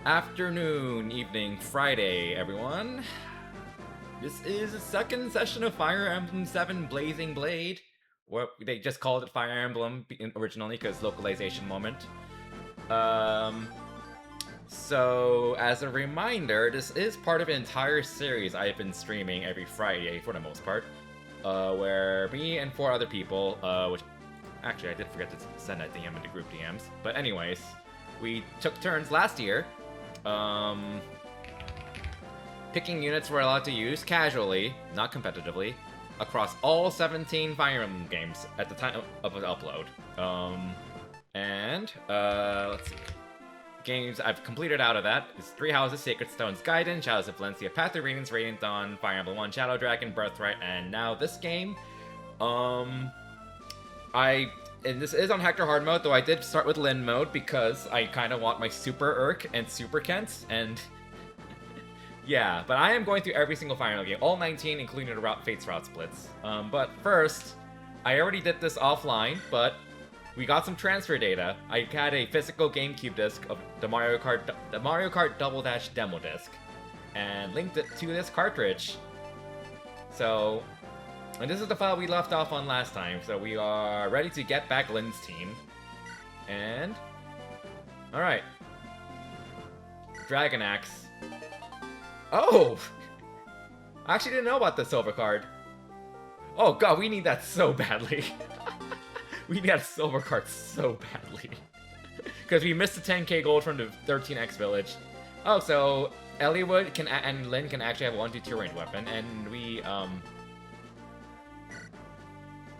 Afternoon, evening, Friday, everyone. This is the second session of Fire Emblem 7 Blazing Blade. Well, they just called it Fire Emblem originally because localization moment. So, as a reminder, this is part of an entire series I've been streaming every Friday, for the most part, where me and 4 other people, which, actually, I did forget to send that DM into group DMs, but anyways, we took turns last year, picking units we're allowed to use casually, not competitively, across all 17 Fire Emblem games at the time of the upload. Let's see. Games I've completed out of that is Three Houses, Sacred Stones, Gaiden, Shadows of Valencia, Path of Radiance, Radiant Dawn, Fire Emblem 1, Shadow Dragon, Birthright, and now this game. And this is on Hector hard mode, though I did start with Lin mode because I kind of want my Super Urk and Super Kents, and yeah, but I am going through every single Fire Emblem game, all 19, including the Fates route splits. But first, I already did this offline, but we got some transfer data. I had a physical GameCube disc of the Mario Kart Double Dash demo disc, and linked it to this cartridge. So, and this is the file we left off on last time, so we are ready to get back Lin's team. And, alright. Dragon Axe. Oh! I actually didn't know about the silver card. Oh god, we need that so badly. We need that silver card so badly. Because we missed the 10k gold from the 13x village. Oh, so Eliwood and Lin can actually have 1-2 ranged weapon, and we,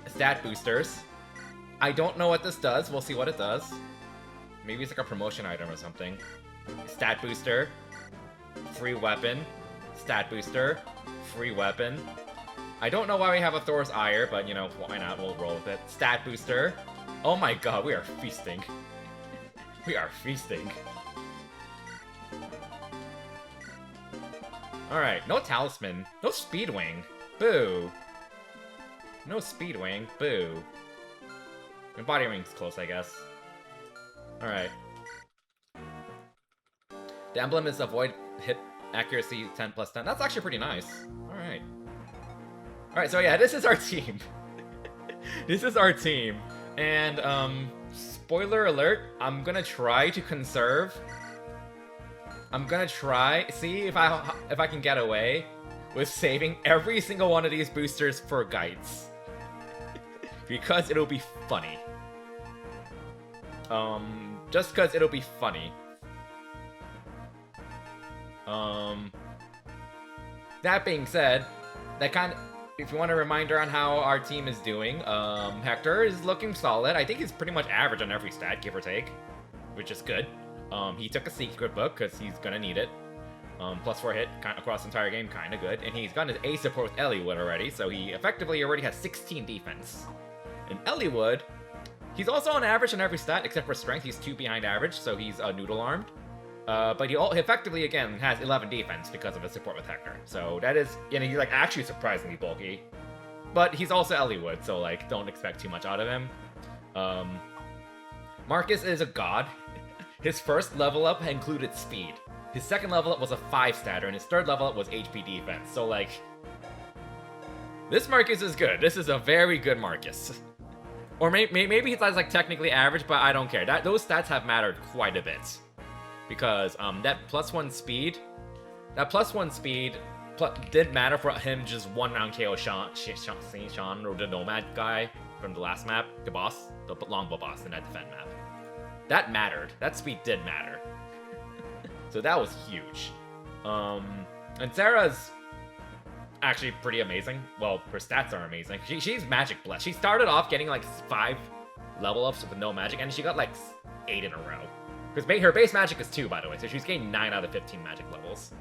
stat boosters. I don't know what this does. We'll see what it does. Maybe it's like a promotion item or something. Stat booster. Free weapon. Stat booster. Free weapon. I don't know why we have a Thor's Ire, but, you know, why not? We'll roll with it. Stat booster. Oh my god, we are feasting. We are feasting. Alright, no Talisman. No Speedwing. Boo. No Speedwing. Boo. And Body Ring's close, I guess. Alright. The emblem is avoid hit accuracy 10 plus 10. That's actually pretty nice. Alright. Alright, so yeah, this is our team. This is our team. And, spoiler alert, I'm gonna try to conserve. I'm gonna see if I can get away with saving every single one of these boosters for guides. Because it'll be funny. Just because it'll be funny. That being said, if you want a reminder on how our team is doing, Hector is looking solid. I think he's pretty much average on every stat, give or take, which is good. He took a secret book because he's gonna need it. +4 hit across the entire game, kinda good. And he's got his A support with Eliwood already, so he effectively already has 16 defense. And Eliwood, he's also on average on every stat except for strength. He's 2 behind average, so he's noodle armed. But he effectively, again, has 11 defense because of his support with Hector. So that is, you know, he's like actually surprisingly bulky. But he's also Eliwood, so like, don't expect too much out of him. Marcus is a god. His first level up included speed. His second level up was a 5-statter, and his third level up was HP defense. So like, this Marcus is good. This is a very good Marcus. Or maybe he's like technically average, but I don't care. Those stats have mattered quite a bit. Because that +1 speed did matter for him just 1 round KO Sean, or the Nomad guy from the last map, the boss, the longbow boss in that defend map. That mattered. That speed did matter. So that was huge. And Sarah's actually pretty amazing. Well, her stats are amazing. She's magic blessed. She started off getting like 5 level ups with no magic, and she got like 8 in a row. Because her base magic is 2, by the way, so she's gained 9 out of 15 magic levels,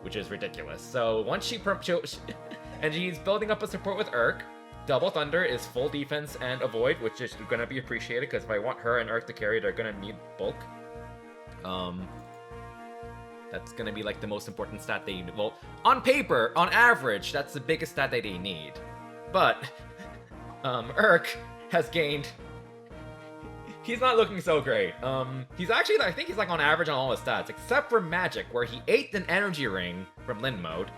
which is ridiculous. So once and she's building up a support with Urk. Double Thunder is full defense and avoid, which is going to be appreciated, because if I want her and Urk to carry, they're going to need bulk. That's going to be like the most important stat they need. Well, on paper, on average, that's the biggest stat that they need. But Urk has gained He's not looking so great. He's actually, I think he's like on average on all his stats, except for magic, where he ate an energy ring from Lin mode,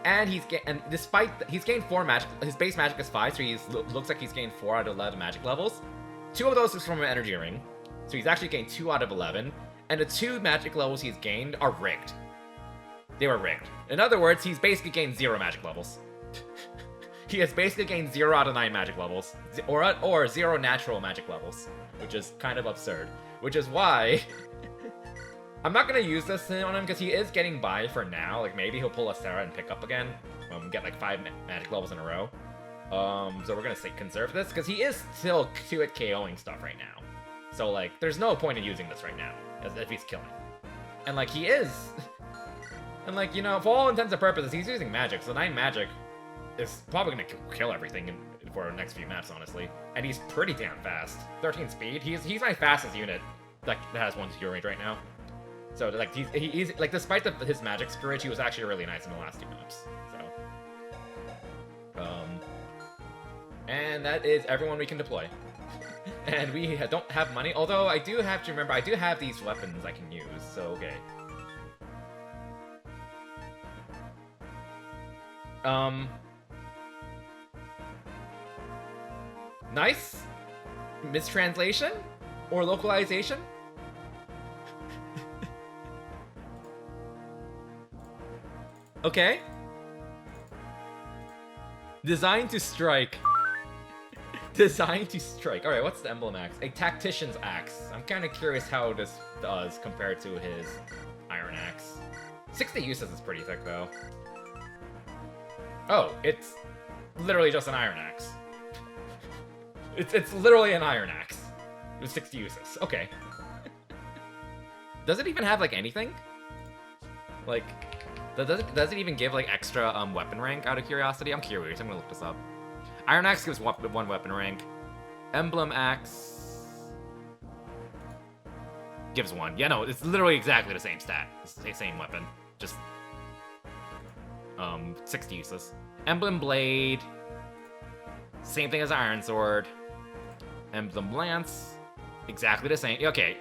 and he's gained 4 magic. His base magic is 5, so looks like he's gained 4 out of 11 magic levels. 2 of those is from an energy ring, so he's actually gained 2 out of 11, and the 2 magic levels he's gained are rigged. They were rigged. In other words, he's basically gained 0 magic levels. He has basically gained 0 out of 9 magic levels, or 0 natural magic levels, which is kind of absurd. Which is why I'm not gonna use this on him because he is getting by for now. Like maybe he'll pull a Sarah and pick up again, get like 5 magic levels in a row. So we're gonna conserve this because he is still 2-hit KOing stuff right now. So like, there's no point in using this right now if he's killing. And like he is, and like you know, for all intents and purposes, he's using magic. So 9 magic is probably gonna kill everything for the next few maps, honestly. And he's pretty damn fast. 13 speed. He's my fastest unit that has 1 2 range right now. So like he's like despite his magic scourge, he was actually really nice in the last 2 maps. So and that is everyone we can deploy. And we don't have money, although I do have to remember I do have these weapons I can use. So okay. Nice mistranslation or localization. Okay. Designed to strike. Designed to strike. Alright, what's the emblem axe? A tactician's axe. I'm kind of curious how this does compared to his iron axe. 60 uses is pretty thick though. Oh, it's literally just an iron axe. It's literally an iron axe with 60 uses. Okay. Does it even have like anything? Like, does it even give like extra weapon rank out of curiosity? I'm curious. I'm gonna look this up. Iron axe gives 1 weapon rank. Emblem axe gives 1. Yeah, no, it's literally exactly the same stat. It's the same weapon, just 60 uses. Emblem blade, same thing as iron sword. Emblem lance, exactly the same. Okay,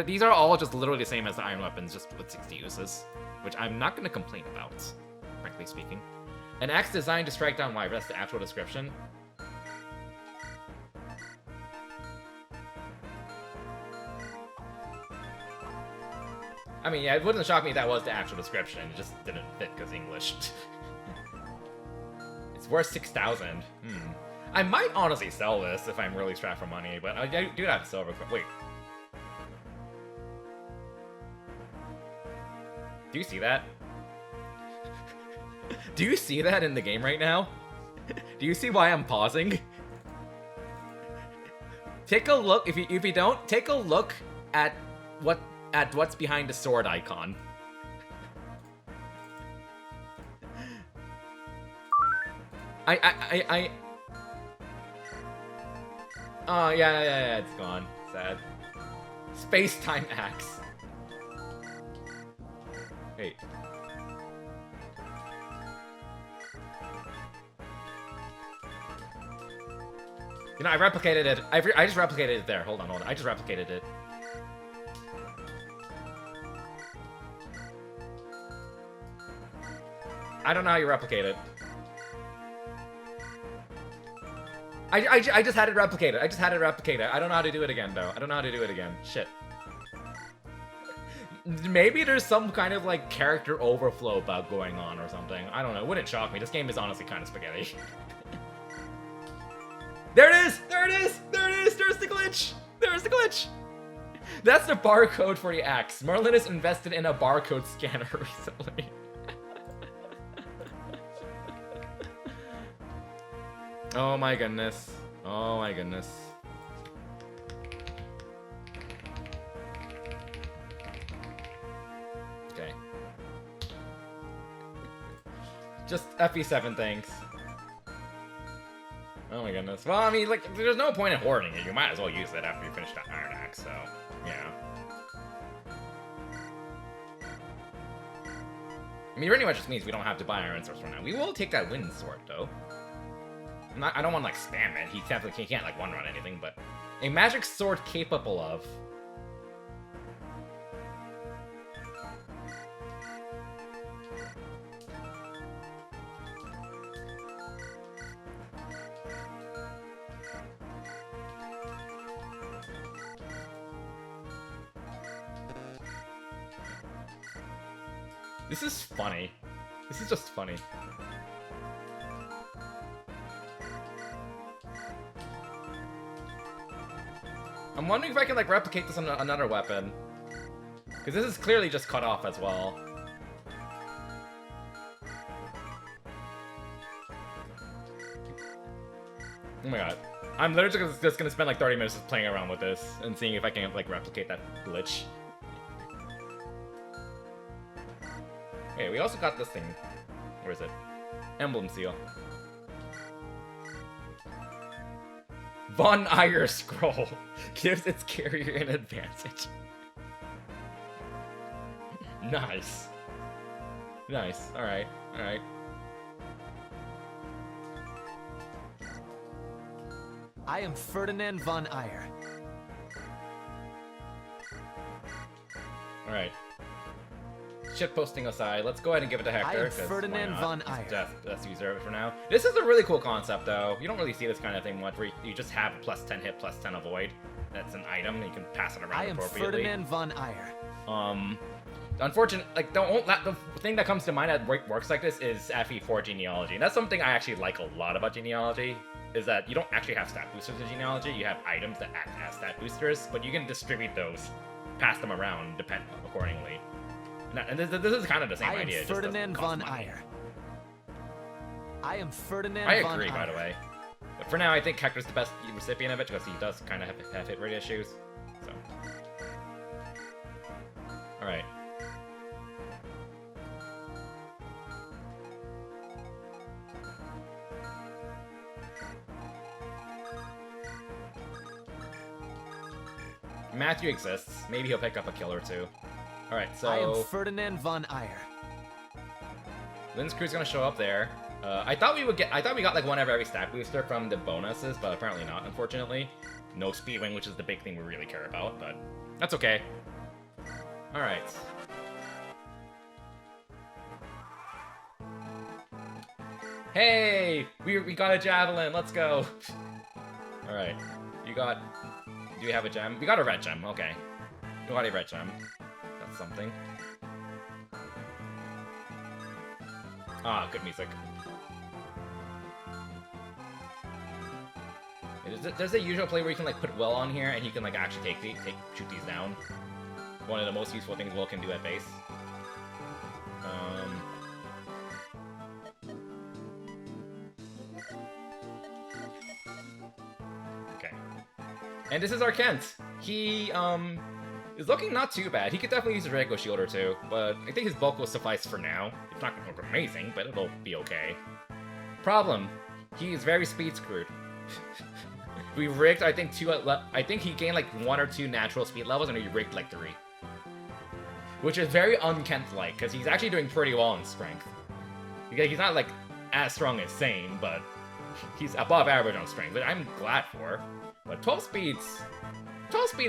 these are all just literally the same as the iron weapons, just with 60 uses, which I'm not gonna complain about, frankly speaking. An axe designed to strike down wyvern. That's the actual description. I mean, yeah, it wouldn't shock me if that was the actual description. It just didn't fit because English. It's worth 6,000. I might honestly sell this if I'm really strapped for money, but I do have silver. Wait. Do you see that? Do you see that in the game right now? Do you see why I'm pausing? Take a look. If you don't, take a look at what's behind the sword icon. Oh, yeah, it's gone. Sad. Space-time axe. Wait. You know, I replicated it. I just replicated it there. Hold on. I just replicated it. I don't know how you replicate it. I just had it replicated. I don't know how to do it again, though. Shit. Maybe there's some kind of, like, character overflow bug going on or something. I don't know. It wouldn't shock me. This game is honestly kind of spaghetti. There it is! There's the glitch! That's the barcode for the axe. Merlin is invested in a barcode scanner recently. Oh my goodness. Okay. Just FE7 thanks. Oh my goodness. Well, I mean, like, there's no point in hoarding it. You might as well use it after you finish that iron axe, so, yeah. I mean, it pretty much just means we don't have to buy iron swords right now. We will take that wind sword, though. I don't want to, like, spam it. He definitely can't, like, one-run anything, but A magic sword capable of. This is funny. This is just funny. I'm wondering if I can, like, replicate this on another weapon. Because this is clearly just cut off as well. Oh my god. I'm literally just gonna spend, like, 30 minutes just playing around with this and seeing if I can, like, replicate that glitch. Okay, we also got this thing. Where is it? Emblem seal. Von Eyre scroll gives its carrier an advantage. Nice. Nice. Alright. Alright. I am Ferdinand von Eyre. Alright. Shitposting aside, let's go ahead and give it to Hector. I am Ferdinand von Eyre. Let's reserve it for now. This is a really cool concept, though. You don't really see this kind of thing much, where you just have plus 10 hit, plus 10 avoid. That's an item, and you can pass it around appropriately. I am Ferdinand von Eyre. Unfortunate, like, the thing that comes to mind that works like this is FE4 genealogy. And that's something I actually like a lot about genealogy, is that you don't actually have stat boosters in genealogy. You have items that act as stat boosters, but you can distribute those, pass them around, accordingly. And this is kind of the same idea. I am Ferdinand von Eyre. I am Ferdinand von Eyre. I agree, by the way. But for now, I think Hector's the best recipient of it, because he does kind of have hit rate issues. So. Alright. Matthew exists. Maybe he'll pick up a kill or two. Alright, so... I am Ferdinand von Eyre. Lynn's crew's gonna show up there. I thought we got like one of every stat booster from the bonuses, but apparently not, unfortunately. No speed wing, which is the big thing we really care about, but that's okay. Alright. Hey! We got a javelin, let's go! Alright. Do we have a gem? We got a red gem, okay. We got a red gem. That's something. Ah, good music. There's a usual play where you can like put Will on here and you can like actually shoot these down. One of the most useful things Will can do at base. Okay. And this is our Kent. He is looking not too bad. He could definitely use a Draco Shield or two, but I think his bulk will suffice for now. It's not gonna look amazing, but it'll be okay. Problem: he is very speed screwed. We rigged, I think, I think he gained like 1 or 2 natural speed levels, and we rigged like 3. Which is very un-Kent-like, because he's actually doing pretty well in strength. Because he's not like as strong as Sane, but he's above average on strength, which I'm glad for. But 12 speed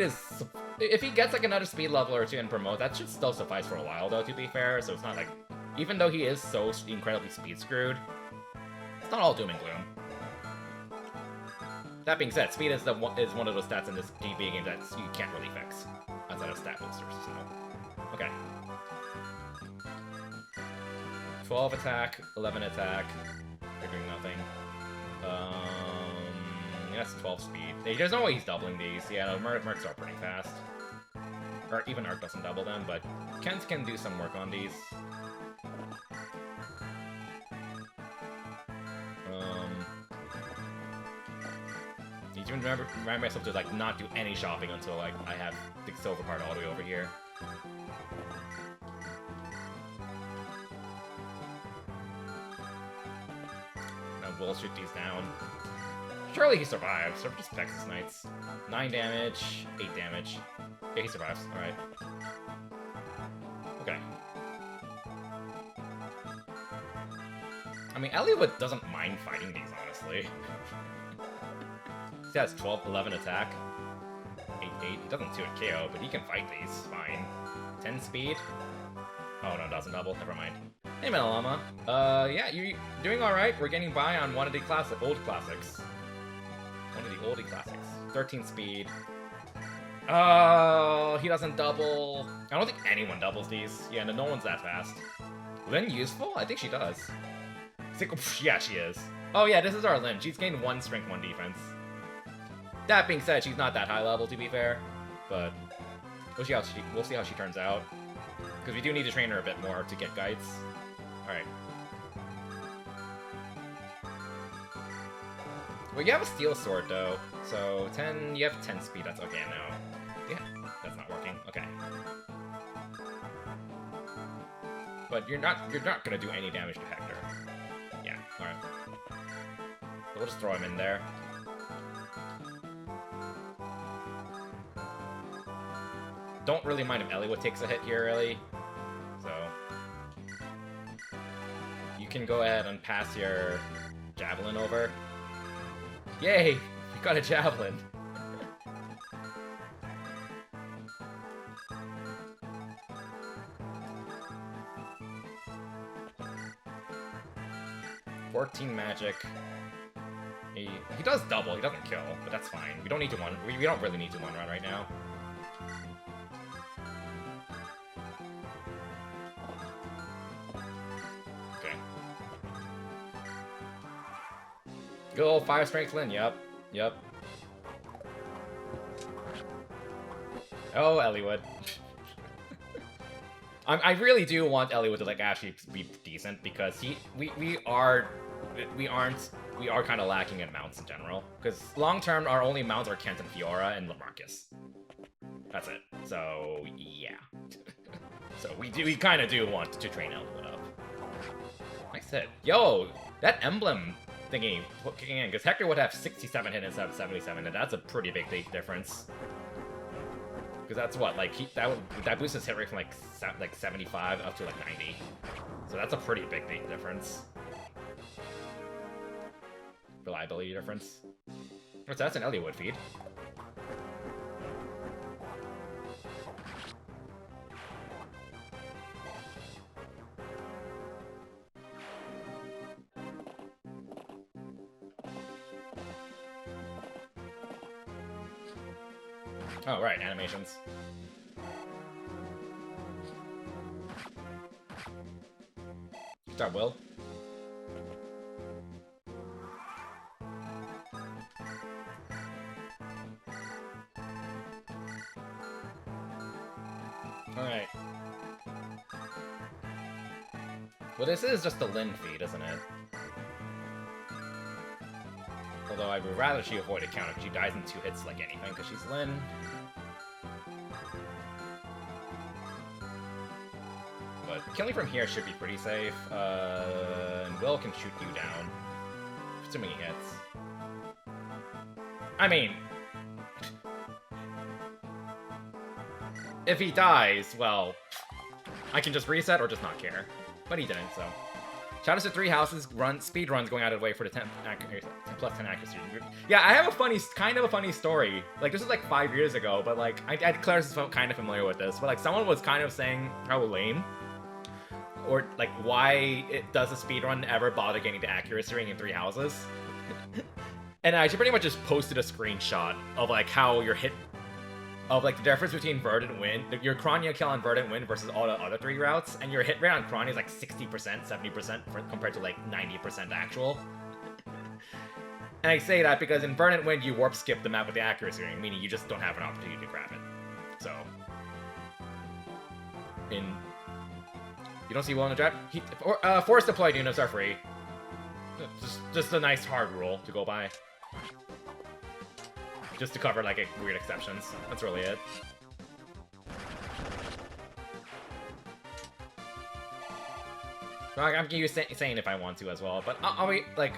is, if he gets like another speed level or 2 and promote, that should still suffice for a while though, to be fair. So it's not like, even though he is so incredibly speed screwed, it's not all doom and gloom. That being said, speed is one of those stats in this game that you can't really fix outside of stat boosters, so. Okay. 12 attack, 11 attack. They're doing nothing. That's 12 speed. There's no way he's doubling these. Yeah, no, Mercs are pretty fast. Or even Arc doesn't double them, but Kent can do some work on these. Need to remind myself to like not do any shopping until like I have the silver part all the way over here. Now we'll shoot these down. Surely he survives. Or just Texas Knights. 9 damage, 8 damage. Yeah, he survives. Alright. Okay. I mean, Elliot doesn't mind fighting these, honestly. He has 11 attack. 8. He doesn't 2-hit KO, but he can fight these. Fine. 10 speed. Oh no, it doesn't double. Never mind. Hey, Metalama. Yeah, you're doing alright. We're getting by on one of the old classics. One of the oldie classics. 13 speed. Oh, he doesn't double. I don't think anyone doubles these. Yeah, no one's that fast. Lyn useful? I think she does. Yeah, she is. Oh yeah, this is our Lyn. She's gained 1 strength, 1 defense. That being said, she's not that high level, to be fair. But we'll see how she turns out. Because we do need to train her a bit more to get guides. Alright. Well, you have a steel sword, though. So, 10... You have 10 speed. That's okay now. Yeah, that's not working. Okay. But you're not gonna do any damage to Hector. Yeah, alright. So we'll just throw him in there. Don't really mind if Eliwood takes a hit here, really. So... You can go ahead and pass your Javelin over. Yay! We got a Javelin! $14 magic. He does double, he doesn't kill, but that's fine. We don't need to we don't really need to one-run right now. Okay. Good old 5 strength Lyn, yep. Oh, Eliwood. I really do want Eliwood to like actually be decent because we are kind of lacking in mounts in general. Because long term, our only mounts are Kent and Fiora and Lamarcus. That's it. So yeah. So we kind of do want to train Eliwood up. Nice hit. Yo, that emblem thingy kicking in because Hector would have 67 hit instead of 77, and that's a pretty big difference. Because that's what, like, that boosts his hit rate from like 75 up to like 90. So that's a pretty big difference. Reliability difference. So that's an Eliwood feed. Oh, right, animations. Start Will. Alright. Well, this is just a Lyn feed, isn't it? Although I would rather she avoid a counter, because she dies in 2 hits like anything, because she's Lyn. But killing from here should be pretty safe. And Will can shoot you down. Assuming he hits. I mean... if he dies, well... I can just reset or just not care. But he didn't, so... Shoutouts to 3 houses, speed runs going out of the way for the 10 plus 10 accuracy. Yeah, I have kind of a funny story. Like, this was like 5 years ago, but like, I declare this kind of familiar with this. But like, someone was kind of saying how lame, or like, why does a speed run ever bother getting the accuracy rating in 3 houses? And I pretty much just posted a screenshot of like how your hit, of like the difference between Verdant Wind, your Kronia kill on Verdant Wind versus all the other 3 routes, and your hit rate on Kronia is like 60%, 70% compared to like 90% actual. And I say that because in Verdant Wind you warp skip the map with the accuracy ring, meaning you just don't have an opportunity to grab it. So, you don't see Will in the draft? Force deployed units are free. Just a nice hard rule to go by. Just to cover, like, weird exceptions. That's really it. I'm saying if I want to as well, but I'll be, like,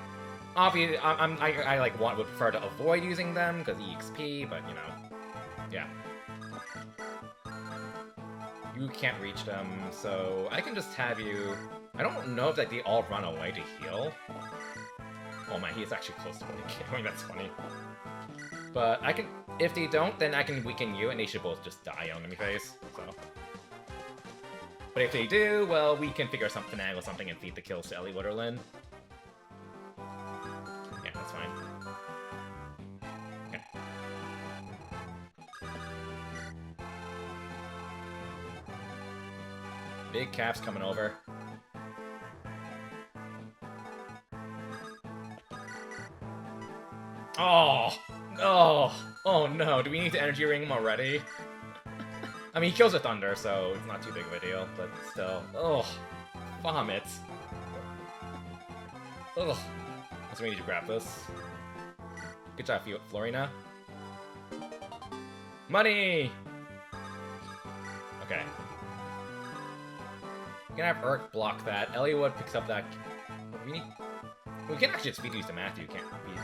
obviously, I would prefer to avoid using them, because EXP, but, you know, yeah. You can't reach them, so I can just have you... I don't know if, like, they all run away to heal. Oh my, he's actually close to really killing, that's funny. But I can If they don't, then I can weaken you, and they should both just die on me face. So, but if they do, well, we can figure something, finagle something, and feed the kills to Eliwood or Lyn. Yeah, that's fine. Okay. Big Cap's coming over. Oh! Oh no, do we need to energy ring him already? I mean, he kills with thunder, so it's not too big of a deal, but still. Oh, vomit. Ugh. So we need to grab this. Good job, Florina. Money! Okay. We're gonna have Urk block that. Eliwood picks up that. We can actually just feed these to Matthew, can't we?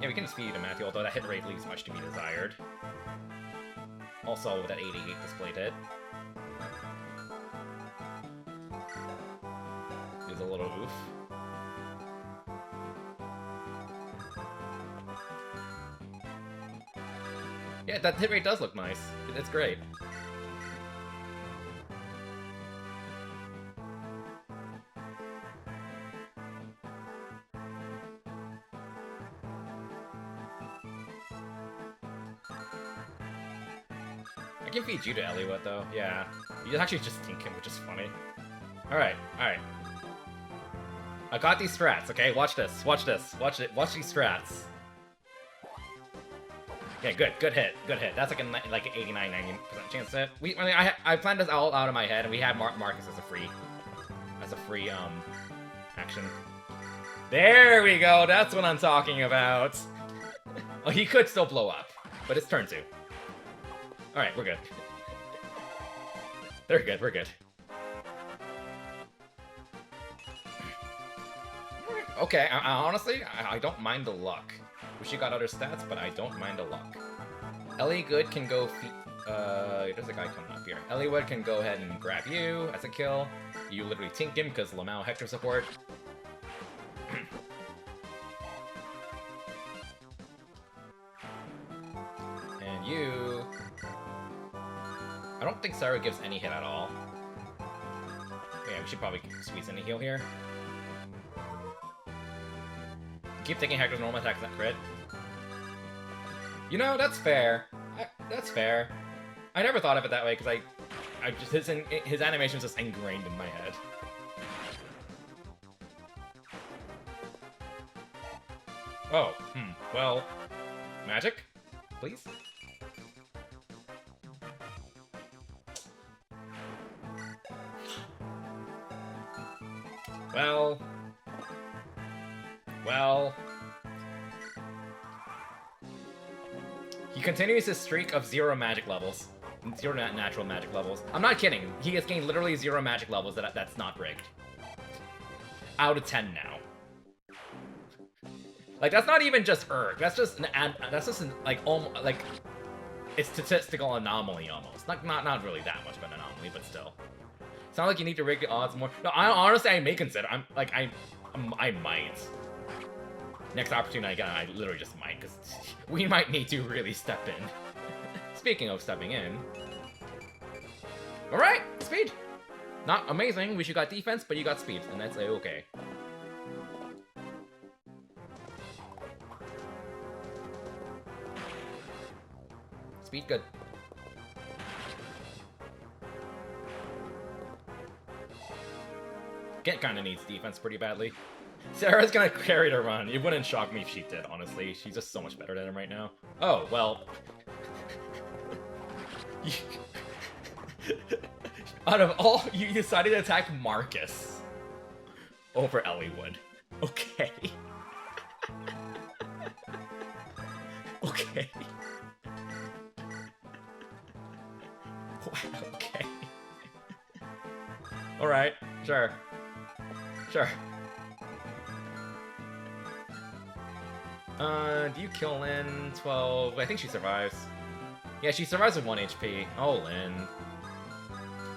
Yeah, we can just feed you to Matthew, although that hit rate leaves much to be desired. Also, with that 88 displayed hit. Is a little oof. Yeah, that hit rate does look nice. It's great. I can feed you to Eliwood, though. Yeah. You actually just think him, which is funny. Alright, alright. I got these strats, okay? Watch this, watch this. Watch these strats. Yeah, good hit. That's like an 89, 90% chance to hit. I mean, I planned this all out of my head, and we had Marcus as a free, action. There we go, that's what I'm talking about. Oh, he could still blow up, but it's turn 2. Alright, we're good. We're good. Okay, honestly, I don't mind the luck. Wish you got other stats, but I don't mind the luck. Eliwood can go there's a guy coming up here. Eliwood can go ahead and grab you as a kill. You literally tink him because Lamau Hector support. And you... I don't think Sarah gives any hit at all. Yeah, we should probably squeeze in a heal here. Keep taking Hector's normal attacks at crit. You know, that's fair. That's fair. I never thought of it that way because I just his animation's just ingrained in my head. Oh, well, magic, please. Well... He continues his streak of 0 magic levels. 0 natural magic levels. I'm not kidding. He has gained literally 0 magic levels that's not rigged. Out of 10 now. Like, that's not even just Urg. That's just like a statistical anomaly almost. Not really that much of an anomaly, but still. It's not like you need to rig the odds more. No, honestly, I may consider. I might. Next opportunity I get, I literally just might, because we might need to really step in. Speaking of stepping in. Alright, speed! Not amazing, wish you got defense, but you got speed, and that's okay. Speed, good. Gent kinda needs defense pretty badly. Sarah's gonna carry the run. It wouldn't shock me if she did, honestly. She's just so much better than him right now. Oh, well. Out of all, you decided to attack Marcus over Eliwood. Okay. Okay. Okay. Alright, sure. Sure. Do you kill Lyn? 12. I think she survives. Yeah, she survives with 1 HP. Oh, Lyn.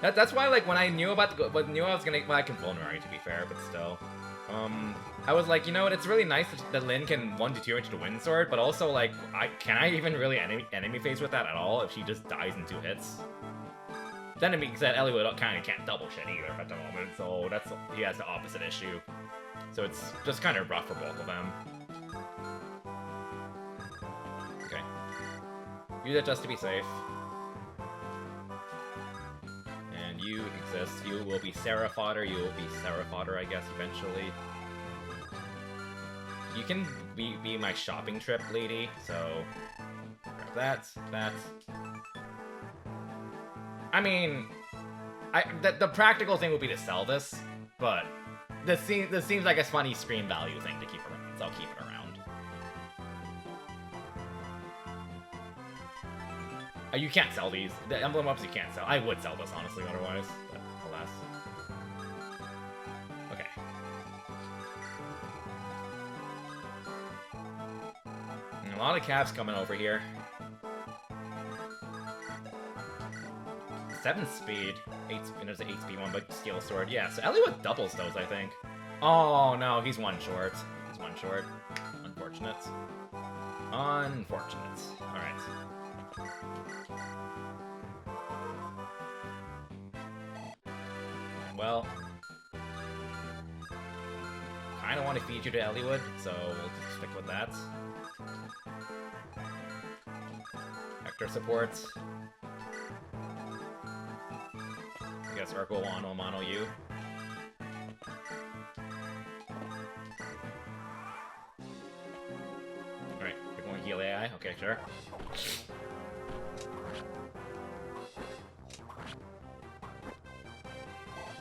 That's why, like, when I knew about I was gonna. Well, I can vulnerate, to be fair, but still. I was like, you know what, it's really nice that Lyn can 1-2 into the wind sword, but also, like, can I even really enemy phase with that at all if she just dies in 2 hits? Then it means that Eliwood kind of can't double shit either at the moment, so he has the opposite issue. So it's just kind of rough for both of them. Okay. Use it just to be safe. And you exist. You will be Sarah fodder. You will be Sarah fodder, I guess, eventually. You can be my shopping trip lady, so grab that. I mean, the practical thing would be to sell this, but this seems like a funny screen value thing to keep around, so I'll keep it around. You can't sell these. The emblem ups you can't sell. I would sell this, honestly, otherwise, but alas. Okay. And a lot of calves coming over here. 7 speed. 8 speed. There's an 8 speed one, but skill sword. Yeah, so Eliwood doubles those, I think. Oh, no, he's 1 short. He's 1 short. Unfortunate. Unfortunate. Alright. Well, kind of want to feed you to Eliwood, so we'll just stick with that. Hector supports. I guess Urkel will mono you. Alright, you're going to heal AI? Okay, sure.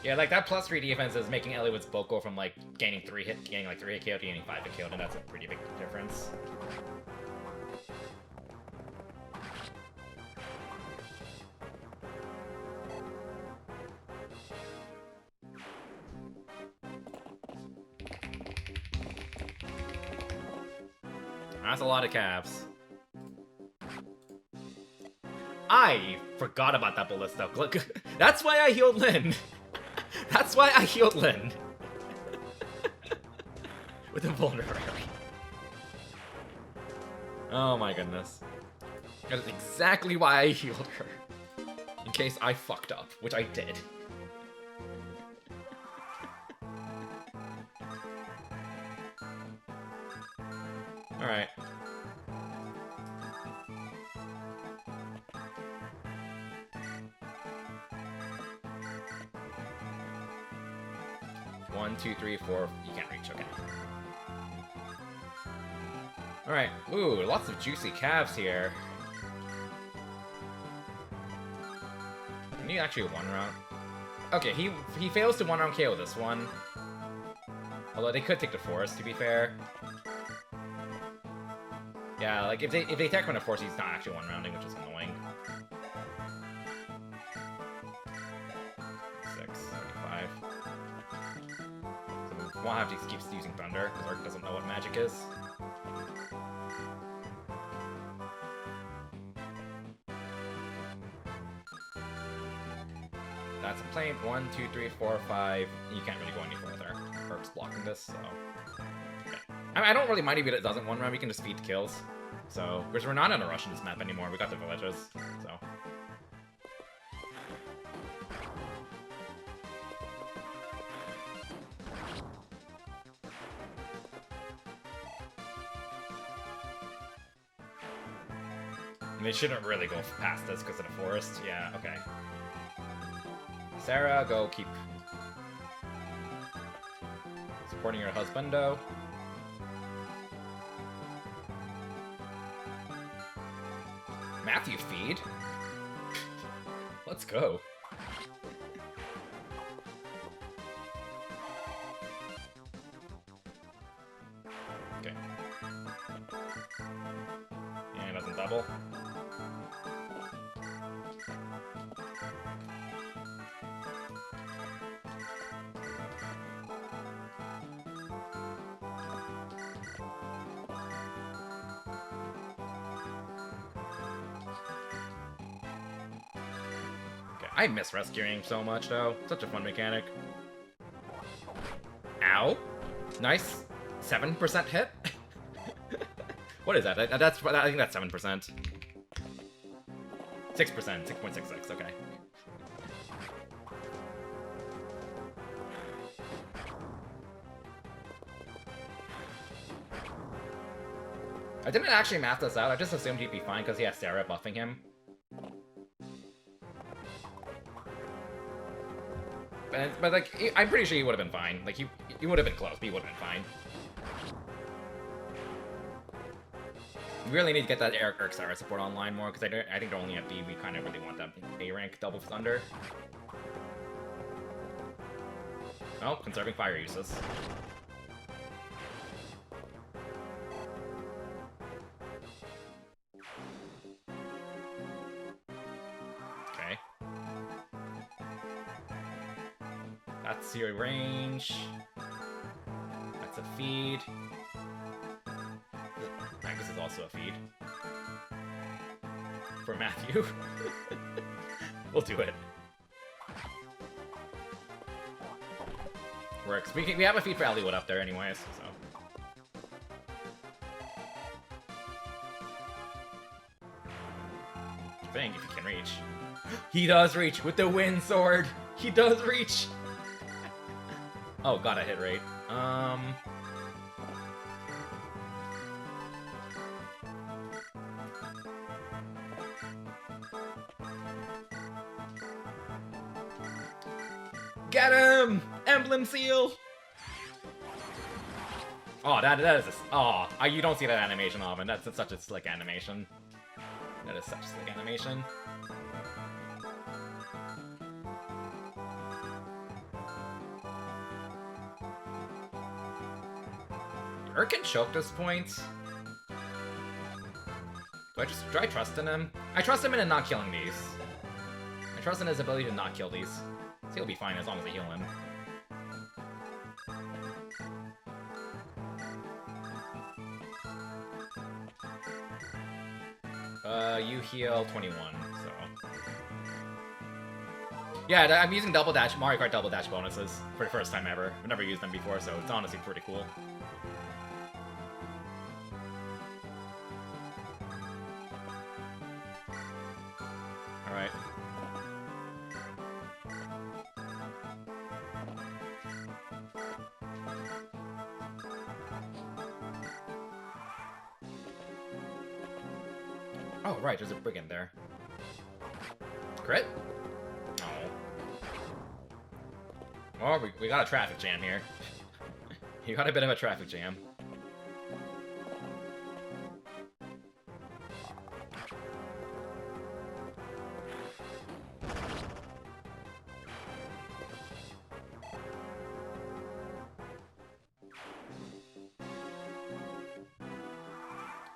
Yeah, like that plus 3 defense is making Eliwood's bulk go from like gaining 3 hit KO to gaining 5 hit KO, and that's a pretty big difference. That's a lot of calves. I forgot about that ballista. Look, that's why I healed Lyn. That's why I healed Lyn. With invulnerability. Oh my goodness. That is exactly why I healed her. In case I fucked up, which I did. Alright. One, two, three, four. You can't reach, okay. Alright. Ooh, lots of juicy calves here. I need actually a 1 round. Okay, he fails to 1 round KO this one. Although they could take the forest, to be fair. Yeah, like if they attack on a force, he's not actually 1 rounding, which is annoying. 6, 75. So we'll have to keep using Thunder, because Ark doesn't know what magic is. That's a plane. 1, 2, 3, 4, 5. You can't really go any further. Ark's blocking this, so. Okay. I mean, I don't really mind if it doesn't 1 round, we can just feed kills. So, because we're not in a rush in this map anymore, we got the villages, so. And they shouldn't really go past this because of the forest. Yeah, okay. Sarah, go keep supporting your husbando. Matthew feed? Let's go. Okay. Yeah, it doesn't double. I miss rescuing so much, though. Such a fun mechanic. Ow. Nice. 7% hit? What is that? I think that's 7%. 6%. 6.66, okay. I didn't actually math this out, I just assumed he'd be fine because he has Sarah buffing him. But like, I'm pretty sure he would have been fine. Like, he would have been close, but he would have been fine. We really need to get that Eric Sarah support online more, because I think they're only at B. We kind of really want that A rank double thunder. Oh, conserving fire uses. Okay. That's your range. That's a feed. This is also a feed. For Matthew. We'll do it. Works. We have a feed for Elliewood up there anyways, so. I think if he can reach. He does reach with the wind sword! He does reach! Oh, got a hit rate. Get him! Emblem seal! Oh, that is a... Oh, you don't see that animation often. That's such a slick animation. That is such a slick animation. Urk can choke this point. Do I trust in him? I trust him in not killing these. I trust in his ability to not kill these. So he'll be fine as long as I heal him. You heal 21, so... Yeah, I'm using double dash, Mario Kart double dash bonuses for the first time ever. I've never used them before, so it's honestly pretty cool. Alright. Oh, right, there's a brigand there. Crit? Oh. Well, we got a traffic jam here. You got a bit of a traffic jam.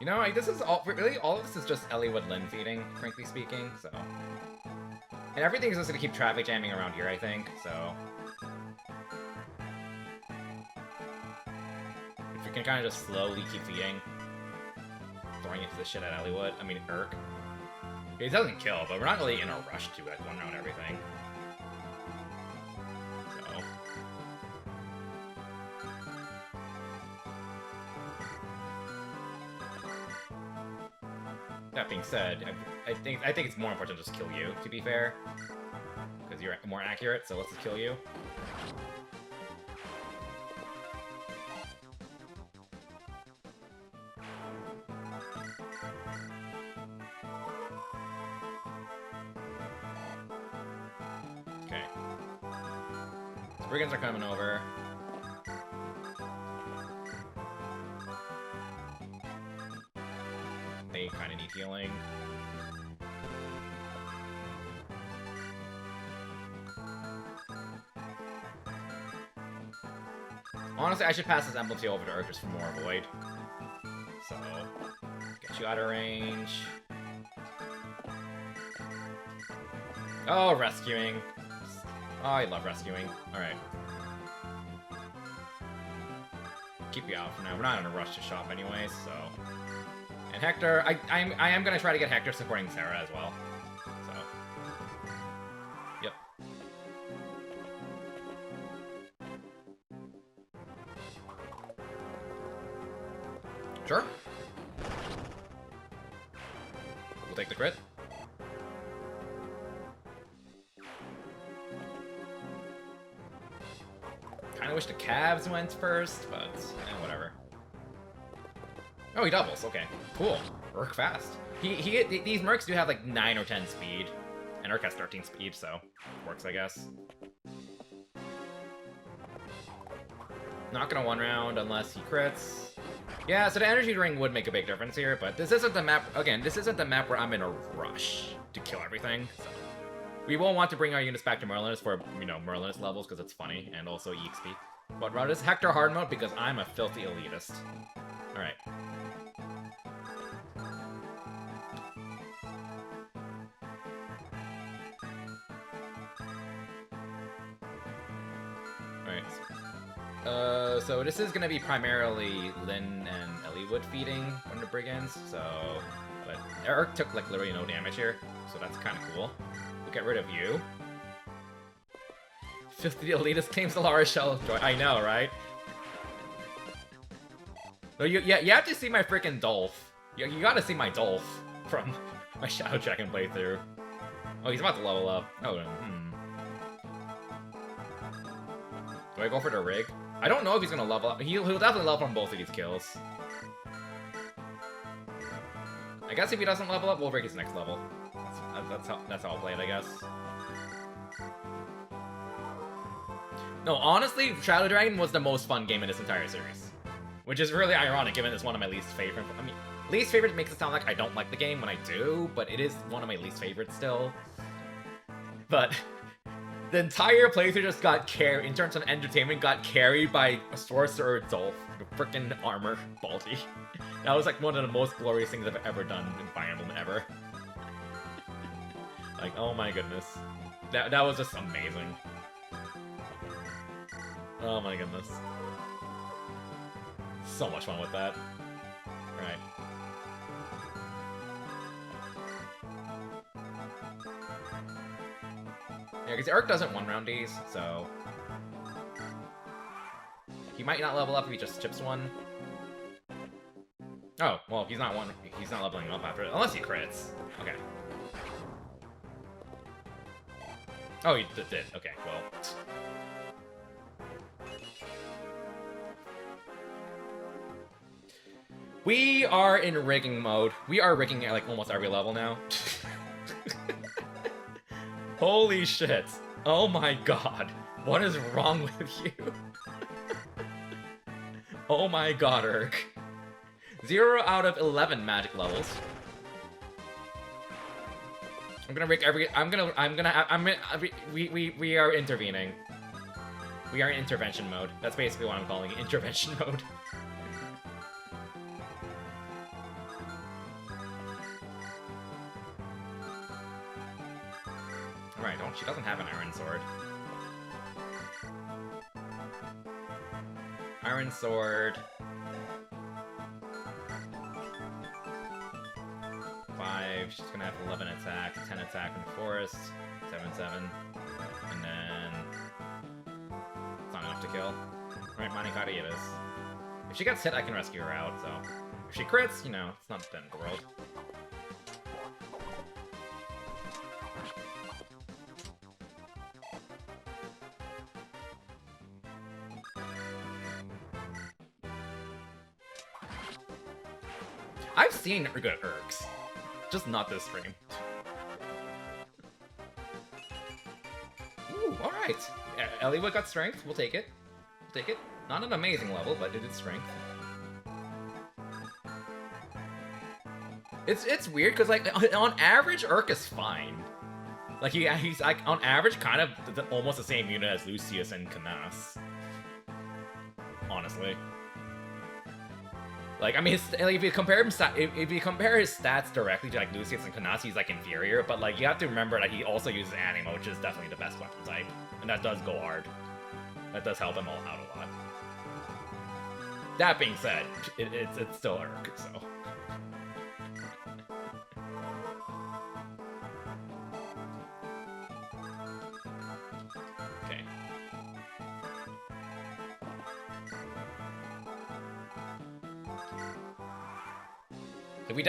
You know, this is all of this is just Elliewood Lynn feeding, frankly speaking, so. And everything's just gonna keep traffic jamming around here, I think, so. If we can kind of just slowly keep feeding. Throwing into the shit at Elliewood. I mean, Urk. He doesn't kill, but we're not really in a rush to it, one round everything. So. That being said, I think it's more important to just kill you, to be fair. Because you're more accurate, so let's just kill you. Okay. Brigands are coming over. They kind of need healing. Honestly, I should pass this Emblem Seal over to Urk just for more Void. So, get you out of range. Oh, rescuing. Oh, I love rescuing. Alright. Keep you out for now. We're not in a rush to shop anyways, so... And Hector, I am gonna try to get Hector supporting Sarah as well. So, yep. Sure. We'll take the crit. Kinda wish the calves went first, but whatever. Oh, he doubles. Okay, cool. Urk fast. These mercs do have like 9 or 10 speed, and Urk has 13 speed, so works, I guess. Not gonna one round unless he crits. Yeah, so the energy ring would make a big difference here, but this isn't the map. Again, this isn't the map where I'm in a rush to kill everything. So we won't want to bring our units back to Merlinus for, you know, Merlinus levels because it's funny and also EXP. But rather, this Hector hard mode because I'm a filthy elitist. All right. So this is gonna be primarily Lynn and Elliewood feeding from the Brigands, so... But Eric took, like, literally no damage here, so that's kinda cool. We'll get rid of you. 50 elitist claims the Lara Shell joy. I know, right? No, you have to see my freaking Dolph. You gotta see my Dolph from my Shadow Dragon playthrough. Oh, he's about to level up. Oh, Do I go for the rig? I don't know if he's gonna level up. He'll definitely level from both of these kills. I guess if he doesn't level up, we'll rig his next level. That's how I'll play it, I guess. No, honestly, Shadow Dragon was the most fun game in this entire series. Which is really ironic, given it's one of my least favorite. I mean, least favorite makes it sound like I don't like the game when I do, but it is one of my least favorites still. But... the entire playthrough just got carried, in terms of entertainment, got carried by a Sorcerer Dolph, the frickin' armor Balti. That was like one of the most glorious things I've ever done in Fire Emblem ever. Like, oh my goodness. That was just amazing. Oh my goodness. So much fun with that. Alright. Yeah, because Eric doesn't one-round these, so... he might not level up if he just chips one. Oh, well, he's not leveling up after it, unless he crits. Okay. Oh, he did. Okay, well... we are in rigging mode. We are rigging at, like, almost every level now. Holy shit. Oh my god. What is wrong with you? Oh my god, Urk. 0 out of 11 magic levels. I'm gonna rig every... we are intervening. We are in intervention mode. That's basically what I'm calling it. Intervention mode. Right, she doesn't have an Iron Sword. Iron Sword. 5, she's gonna have 11 attack, 10 attack in the forest, 7/7, and then... it's not enough to kill. Right, Manikari it is. If she gets hit, I can rescue her out, so... if she crits, you know, it's not the end of the world. I've seen good Urks, just not this stream. Ooh, alright. Elliewood got strength, we'll take it. We'll take it. Not an amazing level, but it is strength. It's weird, because, like, on average, Urk is fine. Like, he's, like, on average, kind of almost the same unit as Lucius and Canas. Honestly. Like, I mean, if you compare him, if you compare his stats directly to, like, Lucius and Canas, he's, like, inferior, but, like, you have to remember that he also uses Anima, which is definitely the best weapon type. And that does go hard. That does help him all out a lot. That being said, it's still Urk, so... okay. So we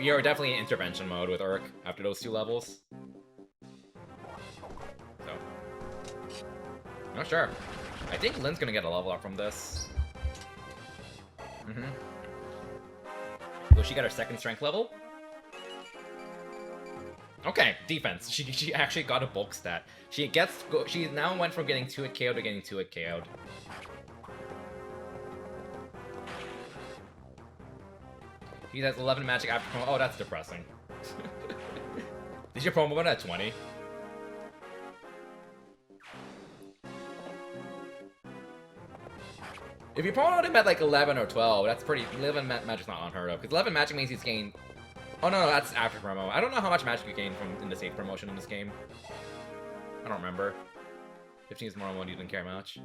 are definitely in intervention mode with Urk after those 2 levels. So. Not sure. I think Lynn's gonna get a level up from this. Will she get her 2nd strength level? Okay, defense. She actually got a bulk stat. She now went from getting 2-hit KO'd to getting 2-hit KO'd. He has 11 magic after promo. Oh, that's depressing. Is your promo at 20? If you promote him at like 11 or 12, that's pretty. 11 magic's not unheard of. Because 11 magic means he's gained. Oh no, that's after promo. I don't know how much magic you gain from in the safe promotion in this game. I don't remember. 15 is more than 1, you didn't care much.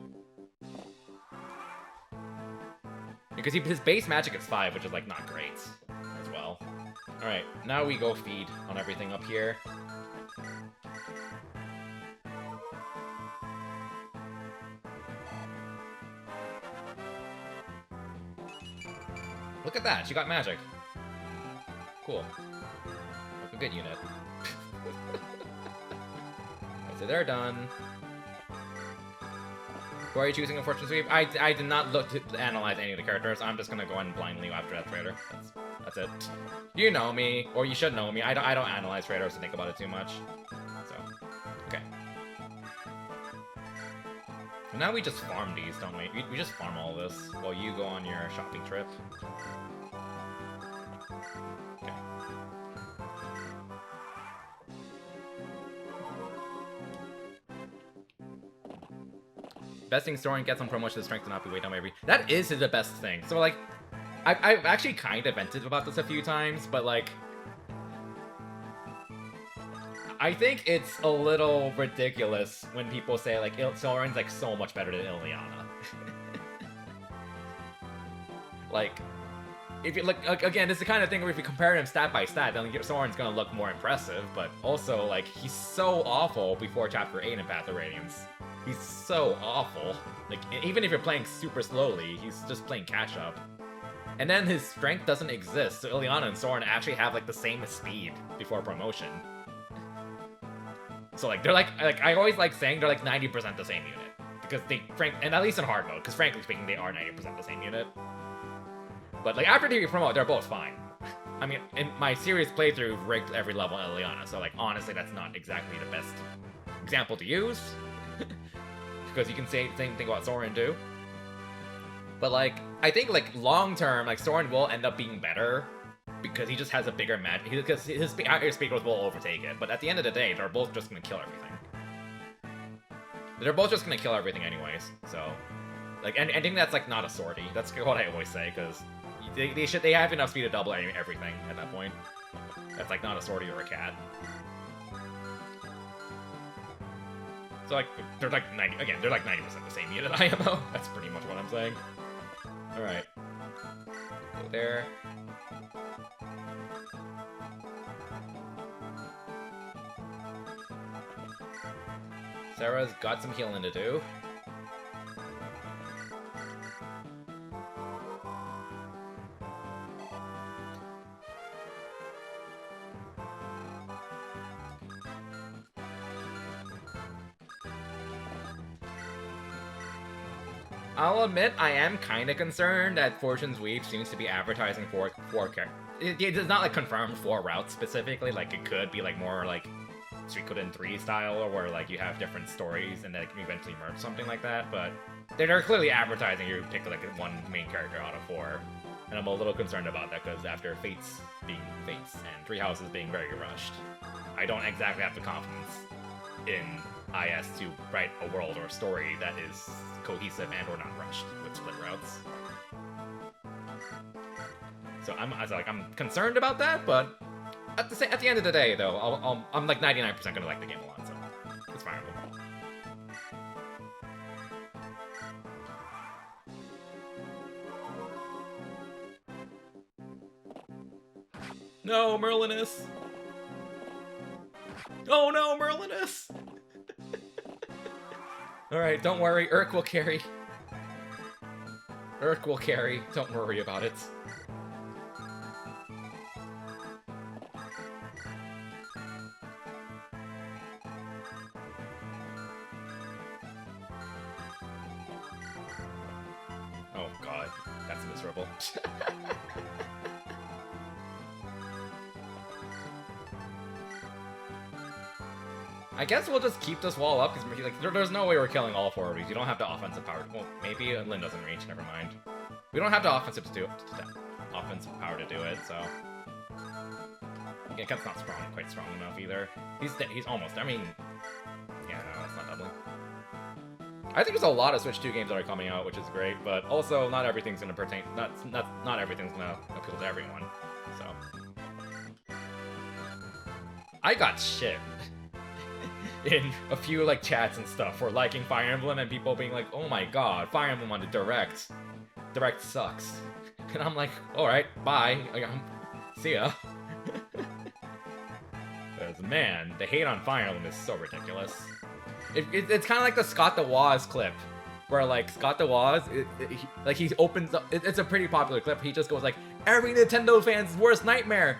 Because his base magic is 5, which is like not great as well. Alright, now we go feed on everything up here. Look at that, she got magic. Cool. Like a good unit. Alright, so they're done. Who are you choosing in Fortune Sweep? I did not look to analyze any of the characters. I'm just gonna go in blindly after that trader. That's it. You know me, or you should know me. I don't analyze traders to think about it too much. So, okay. And now we just farm these, don't we? We just farm all this while you go on your shopping trip. Okay. Best thing Soren gets on promotion to strength to not be weighed down by every. That is the best thing. So like, I've actually kind of vented about this a few times, but like, I think it's a little ridiculous when people say like Soren's like so much better than Ileana. Like, if you look again, it's the kind of thing where if you compare him stat by stat, then Soren's gonna look more impressive. But also like he's so awful before Chapter 8 in Path of Radiance. He's so awful. Like, even if you're playing super slowly, he's just playing catch-up. And then his strength doesn't exist, so Ileana and Soren actually have, like, the same speed before promotion. So, like, they're like I always like saying they're, like, 90% the same unit. Because and at least in hard mode, because frankly speaking, they are 90% the same unit. But, like, after they promote, they're both fine. I mean, in my serious playthrough, rigged every level in Ileana, so, like, honestly, that's not exactly the best example to use. Because you can say the same thing about Soren too. But like, I think like long term, like Soren will end up being better because he just has a bigger magic. Because his speed growth will overtake it. But at the end of the day, they're both just gonna kill everything. They're both just gonna kill everything anyways. So, like, and I think that's like not a sortie. That's what I always say because they have enough speed to double everything at that point. That's like not a sortie or a cat. So like, they're like 90% the same unit IMO. That's pretty much what I'm saying. Alright. Go there. Sarah's got some healing to do. I'll admit, I am kind of concerned that Fortune's Weave seems to be advertising for characters. It's not like confirmed for routes specifically. Like it could be like more like Suikoden 3 style, or where like you have different stories and then it can eventually merge something like that. But they're clearly advertising you pick like one main character out of 4, and I'm a little concerned about that because after Fates being Fates and Three Houses being very rushed, I don't exactly have the confidence in IS to write a world or a story that is cohesive and or not rushed with split routes. So I'm concerned about that, but at the end of the day, though, I'm like 99% gonna like the game a lot, so it's fine. No, Merlinus! Oh no, Merlinus! Alright, don't worry, Urk will carry. Urk will carry, don't worry about it. but that's miserable. I guess we'll just keep this wall up, because like, there's no way we're killing all 4 of these. You don't have the offensive power. Well, maybe Lynn doesn't reach, never mind. We don't have the offensive power to do it, so... Yeah, Kent's not quite strong enough either. He's almost, I mean... Yeah, no, it's not doubling. I think there's a lot of Switch 2 games that are coming out, which is great, but also not everything's gonna pertain... Not everything's gonna appeal to everyone, so... I got shit in a few, like, chats and stuff for liking Fire Emblem and people being like, oh my god, Fire Emblem on the Direct. Direct sucks. And I'm like, alright, bye. See ya. Because, man, the hate on Fire Emblem is so ridiculous. It's kind of like the Scott the Woz clip. Where, like, Scott the Woz, he opens up... It's a pretty popular clip. He just goes like, every Nintendo fan's worst nightmare!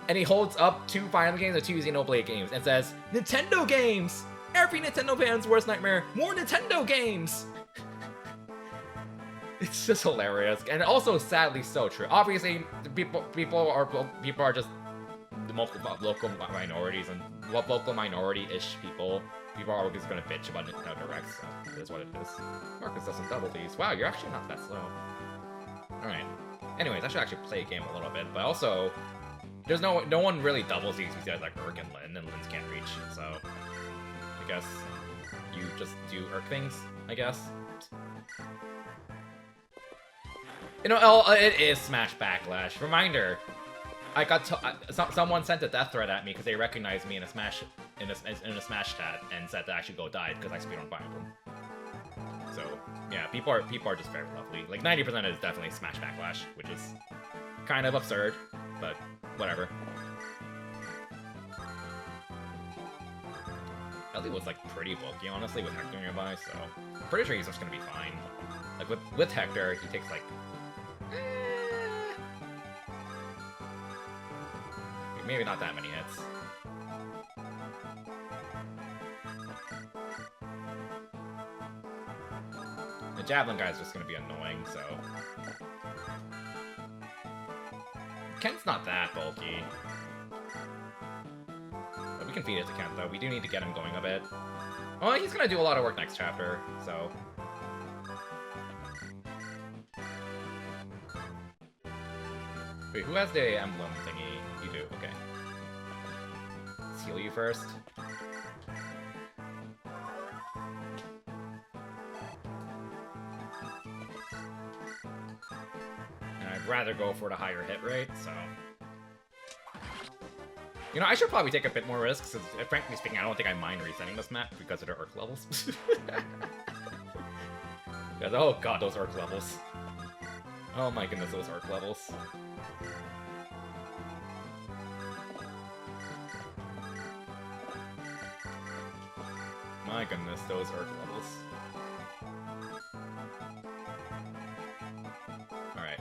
And he holds up 2 Fire Emblem games and 2 Xenoblade games and says, Nintendo games! Every Nintendo fan's worst nightmare! More Nintendo games! It's just hilarious, and also sadly so true. Obviously, people are just the local minorities and local minority-ish people. People are always gonna bitch about Nintendo Direct, so it is what it is. Marcus doesn't double these. Wow, you're actually not that slow. All right. Anyways, I should actually play a game a little bit, but also. There's no one really doubles these besides like Urk and Lynn's can't reach, so I guess you just do Urk things, I guess. You know, it is Smash Backlash. Reminder, I got someone sent a death threat at me because they recognized me in a Smash chat and said to actually go die because I speedrun Fire Emblem. So yeah, people are just very lovely. Like 90% is definitely Smash Backlash, which is kind of absurd, but whatever. Ellie was like pretty bulky, honestly, with Hector nearby, so I'm pretty sure he's just gonna be fine. Like with Hector, he takes like maybe not that many hits. The Javelin guy's just gonna be annoying, so. Kent's not that bulky. But we can feed it to Kent, though. We do need to get him going a bit. Well, he's gonna do a lot of work next chapter, so. Wait, who has the emblem thingy? You do, okay. Let's heal you first. I'd rather go for the higher hit rate, so... You know, I should probably take a bit more risks, since, frankly speaking, I don't think I mind resetting this map because of the Urk levels. Because, oh god, those Urk levels. Oh my goodness, those Urk levels. My goodness, those Urk levels. Alright.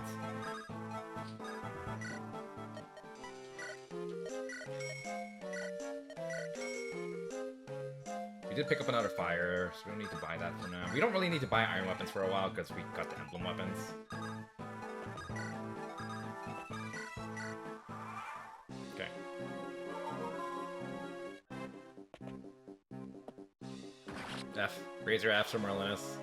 We did pick up another fire, so we don't need to buy that for now. We don't really need to buy iron weapons for a while, because we got the emblem weapons. Okay. F. Razor F's from Merlinus.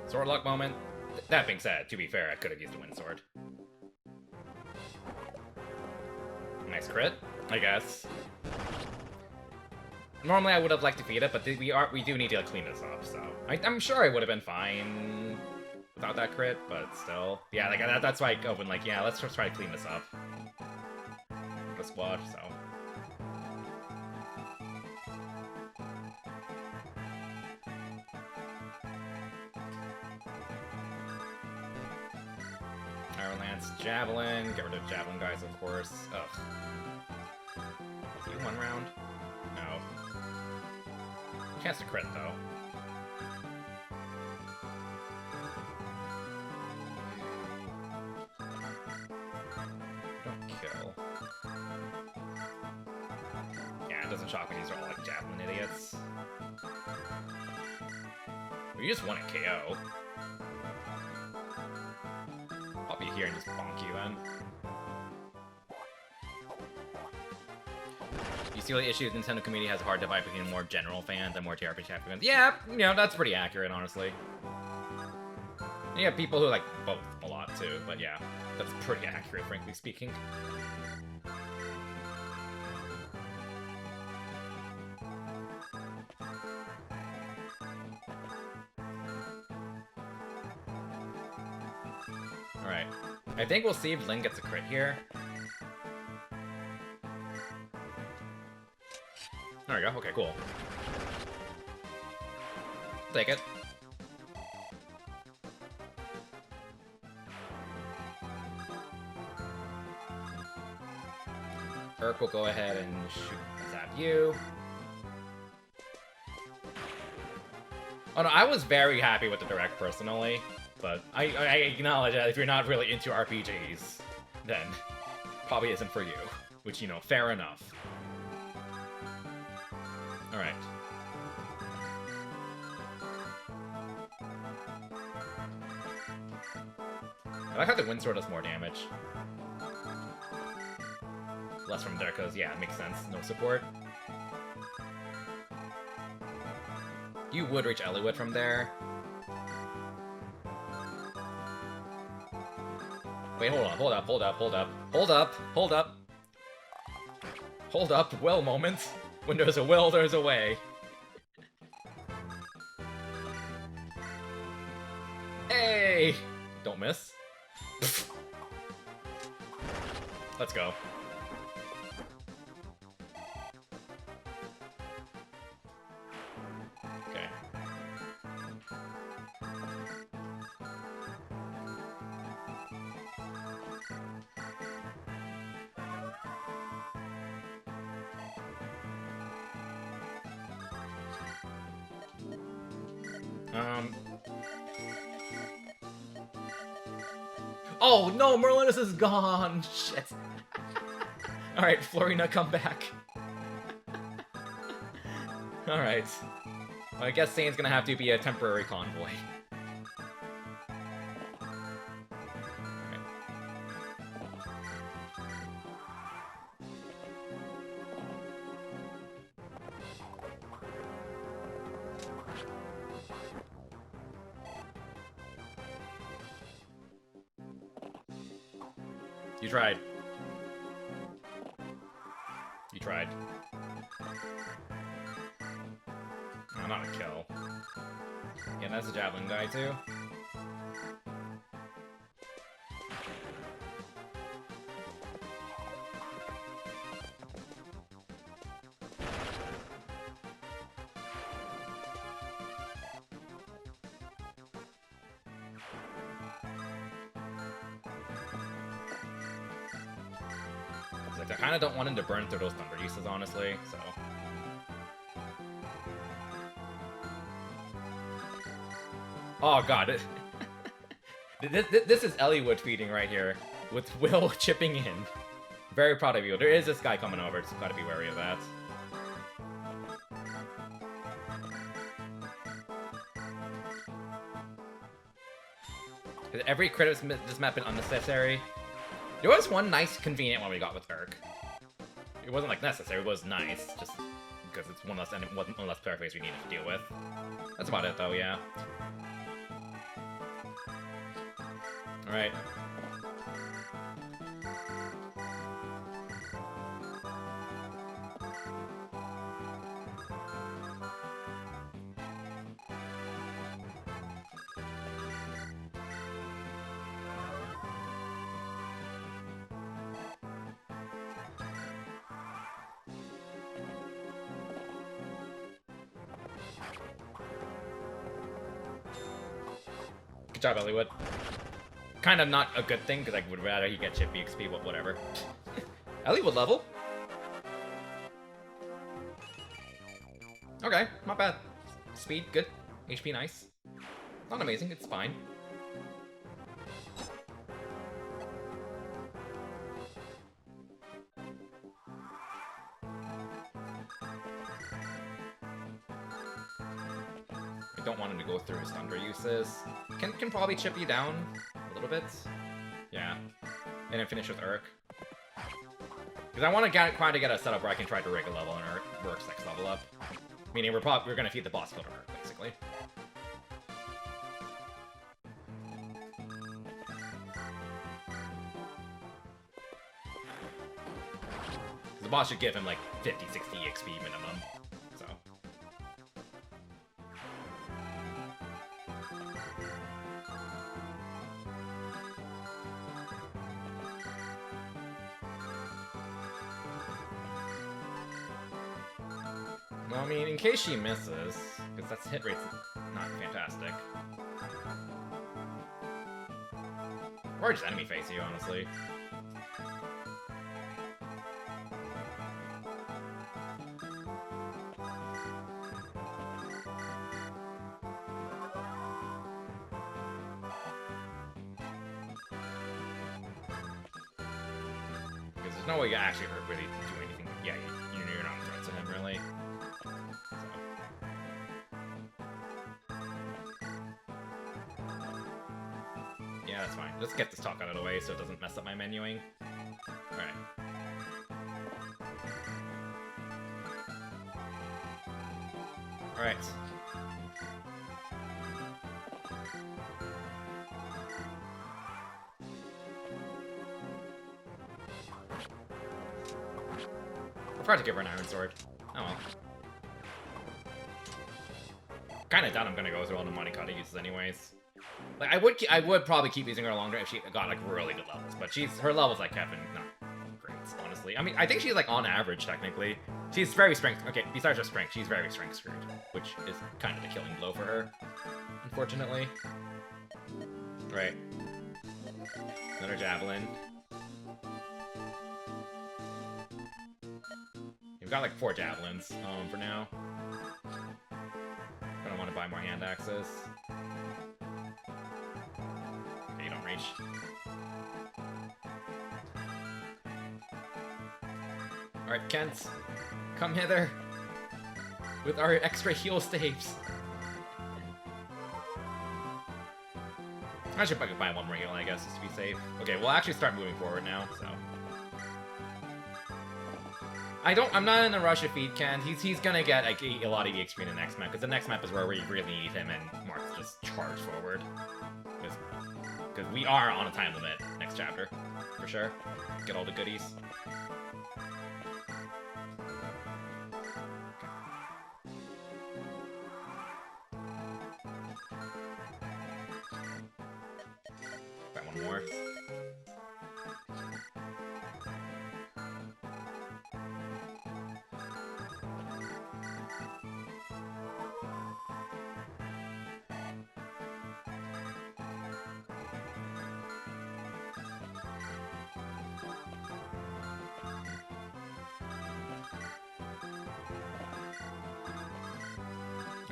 Sword lock moment. That being said, to be fair, I could have used a wind sword. Nice crit, I guess. Normally I would have liked to feed it, but we do need to clean this up, so I'm sure I would have been fine without that crit, but still, yeah, like that's why I opened like, yeah, let's just try to clean this up. The squad, so. Iron Lance, Javelin, get rid of Javelin guys, of course. Ugh. Is he 1 round? No. Chance to crit, though. Don't kill. Yeah, it doesn't shock me. These are all like javelin idiots. You just want a KO. I'll be here and just bonk you then. You see all the issues Nintendo community has a hard divide between more general fans and more JRPG fans. Yeah, you know, that's pretty accurate, honestly. You have people who like both a lot too, but yeah, that's pretty accurate, frankly speaking. Alright. I think we'll see if Link gets a crit here. There we go. Okay, cool. Take it. Urk will go ahead and zap you. Oh no, I was very happy with the direct personally, but I acknowledge that if you're not really into RPGs, then probably isn't for you. Which, you know, fair enough. Alright. I like how the wind sword does more damage. Less from there, because, yeah, it makes sense. No support. You would reach Eliwood from there. Wait, hold on, hold up, hold up, hold up. Hold up, hold up. Hold up, well moment. When there's a will, there's a way. Hey! Don't miss. Let's go. Okay. Oh no, Merlinus is gone! Shit. Alright, Florina, come back. Alright. Well, I guess Sane's gonna have to be a temporary convoy. Right. You tried. You tried. Oh, not a kill. Yeah, that's a javelin guy too. Like, I kind of don't want him to burn through those thunder uses, honestly, so... Oh god, this is Eliwood feeding right here, with Will chipping in. Very proud of you. There is this guy coming over, so gotta be wary of that. Has every crit of this map been unnecessary? There was one nice, convenient one we got with Urk. It wasn't, like, necessary, it was nice, just because it's one less player phase we needed to deal with. That's about it, though, yeah. Alright. Good job, Eliwood. Kind of not a good thing, because I would rather he get Chippy XP, but whatever. Eliwood level? Okay, not bad. Speed, good. HP, nice. Not amazing, it's fine. I don't want him to go through his thunder uses. Can probably chip you down a little bit. Yeah. And then finish with Urk. Because I want to try to get a setup where I can try to rig a level and Urk's next level up. Meaning we're gonna feed the boss kill to Urk, basically. The boss should give him like 50, 60 XP minimum. So. Well, I mean, in case she misses, because that's hit rate's not fantastic. Or just enemy face you, honestly. Because there's no way you actually really do anything. Yeah, you're not a threat to him, really. Yeah, that's fine. Let's get this talk out of the way so it doesn't mess up my menuing. Alright. Alright. I forgot to give her an iron sword. Oh well. Kinda doubt I'm gonna go through all the Monikata uses anyways. Like, I would probably keep using her longer if she got, like, really good levels, but her levels, like, have been not great, honestly. I mean, I think she's, like, on average, technically. She's very strength, okay, besides her strength, she's very strength screwed, which is kind of the killing blow for her, unfortunately. Right. Another javelin. We've got, like, 4 javelins, for now. I don't want to buy more hand axes. You don't reach. Alright, Kent. Come hither. With our extra heal staves. I should probably buy one more heal, I guess, just to be safe. Okay, we'll actually start moving forward now, so. I'm not in a rush to feed Kent. He's gonna get like, a lot of EXP in the next map, because the next map is where we really need him and Mark's just charge forward. Because we are on a time limit next chapter, for sure. Get all the goodies. Got one more.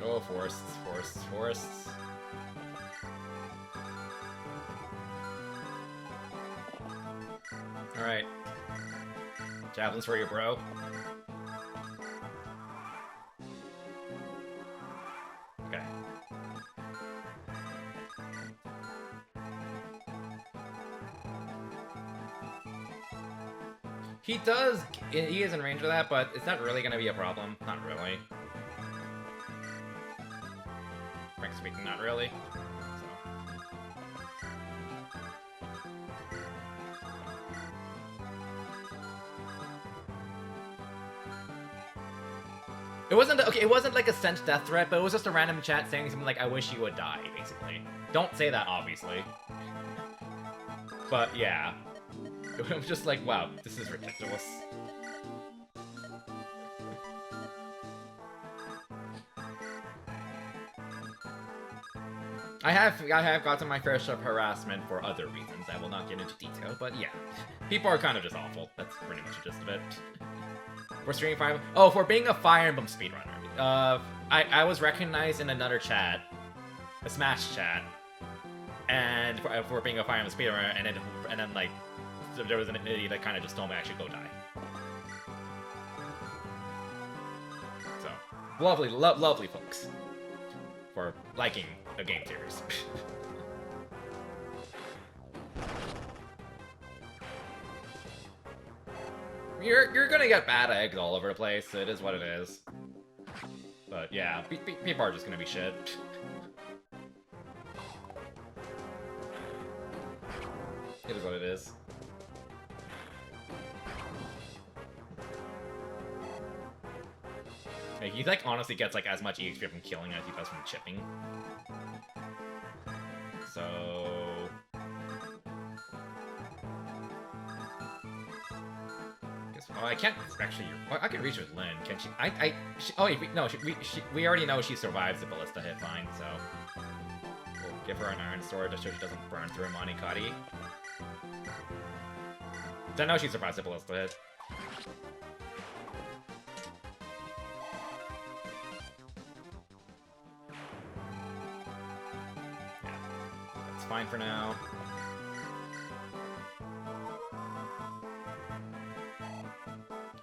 Oh, forests, forests, forests. Alright. Javelins for you, bro. Okay. He is in range of that, but it's not really gonna be a problem. Not really. Frankly speaking, not really. It wasn't okay. It wasn't like a sent death threat, but it was just a random chat saying something like, "I wish you would die," basically. Don't say that, obviously. But yeah, it was just like, wow, this is ridiculous. I have gotten my fair share of harassment for other reasons. I will not get into detail, but yeah, people are kind of just awful. That's pretty much the gist of it. For streaming Fire Emblem. Oh, for being a Fire Emblem speedrunner. I was recognized in another chat, a Smash chat, and for being a Fire Emblem speedrunner, and then like there was an idiot that kind of just told me I should go die. So lovely, lovely folks for liking a game series. You're gonna get bad eggs all over the place. It is what it is. But yeah, people are just gonna be shit. It is what it is. Like, he like honestly gets like as much EXP from killing as he does from chipping. So oh, I can't actually. Well, I can reach with Lynn. Can she? We already know she survives the ballista hit fine, so we'll give her an iron sword just so she doesn't burn through Monikati. So I know she survives the ballista hit. Yeah, that's fine for now.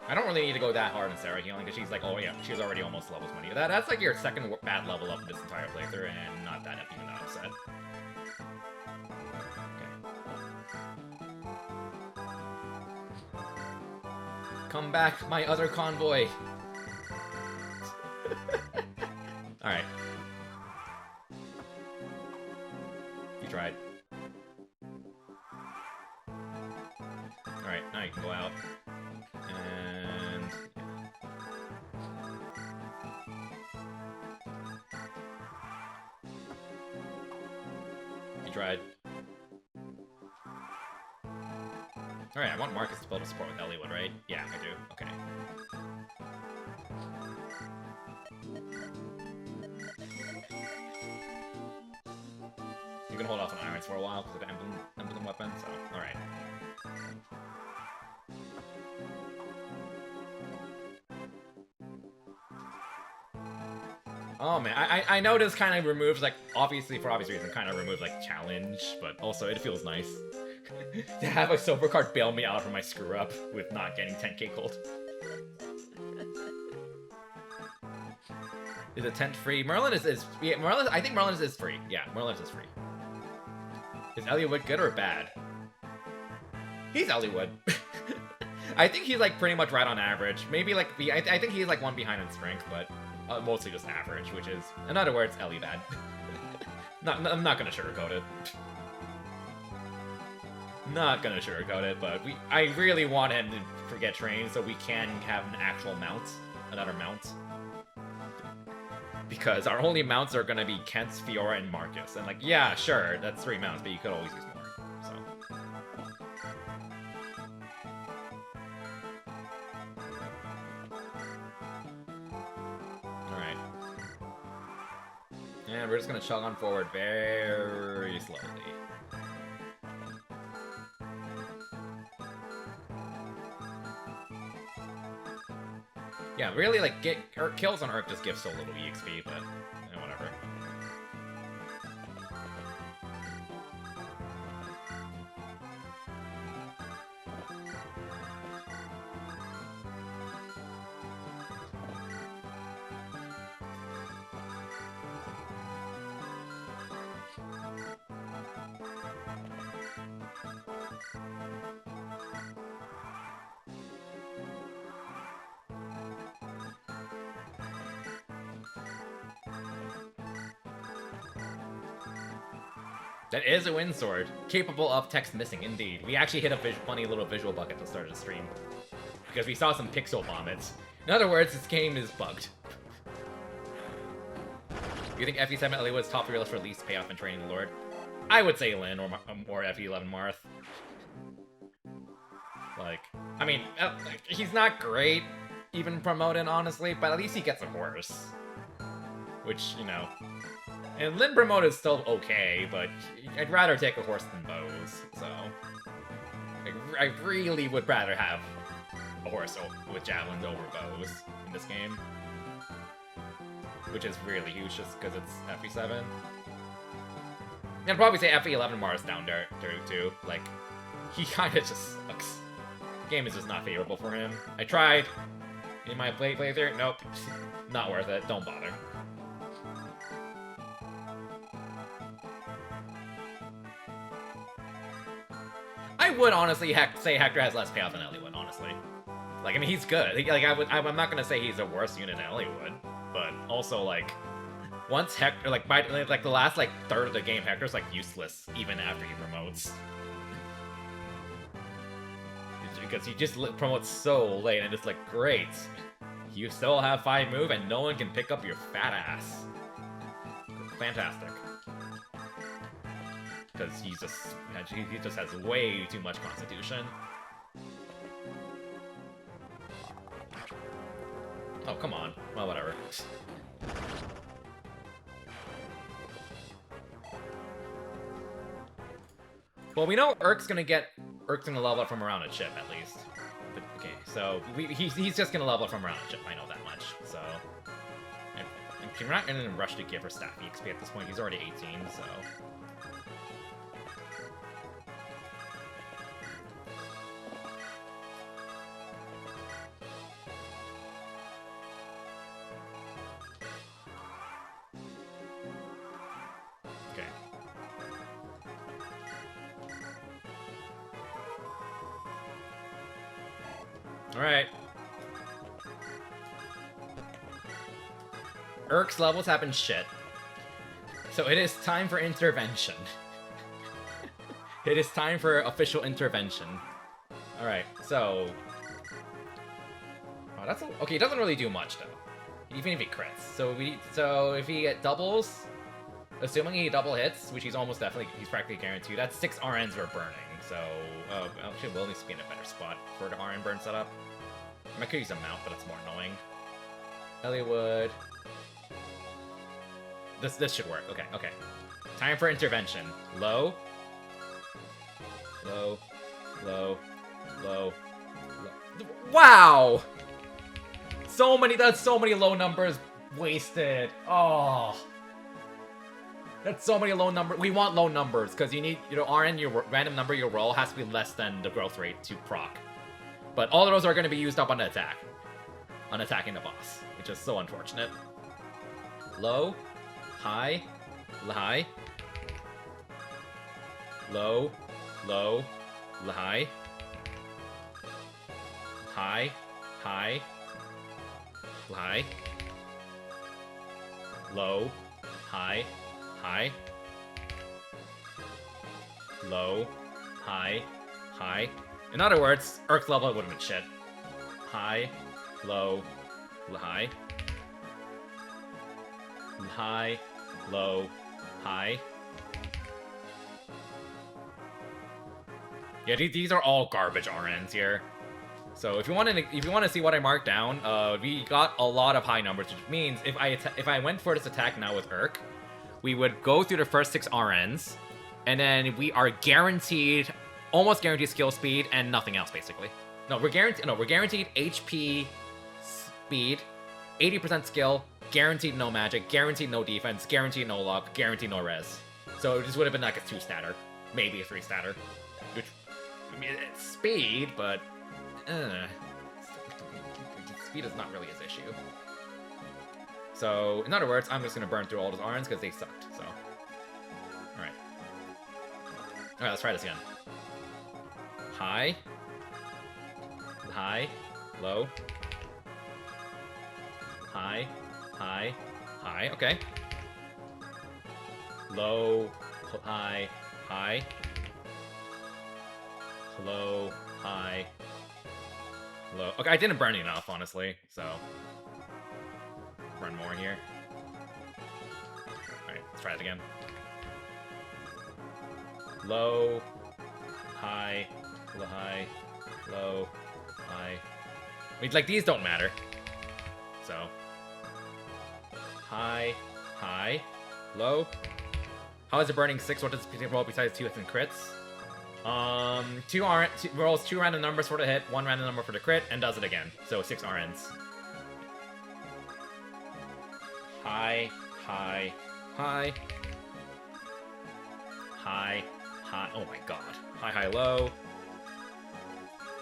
I don't really need to go that hard on Sarah healing, because she's like, oh yeah, she's already almost level 20. That's like your second bad level up in this entire playthrough, and not that even that upset. Okay. Come back, my other convoy! Alright. You tried. Alright, now you can go out. And you tried. Alright, I want Marcus to build a support with Elliewood, right? Yeah, I do. Okay. You can hold off on irons for a while because of the emblem weapon, so alright. Oh man, I know this kind of removes, like, obviously for obvious reasons, kind of removes, like, challenge, but also it feels nice to have a silver card bail me out from my screw up with not getting 10k gold. Is it tent free? Merlin yeah, Merlin, I think Merlin is free. Yeah, Merlin is free. Is Elliewood good or bad? He's Elliewood. I think he's like pretty much right on average. Maybe like I think he's like one behind in strength, but mostly just average, which is, in other words, Ellie bad. I'm not gonna sugarcoat it. Not gonna sugarcoat it, but I really want him to get trained so we can have an actual mount, another mount. Because our only mounts are gonna be Kent, Fiora, and Marcus. And like, yeah, sure, that's 3 mounts, but you could always use more, so. Alright. And we're just gonna chug on forward very slowly. Yeah, really, like, kills on Urk just give so little EXP, but whatever. That is a wind sword, capable of text missing, indeed. We actually hit a funny little visual bug at the start of the stream, because we saw some pixel vomits. In other words, this game is bugged. You think FE7 Elliewood's top 3 list for least payoff in training the Lord? I would say Lyn or FE11 Marth. Like, I mean, he's not great, even promoted, honestly, but at least he gets a horse. Which, you know... And Lyn promoted is still okay, but I'd rather take a horse than bows, so... I really would rather have a horse with javelins over bows in this game. which is really huge just because it's FE7. I'd probably say FE11 Mars down there too. Like, he kind of just sucks. The game is just not favorable for him. I tried in my playthrough. Nope, not worth it. Don't bother. I would honestly say Hector has less payoff than Ellie would, honestly. Like, I mean, he's good. Like, I'm not gonna say he's a worse unit than Ellie would, but also, like, once Hector, like, by like the last, like, third of the game, Hector's, like, useless, even after he promotes. Because he just promotes so late, and it's like, great. You still have 5 move, and no one can pick up your fat ass. Fantastic. Because he just has way too much constitution. Oh, come on. Well, whatever. Well, we know Urk's gonna level up from around a chip, at least. But, okay, so he's just gonna level up from around a chip, I know that much, so... And we're not in a rush to give her stat XP at this point, he's already 18, so... Alright. Urk's levels have been shit. So it is time for intervention. It is time for official intervention. Alright, so... Oh, that's okay, it doesn't really do much, though. Even if he crits. So if he doubles... Assuming he double hits, which he's practically guaranteed, that's 6 RNs we're burning. So, actually, we'll need to be in a better spot for the RN burn setup. I could use a mount, but it's more annoying. Elliewood. This should work. Okay. Time for intervention. Low. Low. Low. Low. Low. Wow! That's so many low numbers wasted. Oh. That's so many low numbers. We want low numbers, because you need, RN, your random number you roll has to be less than the growth rate to proc. But all of those are going to be used up on the attack. On attacking the boss, which is so unfortunate. Low. High. High. Low. Low. High. High. High. High. Low. High. High. Low. High. High. In other words, Urk's level would have been shit. High. Low. High. High. Low. High. Yeah, these are all garbage RNs here. So if you want to see what I marked down, we got a lot of high numbers, which means if I went for this attack now with Urk, we would go through the first 6 RNs, and then we are guaranteed, almost guaranteed skill speed and nothing else, basically. We're guaranteed HP, speed, 80% skill, guaranteed no magic, guaranteed no defense, guaranteed no luck, guaranteed no res. So this would have been like a 2-statter, maybe a 3-statter. Which, I mean, it's speed, but speed is not really his issue. So, in other words, I'm just gonna burn through all those RNs because they sucked, so. Alright. Alright, let's try this again. High. High. Low. High. High. High. Okay. Low. High. High. Low. High. Low. Okay, I didn't burn enough, honestly, so. Burn more here. Alright, let's try it again. Low, high, high, low, high. I mean, like, these don't matter. So. High, high, low. How is it burning 6? What does it roll besides 2 hits and crits? Rolls 2 random numbers for the hit, 1 random number for the crit, and does it again. So 6 RNs. high, high, high, high, high, oh my god, high, high, low,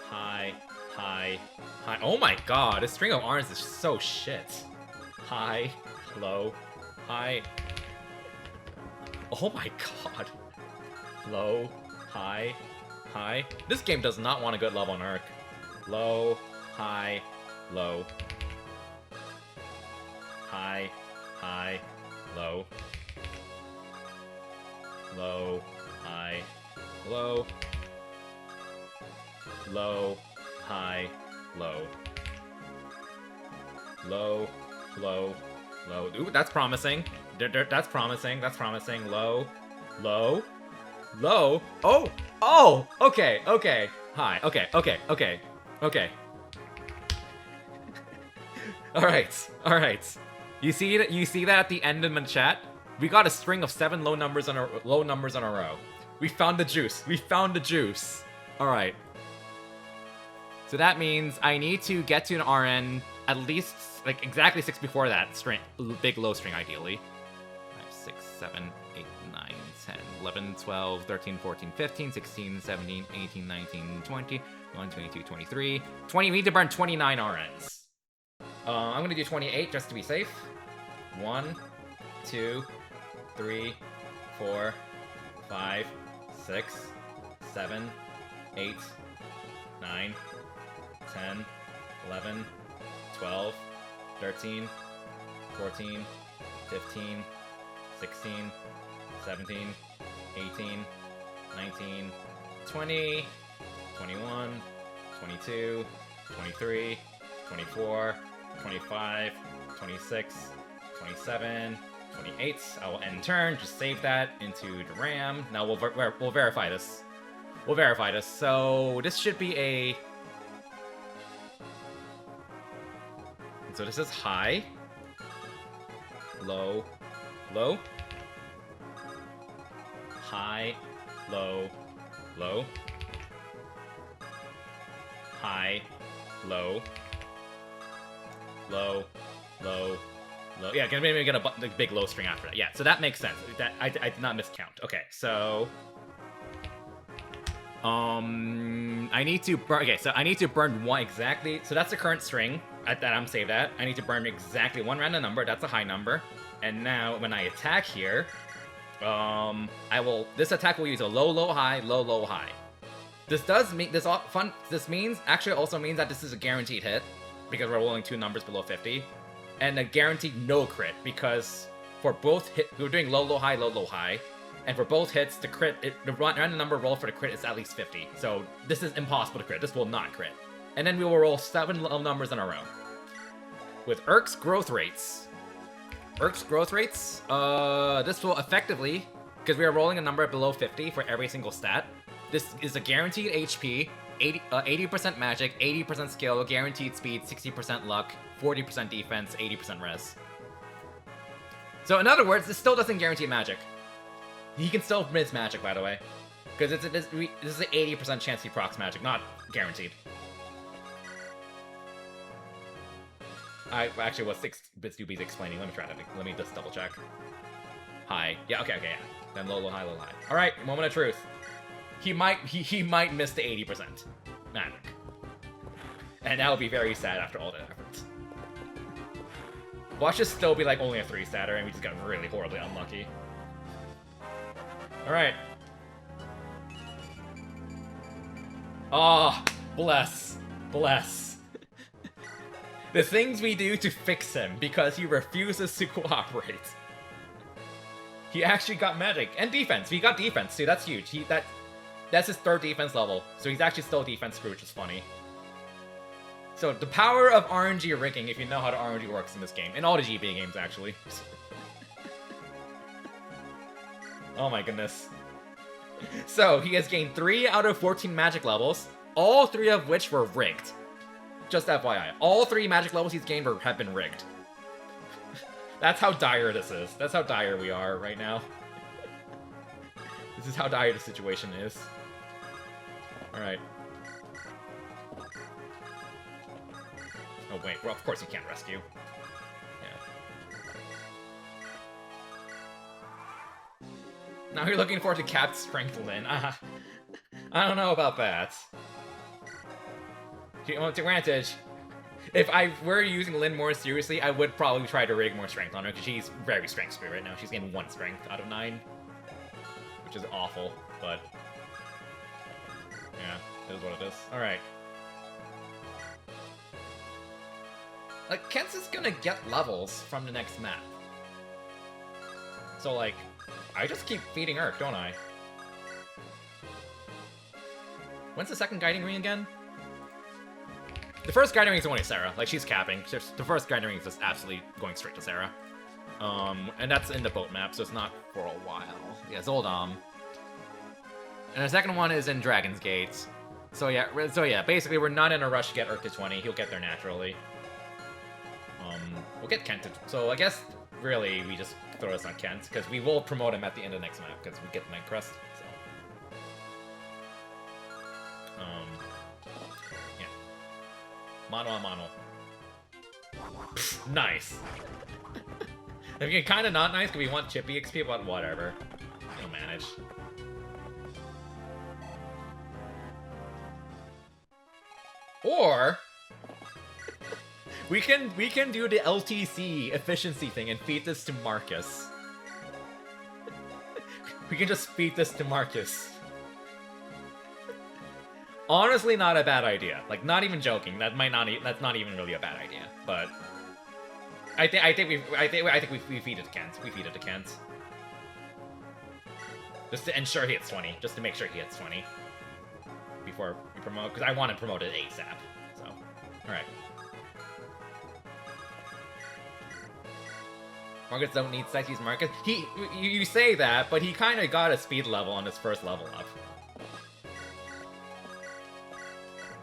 high, high, high, oh my god, this string of arms is so shit. High, low, high, oh my god, low, high, high. This game does not want a good level on Urk. Low, high, low, high, high, low, low, high, low, low, high, low, low, low, low. Ooh, that's promising. That's promising. That's promising. Low, low, low. Oh, oh. Okay, okay. High. Okay, okay, okay, okay. All right, all right. You see that? You see that at the end in the chat? We got a string of 7 low numbers in a row. We found the juice. We found the juice. All right. So that means I need to get to an RN at least like exactly 6 before that string, big low string ideally. 5, 6, 7, 8, 9, 10, 11, 12, 13, 14, 15, 16, 17, 18, 19, 20, 21, 22, 23, 20. We need to burn 29 RNs. I'm gonna do 28 just to be safe. 1, 2, 3, 4, 5, 6, 7, 8, 9, 10, 11, 12, 13, 14, 15, 16, 17, 18, 19, 20, 21, 22, 23, 24, 25, 26, 27, 28. I will end turn. Just save that into the RAM. Now we'll verify this. We'll verify this. So this should be a... So this is high, low, low, high, low, low, high, low, low, low, low. Yeah, maybe get a big low string after that. Yeah, so that makes sense. That I did not miscount. Okay, so I need to burn. Okay, so I need to burn one exactly. So that's the current string that I'm saved at. I need to burn exactly one random number. That's a high number. And now when I attack here, this attack will use a low, low, high, low, low, high. This does mean this means actually also means that this is a guaranteed hit because we're rolling 2 numbers below 50, and a guaranteed no crit because for both we're doing low, low, high, low, low, high. And for both hits, the random number roll for the crit is at least 50. So this is impossible to crit. This will not crit. And then we will roll 7 low numbers in a row. With Urk's growth rates. This will effectively, because we are rolling a number below 50 for every single stat, this is a guaranteed HP, 80% magic, 80% skill, guaranteed speed, 60% luck, 40% defense, 80% res. So in other words, this still doesn't guarantee magic. He can still miss magic, by the way. Because this is an 80% chance he procs magic, not guaranteed. Actually, what 6 bits do be explaining? Let me just double check. High. Yeah, okay, yeah. Then low, low, high, low, high. Alright, moment of truth. He might miss the 80% magic. And that would be very sad after all the efforts. Watch this still be like only a 3-statter, and we just got really horribly unlucky. Alright. Ah, bless. Bless. The things we do to fix him because he refuses to cooperate. He actually got magic and defense. He got defense too. That's huge. That's his 3rd defense level. So he's actually still defense screw, which is funny. So the power of RNG rigging, if you know how the RNG works in this game, in all the GBA games actually. Oh my goodness. So, he has gained 3 out of 14 magic levels, all 3 of which were rigged. Just FYI. All 3 magic levels he's gained have been rigged. That's how dire this is. That's how dire we are right now. This is how dire the situation is. Alright. Oh wait, well of course you can't rescue. Yeah. Now you're looking forward to Cap's Strength Lin. I don't know about that. Well, to advantage, if I were using Lin more seriously, I would probably try to rig more strength on her, because she's very strength spirit right now. She's getting 1 strength out of 9. Which is awful, but... yeah, it is what it is. Alright. Like, Kent's is gonna get levels from the next map. So, like, I just keep feeding Urk, don't I? When's the second Guiding Ring again? The first Guiding Ring is only Sarah. Like, she's capping. The first Guiding Ring is just absolutely going straight to Sarah. And that's in the boat map, so it's not for a while. Yeah, Zoldom. And the second one is in Dragon's Gate. So yeah, basically we're not in a rush to get Urk to 20. He'll get there naturally. We'll get Kent to... so I guess, really, we just throw this on Kent, because we will promote him at the end of the next map, because we get Night Crest, so... yeah. Mono on mono. Nice! I mean, kinda not nice, because we want Chippy XP, but whatever. He'll manage. Or... we can do the LTC efficiency thing and feed this to Marcus. We can just feed this to Marcus. Honestly, not a bad idea. Like, not even joking. That's not even really a bad idea. But I think we feed it to Kent. We feed it to Kent. Just to ensure he hits 20. Just to make sure he hits 20 before we promote, because I want to promote it ASAP. So, all right. Marcus don't need Sexy's Marcus. You say that, but he kind of got a speed level on his first level up.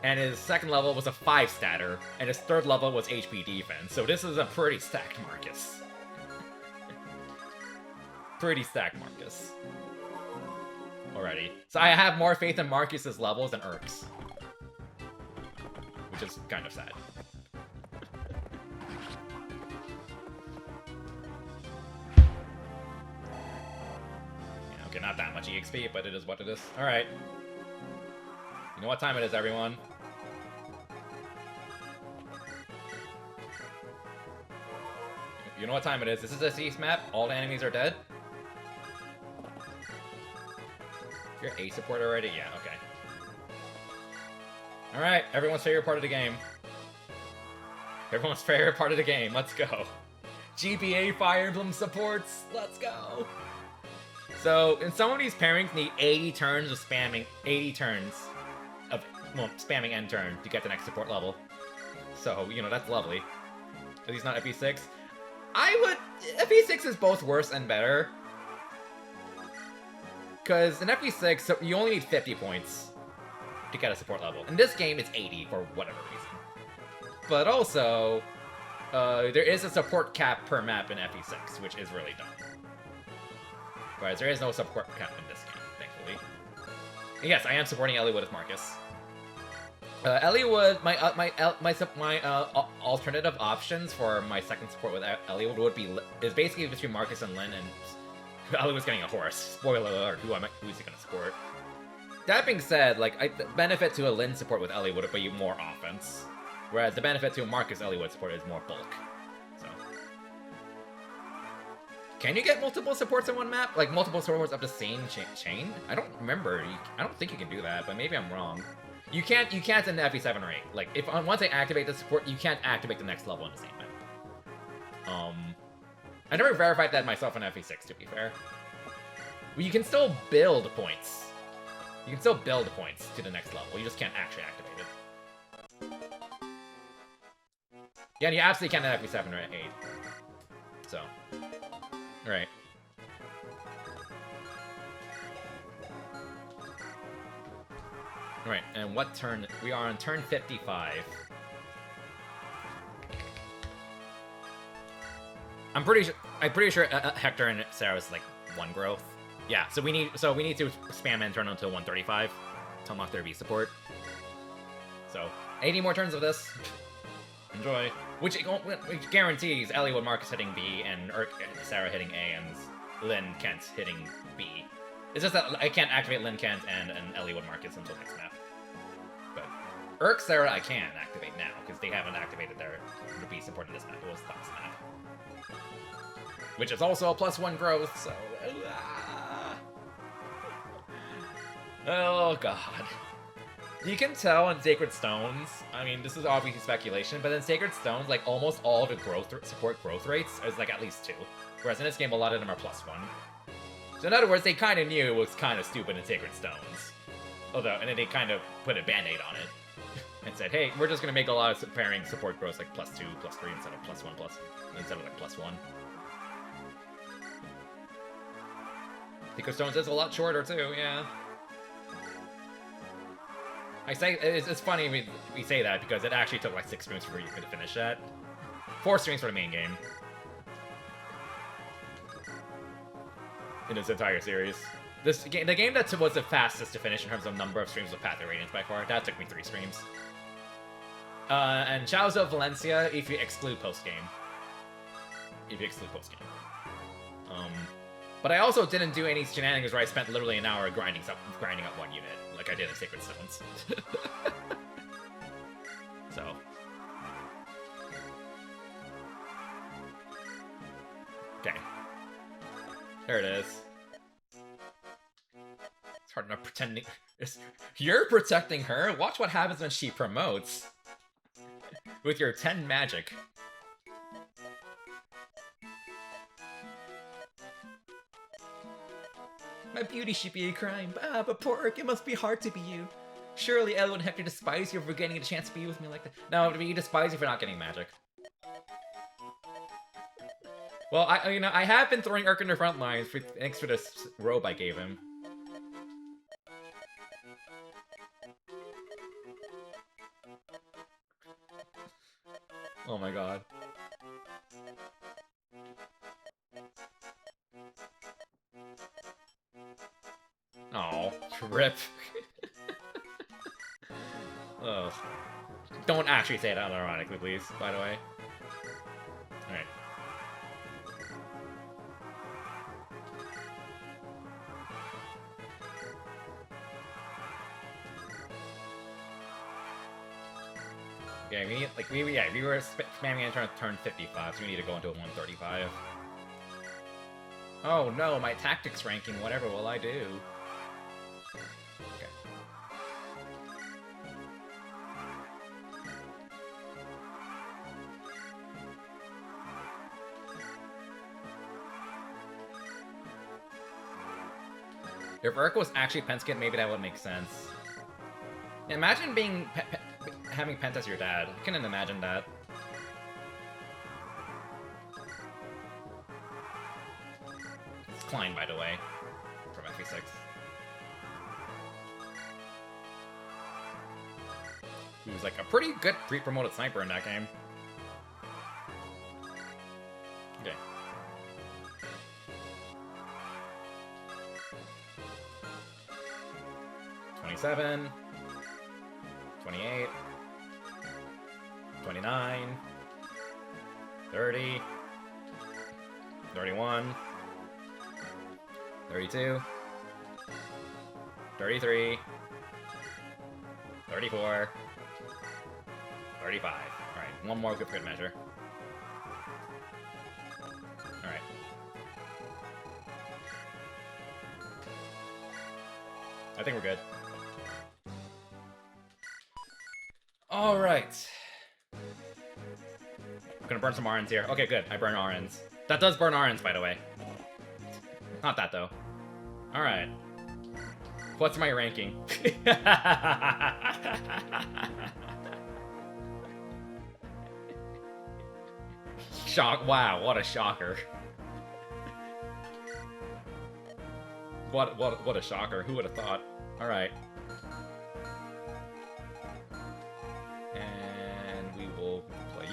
And his second level was a 5-statter, and his third level was HP defense, so this is a pretty stacked Marcus. Pretty stacked Marcus. Already. So I have more faith in Marcus's levels than Urk's. Which is kind of sad. Okay, not that much EXP, but it is what it is. Alright. You know what time it is, everyone? You know what time it is. This is a Cease map. All the enemies are dead. You're A support already? Yeah, okay. Alright, everyone's favorite part of the game. Everyone's favorite part of the game. Let's go. GBA Fire Emblem supports. Let's go. So, and some of these pairings need 80 turns of spamming, 80 turns of, well, spamming end turn to get the next support level. So, you know, that's lovely. At least not FE6. FE6 is both worse and better. Because in FE6, so you only need 50 points to get a support level. In this game, it's 80 for whatever reason. But also, there is a support cap per map in FE6, which is really dumb. Whereas there is no support cap in this game, thankfully. And yes, I am supporting Eliwood as Marcus. Eliwood, my alternative options for my second support with Eliwood would be is basically between Marcus and Lin, and Eliwood's getting a horse. Spoiler alert, who's he gonna support? That being said, like, the benefit to a Lin support with Eliwood would be more offense, whereas the benefit to a Marcus Eliwood support is more bulk. So, can you get multiple supports in one map? Like, multiple supports up the same chain? I don't remember. I don't think you can do that, but maybe I'm wrong. You can't in the FE7 or 8. Like, once I activate the support, you can't activate the next level in the same map. I never verified that myself in FE6, to be fair. But you can still build points. You can still build points to the next level. You just can't actually activate it. Yeah, you absolutely can in FE7 or 8. So, alright. Alright, and what turn? We are on turn 55. I'm pretty sure Hector and Sarah's like 1 growth. Yeah, so we need to spam end turn until 135 to unlock their V support. So 80 more turns of this. Enjoy. Which guarantees Eliwood Marcus hitting B and Sarah hitting A and Lin Kent hitting B. It's just that I can't activate Linkent and Elliewood Markets until next map. But Urksera I can activate now, because they haven't activated their beast support in this map. It was last map. Which is also a +1 growth, so... Oh, God. You can tell in Sacred Stones, I mean, this is obviously speculation, but in Sacred Stones, like, almost all the support growth rates is, like, at least 2. Whereas in this game, a lot of them are +1. So in other words, they kind of knew it was kind of stupid in Sacred Stones. Although, and then they kind of put a band-aid on it. And said, hey, we're just going to make a lot of pairing support growths like +2, +3 instead of +1, instead of like +1. Sacred Stones is a lot shorter too, yeah. I say, it's funny we say that because it actually took like 6 streams for you to finish that. 4 streams for the main game. In this entire series. The game that was the fastest to finish in terms of number of streams with Path of Radiance by far, that took me 3 streams. And Shadows of Valencia, if you exclude post-game. But I also didn't do any shenanigans where I spent literally an hour grinding up 1 unit, like I did in Sacred Stones. So. Okay. There it is. It's hard enough pretending. You're protecting her? Watch what happens when she promotes. With your 10 magic. My beauty should be a crime. Ah, but Pork, it must be hard to be you. Surely Ella and Hector despise you for getting a chance to be with me like that. No, we despise you for not getting magic. Well, I have been throwing Urk in the front lines thanks for this robe I gave him. Oh my god. Oh, rip. Ugh. Don't actually say that unironically, please, by the way. Alright. Yeah, we need, like, we were spamming in turn 55, so we need to go into a 135. Oh no, my tactics ranking, whatever will I do? Okay. If Urk was actually Penskin, maybe that would make sense. Imagine being having Pent as your dad. I couldn't imagine that. It's Klein, by the way, from FE6. He was like a pretty good pre-promoted sniper in that game. Okay. $27, 28, 29, 30, 31, 32, 33, 34, 35. Alright, one more good measure. Alright. I think we're good. Alright. I'm gonna burn some RNs here. Okay, good. I burn RNs. That does burn RNs, by the way. Not that, though. Alright. What's my ranking? Shock. Wow, what a shocker. What a shocker. Who would have thought? Alright.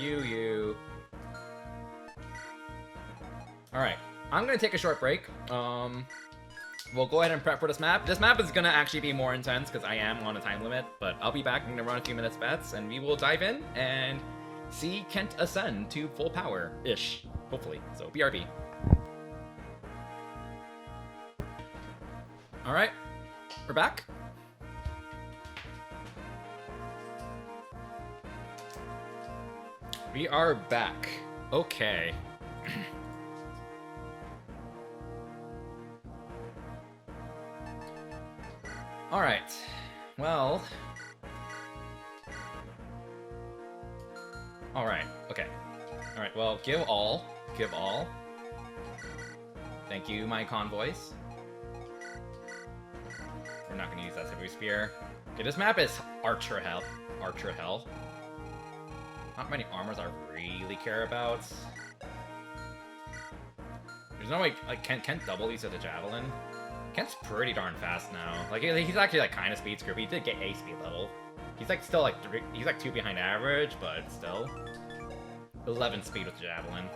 You. Alright, I'm gonna take a short break. We'll go ahead and prep for this map. This map is gonna actually be more intense because I am on a time limit, but I'll be back. I'm gonna run a few minutes bets, and we will dive in and see Kent ascend to full power-ish, hopefully. So, BRB. Alright, we're back. We are back. Okay. Alright. Well. Alright, okay. Alright, well, give all. Give all. Thank you, my convoys. We're not gonna use that Silver Spear. Okay, this map is Archer Hell. Archer Hell. Not many armors I really care about. There's no way, like, Kent double these with the Javelin. Kent's pretty darn fast now. Like, he's actually, like, kind of speed screw. He did get a speed level. He's, like, still, like, he's, like, 2 behind average, but still. 11 speed with the Javelin.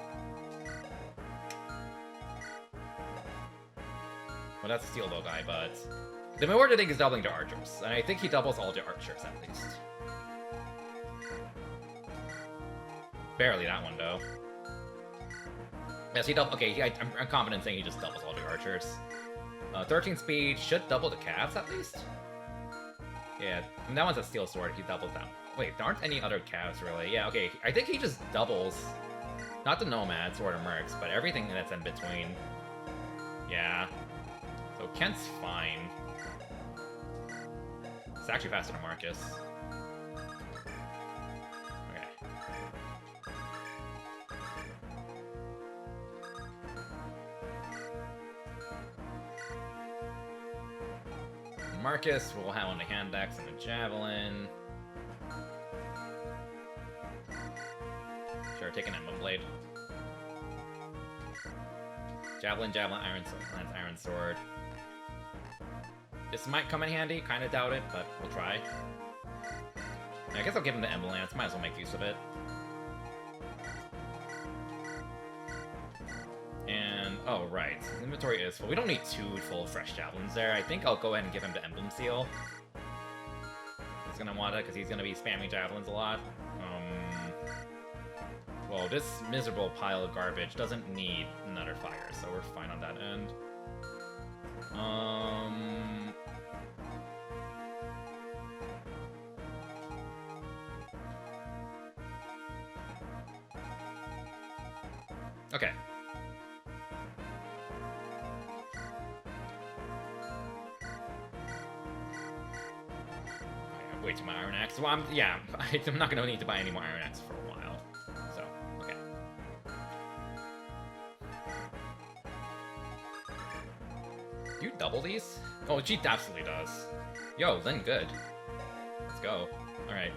Well, that's a steel bow guy, but the important thing is doubling to archers, and I think he doubles all the archers at least. Barely that one though. Yes, he double. Okay, I'm confident saying he just doubles all the archers. 13 speed should double the calves at least. Yeah, I mean, that one's a steel sword. He doubles that. Wait, there aren't any other calves really. Yeah, okay. I think he just doubles, not the nomads or the mercs, but everything that's in between. Yeah. So Kent's fine. It's actually faster than Marcus. Okay. Marcus will have on the hand axe and the javelin. Sure, take an Emblem Blade. Javelin, iron sword, iron sword. This might come in handy, kinda doubt it, but we'll try. I guess I'll give him the Emblem Lance, might as well make use of it. And, oh right, his inventory is full. We don't need 2 full fresh javelins there. I think I'll go ahead and give him the Emblem Seal. He's gonna want it, because he's gonna be spamming javelins a lot. Well, this miserable pile of garbage doesn't need another fire, so we're fine on that end. Okay. I have way too much iron axe. Well, I'm not gonna need to buy any more iron axe for a while. So, okay. Do you double these? Oh, she absolutely does. Yo, then good. Let's go. Alright.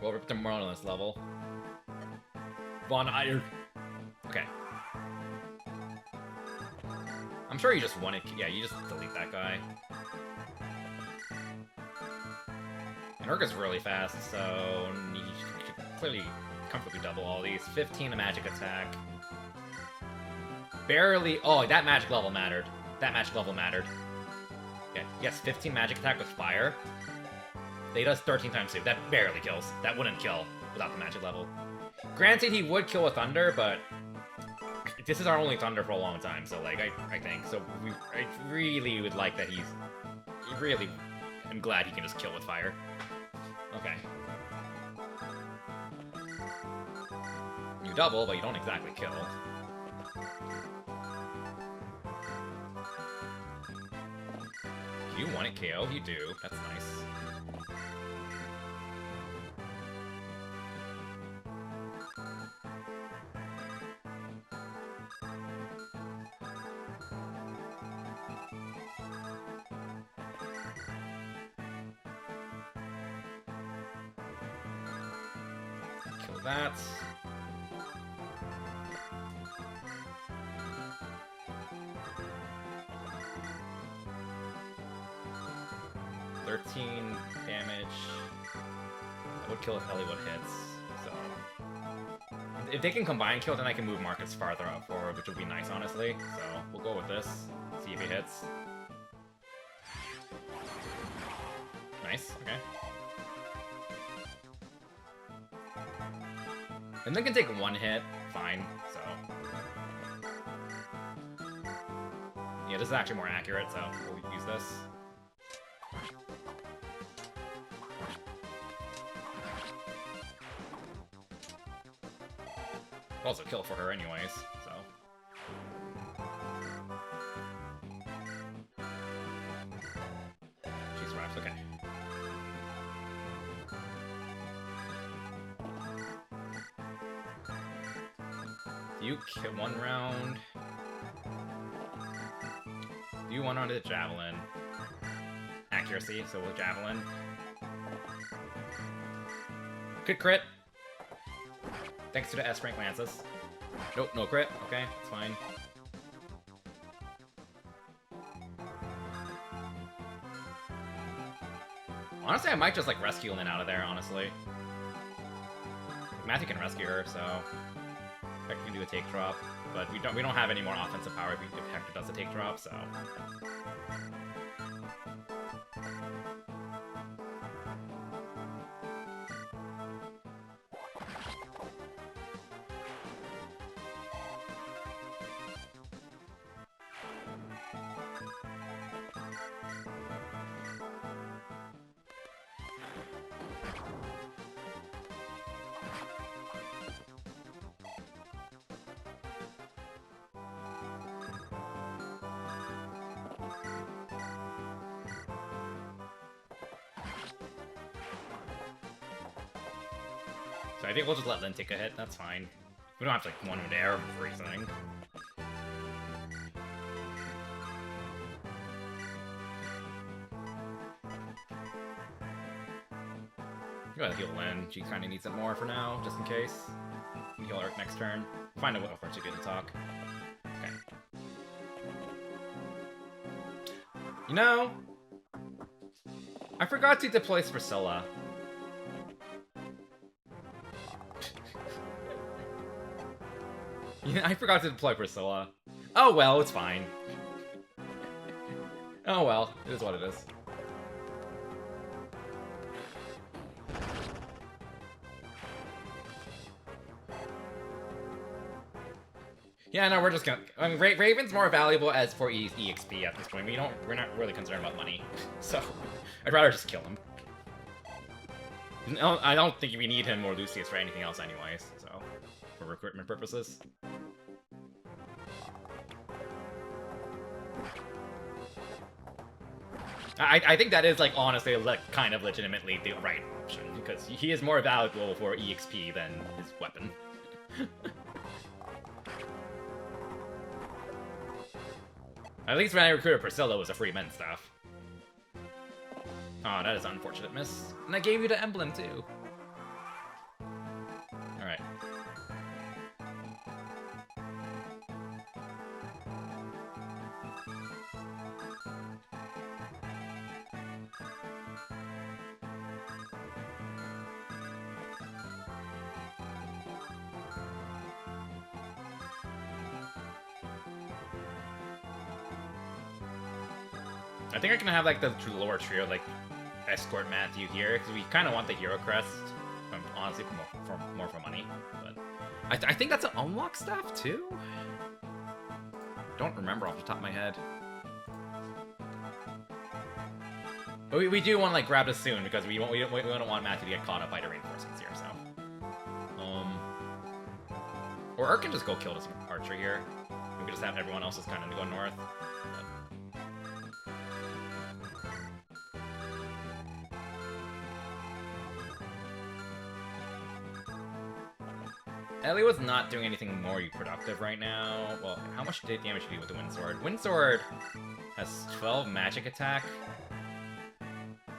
We'll rip them more on this level. Von Iron. Okay. I'm sure you just want it. Yeah, you just delete that guy. And Urga's really fast, so you should clearly comfortably double all these. 15 a magic attack. Barely. Oh, that magic level mattered. That magic level mattered. Okay. Yes, 15 magic attack with fire. He does 13 times 2. That barely kills. That wouldn't kill without the magic level. Granted, he would kill with thunder, but this is our only thunder for a long time, so, like, I think. So, I really would like that I'm glad he can just kill with fire. Okay. You double, but you don't exactly kill. You want it KO? You do. That's nice. Kill that. Damage. I would kill if Hollywood hits, so... If they can combine kill, then I can move Marcus farther out forward, which would be nice, honestly. So, we'll go with this. See if he hits. Nice, okay. And they can take one hit, fine, so. Yeah, this is actually more accurate, so we'll use this. Also kill for her anyways, so. She's wrapped, okay. You kill one round. You one round to the javelin. Accuracy, so we'll javelin. Good crit. Thanks to the S rank lances. Nope, no crit. Okay, it's fine. Honestly, I might just like rescue Lynn out of there, honestly. Matthew can rescue her, so Hector can do a take drop, but we don't have any more offensive power if Hector does a take drop, so. So I think we'll just let Lynn take a hit, that's fine. We don't have to like one air everything. Go ahead and heal Lynn, she kinda needs it more for now, just in case. Heal her next turn. Find a way for her to get to talk. Okay. You know, I forgot to deploy Priscilla. I forgot to deploy Priscilla. Oh well, it's fine. Oh well, it is what it is. Yeah, no, we're just gonna. I mean, Raven's more valuable as for EXP at this point. We're not really concerned about money, so I'd rather just kill him. No, I don't think we need him or Lucius for anything else, anyways. So, for recruitment purposes. I think that is, like, honestly, like, kind of legitimately the right option, because he is more valuable for EXP than his weapon. At least when I recruited Priscilla, it was a free men stuff. Oh, that is an unfortunate miss. And I gave you the emblem, too. Alright. I think I can have, like, the lower trio, like, escort Matthew here, because we kind of want the hero crest, honestly, more for money, but I think that's an unlock staff, too? Don't remember off the top of my head. But we do want to, like, grab this soon, because we don't want Matthew to get caught up by the reinforcements here, so. Or Urk can just go kill this archer here. We could just have everyone else just kind of go north. But... Ellie was not doing anything more productive right now. Well, how much damage did he do with the Windsword? Windsword has 12 magic attack.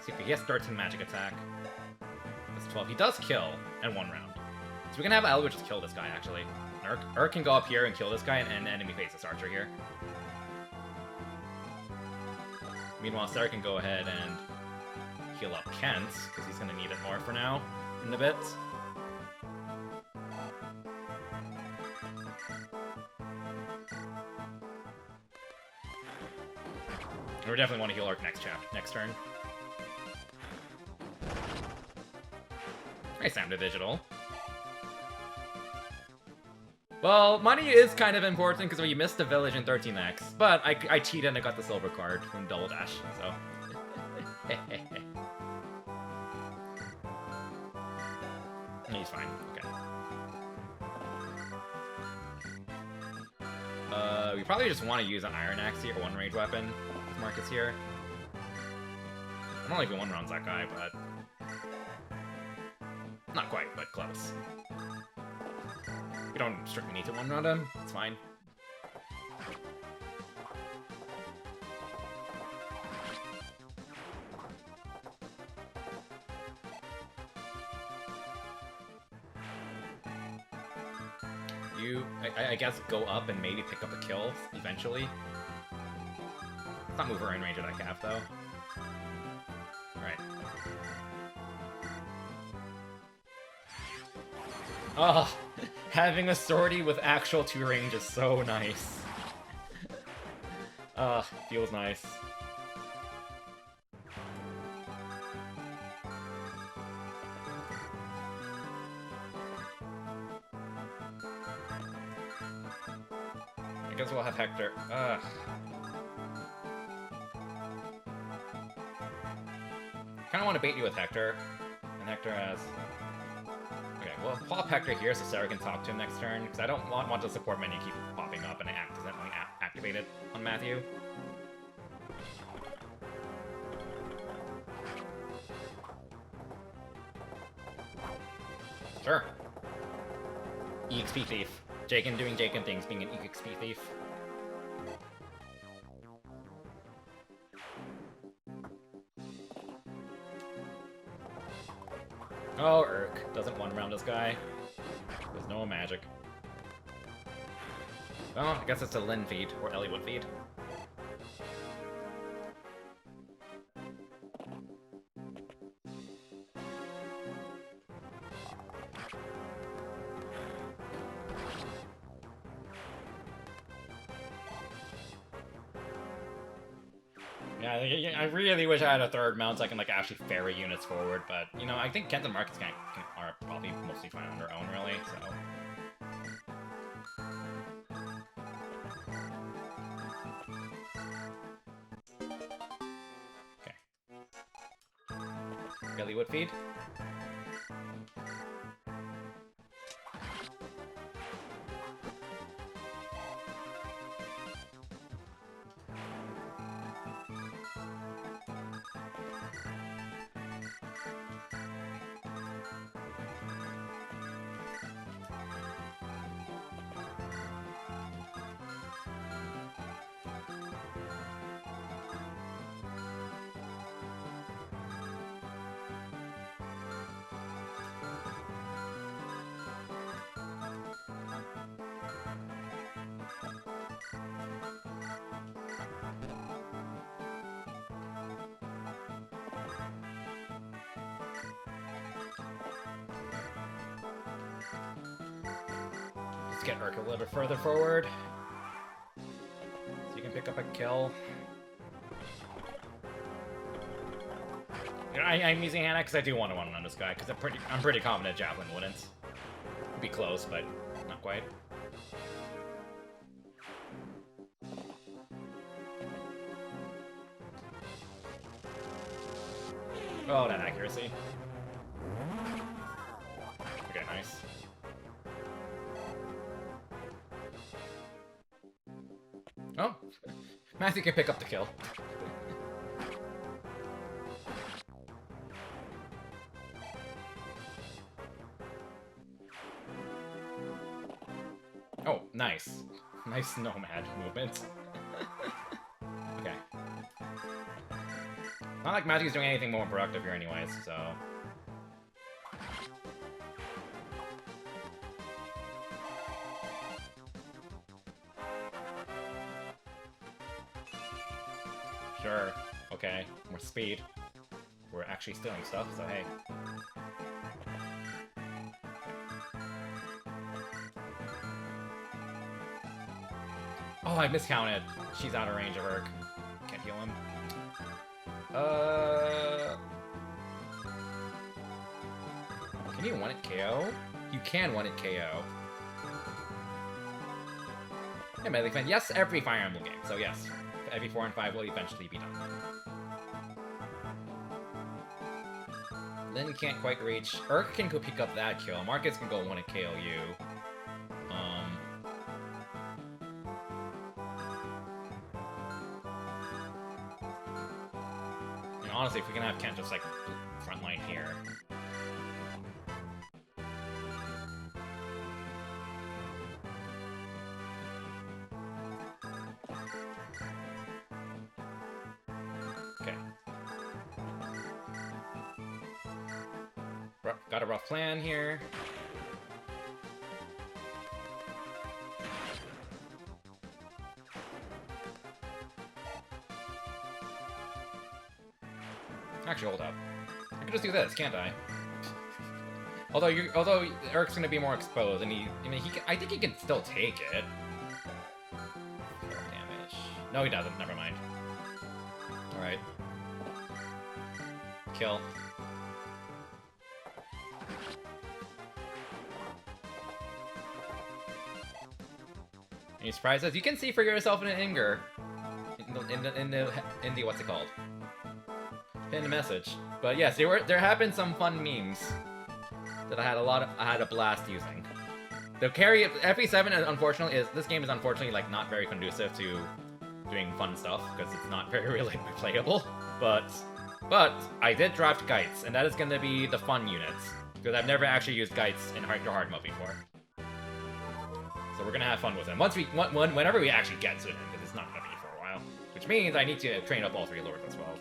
See, he has 13 magic attack. That's 12. He does kill in one round. So we can have Ellie just kill this guy, actually. Urk can go up here and kill this guy and enemy face this archer here. Meanwhile, Sarah can go ahead and heal up Kent, because he's going to need it more for now, in a bit. We definitely want to heal Arc next turn. Nice, Sam to digital. Well, money is kind of important because we missed the village in 13x, but I cheated and I got the silver card from Double Dash, so. He's fine, okay. We probably just want to use an Iron Axe here, one range weapon, with Marcus here. I don't even one rounds that guy, but... Not quite, but close. We don't strictly need to one round him, it's fine. I guess go up and maybe pick up a kill eventually. Let's not move her in range of that calf though. Alright. Oh, having a sortie with actual 2 range is so nice. Feels nice. I guess we'll have Hector. Kinda want to bait you with Hector. And Hector has... Okay, well, plop Hector here so Sarah can talk to him next turn, because I don't want the support menu keep popping up and I accidentally activate it on Matthew. Sure. EXP thief. Jaken doing Jaken things, being an EXP thief. Oh, Urk. Doesn't one-round this guy. There's no magic. Well, I guess it's a Lin feed, or Elliewood feed. Yeah, I really wish I had a third mount so I can like actually ferry units forward, but you know, I think Kent and Marcus are probably mostly fine on their own, really. So. Okay. Elliewood feed. Let's get Urk a little bit further forward. So you can pick up a kill. You know, I'm using Hannah because I do want to one on this guy, because I'm pretty confident Javelin wouldn't. It'd be close, but not quite. Oh, that accuracy. Okay, nice. Oh, Matthew can pick up the kill. Oh, nice. Nice nomad movement. Okay. Not like Matthew's doing anything more productive here anyways, so... Sure. Okay. More speed. We're actually stealing stuff, so hey. Oh, I miscounted. She's out of range of Urk. Can't heal him. Can you one-hit KO? You can one-hit KO. Yeah, melee defense. Yes, every Fire Emblem game. So yes, every 4 and 5 will eventually be done. Lynn can't quite reach. Urk can go pick up that kill. Marcus can go want to KO you. And honestly, if we can have Kent just like front line here. Okay. Got a rough plan here. Actually, hold up. I can just do this, can't I? Although Eric's gonna be more exposed, and I think he can still take it. Damage. No, he doesn't. Never mind. All right. Kill. Any surprises? You can see for yourself in an Inger. In the what's it called? Pinned message. But yes, there have been some fun memes that I had a blast using. The carry of FE7 unfortunately this game is unfortunately like not very conducive to doing fun stuff because it's not very really playable. But I did draft Geitz, and that is gonna be the fun units because I've never actually used Geitz in hard mode before. So we're gonna have fun with him whenever we actually get to him, because it's not gonna be for a while. Which means I need to train up all 3 lords as well.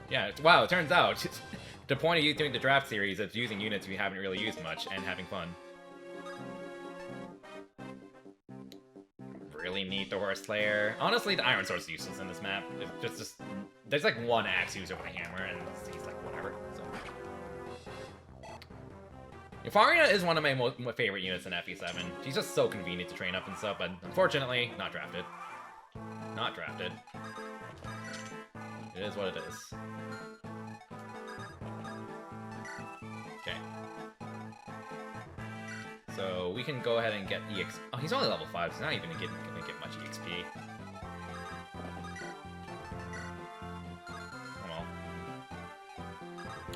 Yeah, wow, it turns out the point of you doing the draft series is using units we haven't really used much and having fun. Really need the Horse Slayer. Honestly, the Iron Sword's useless in this map. It's just there's like one axe user with a hammer, and he's like whatever. So. Faria is one of my favorite units in FE7. She's just so convenient to train up and stuff, but unfortunately, not drafted. Not drafted. It is what it is. Okay. So we can go ahead and get EX. Oh, he's only level 5, so he's not even gonna get much EXP. Oh well.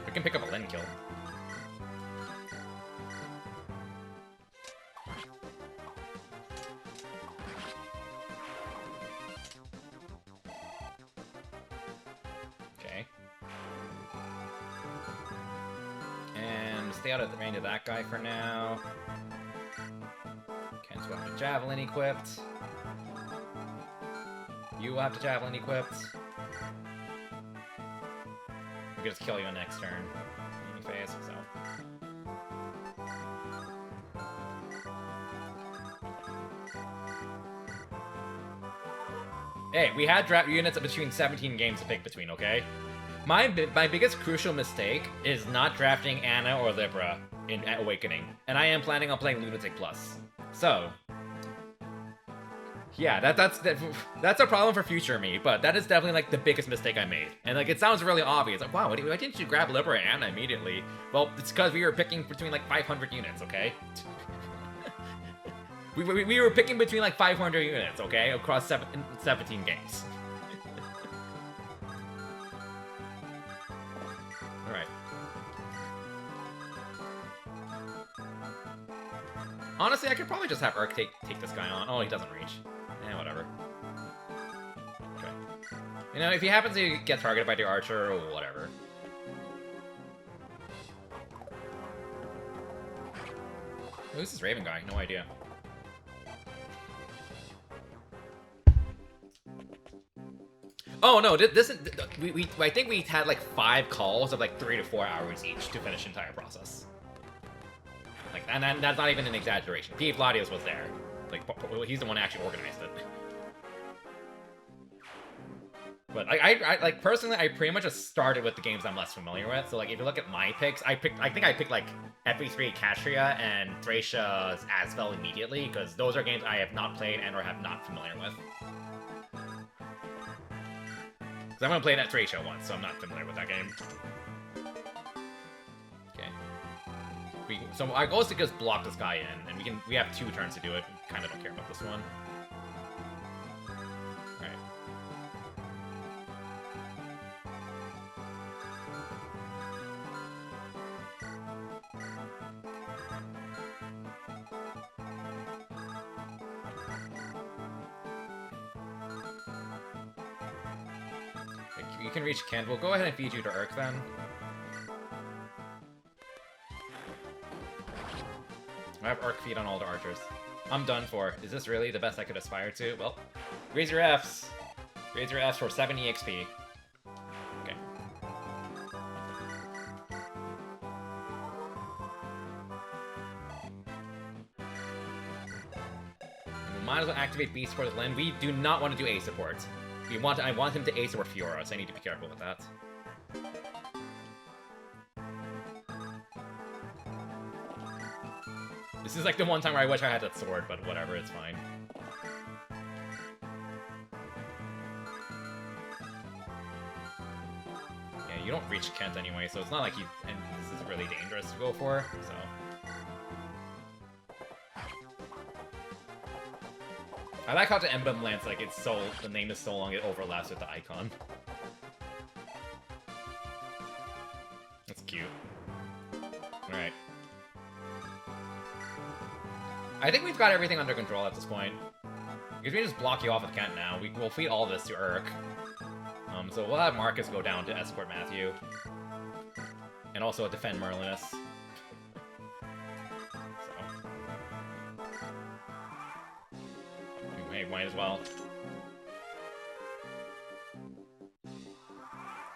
We can pick up a Lin kill. Stay out of the range of that guy for now. Kent's will have the Javelin equipped. You will have the Javelin equipped. We can just kill you next turn. In your face, so. Hey, we had draft units between 17 games to pick between, okay? My biggest crucial mistake is not drafting Anna or Libra in Awakening, and I am planning on playing Lunatic Plus. So, yeah, that's a problem for future me, but that is definitely like the biggest mistake I made. And like it sounds really obvious, like wow, why didn't you grab Libra and Anna immediately? Well, it's because we were picking between like 500 units, okay? we were picking between like 500 units, okay, across 17 games. Honestly, I could probably just have Urk take this guy on. Oh, he doesn't reach. Whatever. Okay. You know, if he happens to get targeted by the archer, or whatever. Who's this Raven guy? No idea. Oh no, I think we had like 5 calls of like 3 to 4 hours each to finish the entire process. Like, and that's not even an exaggeration. Peeved Latias was there. Like, he's the one who actually organized it. But I like personally, I pretty much just started with the games I'm less familiar with. So like, if you look at my picks, I think I picked like FE3 Castria and Thracia's Asvel immediately because those are games I have not played and or have not familiar with. Because I'm gonna play that Thracia once, so I'm not familiar with that game. So our goal is to just block this guy in, and we have 2 turns to do it. We kind of don't care about this one. Alright. You can reach Kent. We'll go ahead and feed you to Urk then. I have Urk feed on all the archers. I'm done for. Is this really the best I could aspire to? Well, raise your Fs. Raise your Fs for 70 XP. Okay. We might as well activate B support with Lyn. We do not want to do A support. I want him to A support Fiora, so I need to be careful with that. This is like the one time where I wish I had that sword, but whatever, it's fine. Yeah, you don't reach Kent anyway, so it's not like and this is really dangerous to go for, so... I like how the emblem lands, like, the name is so long it overlaps with the icon. That's cute. Alright. I think we've got everything under control at this point. Because we just block you off with Kent now. We'll feed all this to Urk. So we'll have Marcus go down to escort Matthew. And also defend Merlinus. Might as well.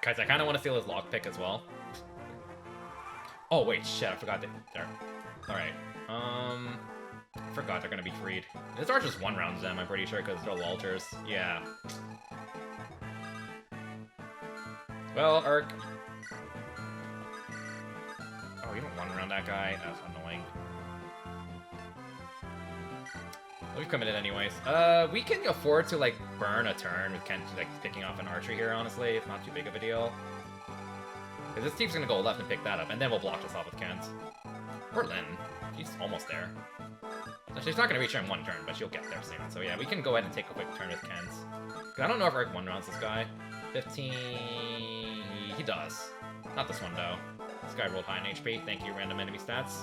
Guys, I kind of want to steal his lockpick as well. Oh, wait, shit, I forgot that. There. Alright. I forgot they're gonna be freed. This archer's 1-rounds them, I'm pretty sure, because they're Walters. Yeah. Well, Urk. Oh, you don't 1-round that guy? That's annoying. We've committed anyways. We can afford to, like, burn a turn with Kent, like, picking off an archer here, honestly. It's not too big of a deal. Because this team's gonna go left and pick that up, and then we'll block this off with Kent. Or Lyn. She's almost there. So she's not gonna reach her in 1 turn, but she'll get there soon. So yeah, we can go ahead and take a quick turn with Kent. Because I don't know if Urk 1-rounds this guy. 15... He does. Not this one, though. This guy rolled high in HP. Thank you, random enemy stats.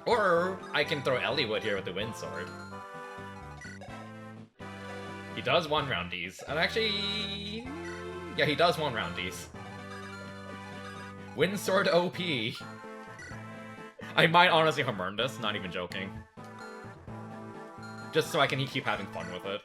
Or I can throw Eliwood here with the Wind Sword. He does 1-round these. And actually... Yeah, he does 1-round these. Wind Sword OP. I might honestly Hamurn this, not even joking. Just so I can keep having fun with it.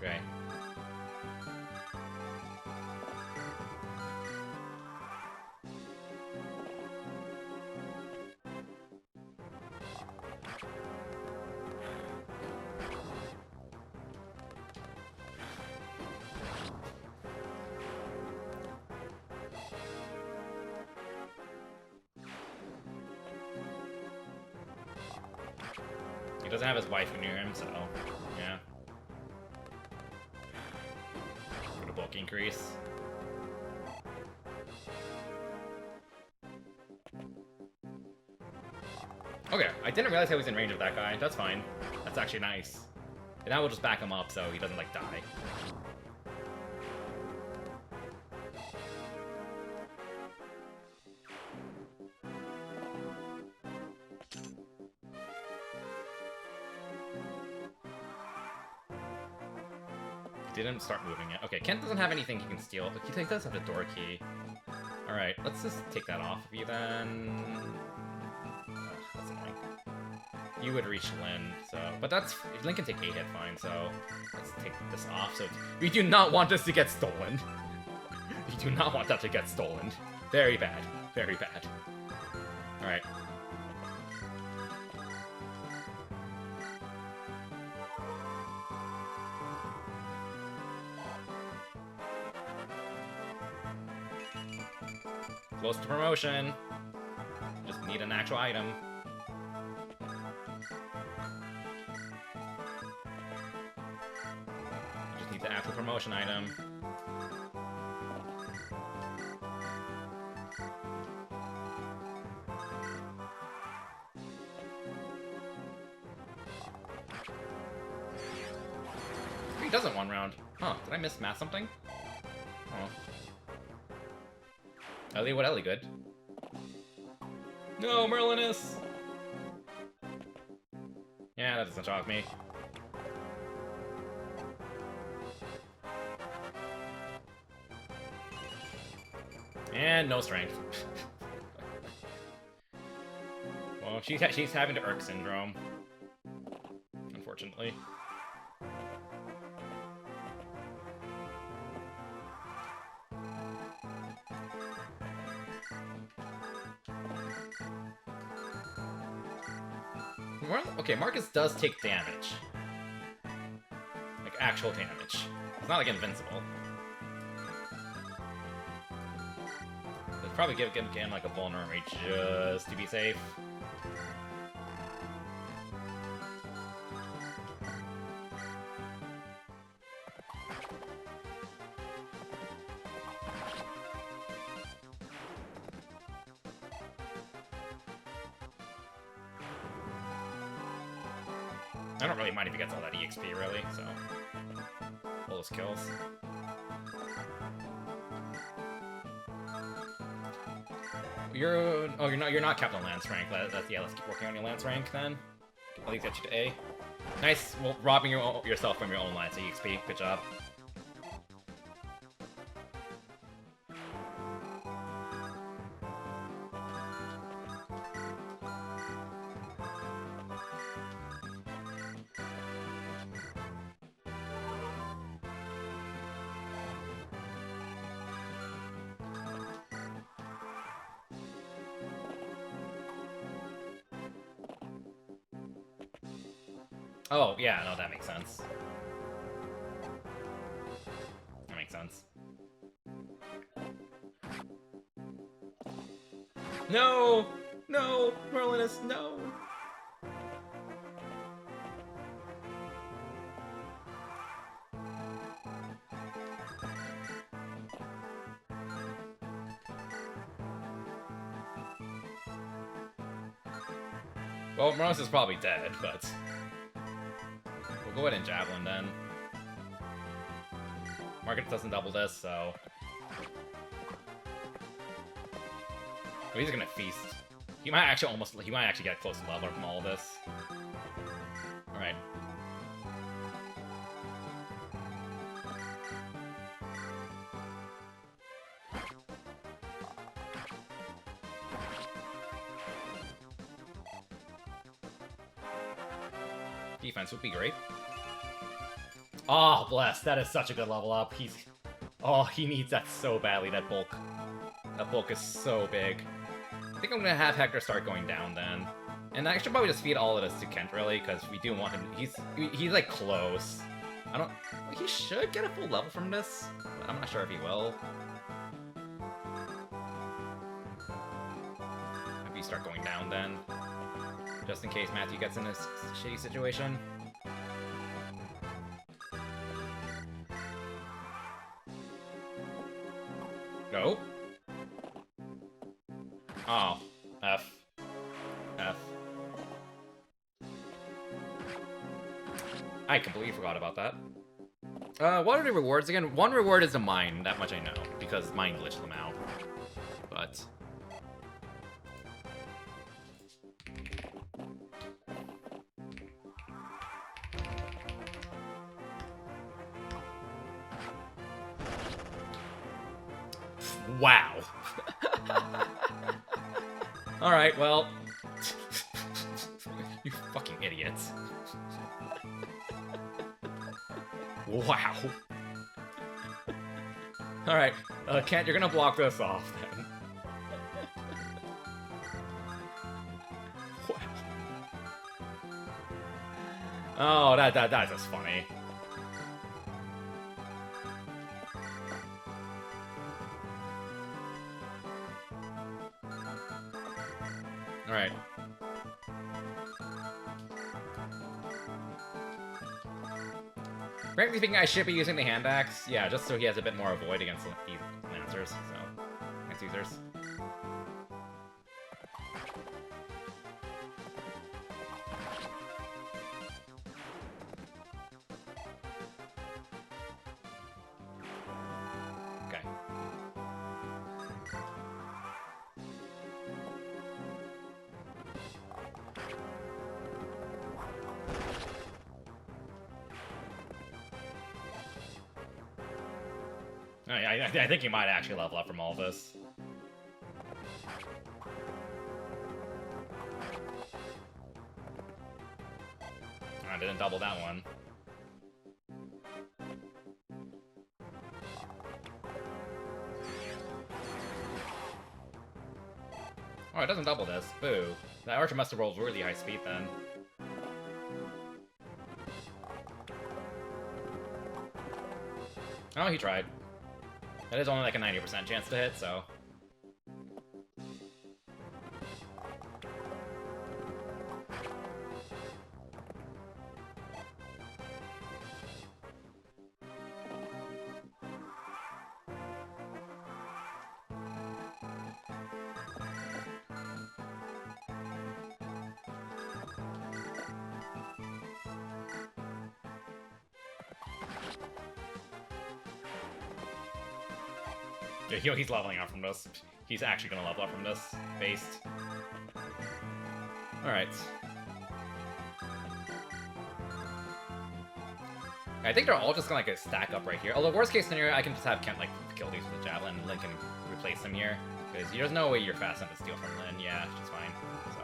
Okay. He doesn't have his wife near him, so yeah. Put a bulk increase. Okay, I didn't realize I was in range of that guy. That's fine. That's actually nice. And now we'll just back him up so he doesn't, like, die. Didn't start moving it. Okay, Kent doesn't have anything he can steal. He does have the door key. Alright, let's just take that off of you then. Ugh, that's annoying. You would reach Lyn, so... But that's... Lyn can take 8 hit fine, so... Let's take this off, so... We do not want this to get stolen. We do not want that to get stolen. Very bad. Very bad. Alright. Close to promotion. need an actual item. Just need the actual promotion item. He doesn't one round. Huh, did I miss math something? Oh. Ellie, what Ellie good? No, Merlinus! Yeah, that doesn't shock me. And no strength. Well, she's having the Urk syndrome. Unfortunately. Okay, Marcus does take damage. Like, actual damage. It's not like invincible. Let's probably give him like a vulnerability just to be safe. I don't really mind if he gets all that EXP, really, so... all those kills. You're not Captain Lance rank. Yeah, let's keep working on your Lance rank, then. At least get you to A. Nice, well, robbing yourself from your own Lance EXP. Good job. Oh, yeah, no, that makes sense. That makes sense. No! No! Merlinus, no! Well, Merlinus is probably dead, but... we'll go ahead and Javelin, then. Market doesn't double this, so... oh, he's gonna feast. He might actually get close to level from all of this. Alright. Defense would be great. Oh, bless. That is such a good level up. Oh, he needs that so badly, that bulk. That bulk is so big. I think I'm gonna have Hector start going down then. And I should probably just feed all of this to Kent, really, because we do want him... He's like, close. He should get a full level from this, but I'm not sure if he will. Have you start going down, then. Just in case Matthew gets in this shitty situation. No. Oh. F. F. I completely forgot about that. What are the rewards again? One reward is a mine, that much I know, because mine glitched them out. But... wow. Alright, well... you fucking idiots. Wow. Alright, Kent, you're gonna block this off, then. Wow. Oh, that's just funny. Alright. Frankly speaking, I should be using the hand axe. Yeah, just so he has a bit more avoid against these lancers, so... against users. Okay. I think you might actually level up from all this. I didn't double that one. Oh, it doesn't double this. Boo. That archer must have rolled really high speed then. Oh, he tried. That is only like a 90% chance to hit, so... Yeah, he's leveling up from this. He's actually gonna level up from this, based. Alright. I think they're all just gonna like stack up right here. Although worst case scenario, I can just have Kent like kill these with a javelin and Lyn can replace them here. Because there's no way you're fast enough to steal from Lyn. Yeah, she's fine. So.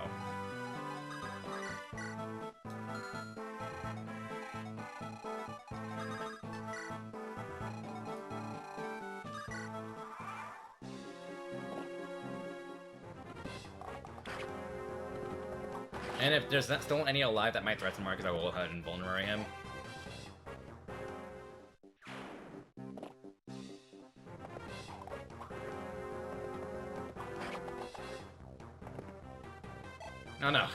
And if there's still any alive that might threaten Marcus, I will go ahead and vulnerate him. Oh no,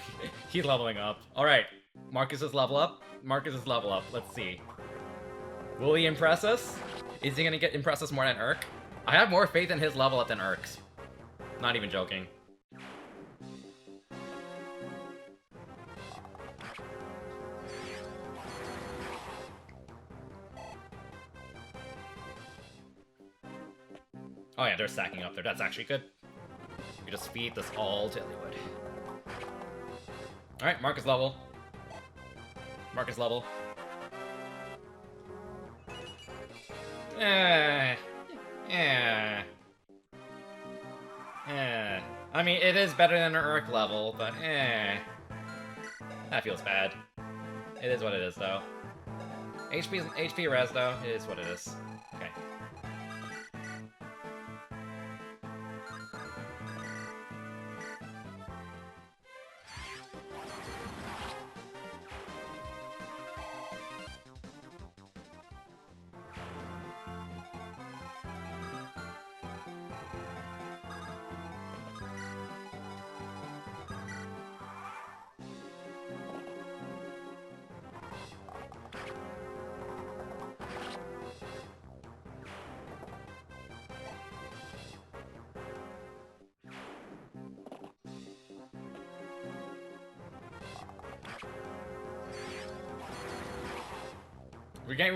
he's leveling up. Alright, Marcus is level up. Marcus is level up. Let's see. Will he impress us? Is he gonna impress us more than Urk? I have more faith in his level up than Urk's. Not even joking. Oh yeah, they're stacking up there. That's actually good. We just feed this all to Illywood. Alright, Marcus level. Marcus level. I mean, it is better than an Urk level, but that feels bad. It is what it is, though. HP res, though, it is what it is. Okay.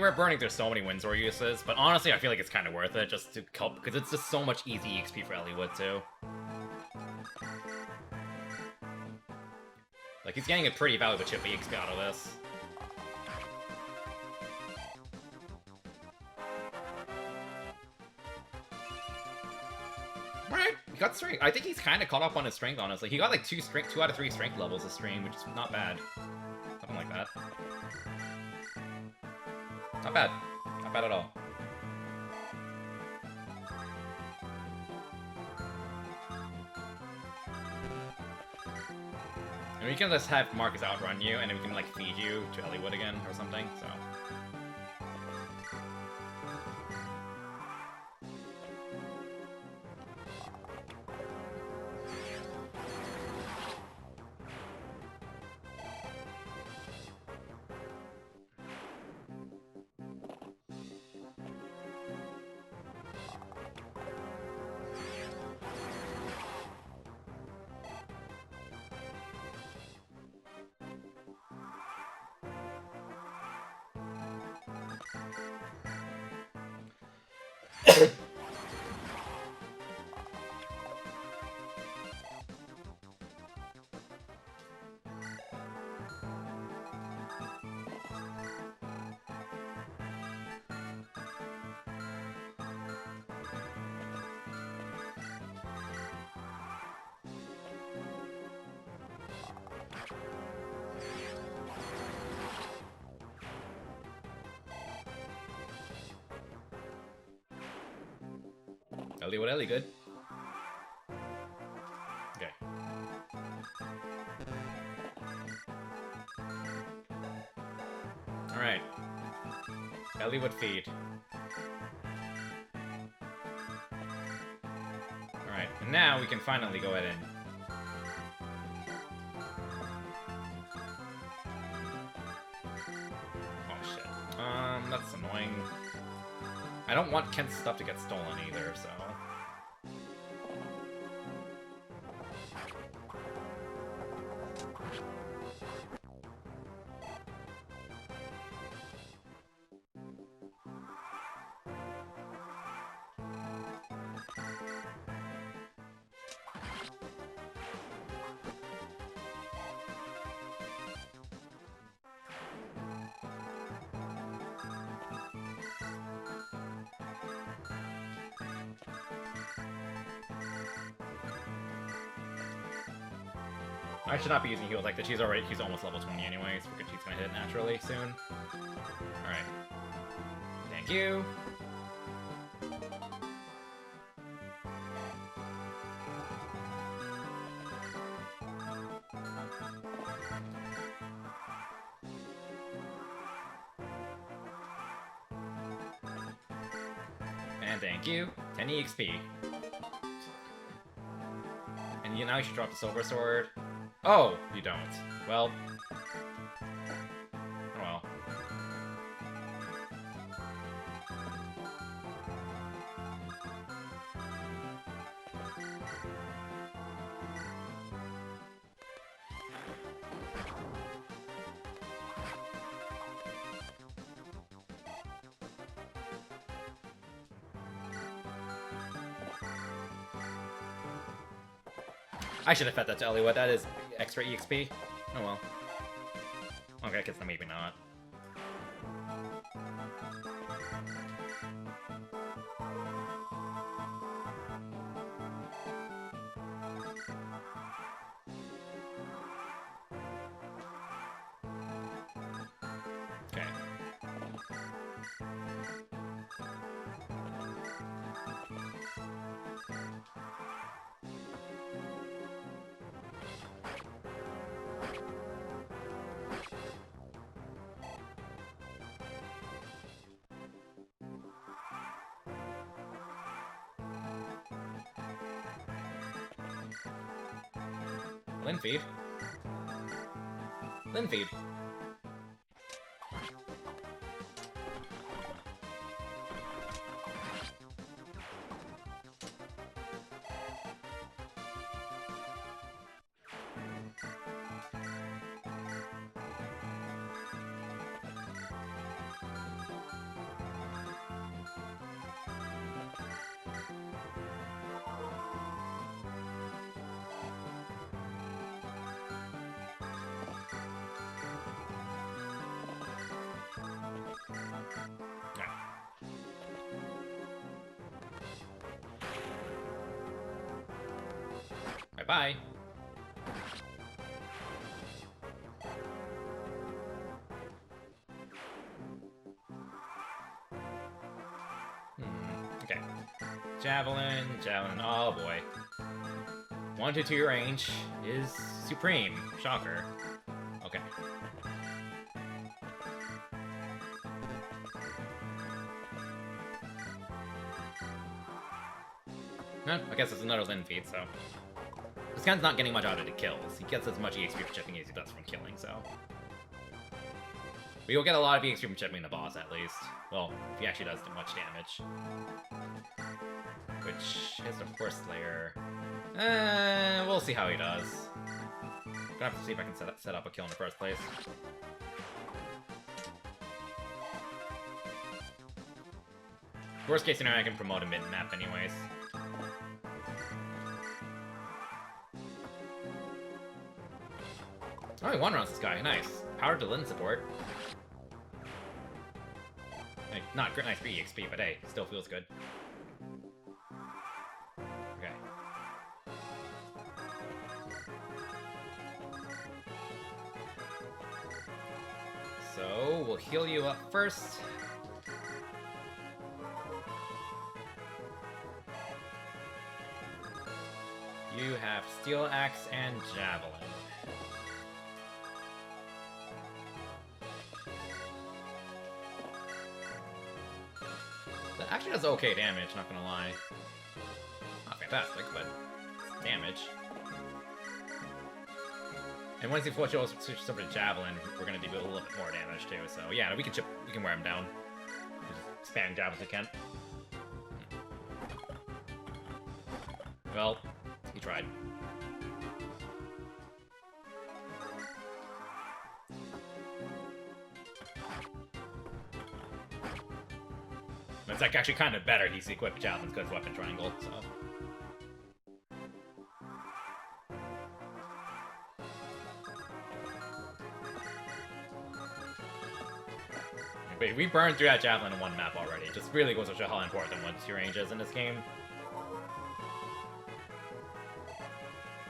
We're burning through so many Windsor uses, but honestly, I feel like it's kind of worth it just to help, because it's just so much easy EXP for Illywood, too. Like, he's getting a pretty valuable chip EXP out of this. Right, he got strength. I think he's kind of caught up on his strength, honestly. He got like 2 out of 3 strength levels this stream, which is not bad. Something like that. Not bad. Not bad at all. And we can just have Marcus outrun you, and then we can, like, feed you to Illywood again, or something, so... Ellie, what Ellie, good? Okay. Alright. Ellie would feed. Alright, and now we can finally go ahead and... Oh shit. That's annoying. I don't want Kent's stuff to get stolen either, so... I should not be using heals like that. She's almost level 20 anyways. She's gonna hit naturally soon. Alright. Thank you. And thank you. 10 EXP. And now you should drop the silver sword. Oh, you don't. Well. Oh well. I should have fed that to Ellie. What that is extra EXP? Oh well. Okay, I guess maybe not. Okay. Linfeed. Linfeed. Bye-bye. Okay. Javelin, javelin, oh boy. 1 to 2 range is supreme. Shocker. Okay. Huh, I guess it's another Lin feat, so... This guy's not getting much out of the kills. He gets as much EXP from chipping as he does from killing, so... We will get a lot of EXP from chipping the boss, at least. Well, if he actually does much damage. Which is the Force Slayer. We'll see how he does. Gonna have to see if I can set up a kill in the first place. Worst case scenario, I can promote a mid-map anyways. Oh, he one-rounds this guy. Nice. Power to Lin support. Like, not great, nice for EXP, but hey, still feels good. Okay. So, we'll heal you up first. You have Steel Axe and Javelin. That actually does okay damage, not gonna lie. Not fantastic, but damage. And once he switches over to Javelin, we're gonna do a little bit more damage too. So yeah, we can wear him down. Just spam Javelin if we can. Well, he tried. It's like actually kind of better he's equipped Javelin's good weapon triangle, so. But we burned through that Javelin in one map already. It just really goes to show how important 1-2 range is in this game.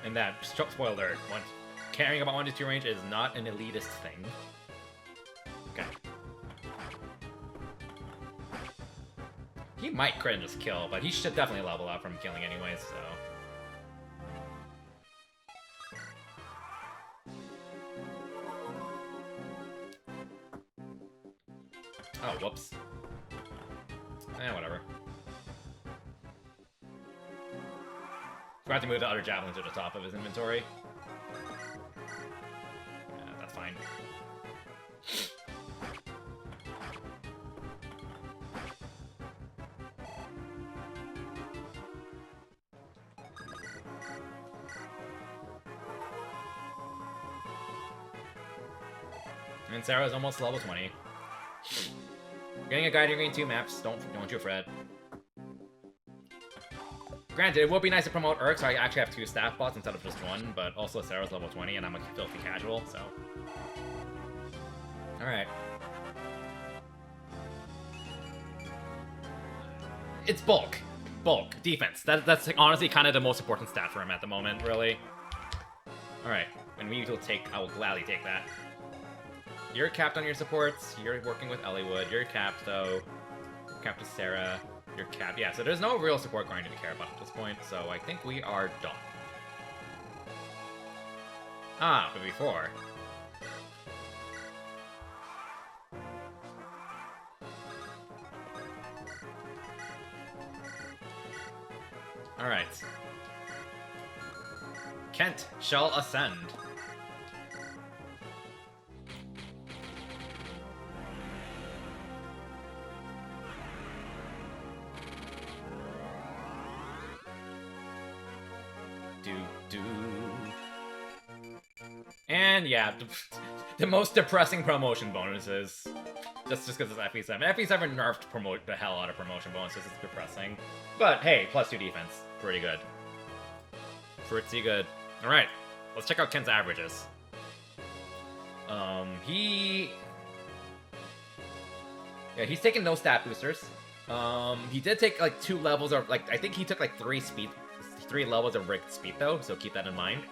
And that, spoiler alert, caring about 1-2 range is not an elitist thing. Okay. He might crit and just kill, but he should definitely level up from killing anyways, so... Oh, whoops. Whatever. Forgot to move the other javelin to the top of his inventory. Yeah, that's fine. And Sarah's almost level 20. Getting a Guiding Green 2 maps, don't you fret. Granted, it would be nice to promote Urk, so I actually have 2 staff bots instead of just 1, but also Sarah's level 20 and I'm a filthy casual, so... Alright. It's bulk. Bulk. Defense. That's honestly kind of the most important stat for him at the moment, really. Alright. And I will gladly take that. You're capped on your supports. You're working with Elliewood. You're capped, though. You're capped with Sarah. You're capped. Yeah, so there's no real support going to care about at this point, so I think we are done. Ah, but before... Alright. Kent shall ascend. And yeah, the most depressing promotion bonuses. Just because it's FE7. FE7 nerfed the hell out of promotion bonuses. It's depressing. But hey, +2 defense. Pretty good. Pretty good. Alright, let's check out Ken's averages. He's taking no stat boosters. He did take like 2 levels of, I think he took like 3 levels of rigged speed though, so keep that in mind.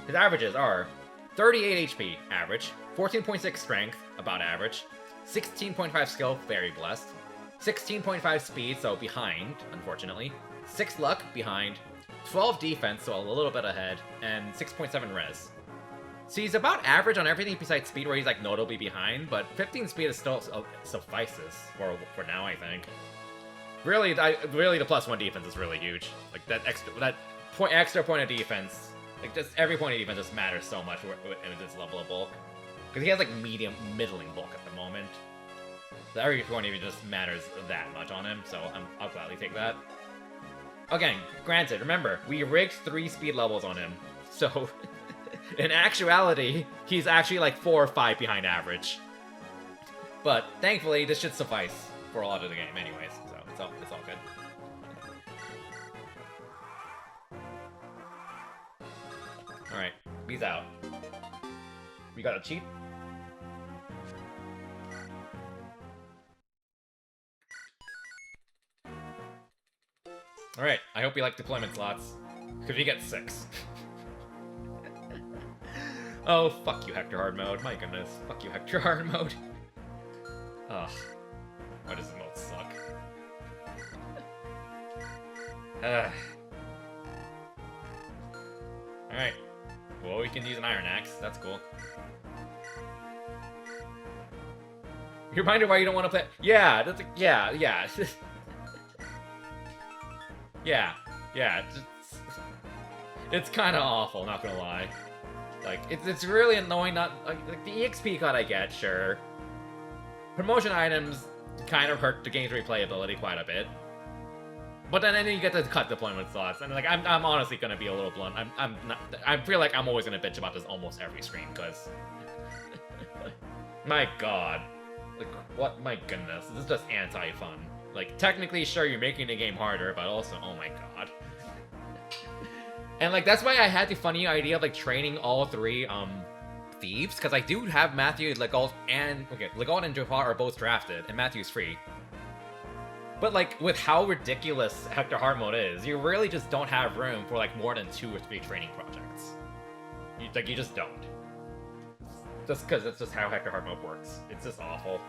His averages are 38 HP, average, 14.6 strength, about average, 16.5 skill, very blessed, 16.5 speed, so behind, unfortunately, 6 luck, behind, 12 defense, so a little bit ahead, and 6.7 res. So he's about average on everything besides speed, where he's like notably behind, but 15 speed is still suffices for now, I think. Really, the +1 defense is really huge. Like that extra point of defense. Like, just every point of defense just matters so much in this level of bulk. Because he has, like, middling bulk at the moment. So every point of defense just matters that much on him, so I'll gladly take that. Again, granted, remember, we rigged 3 speed levels on him. So, in actuality, he's actually, like, 4 or 5 behind average. But, thankfully, this should suffice for a lot of the game anyways, so It's all good. Alright, he's out. We got a cheat? Alright, I hope you like deployment slots. Because we get 6. Oh, fuck you, Hector hard mode. My goodness. Fuck you, Hector hard mode. Ugh. Why does this mode suck? Alright. Well, we can use an iron axe. That's cool. You reminded why you don't want to play? Yeah, that's yeah. Yeah. It's kind of awful, not gonna lie. Like, it's really annoying. Not like the EXP cut I get, sure. Promotion items kind of hurt the game's replayability quite a bit. But then you get to cut deployment slots, and like I'm honestly gonna be a little blunt. I feel like I'm always gonna bitch about this almost every stream, cause my god, like what? My goodness, this is just anti-fun. Like technically, sure, you're making the game harder, but also, oh my god. And like that's why I had the funny idea of like training all 3 thieves, because I do have Matthew, Legault, and Legault and Jafar are both drafted, and Matthew's free. But like with how ridiculous Hector hard mode is, you really just don't have room for like more than 2 or 3 training projects. You just don't. Just because it's just how Hector hard mode works. It's just awful.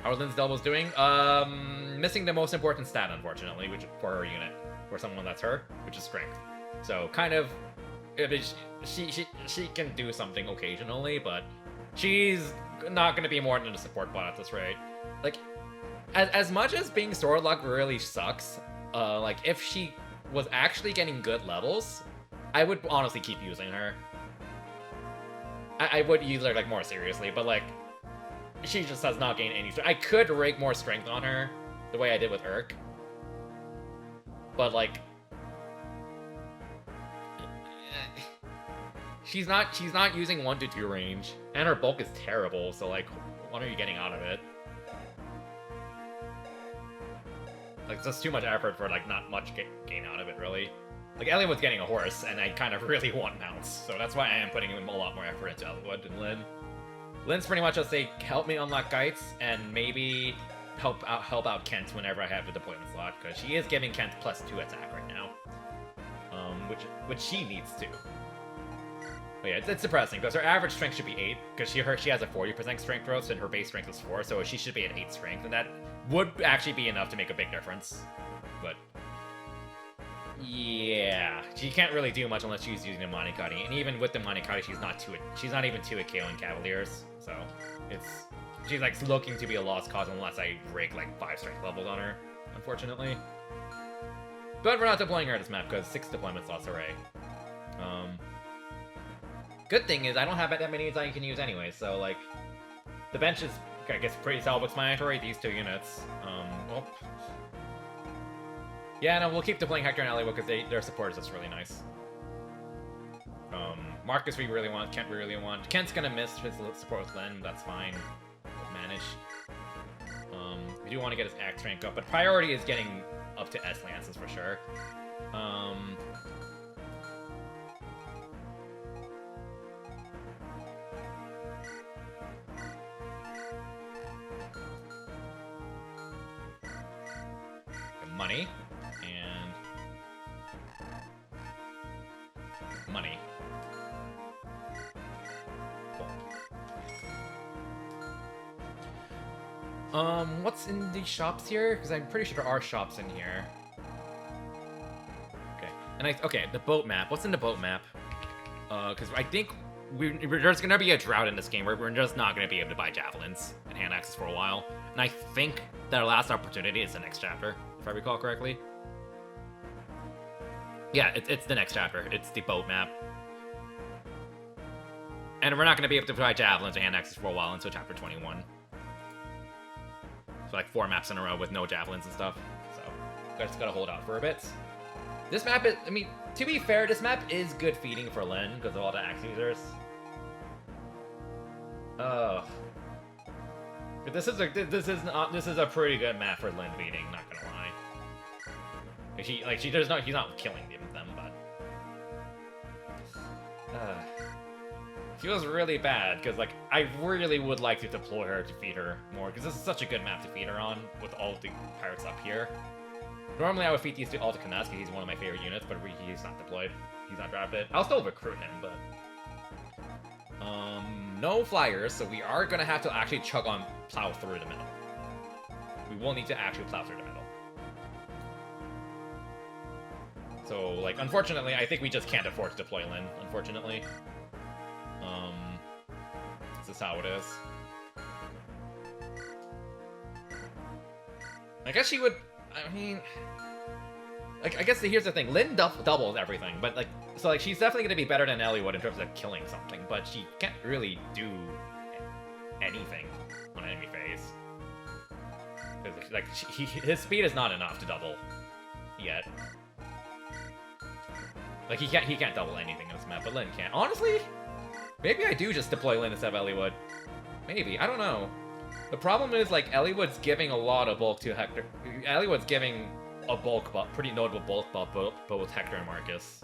How are Lynn's doubles doing? Missing the most important stat, unfortunately, which for her unit, for someone that's her, which is strength. So kind of, she can do something occasionally, but she's not gonna be more than a support bot at this rate. Like, as much as being sword luck really sucks, like if she was actually getting good levels, I would honestly keep using her. I would use her like more seriously, but like she just has not gained any strength. I could rig more strength on her the way I did with Urk, but like she's not using 1 to 2 range, and her bulk is terrible. So like, what are you getting out of it? Like, it's just too much effort for, like, not much gain out of it, really. Like, Elliott's getting a horse, and I kind of really want mounts, so that's why I am putting a lot more effort into Elliot than Lynn. Lynn's pretty much just say, help me unlock Kites, and maybe help out Kent whenever I have the deployment slot, because she is giving Kent +2 attack right now. Which she needs to. But yeah, it's depressing, because her average strength should be 8, because she has a 40% strength growth, and her base strength is 4, so she should be at 8 strength, and that would actually be enough to make a big difference. But yeah, she can't really do much unless she's using the Monikati, and even with the Monikati, she's not even 2 at Caelin Cavaliers, so she's like looking to be a lost cause unless I rig like 5 strength levels on her, unfortunately. But we're not deploying her this map because 6 deployment slots array. Good thing is I don't have that many I can use anyway, so like the bench is, I guess, pretty self-explanatory. These 2 units. Well, yeah, no, we'll keep deploying Hector and Elliot because their support is just really nice. Marcus we really want, Kent we really want. Kent's gonna miss his support with Len, that's fine. We'll manage. We do want to get his axe rank up, but priority is getting up to S lances for sure. Money and money. Cool. What's in these shops here? Because I'm pretty sure there are shops in here. Okay, and okay, the boat map. What's in the boat map? Because I think there's gonna be a drought in this game where we're just not gonna be able to buy javelins and hand axes for a while, and I think that our last opportunity is the next chapter, if I recall correctly. Yeah, it's the next chapter. It's the boat map. And we're not going to be able to buy javelins and hand axes for a while until chapter 21. So like 4 maps in a row with no javelins and stuff. So just gotta hold out for a bit. This map is, I mean, to be fair, this map is good feeding for Lyn because of all the axe users. This is a pretty good map for Lyn beating, not gonna lie. He's not killing them, but feels really bad because like I really would like to deploy her to feed her more because this is such a good map to feed her on with all the pirates up here. Normally I would feed these two all to Kanas because he's one of my favorite units, but he's not deployed. He's not drafted. I'll still recruit him, but no flyers, so we are gonna have to actually plow through the middle. We will need to actually plow through the middle. So, like, unfortunately, I think we just can't afford to deploy Lyn, unfortunately. This is how it is. I guess she would, I mean, like, I guess here's the thing, Lyn doubles everything, but, like, so, like, she's definitely gonna be better than Ellie would in terms of killing something, but she can't really do anything on enemy phase. Because, like, his speed is not enough to double yet. Like, he can't double anything in this map, but Lyn can. Honestly, maybe I do just deploy Lyn instead of Elliewood. Maybe, I don't know. The problem is, like, Elliewood's giving a lot of bulk to Hector. Elliewood's giving a bulk buff, pretty notable bulk buff, both Hector and Marcus.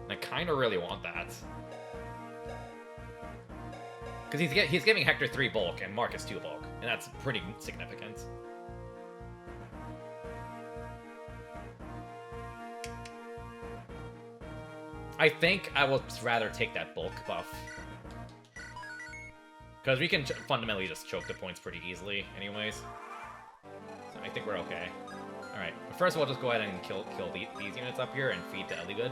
And I kind of really want that. Because he's giving Hector 3 bulk and Marcus 2 bulk, and that's pretty significant. I think I will rather take that bulk buff. Because we can fundamentally just choke the points pretty easily anyways. So I think we're okay. Alright, first we'll just go ahead and kill these units up here and feed to Ellie-good.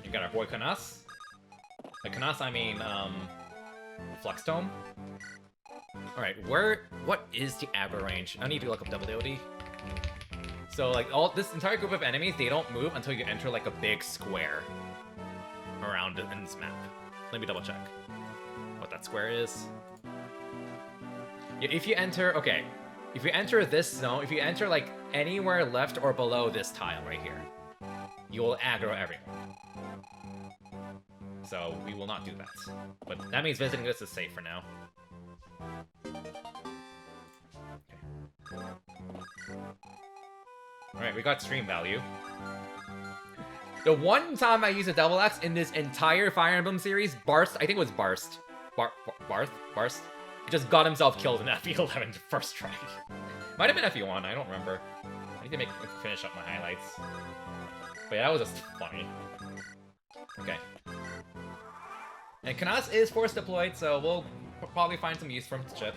You got our boy Kanas. By Kanas, I mean, Fluxtome. Alright, what is the aggro range? I need to look up double ability. So, like, this entire group of enemies, they don't move until you enter, like, a big square around in this map. Let me double check what that square is. Yeah, if you enter, okay, if you enter this zone, if you enter, like, anywhere left or below this tile right here, you will aggro everyone. So, we will not do that. But that means visiting this is safe for now. Alright, we got stream value. The one time I used a double axe in this entire Fire Emblem series, Barst, I think it was Barst. Barst? Just got himself killed in FE11 first try. Might have been FE1, I don't remember. I need to finish up my highlights. But yeah, that was just funny. Okay. And Kanas is force deployed, so we'll probably find some use from the chip.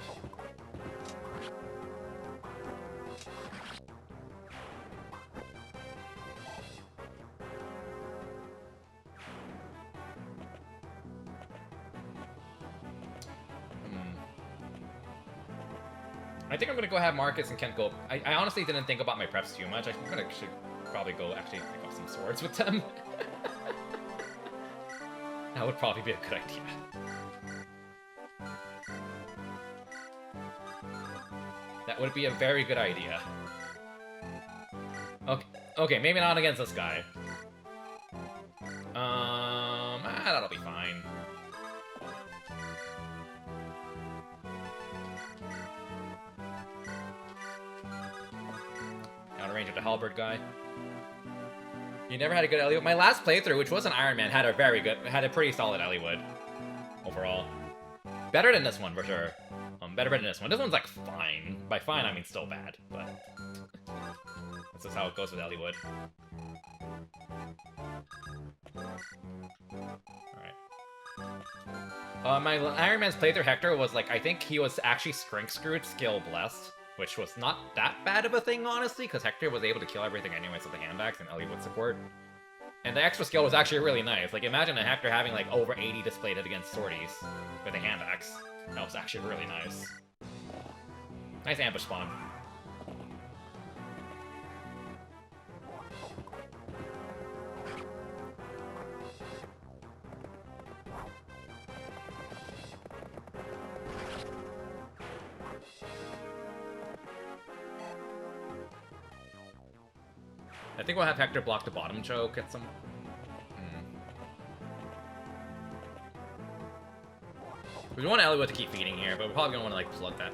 I think I'm gonna go have Marcus and Kent go. I honestly didn't think about my preps too much. I'm gonna should probably go actually pick up some swords with them. That would probably be a good idea. That would be a very good idea. Okay, maybe not against this guy. That'll be fine. Out of range of the halberd guy. You never had a good Elliewood. My last playthrough, which was an Iron Man, had a pretty solid Elliewood overall. Better than this one for sure. Better than this one. This one's like fine. By fine, I mean still bad, but this is how it goes with Elliewood. Alright. My Iron Man's playthrough Hector was like, I think he was actually Strength Screwed, Skill Blessed, which was not that bad of a thing, honestly, because Hector was able to kill everything anyways with the handbags and Elliewood support. And the extra skill was actually really nice. Like, imagine a Hector having, like, over 80 displayed against sorties with the handbags. That was actually really nice. Nice ambush spawn. I think we'll have Hector block the bottom choke at some We want Eliwood to keep feeding here, but we're probably gonna want to like plug that.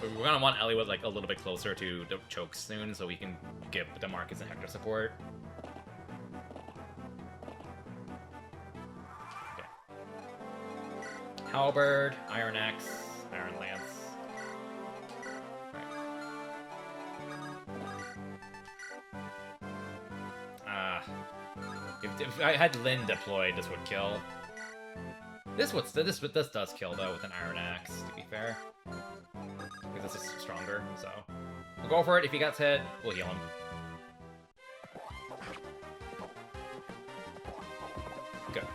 We're gonna want Eliwood like a little bit closer to the chokes soon, so we can give DeMarcus and Hector support. Okay. Halberd, Iron Axe, Iron Lance. If I had Lyn deployed, this would kill. This does kill though with an Iron Axe, to be fair. Because this is stronger, so we'll go for it. If he gets hit, we'll heal him. Good.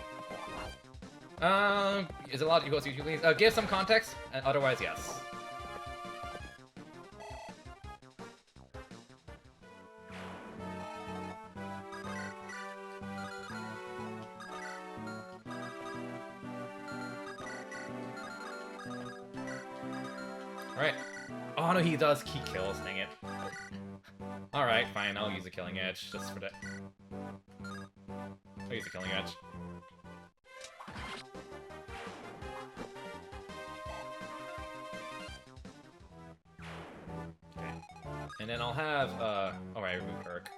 Is it allowed to go to please? Give some context, and otherwise, yes. Alright. Oh no, he does. He kills, dang it. Alright, fine, I'll use a Killing Edge just for that. I'll use a Killing Edge. Okay. And then I'll have, alright, remove Urk.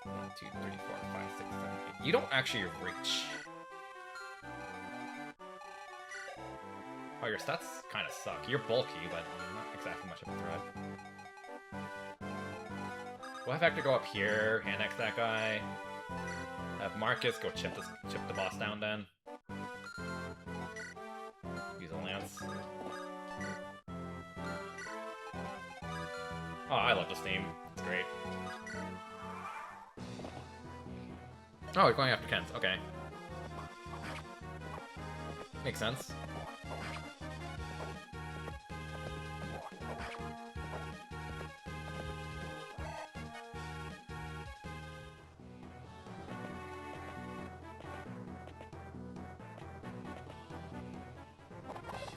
1, 2, 3, 4, 5, 6, 7, 8. You don't actually reach. Oh, your stats kind of suck. You're bulky, but not exactly much of a threat. We'll have Hector go up here, hand X that guy. Have Marcus go chip the boss down then. Use a lance. Oh, I love this team. It's great. Oh, we're going after Kent. Okay. Makes sense.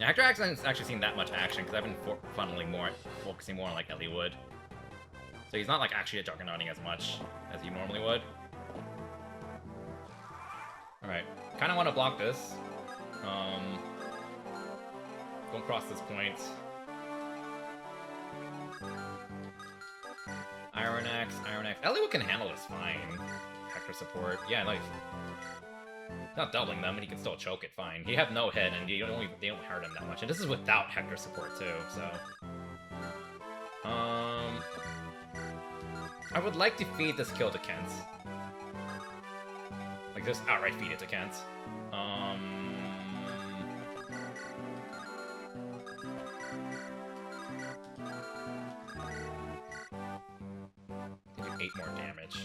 Hector hasn't actually seen that much action because I've been focusing more on like Eliwood. So he's not like actually juggernauting as much as he normally would. Alright, kind of want to block this. Don't cross this point. Iron Axe, Iron Axe. Eliwood can handle this fine. Hector support. Yeah, like not doubling them, but he can still choke it fine. He have no hit, and they don't hurt him that much. And this is without Hector support too, so. I would like to feed this kill to Kent. Like just outright feed it to Kent. Do 8 more damage.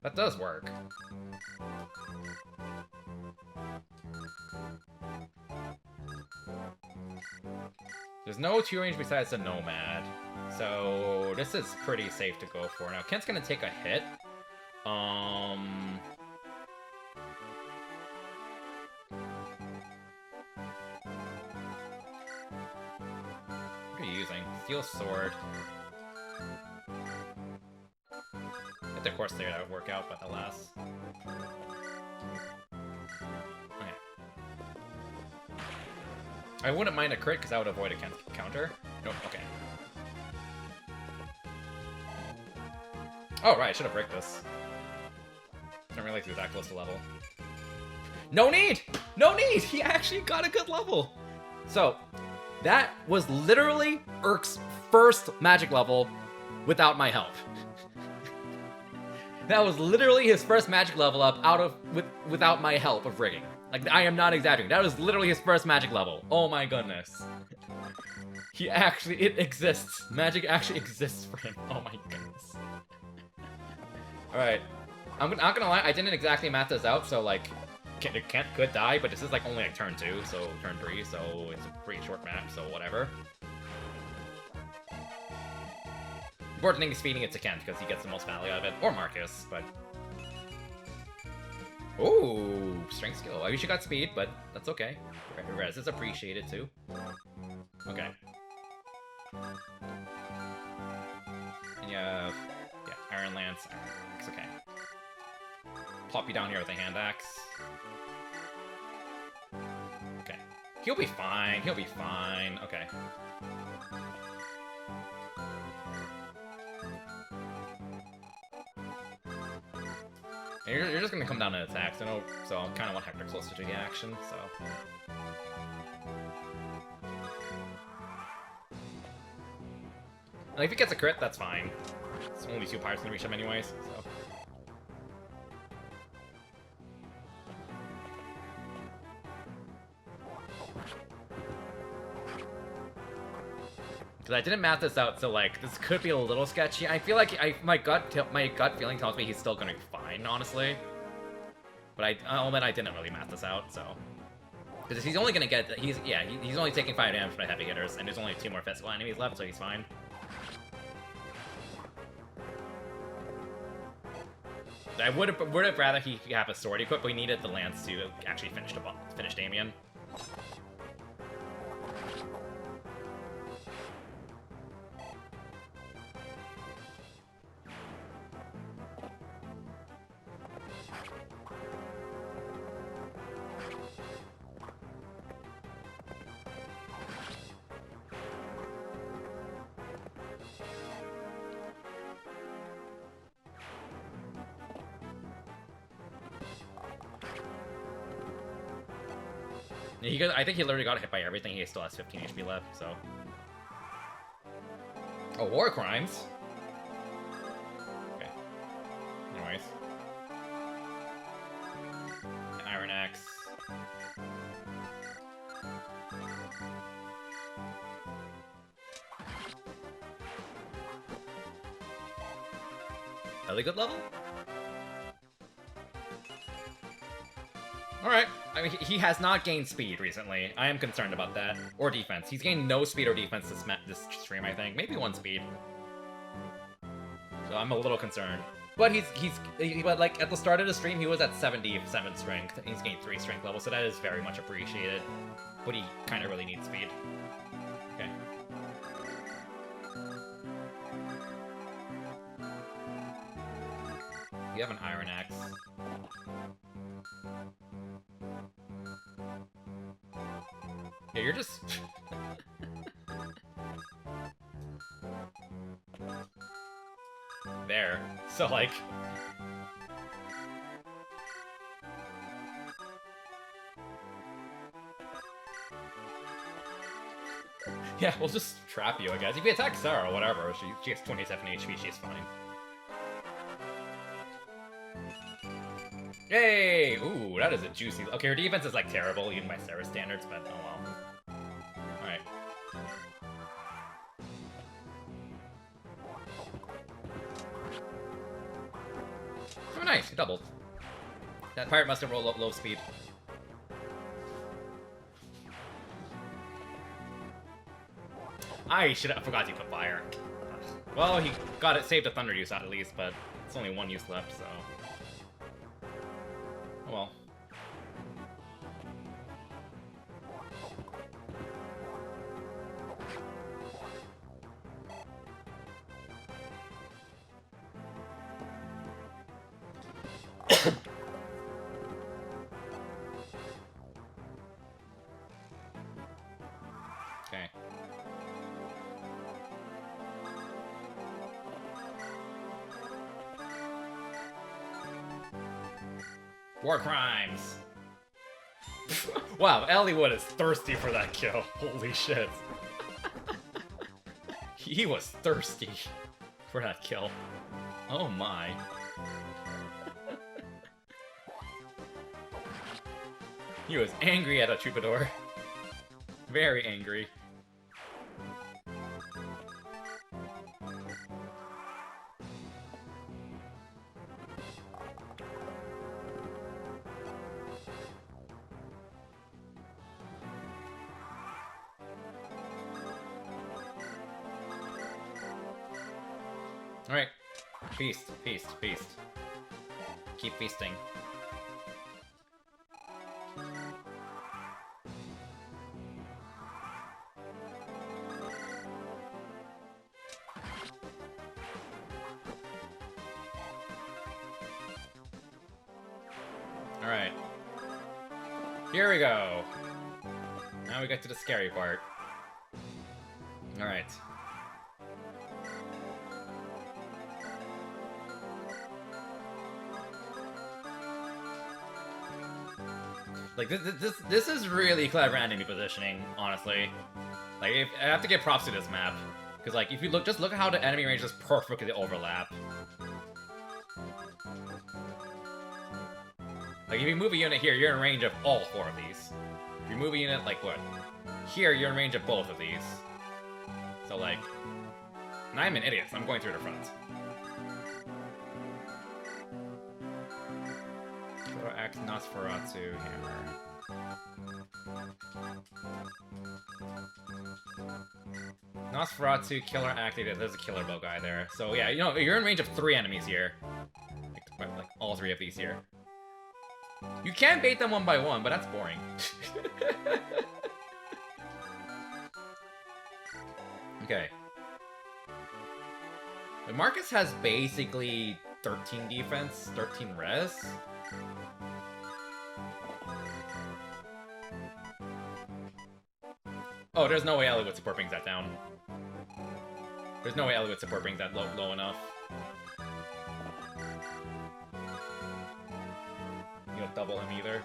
That does work. There's no 2 range besides the Nomad, so this is pretty safe to go for. Now, Kent's gonna take a hit. What are you using? Steel Sword. If the course there, that would work out, but alas. Okay. I wouldn't mind a crit, because I would avoid a counter. Nope, okay. Oh, right, I should have bricked this. I didn't realize he was that close to level. No need! No need! He actually got a good level! So, that was literally Urk's first magic level without my help. That was literally his first magic level up without my help of rigging. Like, I am not exaggerating. That was literally his first magic level. Oh my goodness. It exists. Magic actually exists for him. Oh my goodness. Alright. I'm not gonna lie, I didn't exactly map this out, so like, Kent could die, but this is like only like turn 2, so turn 3, so it's a pretty short map, so whatever. Important thing is feeding it to Kent, because he gets the most value out of it. Or Marcus, but... Ooh, strength skill. I wish you got speed, but that's okay. Res is appreciated too. Okay. And you have, yeah, Iron Lance, Iron Axe, okay. Plop you down here with a hand axe. Okay. He'll be fine. He'll be fine. Okay. You're just gonna come down to attacks, so I kind of want Hector closer to the action, so... And if he gets a crit, that's fine. It's only 2 pirates can reach him anyways, so... Because I didn't math this out, so like this could be a little sketchy. I feel like my gut feeling tells me he's still gonna be fine, honestly. But I'll admit I didn't really math this out, so because he's only gonna get he's only taking 5 damage from the heavy hitters, and there's only 2 more physical enemies left, so he's fine. I would have rather he have a sword equipped, but we needed the lance to actually finish Damien. I think he literally got hit by everything. He still has 15 HP left, so... Oh, war crimes? Okay. Anyways. Iron Axe. Really good level? Alright. I mean, he has not gained speed recently. I am concerned about that. Or defense. He's gained no speed or defense this stream, I think. Maybe 1 speed. So I'm a little concerned. But but like at the start of the stream, he was at 77 strength. And he's gained 3 strength levels, so that is very much appreciated. But he kind of really needs speed. Okay. You have an Iron Axe. Yeah, you're just... there. So, like... yeah, we'll just trap you, I guess. If you attack Sarah or whatever, she has 27 HP, she's fine. Yay! Ooh, that is a juicy... Okay, her defense is, like, terrible, even by Sarah's standards, but oh well. Alright. Oh, nice, he doubled. That pirate must have rolled low speed. I forgot to put fire. Well, he got it, saved a thunder use out at least, but it's only 1 use left, so... Oh well. Okay. War crimes! Wow, Elliewood is thirsty for that kill. Holy shit. He was thirsty for that kill. Oh my. He was angry at a troubadour. Very angry. Alright. Feast, feast, feast. Keep feasting. Alright. Here we go. Now we get to the scary part. Alright. Like, this is really clever enemy positioning, honestly. Like, I have to give props to this map. Because, like, if you just look at how the enemy ranges perfectly overlap. Like, if you move a unit here, you're in range of all 4 of these. If you move a unit, like, what? Here, you're in range of both of these. So, like... And I'm an idiot, so I'm going through the front. Killer Axe, Nosferatu, Hammer. Nosferatu, Killer Axe, there's a Killer Bow guy there. So yeah, you know, you're in range of 3 enemies here. Like all 3 of these here. You can bait them one by one, but that's boring. Okay. But Marcus has basically 13 defense, 13 res. Oh, there's no way Ellie would support brings that down. There's no way Ellie would support brings that low enough. You don't double him either.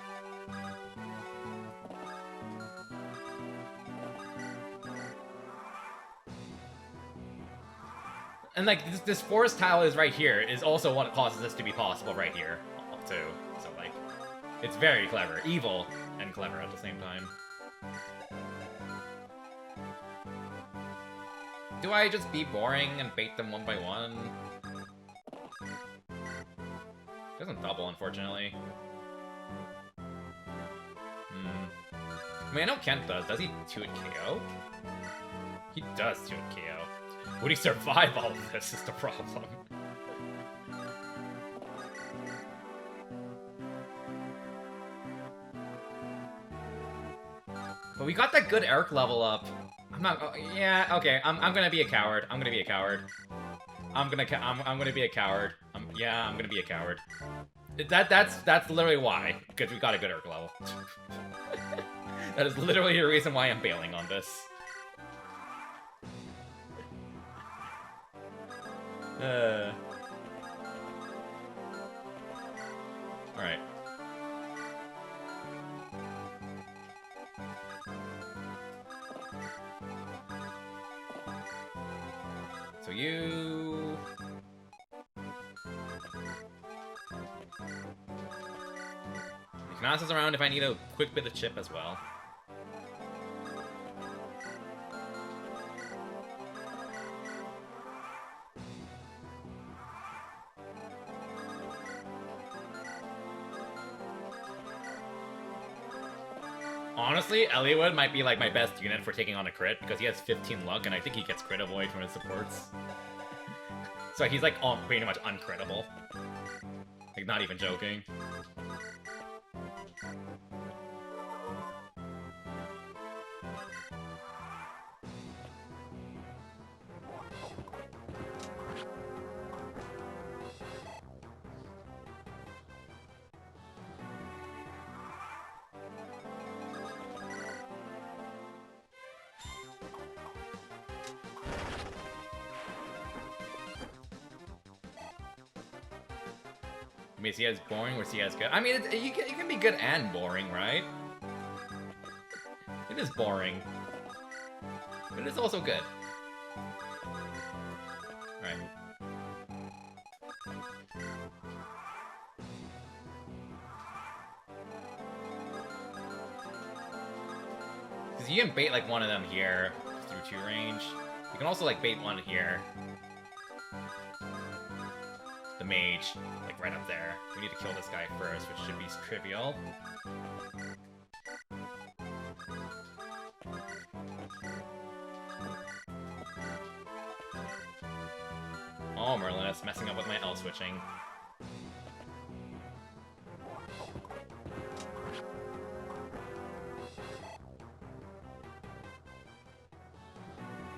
And like this forest tile is right here is also what causes this to be possible right here too. So like, it's very clever, evil and clever at the same time. Do I just be boring and bait them one by one? Doesn't double, unfortunately. I mean, I know Kent does. Does he 2-hit KO? He does 2-hit KO. Would he survive all of this is the problem. But we got that good Eric level up. I'm not. Oh, yeah. Okay. I'm gonna be a coward. I'm gonna be a coward. I'm gonna be a coward. Yeah. I'm gonna be a coward. That's literally why. Because we got a good Eric level. That is literally the reason why I'm bailing on this. Alright. So you... You can ask us around if I need a quick bit of chip as well. Honestly, Eliwood might be like my best unit for taking on a crit because he has 15 luck and I think he gets crit avoid from his supports. So he's like pretty much uncrittable. Like not even joking. I mean, is he as boring or is he as good? I mean, you can be good and boring, right? It is boring. But it's also good. Alright. Because you can bait like one of them here through 2 range. You can also like bait one here. The mage, like right up there. We need to kill this guy first, which should be trivial. Oh, Merlin is messing up with my L switching.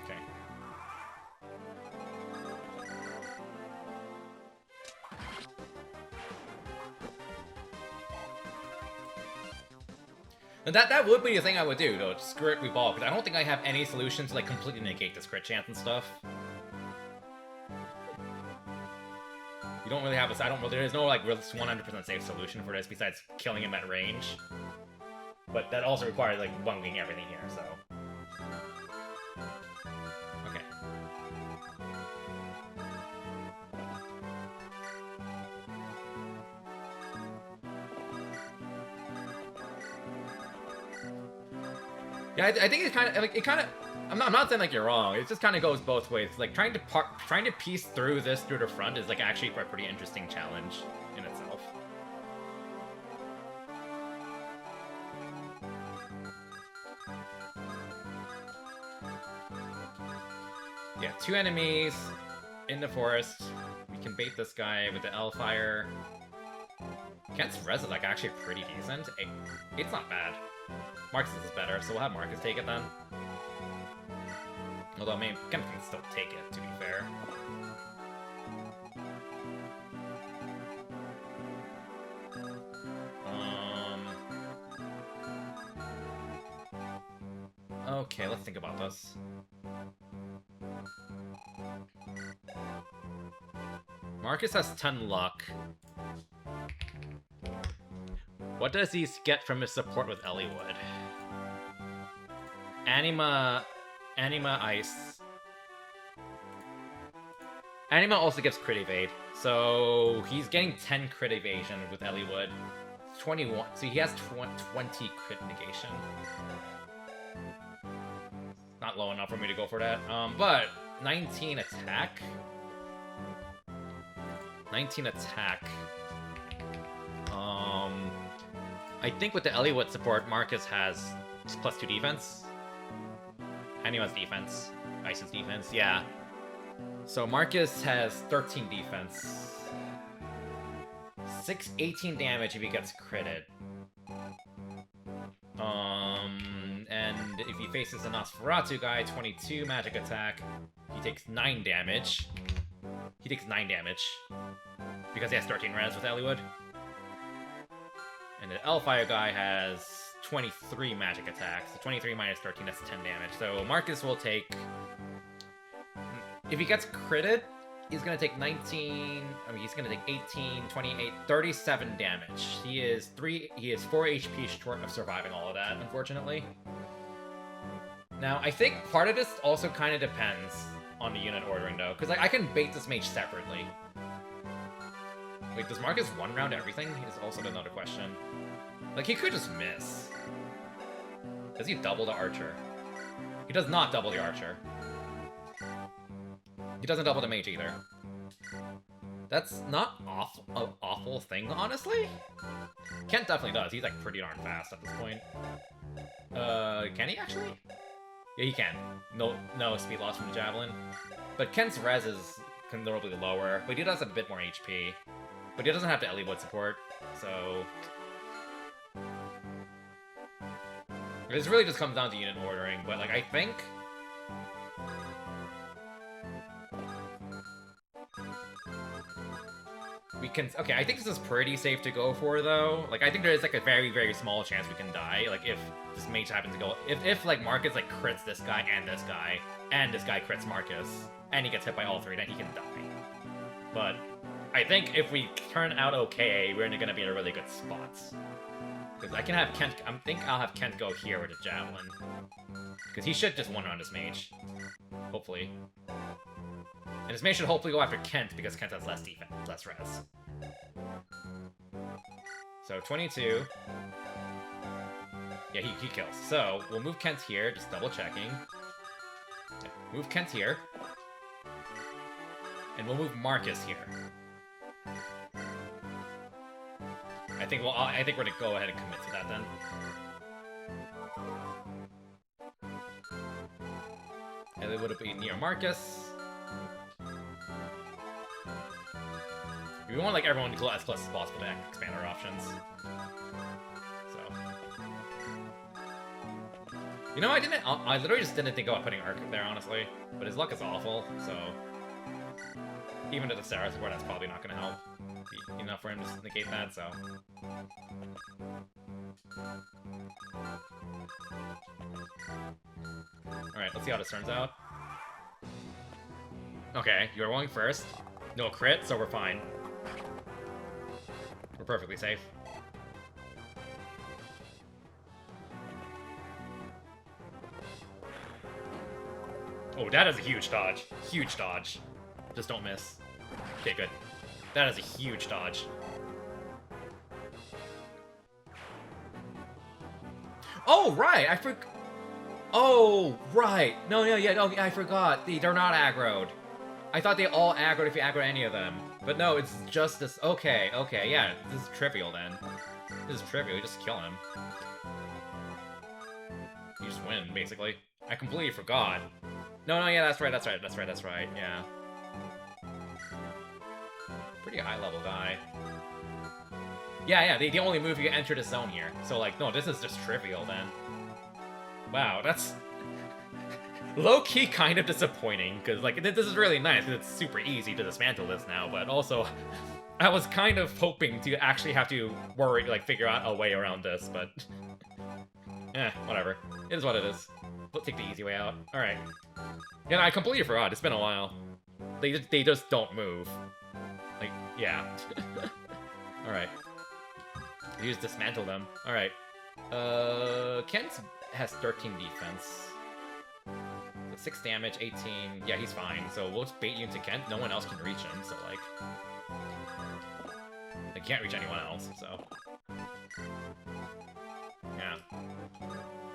Okay. And that would be the thing I would do, though. Screw it, revolve, because I don't think I have any solution to like completely negate this crit chance and stuff. You don't really have a. I don't. There is no like 100% safe solution for this besides killing him at range. But that also requires like bungling everything here. So. Okay. Yeah, I think it kind of like I'm not saying like you're wrong. It just kind of goes both ways. Like trying to piece through this through the front is like actually a pretty interesting challenge in itself. Yeah, 2 enemies in the forest. We can bait this guy with the L-Fire. Kent's res is like actually pretty decent. It's not bad. Marcus is better, so we'll have Marcus take it then. Although, I mean, Kent can still take it, to be fair. Okay, let's think about this. Marcus has 10 luck. What does he get from his support with Eliwood? Anima Ice. Anima also gives crit evade, so he's getting 10 crit evasion with Eliwood. 21, so he has 20 crit negation. Not low enough for me to go for that. But 19 attack. 19 attack. I think with the Eliwood support, Marcus has +2 defense. Anima's defense. Ice's defense, yeah. So Marcus has 13 defense. 18 damage if he gets critted. And if he faces a Nosferatu guy, 22 magic attack, he takes 9 damage. He takes 9 damage. Because he has 13 res with Eliwood. And the L-Fire guy has 23 magic attacks. So 23 minus 13, that's 10 damage. So Marcus will take... If he gets critted, he's going to take 19... I mean, he's going to take 18, 28, 37 damage. He is 4 HP short of surviving all of that, unfortunately. Now, I think part of this also kind of depends on the unit ordering, though. Because like, I can bait this mage separately. Like, does Marcus one-round everything? Is also another question. Like, he could just miss. Does he double the archer? He does not double the archer. He doesn't double the mage either. That's not an awful thing, honestly. Kent definitely does. He's, like, pretty darn fast at this point. Can he actually? Yeah, he can. No speed loss from the javelin. But Kent's res is considerably lower, but he does have a bit more HP. But he doesn't have the Eliwood support, so... This really just comes down to unit ordering, but, like, I think... we can... Okay, I think this is pretty safe to go for, though. Like, I think there is, like, a very, very small chance we can die. Like, if this mage happens to go... If like, Marcus, like, crits this guy, and this guy crits Marcus, and he gets hit by all 3, then he can die. But... I think if we turn out okay, we're gonna be in a really good spot. Because I can have Kent... I think I'll have Kent go here with a javelin. Because he should just one-round his mage. Hopefully. And his mage should hopefully go after Kent, because Kent has less defense, less res. So, 22. Yeah, he kills. So, we'll move Kent here, just double-checking. Yeah, move Kent here. And we'll move Marcus here. I think we're gonna go ahead and commit to that then. And it would have been near Marcus. We want like everyone to go as close as possible to expand our options. So, you know, I literally just didn't think about putting Arc there, honestly. But his luck is awful, so even to the Sarah support, that's probably not gonna help enough for him to negate that, so... Alright, let's see how this turns out. Okay, you're rolling first. No crit, so we're fine. We're perfectly safe. Oh, that is a huge dodge. Huge dodge. Just don't miss. Okay, good. That is a huge dodge. Oh, right! Oh, right! No, I forgot. They're not aggroed. I thought they all aggroed if you aggro any of them. But no, it's just this. Okay, yeah. This is trivial then. This is trivial. You just kill him. You just win, basically. I completely forgot. No, yeah, that's right, yeah. Pretty high-level guy. Yeah, the only move you enter the zone here. So, like, no, this is just trivial, then. Wow, that's low-key kind of disappointing, because, like, this is really nice, because it's super easy to dismantle this now, but also, I was kind of hoping to actually have to worry, like, figure out a way around this, but... whatever. It is what it is. We'll take the easy way out. Alright. Yeah, I completely forgot. It's been a while. They just don't move. Like, yeah. Alright. You just dismantle them. Alright. Kent has 13 defense. So 6 damage, 18. Yeah, he's fine. So we'll just bait you into Kent. No one else can reach him, so like... They can't reach anyone else, so...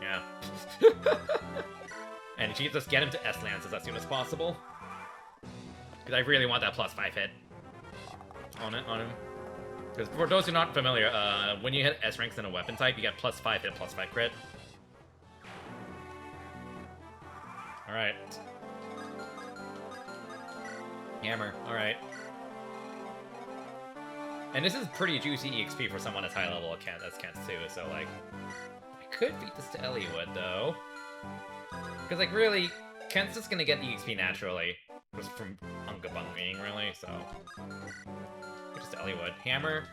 Yeah. And you just get him to S-Lances as soon as possible. Because I really want that +5 hit on him. Because for those who are not familiar, when you hit S-Ranks in a weapon type, you get +5 hit, +5 crit. Alright. Hammer, alright. And this is pretty juicy EXP for someone as high level as Kent too, so like... I could beat this to Elliewood, though. Because, like, really, Kent's just gonna get EXP naturally. Just from Unga-Bungaing, really, so... Just to Elliewood. Hammer,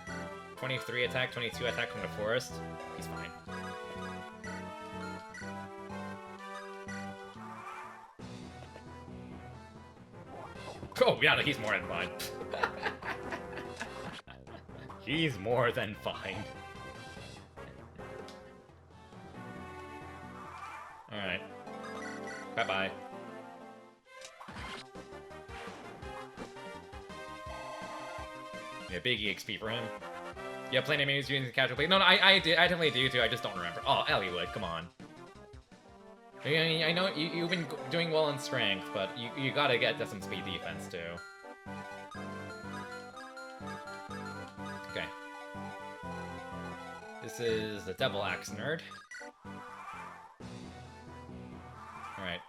23 attack, 22 attack from the forest. He's fine. Oh, yeah, no, he's more than fine. He's more than fine. Alright. Bye-bye. Yeah, big EXP for him. Yeah, playing enemies using the casual play. No, I definitely do too, I just don't remember. Oh, Elliewood, come on. I know you've been doing well in strength, but you gotta get to some speed defense too. Okay. This is the Devil Axe Nerd. Alright.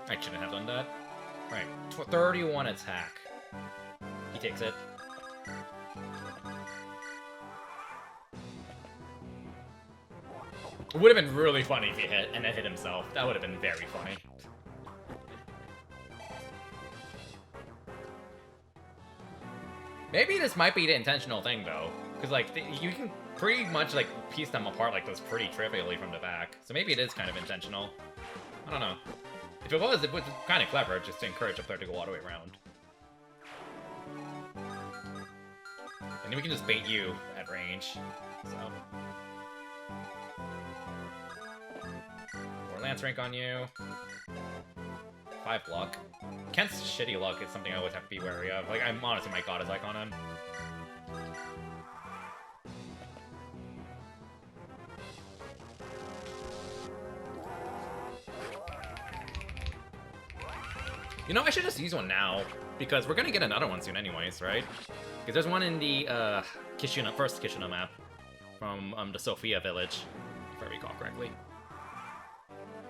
I shouldn't have done that. Alright, 31 attack. He takes it. It would have been really funny if he hit and then hit himself. That would have been very funny. Maybe this might be the intentional thing, though. Because, like, you can pretty much, like, piece them apart like this pretty trivially from the back. So maybe it is kind of intentional. I don't know. If it was kind of clever just to encourage a player to go all the way around. And then we can just bait you at range. So. More Lance rank on you. 5 luck. Kent's shitty luck is something I always have to be wary of. Like, I'm honestly my god is like on him. You know, I should just use one now, because we're gonna get another one soon anyways, right? Because there's one in the, first Kishuna map from, the Sophia village, if I recall correctly.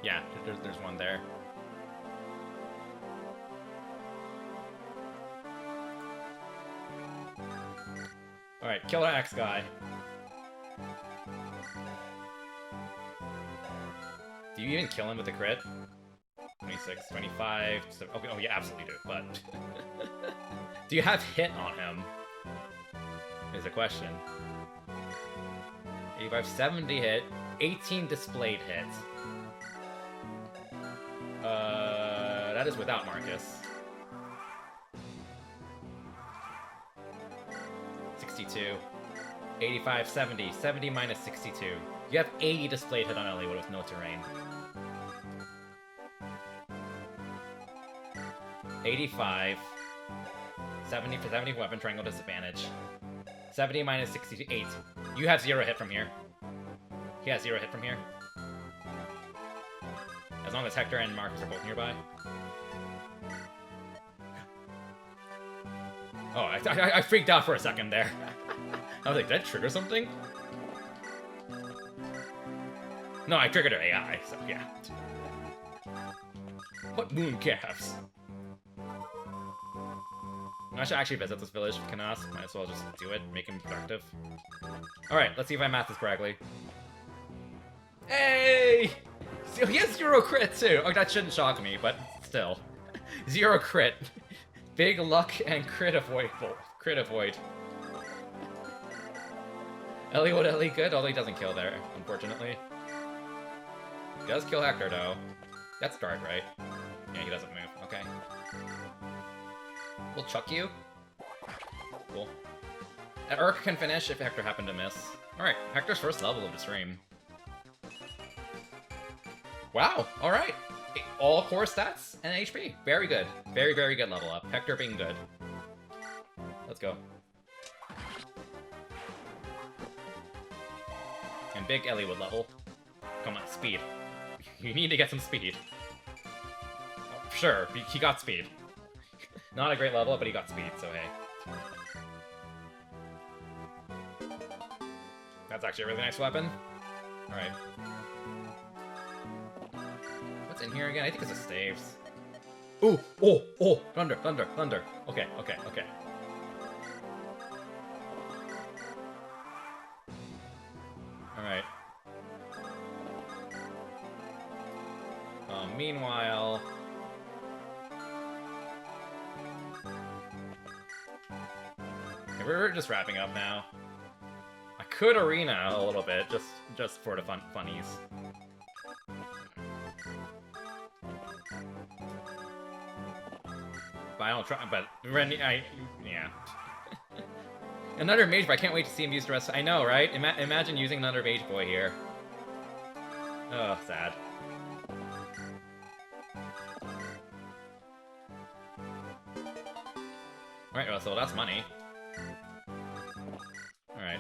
Yeah, there's one there. Alright, Killer Axe guy. Do you even kill him with a crit? 26, 25, so, okay, oh, you absolutely do, but... Do you have hit on him? Is a question. 85, 70 hit, 18 displayed hits. That is without Marcus. 62. 85, 70. 70 minus 62. You have 80 displayed hit on Eliwood with no terrain. 85. 70 for 70 weapon triangle disadvantage. 70 minus 68. You have 0 hit from here. He has 0 hit from here. As long as Hector and Marcus are both nearby. Oh, I freaked out for a second there. I was like, did I trigger something? No, I triggered her AI, so yeah. What moon calves? I should actually visit this village with Canas. Might as well just do it, make him productive. Alright, let's see if I math this correctly. Hey! So he has 0 crit too! Oh, that shouldn't shock me, but still. 0 crit. Big luck and crit avoid. Crit avoid. Eliwood Ellie good, although he doesn't kill there, unfortunately. He does kill Hector though. That's Dart, right? Yeah, he doesn't move. Okay. We'll chuck you. Cool. Urk can finish if Hector happened to miss. Alright, Hector's first level of the stream. Wow, alright. All core stats and HP. Very good. Very, very good level up. Hector being good. Let's go. And big Eliwood level. Come on, speed. You need to get some speed. Oh, sure, he got speed. Not a great level, but he got speed, so hey. That's actually a really nice weapon. Alright. What's in here again? I think it's a staves. Ooh! Oh! Oh! Thunder! Thunder! Thunder! Okay, okay, okay. Alright. Meanwhile... Okay, we're just wrapping up now. I could arena a little bit, just for the funnies. But I don't try. But yeah. Another mage boy. I can't wait to see him use the rest. I know, right? Imagine using another mage boy here. Oh, sad. Alright, well, so that's money. Alright.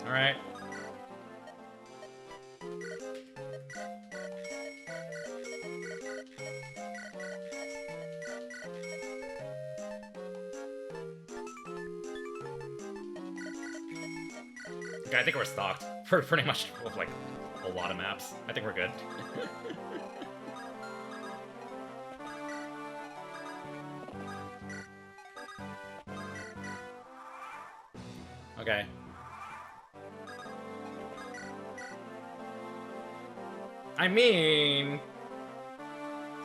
Alright. Okay, I think we're stocked for pretty much like a lot of maps. I think we're good. Okay. I mean,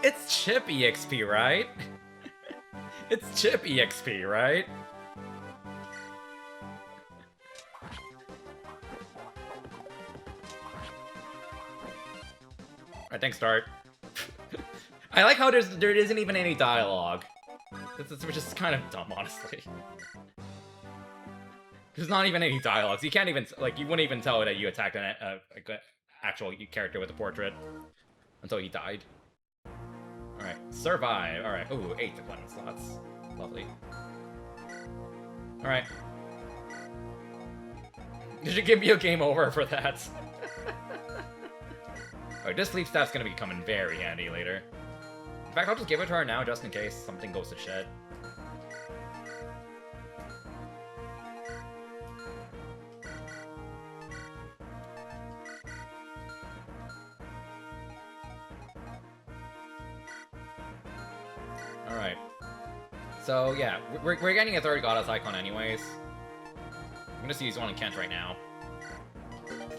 it's chip EXP, right? It's chip EXP, right? Alright, thanks, Dart. I like how there isn't even any dialogue. Which is kind of dumb, honestly. There's not even any dialogues. You can't even, like, you wouldn't even tell that you attacked an actual character with a portrait until he died. Alright, survive. Alright, ooh, 8 deployment slots. Lovely. Alright. Did you give me a game over for that? Alright, this sleep staff's gonna be coming very handy later. In fact, I'll just give it to her now just in case something goes to shit. Alright. So, yeah, we're getting a third goddess icon anyways. I'm gonna use one in Kent right now.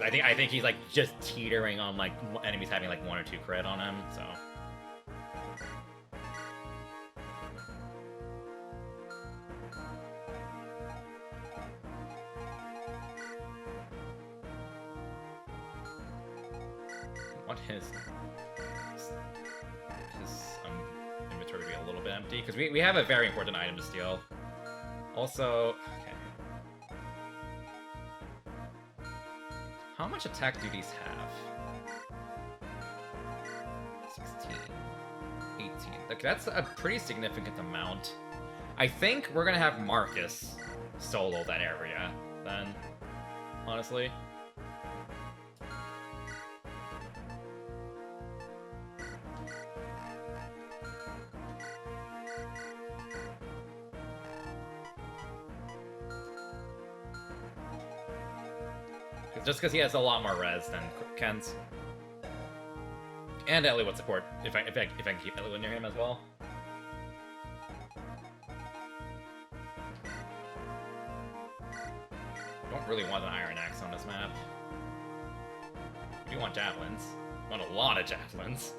I think he's, like, just teetering on, like, enemies having, like, 1 or 2 crit on him, so... Want his inventory to be a little bit empty, because we have a very important item to steal. Also... Okay. How much attack do these have? 16. 18. Like, that's a pretty significant amount. I think we're gonna have Marcus solo that area, then. Honestly. Just because he has a lot more res than Ken's. And Ellie would support if I can keep Ellie near him as well. Don't really want an Iron Axe on this map. We do want javelins. We want a lot of javelins.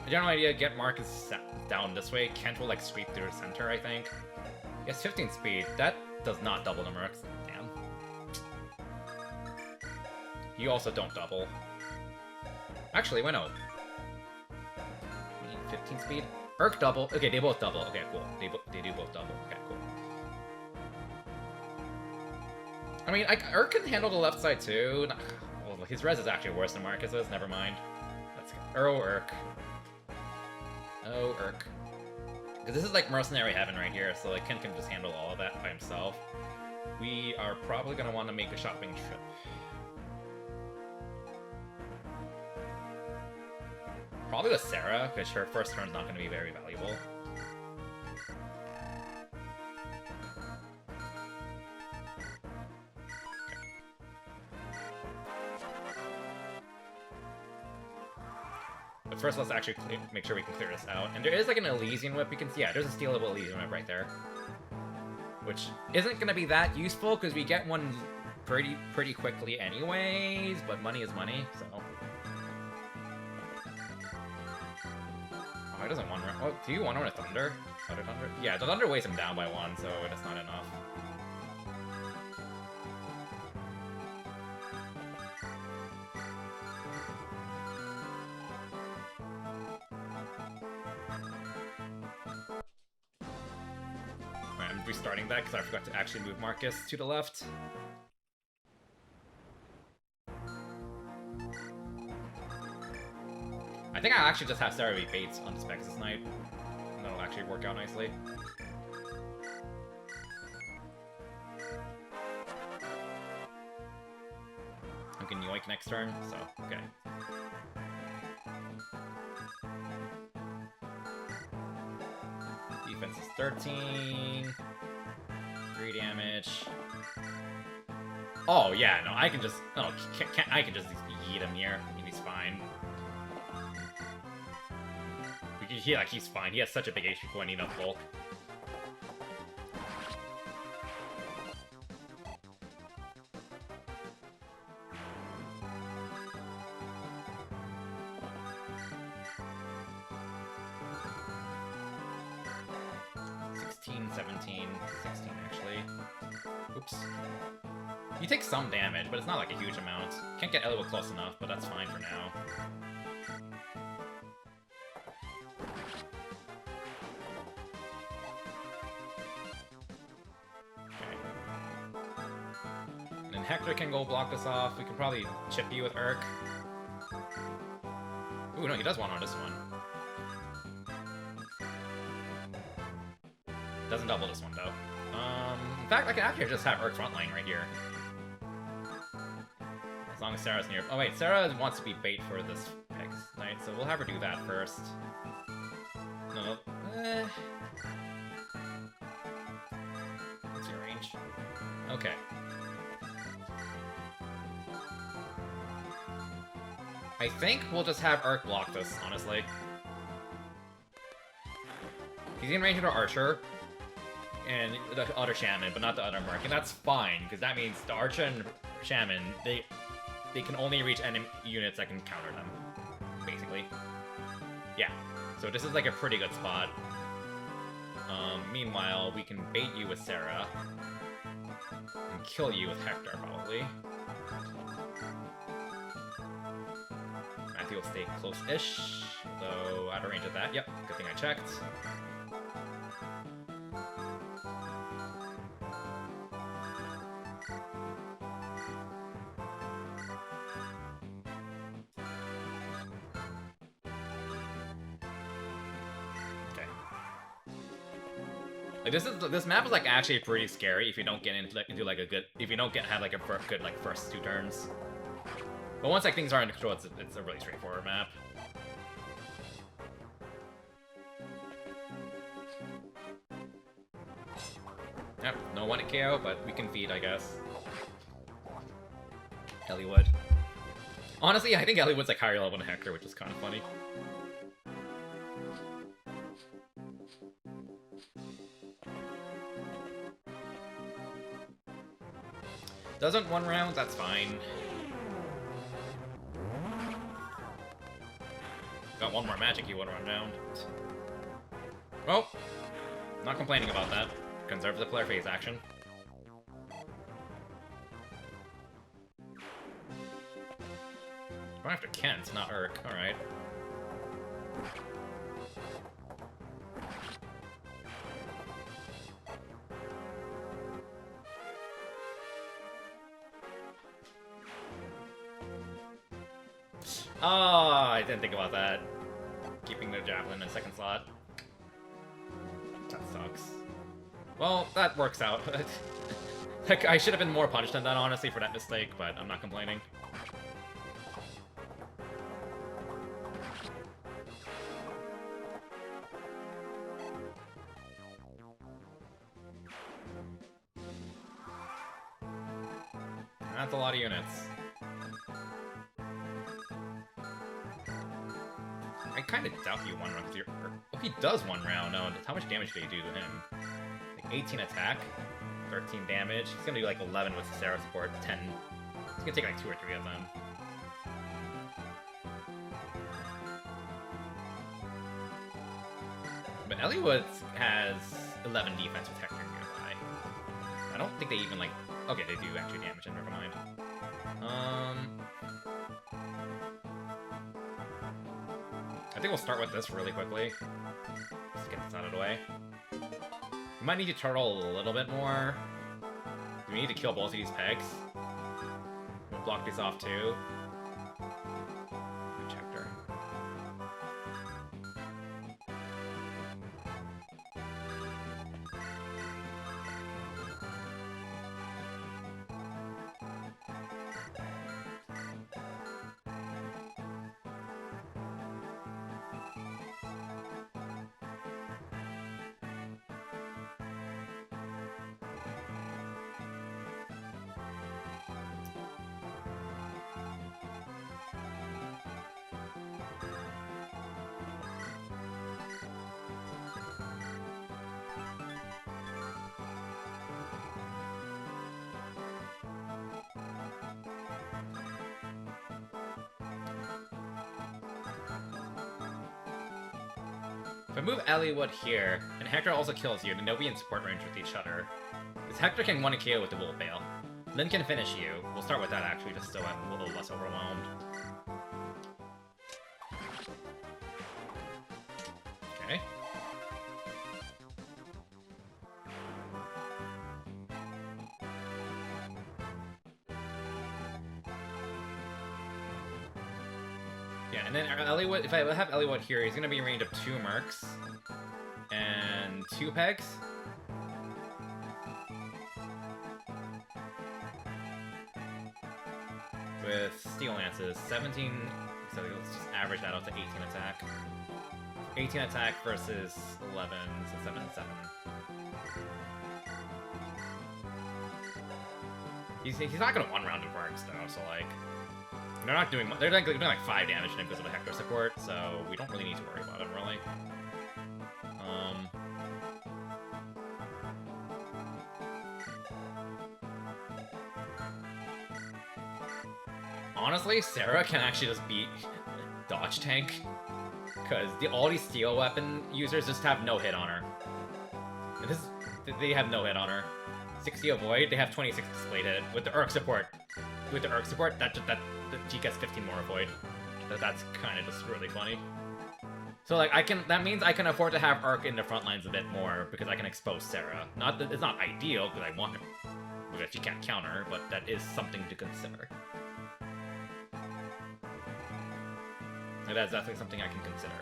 General idea, get Marcus down this way. Kent will, like, sweep through the center, I think. He has 15 speed. That does not double the mercs. Damn. You also don't double. Actually, why no? 15 speed? Urk double. Okay, they both double. Okay, cool. They do both double. Okay, cool. I mean, Urk can handle the left side, too. Well, his res is actually worse than Marcus's. Never mind. Let's go. Urk. Oh, Urk. Because this is like mercenary heaven right here, so like Kent can just handle all of that by himself. We are probably going to want to make a shopping trip. Probably with Sarah, because her first turn's not going to be very valuable. But first, let's actually make sure we can clear this out. And there is like an Elysian whip. You can see, yeah, there's a stealable Elysian whip right there, which isn't going to be that useful because we get one pretty quickly anyways. But money is money, so. Oh, he doesn't want. Oh, do you want to run a Thunder? Thunder? Yeah, the Thunder weighs him down by 1, so it's not enough. I'm restarting that because I forgot to actually move Marcus to the left. I think I'll actually just have Sarah be baits on this Pegasus Knight, and that'll actually work out nicely. I can yoink next turn, so okay. Defense is 13. 3 damage. Oh yeah, no, I can just. Oh, I can just yeet him here. I mean, he's fine. He's fine. He has such a big HP point, enough bulk. Oops. You take some damage, but it's not like a huge amount. Can't get Elwood close enough, but that's fine for now. Okay. And then Hector can go block this off. We can probably chip you with Urk. Ooh, no, he does one on this one. Doesn't double this one, though. In fact, I can actually just have Urk frontline right here. As long as Sarah's near. Oh wait, Sarah wants to be bait for this Pegasus Knight, so we'll have her do that first. No, What's your range? Okay. I think we'll just have Urk block this, honestly. He's in range of the Archer and the other Shaman, but not the other Merc, and that's fine, because that means the Archer and Shaman, they can only reach enemy units that can counter them, basically. Yeah, so this is like a pretty good spot. Meanwhile, we can bait you with Sarah, and kill you with Hector, probably. Matthew will stay close-ish, though out of range of that. Yep, good thing I checked. Like this map is like actually pretty scary if you don't get into like a good have like a good like first 2 turns. But once like things are under control, it's a really straightforward map. Yep, no one at KO, but we can feed, I guess. Elliewood. Honestly, I think Elliewood's like higher level than Hector, which is kind of funny. Doesn't 1 round, that's fine. Got 1 more magic, you 1 round. Well, not complaining about that. Conserve the player phase action. Going after Kent, not Urk. Alright. Oh, I didn't think about that. Keeping the javelin in the 2nd slot. That sucks. Well, that works out. Like, I should have been more punished than that, honestly, for that mistake, but I'm not complaining. That's a lot of units. I kind of doubt you 1 round. Oh, he does 1 round. No, how much damage did he do to him? Like 18 attack, 13 damage. He's gonna do like 11 with the Sarah support, 10. He's gonna take like 2 or 3 of them. But Elliewood has 11 defense with Hector nearby. I don't think they even like. Okay, they do actually damage him. Never mind. I think we'll start with this really quickly. Just to get this out of the way. We might need to turtle a little bit more. Do we need to kill both of these pegs? We'll block these off too. Hector. If I move Elliewood here, and Hector also kills you, then they'll be in support range with each other. Because Hector can 1 KO with the Bullet Bale. Lyn can finish you. We'll start with that actually, just so I'm a little less overwhelmed. Okay. Yeah, and then Elliewood, if I have Elliewood here, he's gonna be in range of 2 mercs and 2 pegs. With Steel Lances, 17, so let's just average that out to 18 attack 18 attack versus 11, so 7-7. He's not gonna one-round of Mercs though, so like they're not doing they're like doing like 5 damage to him because of the Hector support, so we don't really need to worry about him really. Honestly, Sarah can actually just beat Dodge Tank, because all these steel weapon users just have no hit on her. They have no hit on her. 60 avoid, they have 26 displayed hit. With the Urk support, that she gets 15 more avoid. That's kind of just really funny. So like that means I can afford to have Urk in the front lines a bit more because I can expose Sarah. It's not ideal because I want her, because she can't counter, but that is something to consider. That's definitely something I can consider.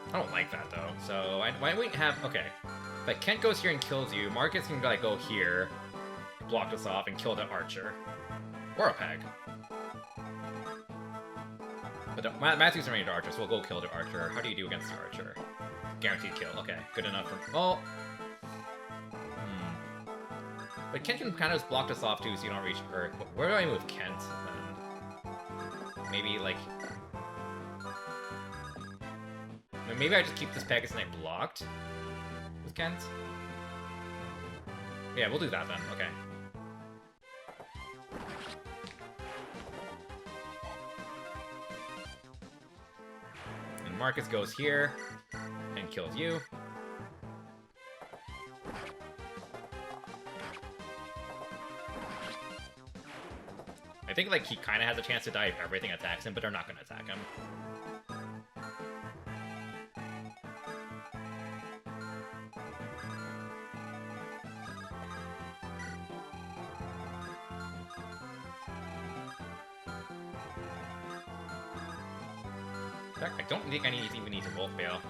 I don't like that though. So why don't we have Like Kent goes here and kills you. Marcus can like go here, block this off, and kill the archer or a peg. But Matthew's already the archer, so we'll go kill the archer. How do you do against the archer? Guaranteed kill. Okay, good enough for. Oh. But Kent can kind of just block this off too, so you don't reach Urk. Where do I move Kent then? Maybe like. Maybe I just keep this Pegasus Knight blocked with Kent. Yeah, we'll do that then. Okay. And Marcus goes here and kills you. I think like he kind of has a chance to die if everything attacks him, but they're not going to attack him. I don't think I even need to Wolf Bale.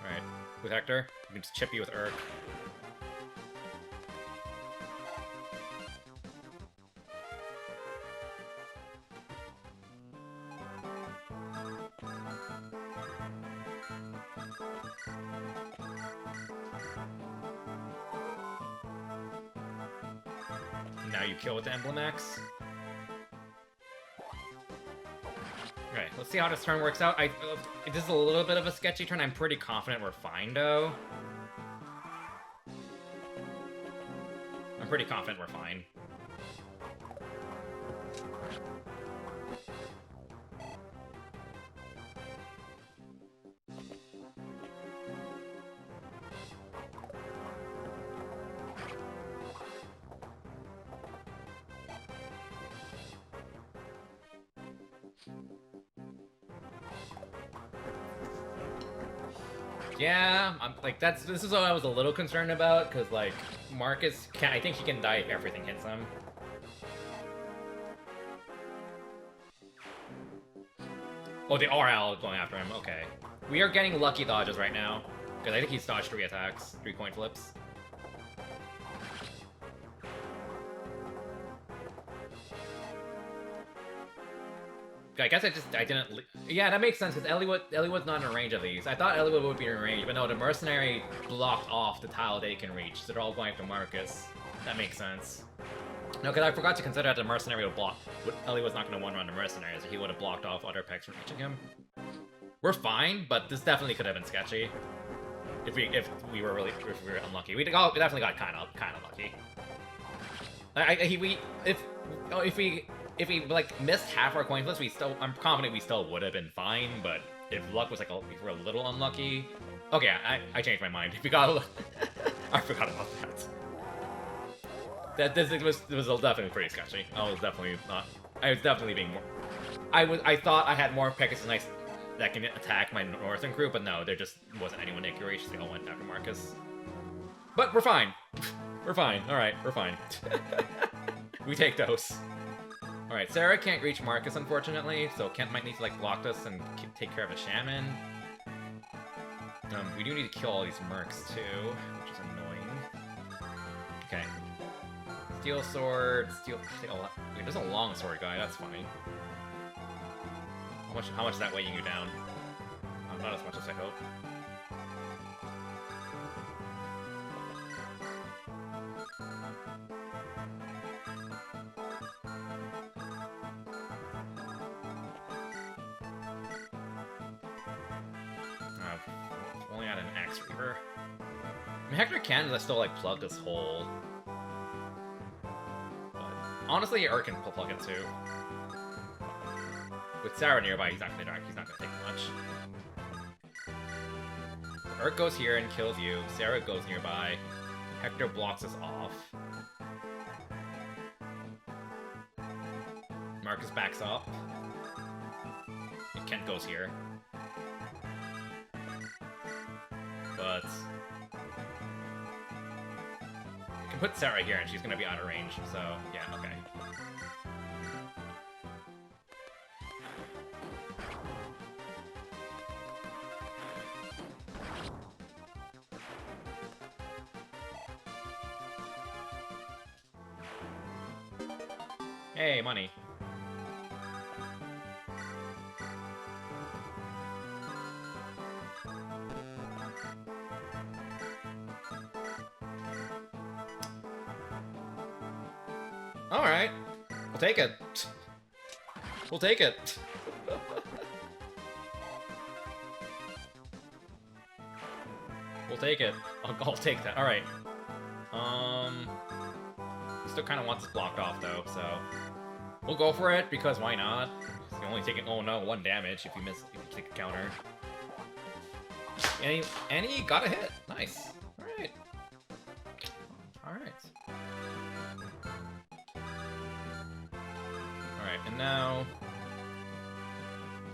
Alright, with Hector, we can just chip you with Urk. Now you kill with the Emblem Axe. Okay, let's see how this turn works out. This is a little bit of a sketchy turn. I'm pretty confident we're fine, though. I'm pretty confident we're fine. Yeah, this is what I was a little concerned about, because, like, Marcus I think he can die if everything hits him. Oh, they are all going after him, okay. We are getting lucky dodges right now, because I think he's dodged 3 attacks, 3 coin flips. I guess I didn't. Yeah, that makes sense because Eliwood's not in range of these. I thought Eliwood would be in range, but no, the mercenary blocked off the tile they can reach, so they're all going after Marcus. That makes sense. No, because I forgot to consider that the mercenary would block. Eliwood's not going to one-run the mercenary, so he would have blocked off other pegs from reaching him. We're fine, but this definitely could have been sketchy. If we were unlucky, we definitely got kind of lucky. If we like missed half our coin flips, I'm confident we still would have been fine. But if luck was like if we were a little unlucky, okay, I changed my mind. If we got, I forgot about that. It was definitely pretty sketchy. I was definitely being more. I thought I had more Pegasus Knights that can attack my northern crew, but no, there just wasn't anyone that could reach. They all went after Marcus. But we're fine. We're fine. All right, we're fine. We take those. Alright, Sarah can't reach Marcus, unfortunately, so Kent might need to, like, block this and take care of a Shaman. We do need to kill all these Mercs, too, which is annoying. Okay. Steel sword, steel. Wait, there's a long sword guy. That's funny. How much is that weighing you down? Not as much as I hope. Only had an axe reaver. I mean, Hector can still like plug this hole. But honestly, Ur can plug it too. With Sarah nearby, he's not gonna take much. Urk goes here and kills you. Sarah goes nearby. Hector blocks us off. Marcus backs up. And Kent goes here. But I can put Sarah here and she's gonna be out of range, so yeah, okay. Hey, money. Alright. We'll take it. We'll take it. We'll take it. I'll take that. Alright. Still kind of wants this blocked off, though, so... We'll go for it, because why not? You only take it, oh no, 1 damage if you take a counter. And he got a hit. Nice. Alright. Alright. Alright, and now...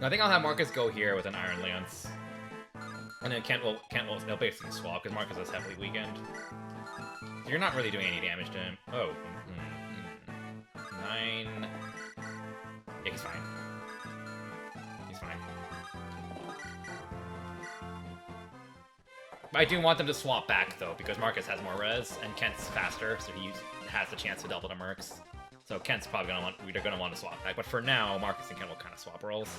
I think I'll have Marcus go here with an Iron Lance. And then Kent will they'll basically swap, because Marcus is heavily weakened. You're not really doing any damage to him. Oh. 9... Yeah, he's fine. He's fine. But I do want them to swap back, though, because Marcus has more res, and Kent's faster, so he has the chance to double the mercs. So Kent's probably we're gonna want to swap back. But for now, Marcus and Kent will kind of swap roles.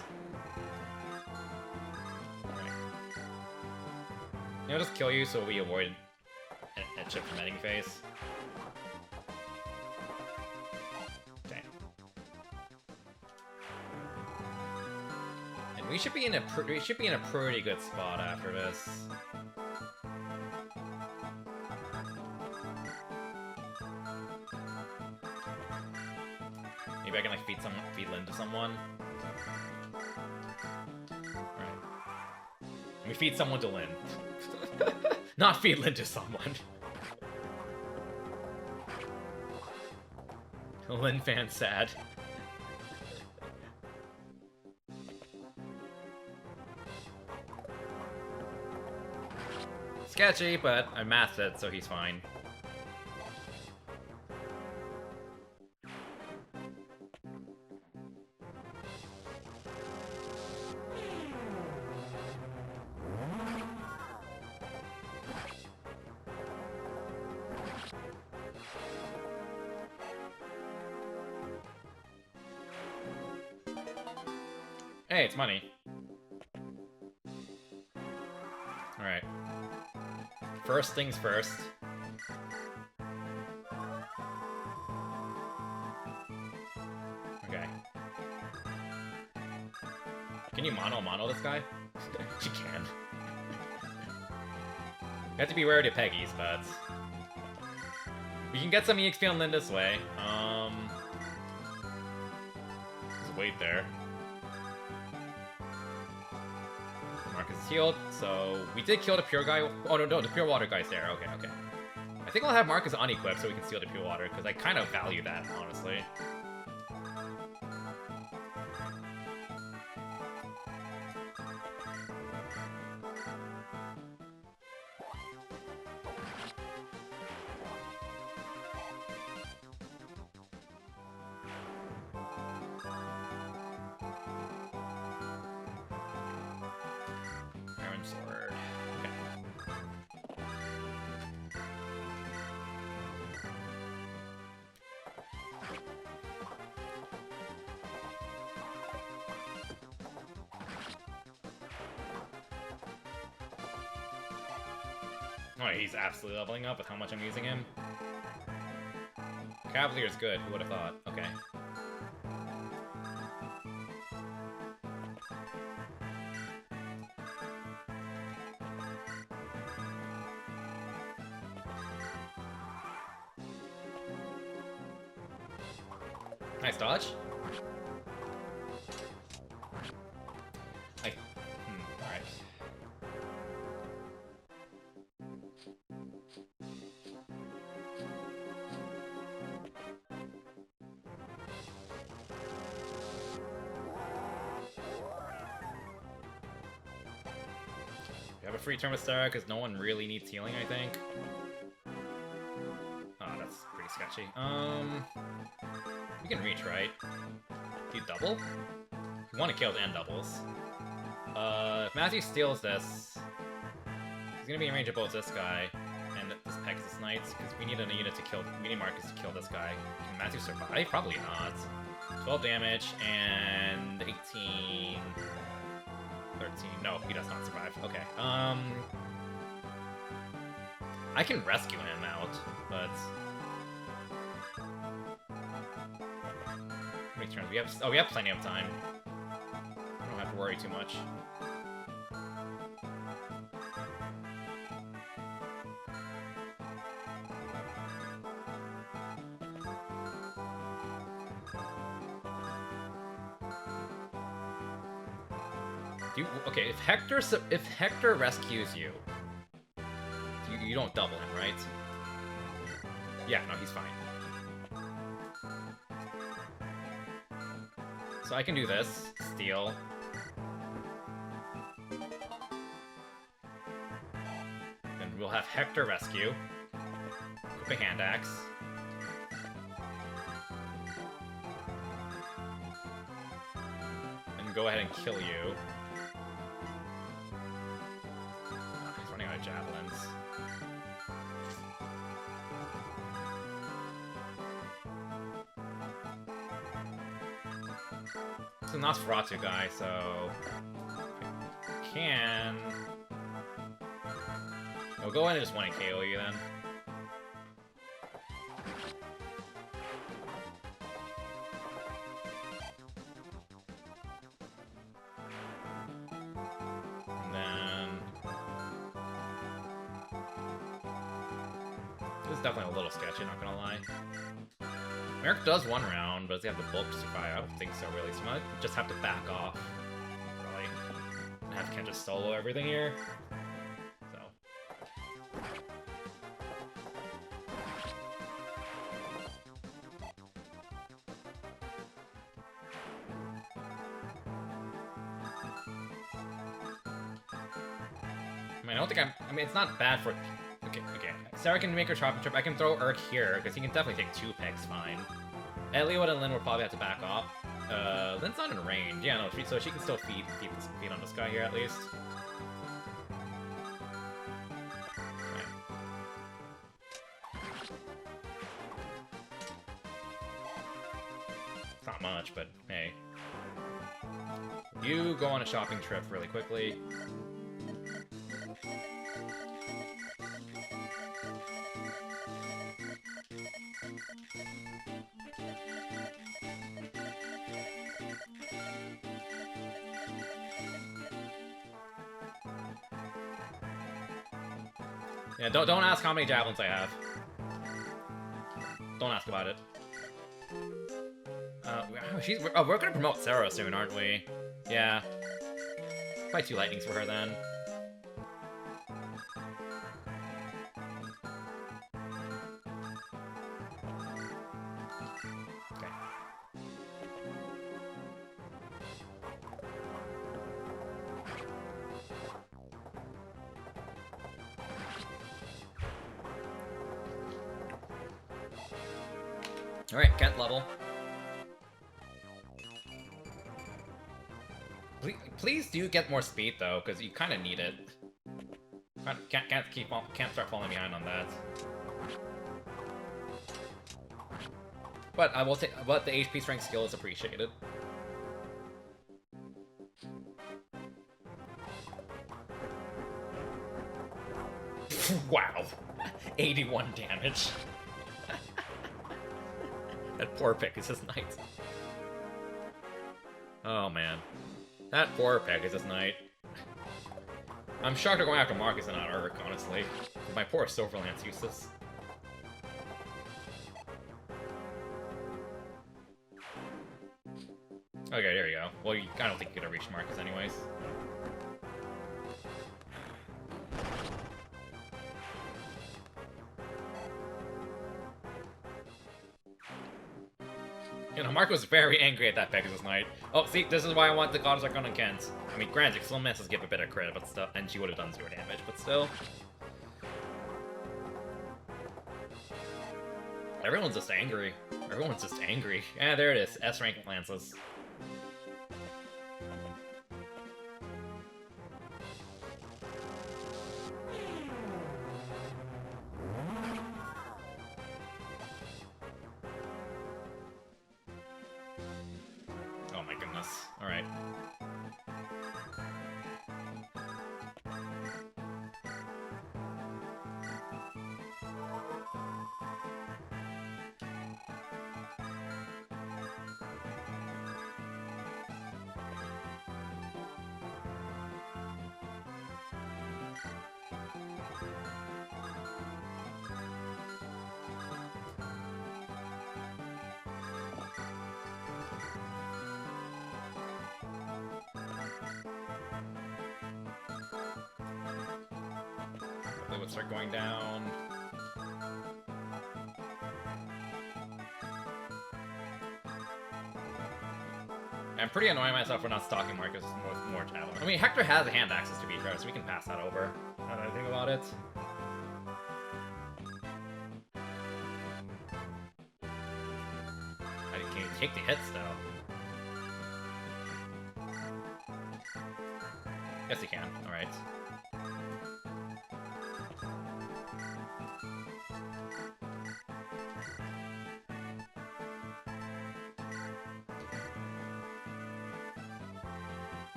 Alright. I'll just kill you so we avoid a chip from ending phase. Dang. And we should be in a pretty good spot after this. Maybe I can like feed Lynn to someone. Alright. We feed someone to Lynn. Not feed Lynn to someone. Lynn fan sad. Sketchy, but I mathed it, so he's fine. Hey, it's money. Alright. First things first. Okay. Can you mono this guy? She can. You have to be wary to Peggy's, but... We can get some EXP on Lynn this way. Just wait there. Marcus is healed, so we did kill the pure guy. Oh no, the pure water guy's there. Okay. I think I'll have Marcus unequipped so we can steal the pure water, because I kind of value that, honestly. Sword. Okay. Oh, he's absolutely leveling up with how much I'm using him. Cavalier's good, who would have thought? Okay. Nice dodge. Alright. We have a free turn with Sarah because no one really needs healing, I think. Oh, that's pretty sketchy. You can reach, right? Do you double? You want to kill and doubles. If Matthew steals this, he's gonna be in range of both this guy and this Pegasus Knights, because we need a unit to kill. We need Marcus to kill this guy. Can Matthew survive? Probably not. 12 damage and 18. 13. No, he does not survive. Okay. I can rescue him out, but. How many turns? We have plenty of time. I don't have to worry too much. Okay, if Hector rescues you, you don't double him, right? Yeah, no, he's fine. So I can do this, steal. Then we'll have Hector rescue. Equip a hand axe. And go ahead and kill you. He's running out of javelins. It's a Nosferatu guy, so can. We'll go in and just want to KO you then. And then this is definitely a little sketchy, not gonna lie. Merrick does one round, but does he have the bulk to survive? I don't think so, really. So I might just have to back off, really. And have Ken just solo everything here. So. I mean, I don't think I mean, it's not bad for... Okay. Sarah can make her chopping trip. I can throw Urk here, because he can definitely take 2 picks fine. Elliot and Lynn will probably have to back off. Lynn's not in range. Yeah, no, so she can still feed on this guy here, at least. Okay. It's not much, but hey. You go on a shopping trip really quickly. Yeah, don't ask how many javelins I have. Don't ask about it. We're gonna promote Sarah soon, aren't we? Yeah. Probably 2 lightnings for her then. Okay. Alright, Kent level. Please do get more speed though, because you kind of need it. Can't start falling behind on that. But I will take. But the HP strength skill is appreciated. Wow. 81 damage. That poor Pegasus Knight. Oh, man. That poor Pegasus Knight. I'm shocked they're going after Marcus and not Urk, honestly. My poor Silverland's useless. Okay, there you go. Well, I don't think you could have reached Marcus anyways. You know, Mark was very angry at that Pegasus Knight. Oh, see, this is why I want the Goddess Arcana on Kent. I mean, granted, still misses give a bit of crit, but still, and she would have done 0 damage, but still. Everyone's just angry. Everyone's just angry. Yeah, there it is. S rank Lances. Oh my goodness. Alright. Would start going down. I'm pretty annoying myself for not stalking Marcus with more javelin. I mean, Hector has a hand access to be fair, so we can pass that over. Not that I think about it. Can you take the hits though? Yes, he can. All right.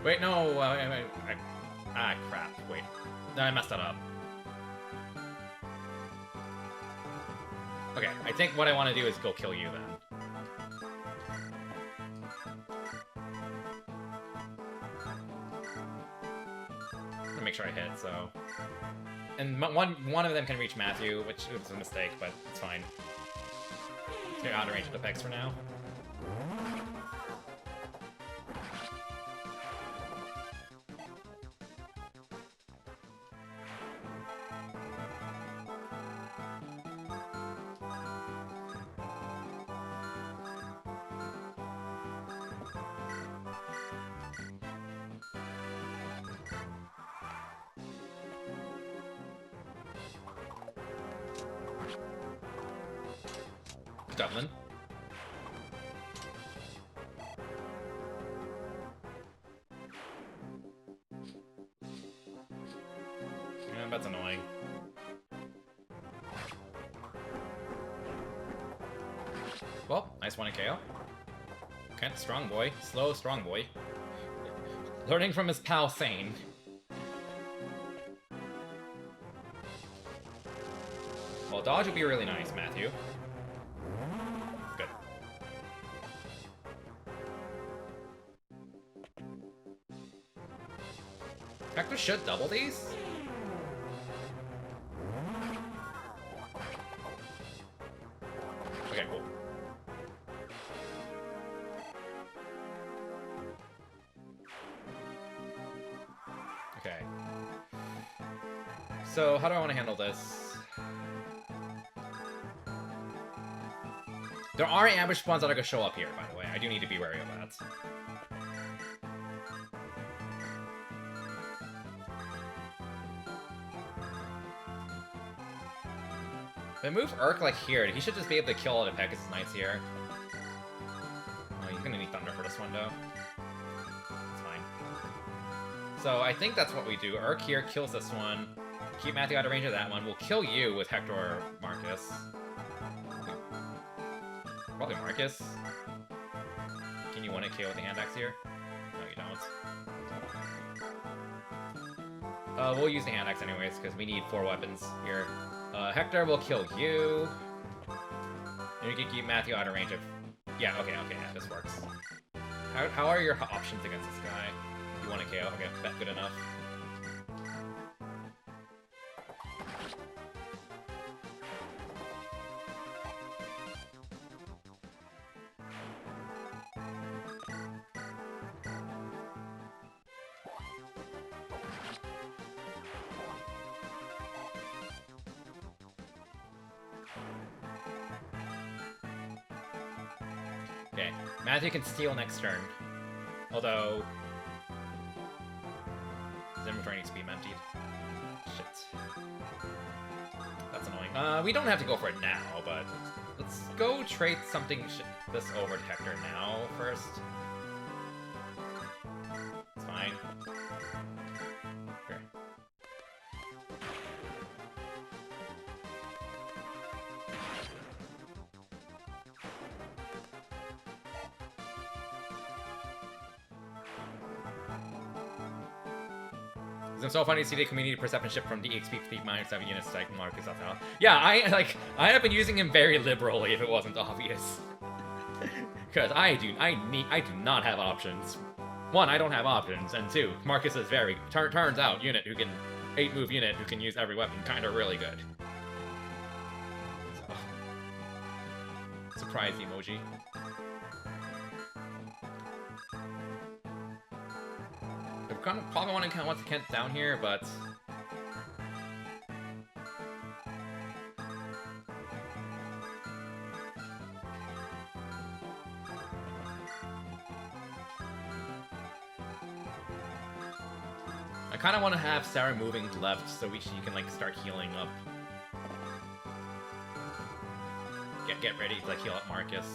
Wait, no, ah, crap, wait. No, I messed that up. Okay, I think what I want to do is go kill you, then. I'm gonna make sure I hit, so... And one of them can reach Matthew, which was a mistake, but it's fine. They're out of range of the pegs for now. Dublin. Yeah, that's annoying. Well, nice one in KO. Kent, strong boy. Slow, strong boy. Learning from his pal Thane. Well, dodge would be really nice, Matthew. Good. Hector should double these? Okay, cool. Okay. So, how do I want to handle this? There are ambush spawns that are going to show up here, by the way. I do need to be wary of that. If I move Urk like here, he should just be able to kill all the Pegasus Knights here. Oh, he's going to need Thunder for this one, though. It's fine. So I think that's what we do. Urk here kills this one. Keep Matthew out of range of that one. We'll kill you with Hector or Marcus. Probably Marcus. Can you 1-hit KO with the hand axe here? No, you don't. We'll use the hand axe anyways, because we need 4 weapons here. Hector will kill you. And you can keep Matthew out of range of... Yeah, okay, yeah, this works. How are your options against this guy? You want to KO? Okay, that's good enough. Okay, Matthew can steal next turn. Although... his inventory needs to be emptied. Shit. That's annoying. We don't have to go for it now, but... let's go trade something this over to Hector now first. It's fine. Here. It's so funny to see the community perception shift from DXP to -7 units to Marcus Althal. Yeah, I have been using him very liberally if it wasn't obvious. Because I do not have options. 1, I don't have options, and 2, Marcus is very turns out unit who can 8-move unit who can use every weapon kind of really good. So, surprise emoji. Probably want to count once Kent down here, but I kind of want to have Sarah moving left so she can like start healing up. Get ready to like heal up Marcus.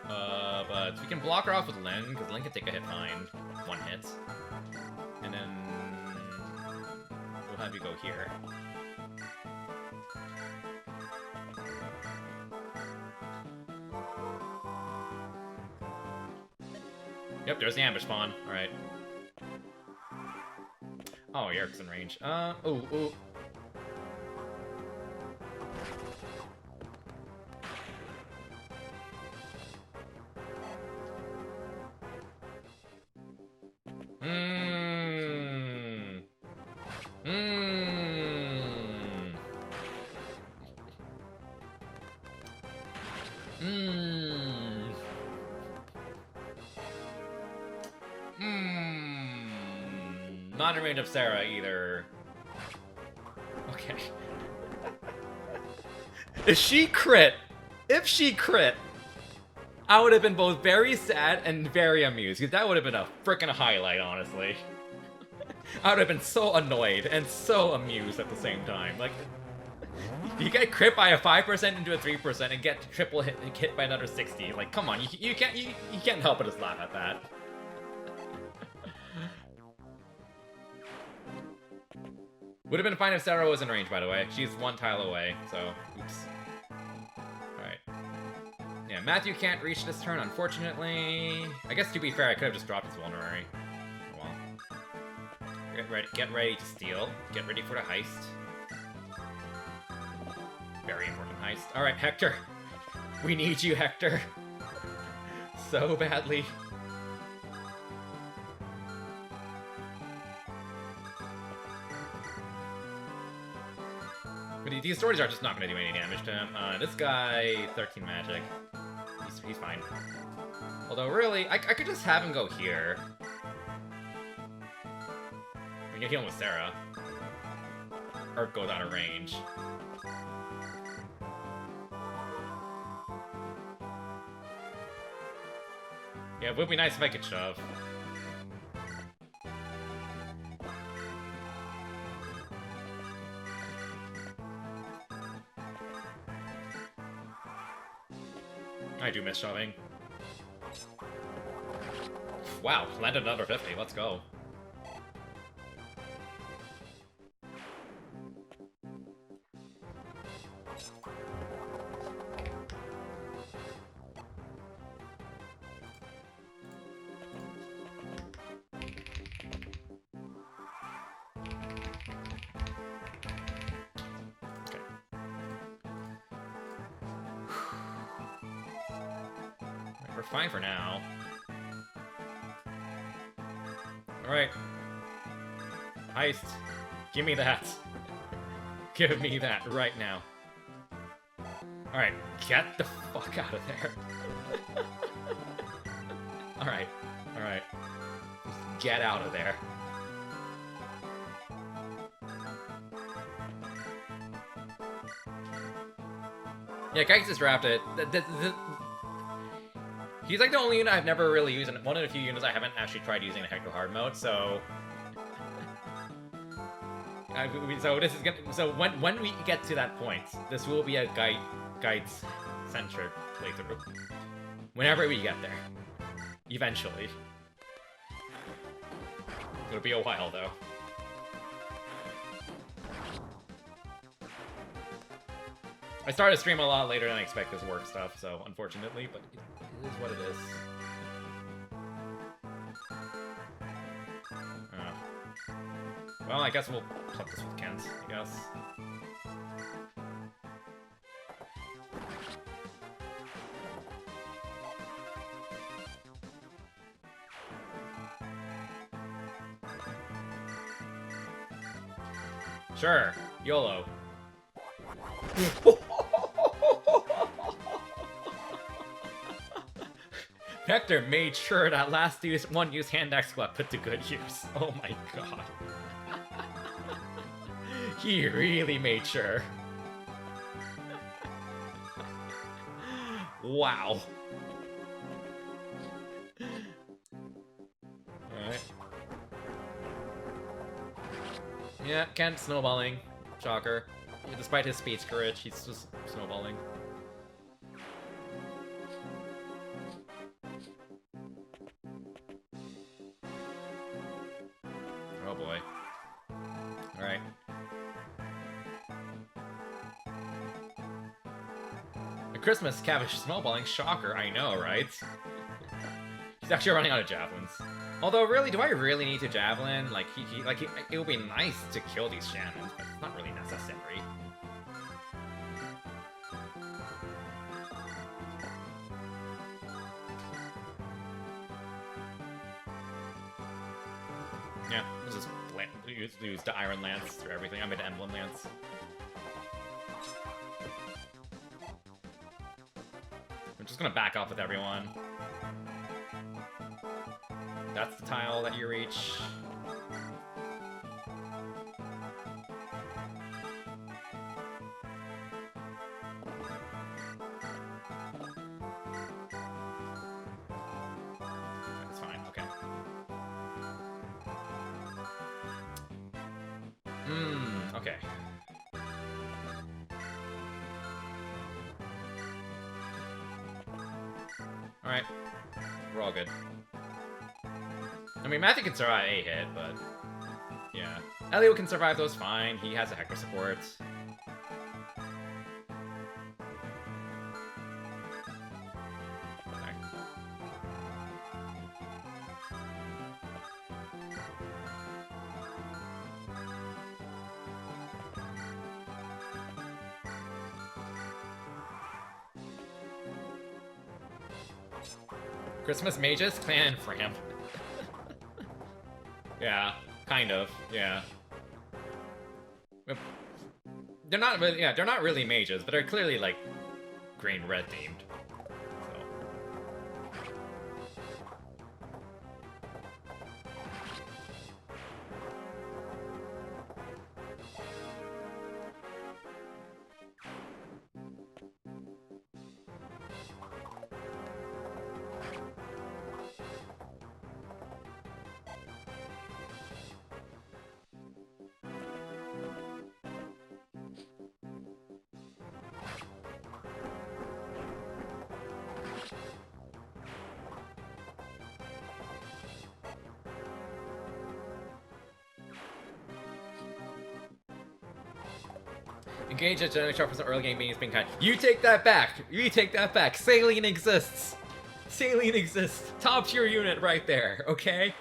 But we can block her off with Lyn because Lyn can take a hit fine, 1 hit. And then we'll have you go here. Yep, there's the ambush spawn. Alright. Oh, Eric's in range. Ooh. Not in range of Sarah either. Okay. If she crit, I would have been both very sad and very amused, because that would have been a freaking highlight, honestly. I would have been so annoyed and so amused at the same time. Like, you get crit by a 5% into a 3% and get triple hit by another 60. Like, come on, you can't help but just laugh at that. Would have been fine if Sarah was in range, by the way. She's 1 tile away, so oops. Alright. Yeah, Matthew can't reach this turn, unfortunately. I guess to be fair, I could have just dropped his vulnerary. Oh well. Get ready to steal. Get ready for the heist. Very important heist. Alright, Hector. We need you, Hector. So badly. But these swords are just not going to do any damage to him. This guy, 13 magic. He's fine. Although, really, I could just have him go here. We can heal him with Sarah. Or goes out of range. Yeah, it would be nice if I could shove. I do miss shoving. Wow, landed another 50, let's go. We're fine for now. Alright. Heist. Give me that. Give me that right now. Alright, get the fuck out of there. Alright, alright. Get out of there. Yeah, Kikes is drafted. He's like the only unit I've never really used, and one of the few units I haven't actually tried using in Hector hard mode, so... so this is gonna... So when we get to that point, this will be a guides-centric playthrough. Whenever we get there. Eventually. It'll be a while, though. I started stream a lot later than I expected this work stuff, so unfortunately, but it is what it is. Well, I guess we'll plug this with Kent, I guess. Sure, YOLO. Hector made sure that last one-use hand axe got put to good use. Oh my god. He really made sure. Wow. Alright. Yeah, Kent snowballing. Shocker. Despite his speech courage, he's just snowballing. Oh boy. Alright. A Christmas cabbage snowballing, shocker, I know, right? He's actually running out of javelins. Although, really, do I really need to javelin? Like, it would be nice to kill these shamans, but it's not really necessary. Yeah, let's just use the Iron Lance through everything. I made an Emblem Lance. I'm just gonna back off with everyone. That's the tile that you reach. That's fine, okay. Okay. Alright. We're all good. I mean, Matthew can survive a hit, but... yeah. Elio can survive those fine. He has a Hector support. Okay. Christmas Mages, Clan, and Fram. Yeah, kind of, yeah. They're not really, yeah, they're not really mages, but they're clearly, like, green-red themed. Engage at generally sharp for some early game being being kind. You take that back! You take that back! Saline exists! Saline exists! Top tier unit right there, okay?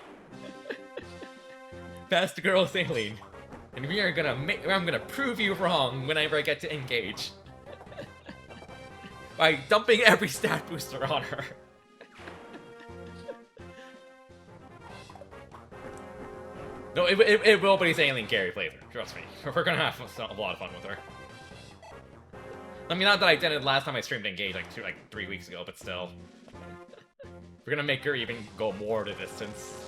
Best girl Saline. And we are gonna I'm gonna prove you wrong whenever I get to engage. By dumping every stat booster on her. No, it will, but he's alien carry playthrough. Trust me. We're gonna have a lot of fun with her. I mean, not that I did it last time I streamed Engage, like 3 weeks ago, but still. We're gonna make her even go more the distance.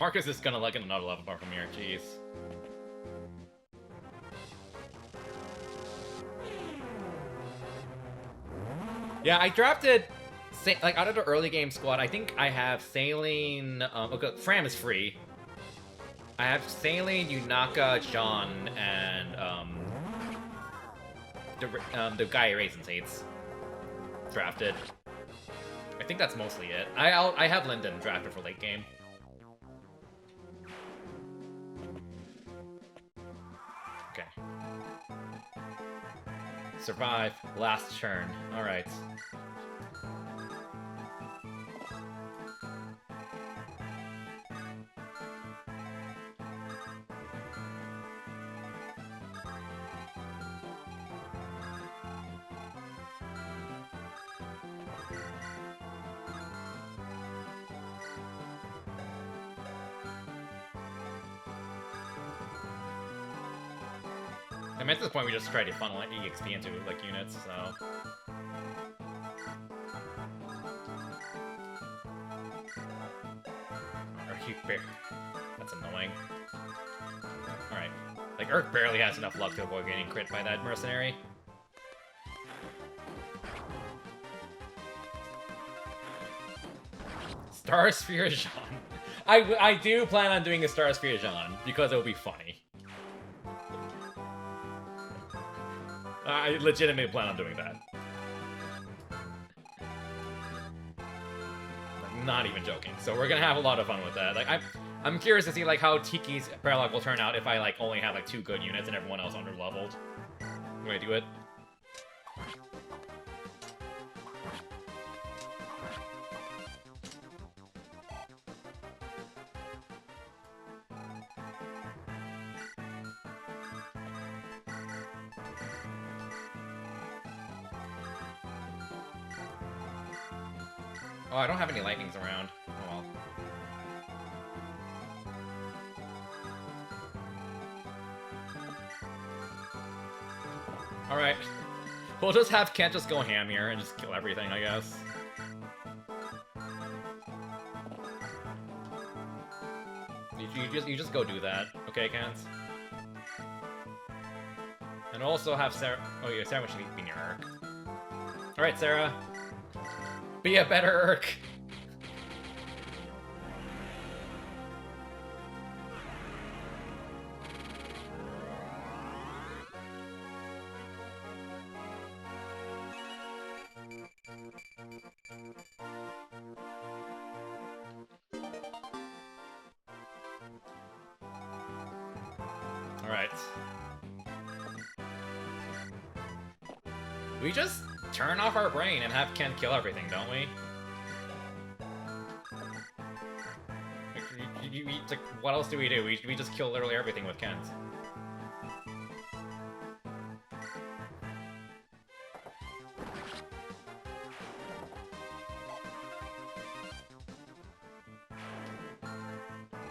Marcus is gonna like another level bar from here, jeez. Yeah, I drafted, like, out of the early game squad, I think I have Saline, okay, Fram is free. I have Saline, Yunaka, John, and, the guy Raisins hates drafted. I think that's mostly it. I have Lyndon drafted for late game. Okay. Survive. Last turn. Alright. I mean, at this point, we just try to funnel EXP into, like, units, so... That's annoying. Alright. Like, Urk barely has enough luck to avoid getting crit by that mercenary. Star Sphere Jean. I do plan on doing a Star Sphere Jean, because it will be funny. I legitimately plan on doing that. Like, not even joking. So we're gonna have a lot of fun with that. Like, I'm curious to see, like, how Tiki's Paralog will turn out if I, like, only have, like, 2 good units and everyone else under-leveled. I'm gonna do it. Oh, I don't have any lightnings around. Oh well. Alright. We'll just have Kent just go ham here and just kill everything, I guess. You just go do that. Okay, Kent? And also have Sarah... Oh yeah, Sarah should be near Urk. Alright, Sarah. Be a better Urk. Alright. We just turn off our brain and have Ken kill everything, don't we? Like, what else do we do? We just kill literally everything with Kent.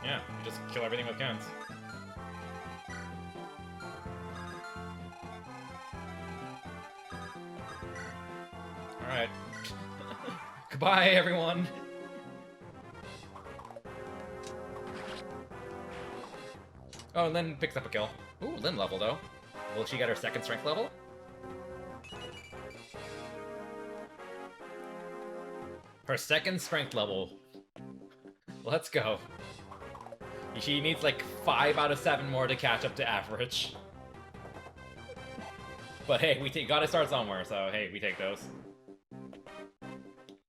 Yeah, we just kill everything with Kent. Alright. Goodbye, everyone! Oh, and Lynn picks up a kill. Ooh, Lynn level, though. Will she get her second strength level? Her second strength level. Let's go. She needs like 5 out of 7 more to catch up to average. But hey, we gotta start somewhere, so hey, we take those.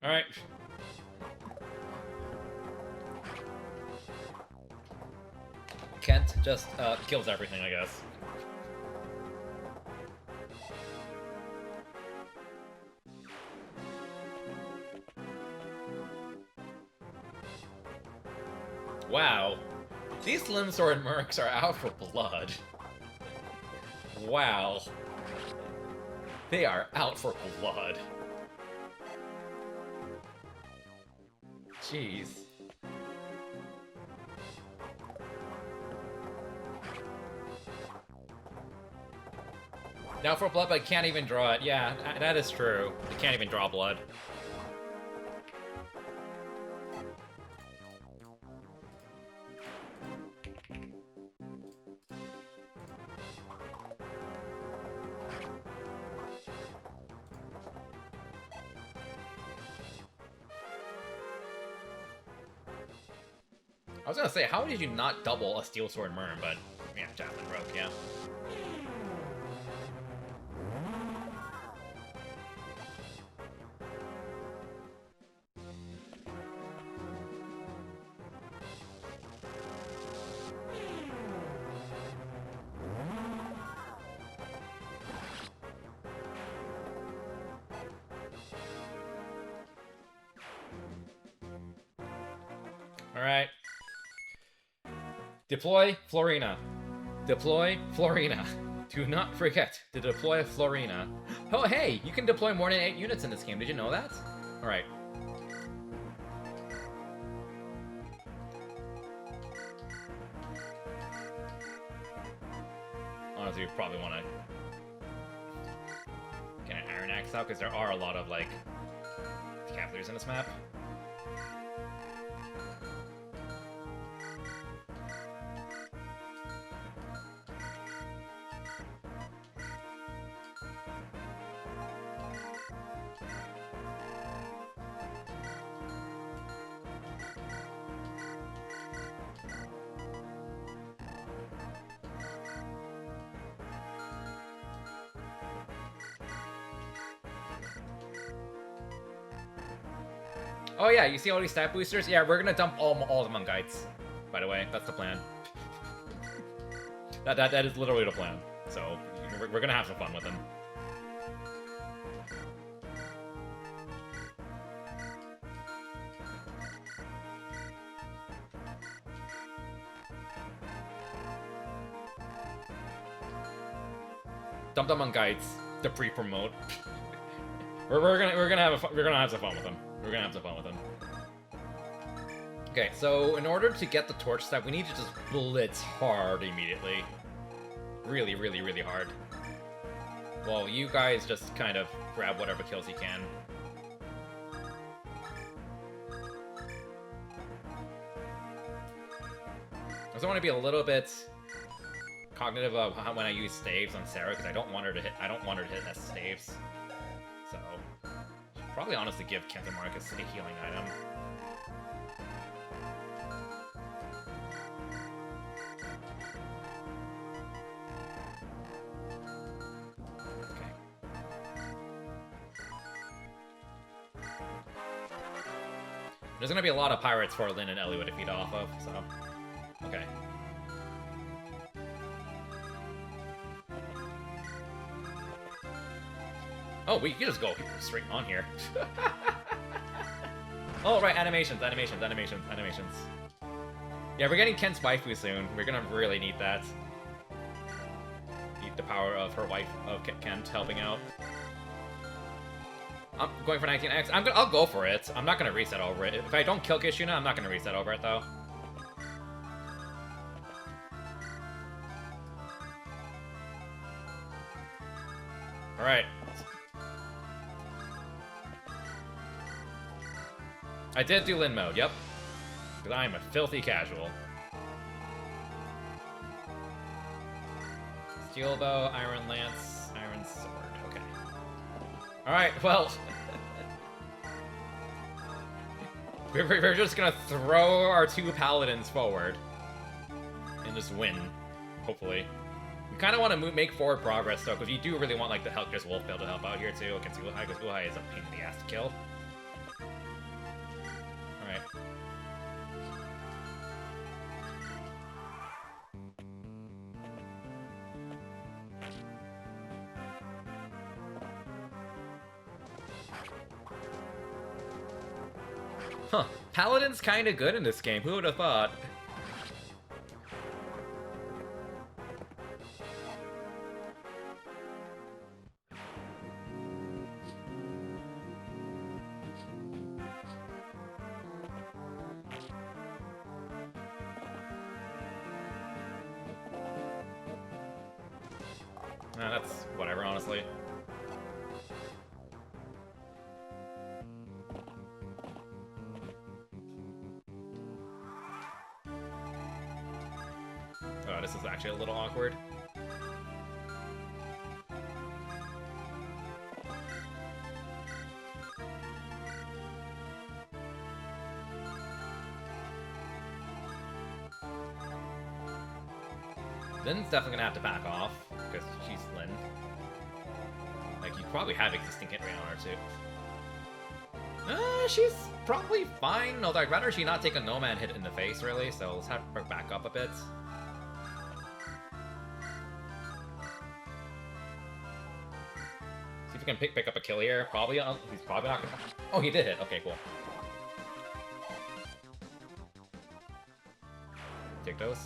Alright. Kent just kills everything, I guess. Wow. These Slim Sword Mercs are out for blood. Wow. They are out for blood. Jeez. Now for blood, but can't even draw it. Yeah, that is true. They can't even draw blood. I was gonna say, how did you not double a Steel Sword Mern, but yeah, Javelin broke, yeah. Alright. Deploy Florina. Deploy Florina. Do not forget to deploy Florina. Oh, hey! You can deploy more than 8 units in this game. Did you know that? Alright. Honestly, you probably want to get an Iron Axe out, because there are a lot of, like, Cavaliers in this map. Oh yeah, you see all these stat boosters? Yeah, we're gonna dump all of them on guides. By the way, that's the plan. that is literally the plan. So we're gonna have some fun with them. Dump them on guides. The pre-promote. we're gonna have some fun with them. We're gonna have some fun with them. Okay, so in order to get the torch step, we need to just blitz hard immediately. Really, really, really hard. Well, you guys just kind of grab whatever kills you can. I also want to be a little bit cognitive of how, when I use staves on Sarah, because I don't want her to hit as staves. So probably honestly give Kent and Marcus a healing item. Okay. There's gonna be a lot of pirates for Lynn and Ellie to feed off of, so okay. Oh, we can just go straight on here. Oh, right, animations. Yeah, we're getting Kent's waifu soon. We're gonna really need that. Need the power of her wife, of Kent, helping out. I'm going for 19X. I'll go for it. I'm not gonna reset over it. If I don't kill Kishuna, I'm not gonna reset over it, though. Alright. I did do Lin mode, yep. Because I'm a filthy casual. Steel bow, iron lance, iron sword. Okay. Alright, well. we're just gonna throw our 2 paladins forward. And just win. Hopefully. We kind of want to make forward progress, though, because you do really want, like, the Hector's Wolf Bill to help out here, too, against Uhai, because Uhai is a pain in the ass to kill. Alright. Huh. Paladin's kind of good in this game. Who would have thought? That's whatever, honestly. Oh, this is actually a little awkward. Lynn's definitely gonna have to back off, because she's Lynn. Like, you probably have existing hit rate on her, too. She's probably fine, although I'd rather she not take a Nomad hit in the face, really, so let's have her back up a bit. See if we can pick up a kill here. Probably, he's probably not gonna... Oh, he did hit. Okay, cool. Take those.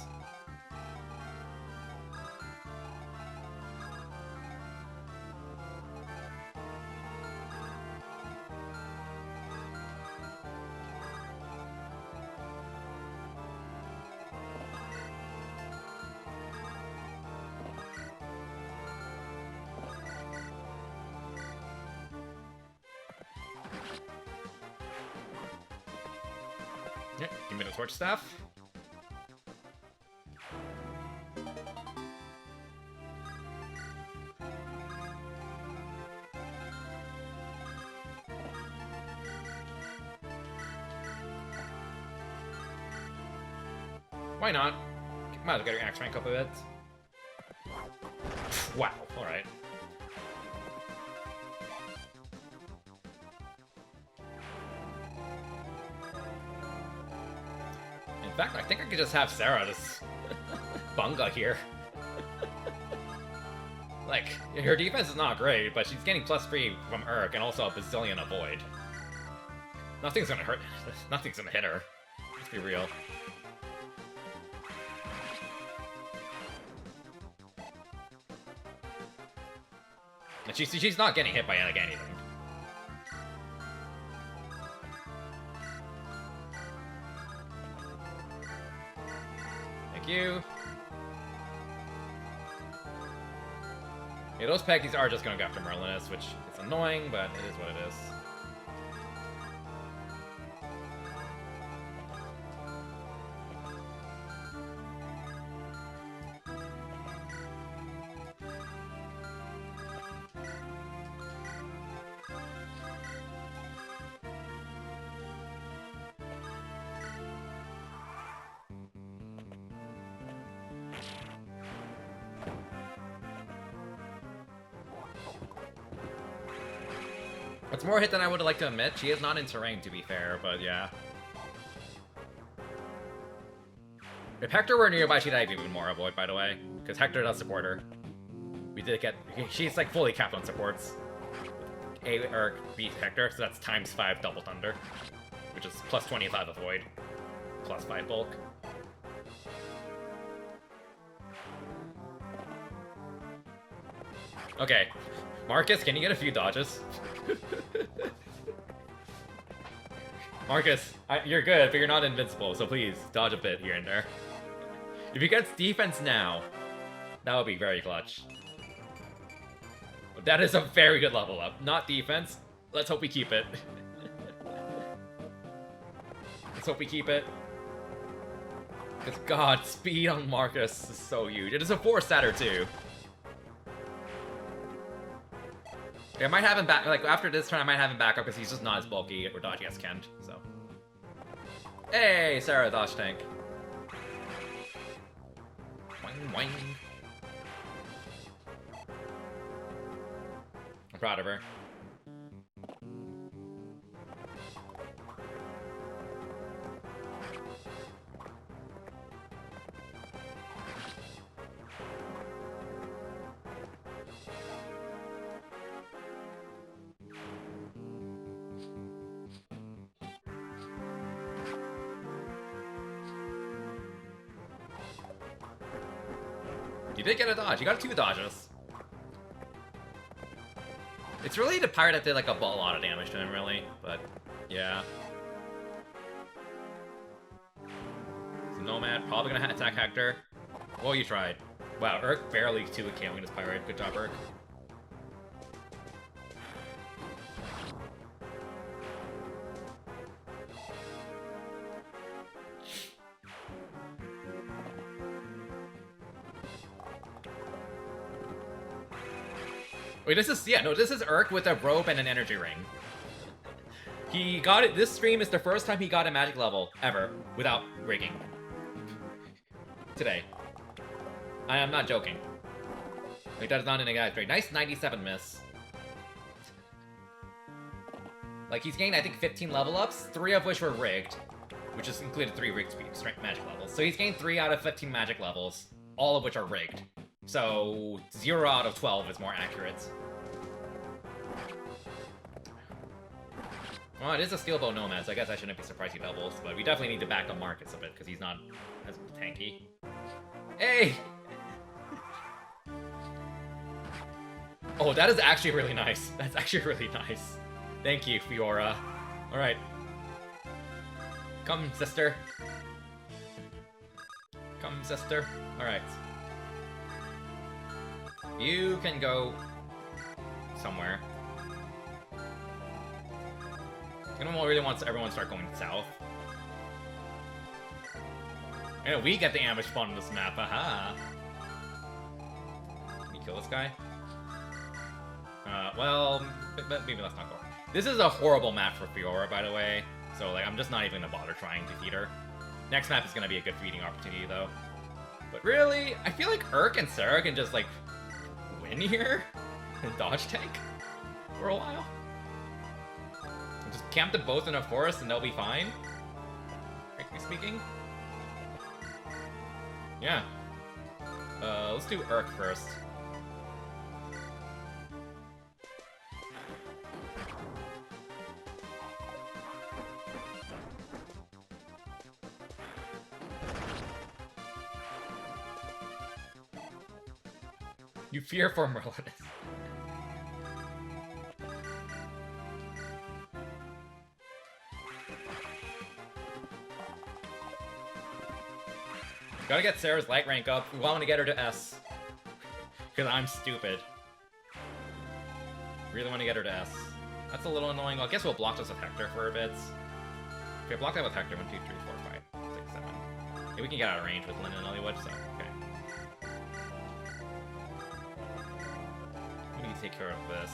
Yeah, give me the torch staff. Why not? Might as well get your axe rank up a bit. Wow, alright. In fact, I think I could just have Sarah just bunga here. Like, her defense is not great, but she's getting +3 from Urk and also a bazillion avoid. Nothing's gonna hurt. Nothing's gonna hit her. Let's be real. And she's not getting hit by like anything. Thank you. Yeah, those Peggies are just gonna go after Merlinus, which is annoying, but it is what it is. It's more hit than I would have liked to admit. She is not in terrain, to be fair, but yeah. If Hector were nearby, she'd have even more avoid, by the way, because Hector does support her. We did get... She's, like, fully capped on supports. A or B Hector, so that's ×5 Double Thunder, which is +25 avoid, +5 bulk. Okay. Marcus, can you get a few dodges? Marcus, you're good, but you're not invincible, so please, dodge a bit here and there. If he gets defense now, that would be very clutch. That is a very good level up. Not defense. Let's hope we keep it. Let's hope we keep it. Because, God, speed on Marcus is so huge. It is a 4-statter, too. Yeah, I might have him back, like, after this turn I might have him back up because he's just not as bulky or dodgy as Kent, so. Hey, Sarah, dodge tank. Wing, wing. I'm proud of her. You did get a dodge. You got 2 dodges. It's really the pirate that did like a lot of damage to him, really. But yeah. So Nomad probably gonna attack Hector. Well, you tried. Wow, Urk barely 2 with Caelin as pirate. Good job, Urk. Wait, this is, yeah, no, this is Urk with a robe and an energy ring. He got it, this stream is the first time he got a magic level, ever, without rigging. Today. I am not joking. Like, that is not an exaggeration. Nice 97 miss. Like, he's gained, I think, 15 level ups, 3 of which were rigged, which is included 3 rigged strength magic levels. So he's gained 3 out of 15 magic levels, all of which are rigged. So 0 out of 12 is more accurate. Well, it is a steel bow nomad, so I guess I shouldn't be surprised he doubles, but we definitely need to back up Marcus a bit, because he's not as tanky. Hey! Oh, that is actually really nice. That's actually really nice. Thank you, Fiora. Alright. Come, sister. Come, sister. Alright. You can go somewhere. Anyone really wants everyone to start going south. And we get the ambush spawn on this map, aha! Can you kill this guy? Well, maybe let's not go. This is a horrible map for Fiora, by the way, so like I'm just not even gonna bother trying to feed her. Next map is gonna be a good feeding opportunity, though. But really, I feel like Urk and Sarah can just, like, win here and dodge tank for a while. Just camp them both in a forest and they'll be fine, frankly speaking. Yeah. Let's do Urk first. You fear for Merlinus. Gotta get Sarah's light rank up. We want to get her to S. Because I'm stupid. Really want to get her to S. That's a little annoying. Well, I guess we'll block this with Hector for a bit. Okay, block that with Hector. 1, 2, 3, 4, 5, 6, 7. Yeah, we can get out of range with Lynn and Hollywood, so okay. We need to take care of this.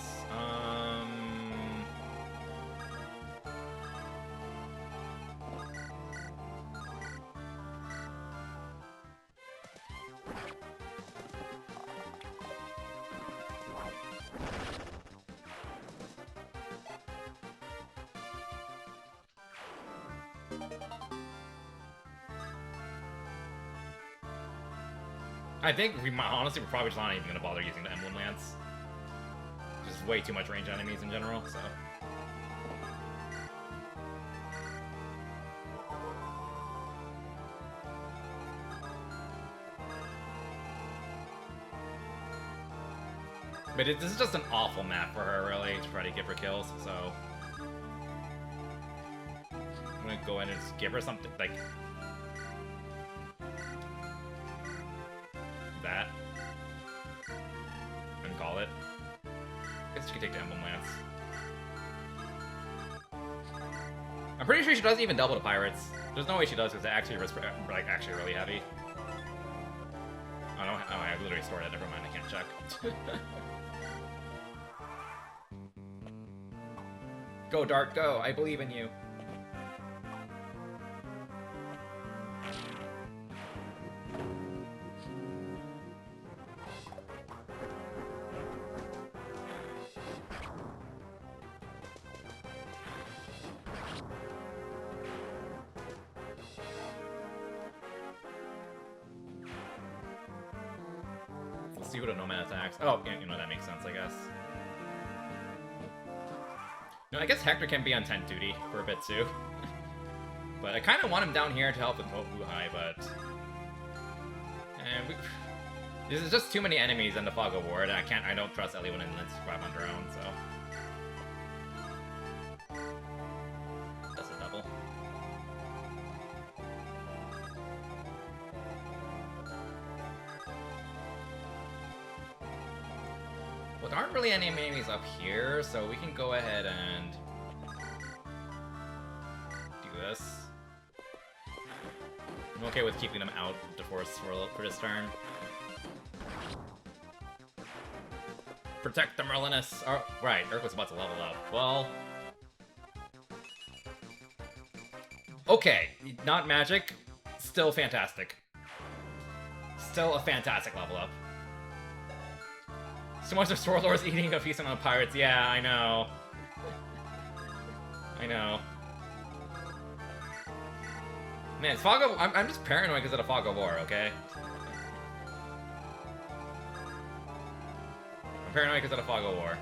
I think we might, honestly, we're probably just not even gonna bother using the Emblem Lance. Just way too much range enemies in general, so. But this is just an awful map for her, really, to try to give her kills, so. I'm gonna go in and just give her something, like, that. And call it. I guess she could take the Emblem Lance. I'm pretty sure she doesn't even double to Pirates. There's no way she does, because it actually is like, actually really heavy. Oh, no, oh, I literally stored it. Never mind, I can't check. Go, Dart, go! I believe in you. Let's see what a nomad attacks. Oh, yeah, you know, that makes sense, I guess. No, I guess Hector can be on tent duty for a bit too. But I kind of want him down here to help with Wuhai, but... This is just too many enemies in the Fog of War, and I don't trust anyone in Lynn to survive on their own, so... That's a double. Well, there aren't really any enemies up here, so we can go ahead and do this. I'm okay with keeping them out of the forest for this turn. Protect the Merlinus. Oh, right, Urk was about to level up. Well... Okay, not magic. Still fantastic. Still a fantastic level up. So much of Sword Lords eating a feast on pirates. Yeah, I know. I know. Man, it's Fog of... I'm just paranoid because of the Fog of War, okay? I'm paranoid because of the Fog of War.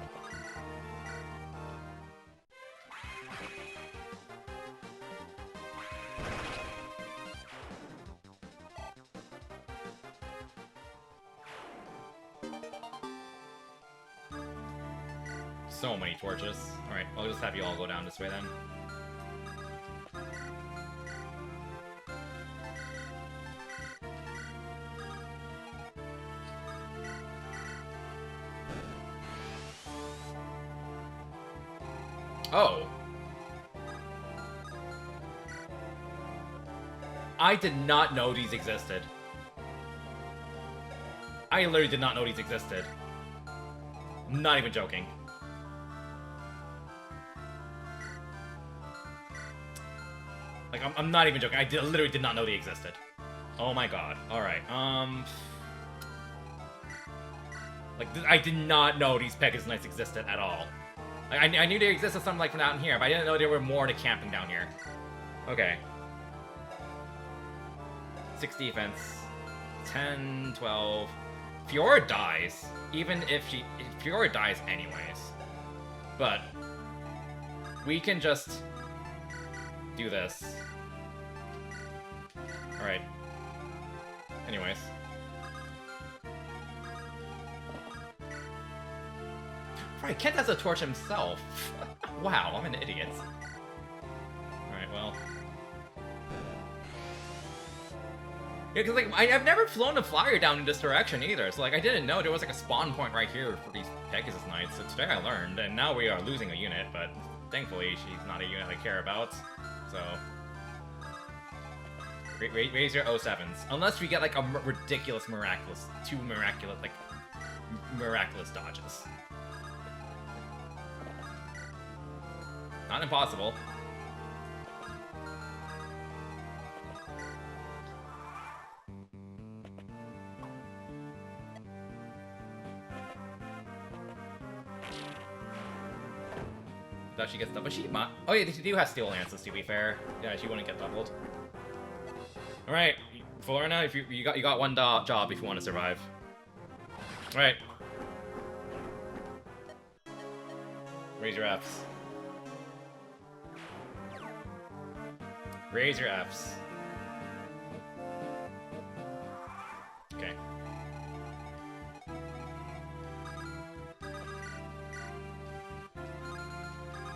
So many torches. Alright, I'll just have you all go down this way then. Oh. I did not know these existed. I literally did not know these existed. I'm not even joking. Like, I'm not even joking. I literally did not know they existed. Oh my god. Alright, like, I did not know these Pegasus Knights existed at all. Like, I knew they existed something like from down here, but I didn't know there were more to camping down here. Okay. 6 defense. 10, 12. Fiora dies. Even if Fiora dies anyways. But we can just do this. Alright. Anyways. Right, Kent has a torch himself. Wow, I'm an idiot. Alright, well. Yeah, because, like, I've never flown a flyer down in this direction either, so, like, I didn't know there was, like, a spawn point right here for these Pegasus Knights, so today I learned, and now we are losing a unit, but thankfully she's not a unit I care about, so... Raise your 07s. Unless we get, like, a ridiculous, miraculous, miraculous dodges. Not impossible. Thought she gets doubled, but she might. Oh yeah, she do have steel lances. To be fair, yeah, she wouldn't get doubled. All right, Florina, if you got one job if you want to survive. All right, raise your Fs. Raise your Fs. Okay.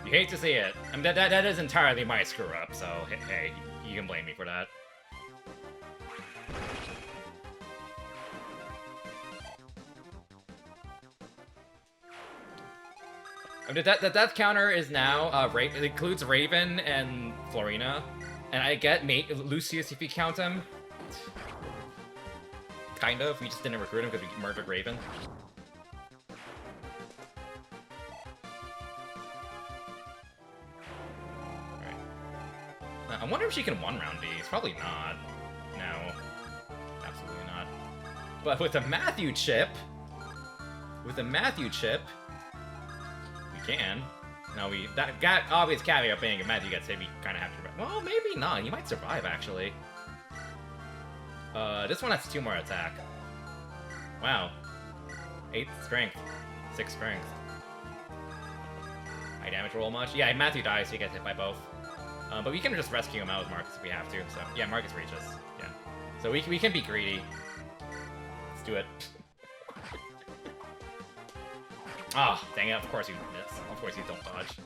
You hate to see it. I mean, that is entirely my screw-up, so hey, you can blame me for that. I mean, the death counter is now, it includes Raven and Florina. And I get Lucius if you count him. Kind of. We just didn't recruit him because we murdered Raven. Alright. I wonder if she can one-round these. Probably not. No. Absolutely not. But with a Matthew chip... we can. Now that obvious caveat being if Matthew gets hit, we kind of have to... Well, maybe not. He might survive, actually. This one has 2 more attack. Wow. 8 strength. 6 strength. High damage roll much? Yeah, Matthew dies, so he gets hit by both. But we can just rescue him out with Marcus if we have to. So, yeah, Marcus reaches. Yeah. So we can be greedy. Let's do it. Ah, oh, dang it. Of course you miss. Of course you don't dodge.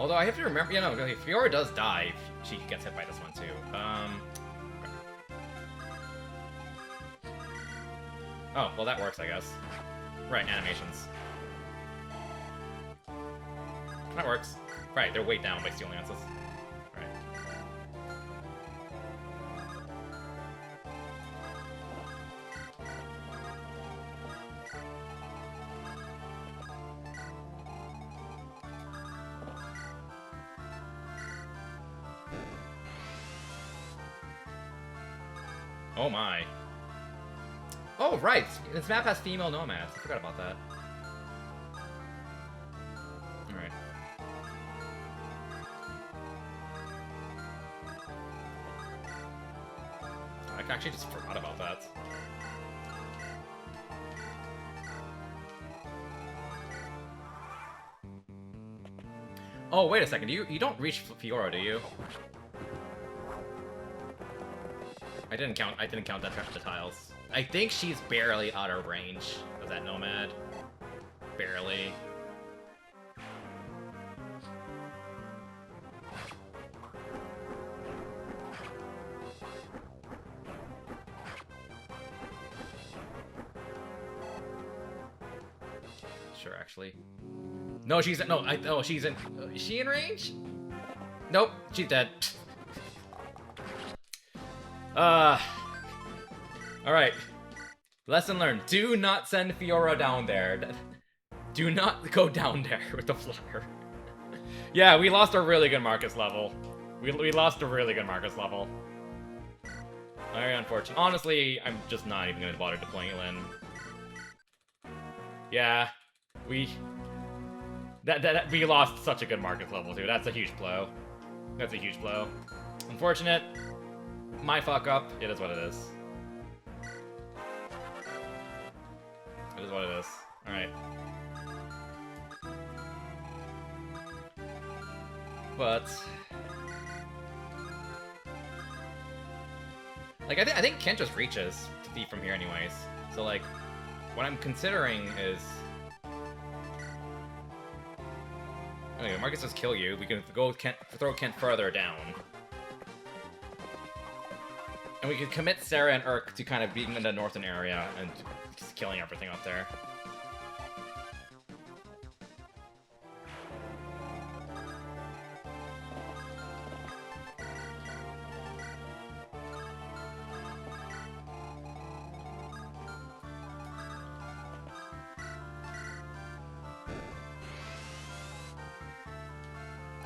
Although I have to remember, you know, if Fiora does die, she gets hit by this one too. Oh, well that works, I guess. Right, animations. That works. Right, they're weighed down by steel lances. Right. Oh my. Oh, right! This map has female nomads. I forgot about that. Alright. I actually just forgot about that. Oh, wait a second. You don't reach Fiora, do you? I didn't count that the tiles. I think she's barely out of range of that nomad. Barely. Sure, actually. No, she's no. Oh, she's in. Is she in range? Nope, she's dead. Alright. Lesson learned. Do not send Fiora down there. Do not go down there with the flyer. Yeah, we lost a really good Marcus level. We lost a really good Marcus level. Very unfortunate. Honestly, I'm just not even gonna bother deploying Lin. Yeah, we lost such a good Marcus level too. That's a huge blow. That's a huge blow. Unfortunate. My fuck up. It is what it is. It is what it is. Alright. But... like, I think Kent just reaches to Thief from here anyways. So, like, what I'm considering is... anyway, Marcus just kill you. We can go throw Kent further down. And we could commit Sarah and Urk to kind of being in the northern area and just killing everything up there.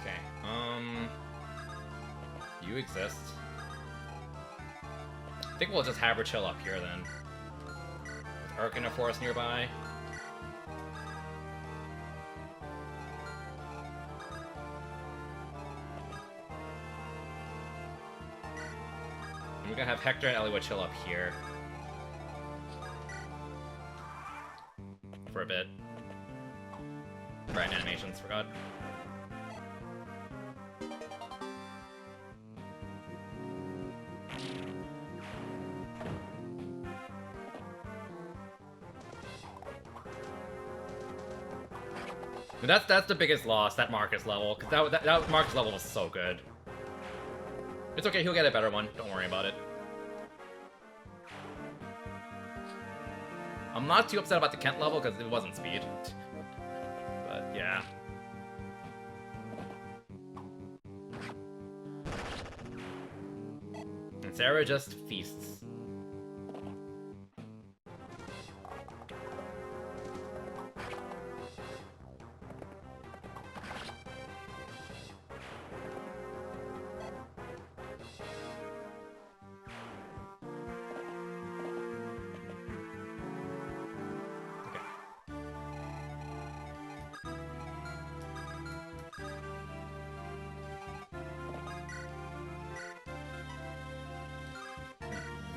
Okay, you exist. I think we'll just have her chill up here then. With Urk in a forest nearby. And we're gonna have Hector and Eliwa chill up here. For a bit. Right, animations, forgot. That's the biggest loss, that Marcus level, because that Marcus level was so good. It's okay, he'll get a better one. Don't worry about it. I'm not too upset about the Kent level, because it wasn't speed. But, yeah. And Sarah just feasts.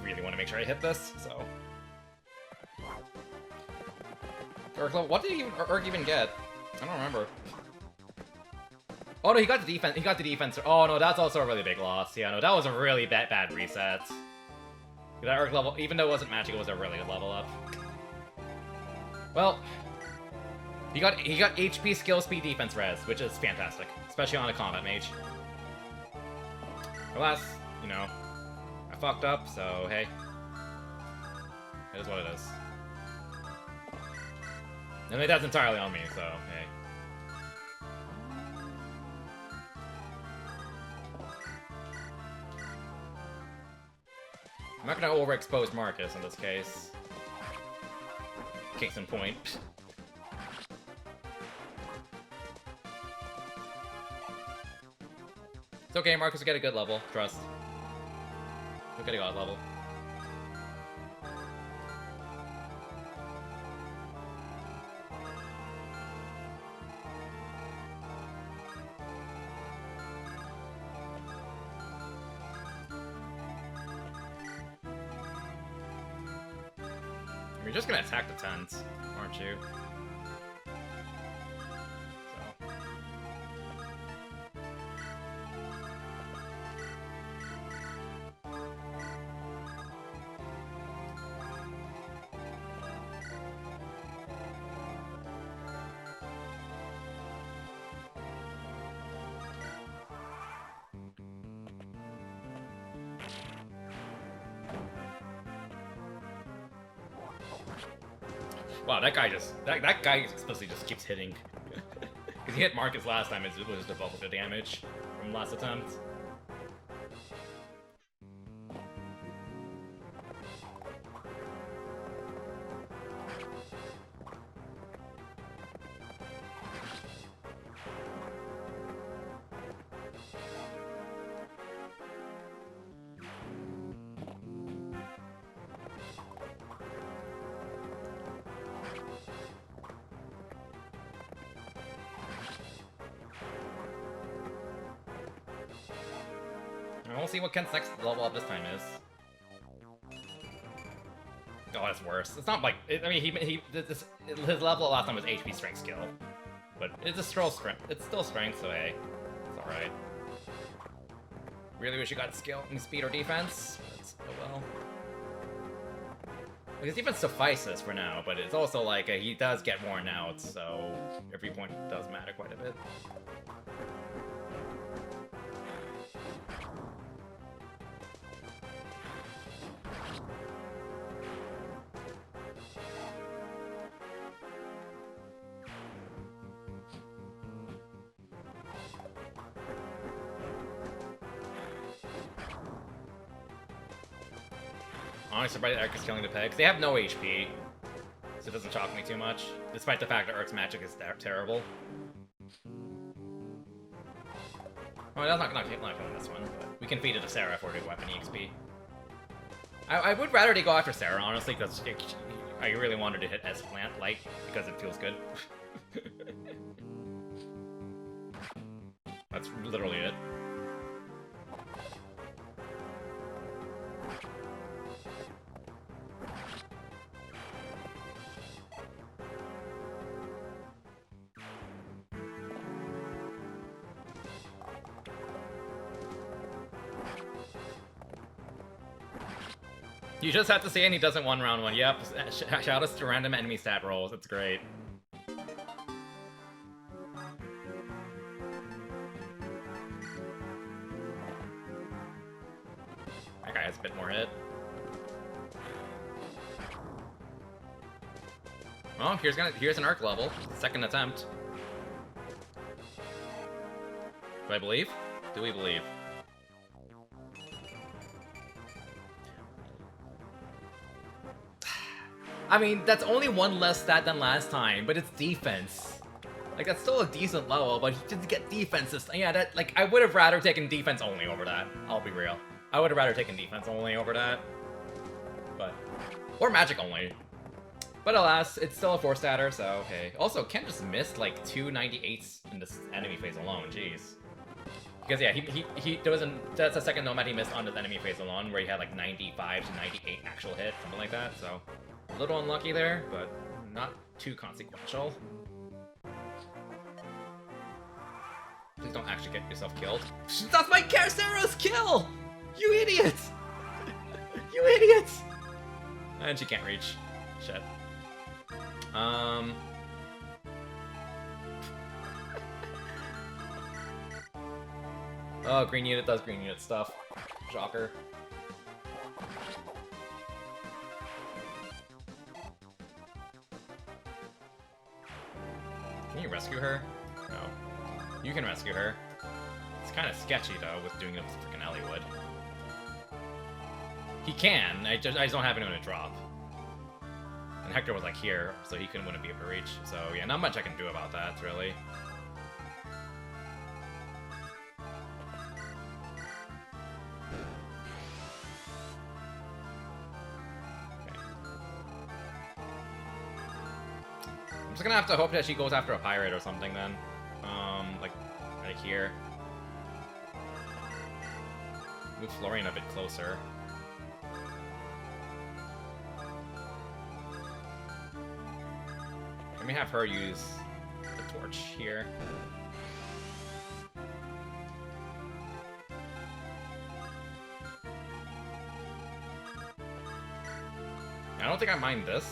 Really want to make sure I hit this, so. What did Urk even get? I don't remember. Oh no, he got the defense. He got the defense. Oh no, that's also a really big loss. Yeah, no, that was a really bad reset. That Urk level, even though it wasn't magic, it was a really good level up. Well, he got HP, skill, speed, defense, res, which is fantastic. It's especially on a combat mage. Alas, you know, I fucked up, so hey. It is what it is. I mean, that's entirely on me, so hey. I'm not gonna overexpose Marcus in this case. Case in point. It's okay, Marcus will get a good level. Trust. He'll get a god level. You're just gonna attack the 10s, aren't you? So. Wow, that guy explicitly just keeps hitting. Because he hit Marcus last time, it was just double the damage from last attempt. We'll see what Kent's next level up this time is. Oh, that's worse. It's not like I mean, his level last time was HP strength skill, but it's a still strength. It's still strength, so hey, it's all right. Really wish you got skill and speed or defense. That's, oh well. His defense suffices for now, but it's also like he does get worn out, so every point does matter quite a bit. Honestly, surprised Eric is killing the peg. They have no HP, so it doesn't shock me too much, despite the fact that Eric's magic is terrible. Well, that's not killing this one, but we can feed it to Sarah for the weapon EXP. I would rather they go after Sarah, honestly, because I really wanted to hit S-Plant Light, because it feels good. That's literally it. You just have to say and he doesn't one round one. Yep, shout us to random enemy stat rolls. It's great. That guy has a bit more hit. Well, here's an arc level. Second attempt. Do I believe? Do we believe? I mean, that's only one less stat than last time, but it's defense. Like, that's still a decent level, but he didn't get defense this time. Yeah, that, like, I would have rather taken defense only over that. I'll be real. I would have rather taken defense only over that. But, or magic only. But alas, it's still a 4-statter, so okay. Also, Ken just missed, like, 2 98s in this enemy phase alone, jeez. Because, yeah, that's the second nomad he missed on this enemy phase alone, where he had, like, 95 to 98 actual hit, something like that, so... A little unlucky there, but not too consequential. Please don't actually get yourself killed. That's my Carcero's kill! You idiot! You idiot! And she can't reach. Shit. Oh, green unit does green unit stuff. Shocker. Can you rescue her? No. You can rescue her. It's kind of sketchy, though, with doing it with freaking Elliewood. He can, I just don't have anyone to drop. And Hector was, like, here, so he wouldn't be able to reach. So, yeah, not much I can do about that, really. I'm just gonna have to hope that she goes after a pirate or something then. Like, right here. Move Florian a bit closer. Let me have her use the torch here. I don't think I mind this.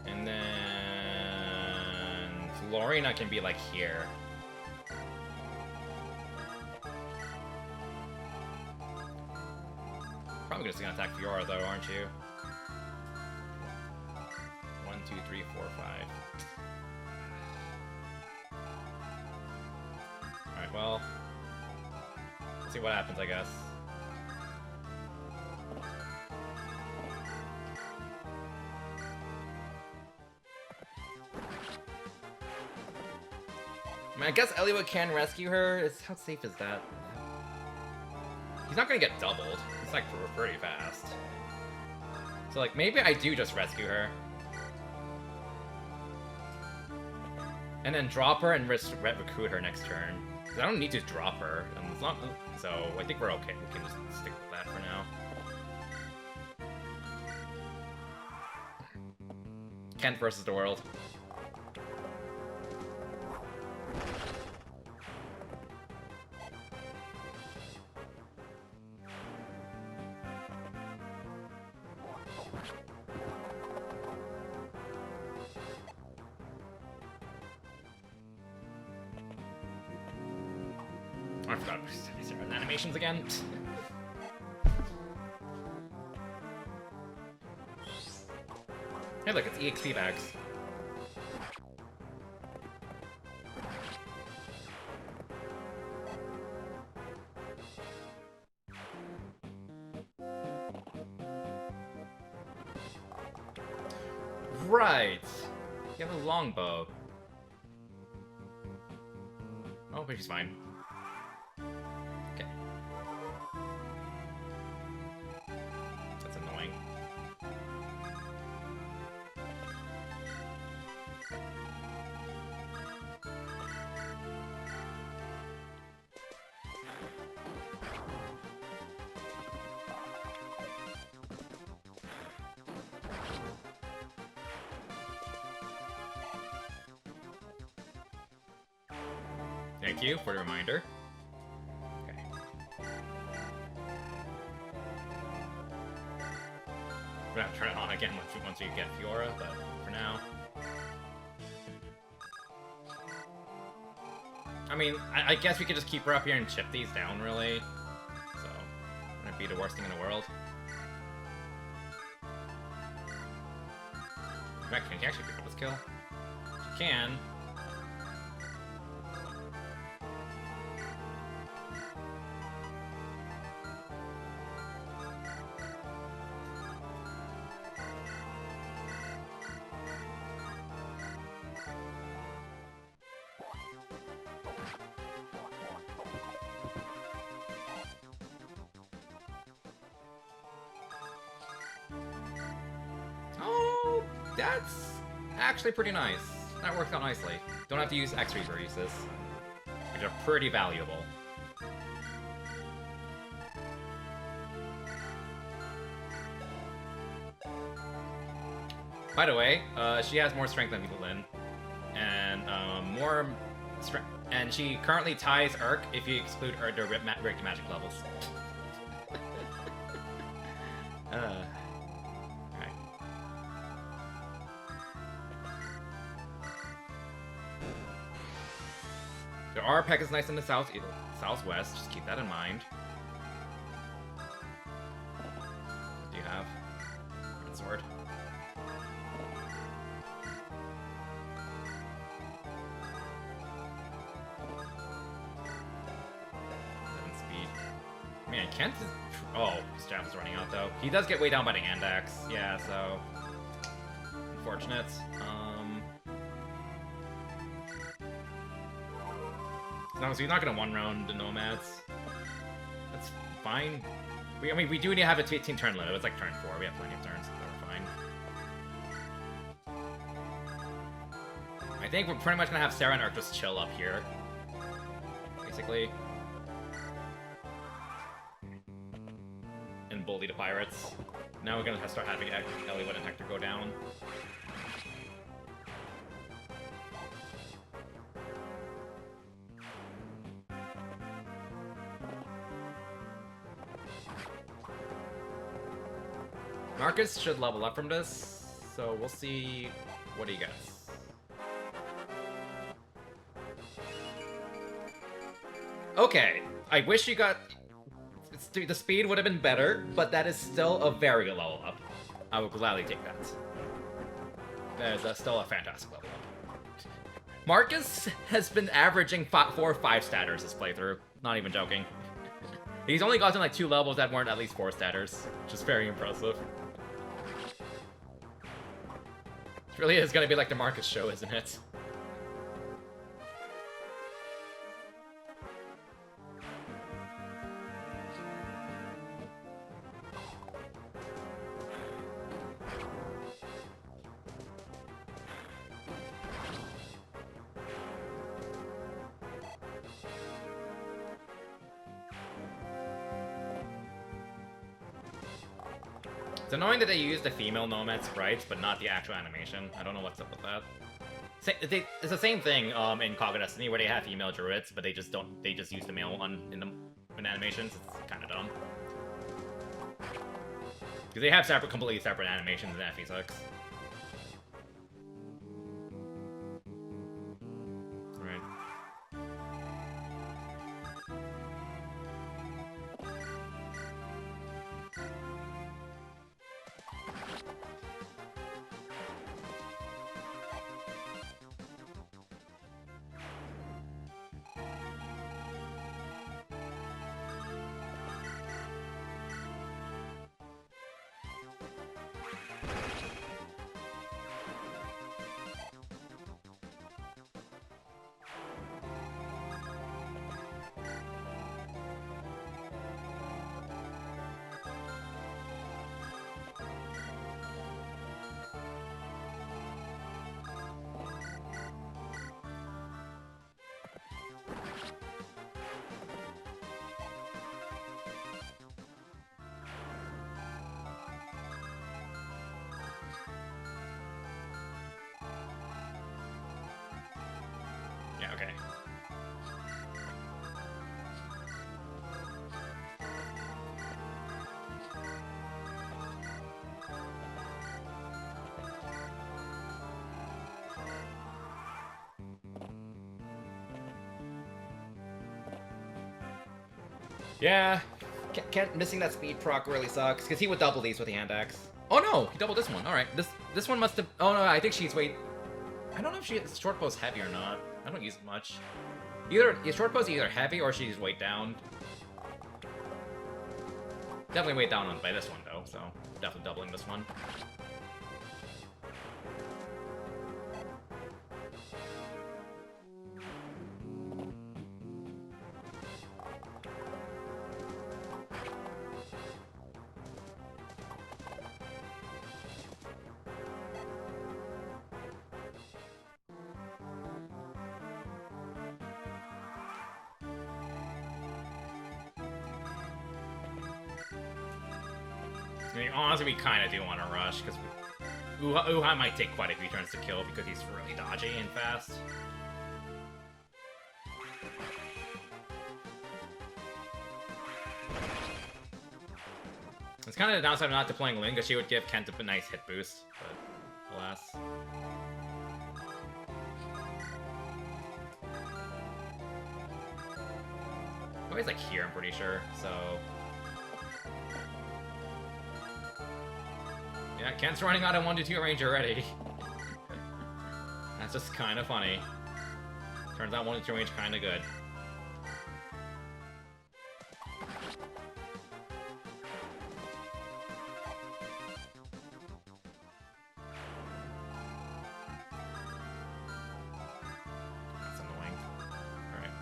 And then Florina can be like here. Probably just gonna attack Fiora though, aren't you? 1, 2, 3, 4, 5. Alright, well. Let's see what happens, I guess. I mean, I guess Elliewood can rescue her. How safe is that? He's not gonna get doubled. It's like pretty fast. So like maybe I do just rescue her. And then drop her and recruit her next turn. I don't need to drop her. And it's not, so I think we're okay. We can just stick with that for now. Kent versus the world. I forgot about animations again. Hey, look, it's EXP bags. Right. You have a longbow. Oh, but she's fine. Okay. That's annoying. Thank you for the reminder. Okay. We're gonna turn it on again once we get Fiora, but for now. I mean, I guess we could just keep her up here and chip these down, really. So, wouldn't be the worst thing in the world. In fact, can she actually pick up this kill? She can. Oh, that's actually pretty nice. That worked out nicely. Don't have to use X-ray Breezes, which are pretty valuable. By the way, she has more strength than Lynn, and more strength. And she currently ties Urk if you exclude the Rick magic levels. Alright. There are Pegasus Knights in the southwest, just keep that in mind. What do you have? Sword. 7 speed. Man, Kent is... Oh, his jab is running out, though. He does get way down by the hand axe. Yeah, so... Unfortunate. No, so he's not gonna one-round the Nomads. That's fine. I mean, we do need to have a 18 turn limit. It's like turn 4. We have plenty of turns, so we're fine. I think we're pretty much gonna have Sarah and Urk just chill up here. Basically. And bully the pirates. Now we're gonna have to start having Eliwood and Hector go down. Marcus should level up from this, so we'll see what he gets. Okay, I wish you got... The speed would have been better, but that is still a very good level up. I would gladly take that. That is still a fantastic level up. Marcus has been averaging 4 or 5 statters this playthrough. Not even joking. He's only gotten like 2 levels that weren't at least 4 statters, which is very impressive. It really is gonna be like the Marcus show, isn't it? It's annoying that they use the female Nomad sprites, but not the actual animation. I don't know what's up with that. It's the same thing in Cog Destiny, where they have female druids, but they just don't. They just use the male one in animations. It's kind of dumb because they have completely separate animations in FE6. Right. Yeah, okay. Yeah, missing that speed proc really sucks, because he would double these with the hand axe. Oh no, he doubled this one. Alright, this one must have... Oh no, I think she's I don't know if she's short bow's heavy or not. I don't use it much. Your short bow's either heavy or she's weight down. Definitely weight down by this one though, so definitely doubling this one. I mean, honestly, we kind of do want to rush, because Uha might take quite a few turns to kill because he's really dodgy and fast. It's kind of the downside of not deploying Lyn, because she would give Kent a nice hit boost, but alas. Oh, he's like here, I'm pretty sure, so... Yeah, Kent's running out of 1-2 range already. That's just kind of funny. Turns out 1-2 range kind of good. That's annoying. Alright.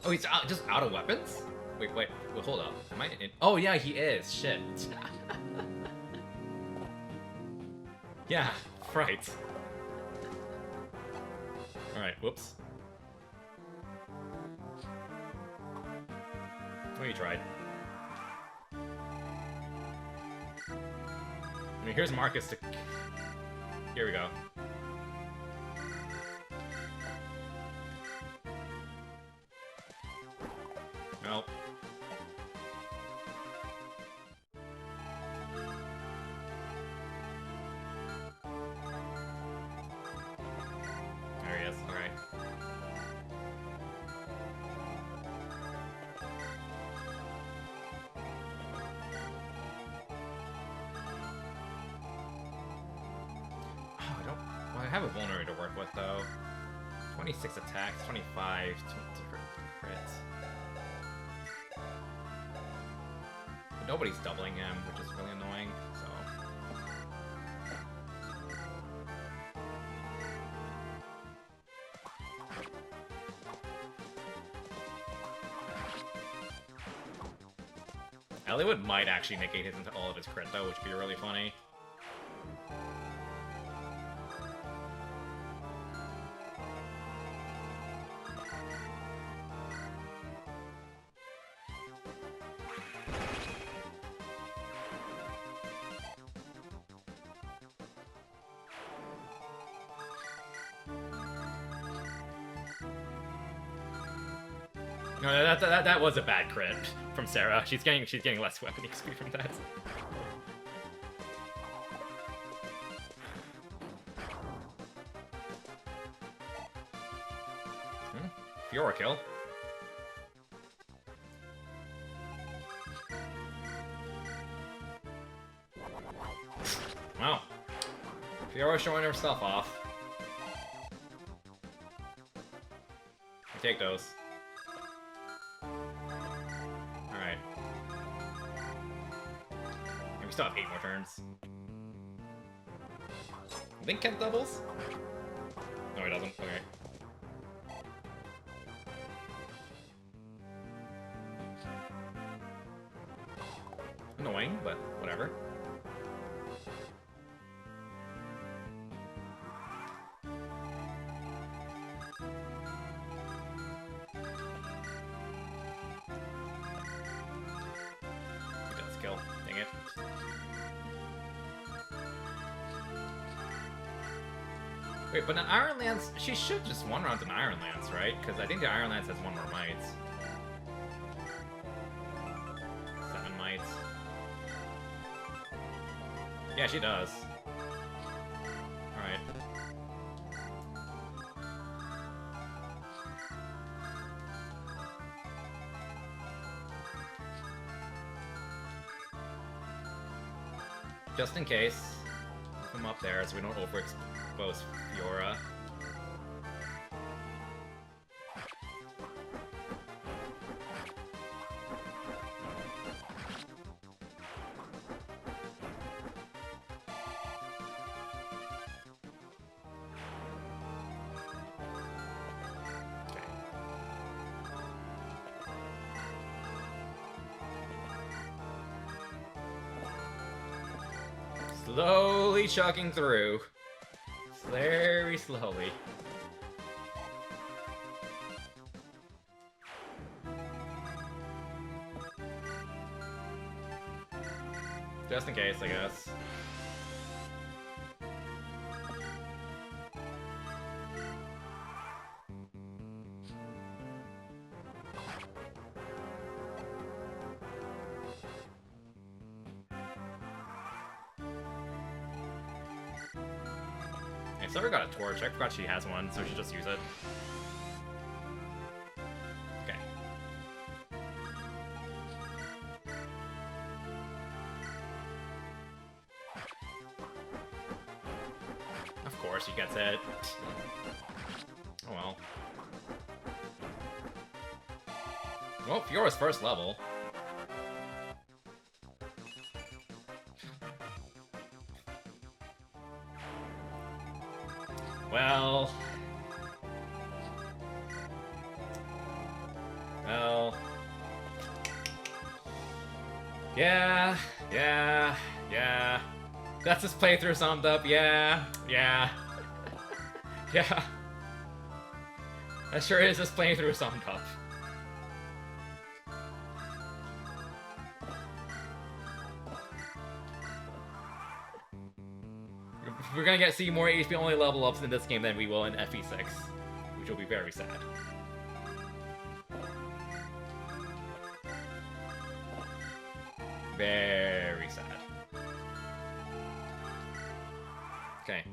Oh, he's just out of weapons? Wait, hold up. Am I in? Oh, yeah, he is. Shit. Yeah, right. Alright, whoops. Oh, you tried. I mean, here's Marcus to... Here we go. Nope. There he is, alright. Oh, well, I have a vulnerary to work with, though. 26 attacks, 25 crits. But nobody's doubling him, which is really annoying, so... Elliowood might actually negate his into all of his crit, though, which would be really funny. No, that was a bad crit from Sarah. She's getting less weapon XP from that. Fiora kill. Wow. Fiora showing herself off. Take those. Alright. And we still have 8 more turns. I think Kent doubles? No, he doesn't. Okay. Annoying, but whatever. Kill. Dang it. Wait, but an Iron Lance, she should just one round an Iron Lance, right? Because I think the Iron Lance has 1 more mites. 7 mites. Yeah, she does. Alright. Just in case, come up there so we don't overexpose Fiora. Slowly chugging through. Very slowly. Just in case, I guess. Okay, Silver got a torch. I forgot she has one, so she just use it. Okay. Of course, he gets it. Oh well. Well, Fiora's first level. Well... Yeah. That's this playthrough summed up, yeah. Yeah. That sure is this playthrough summed up. We're gonna see more HP only level ups in this game than we will in FE6, which will be very sad. Very sad. Okay.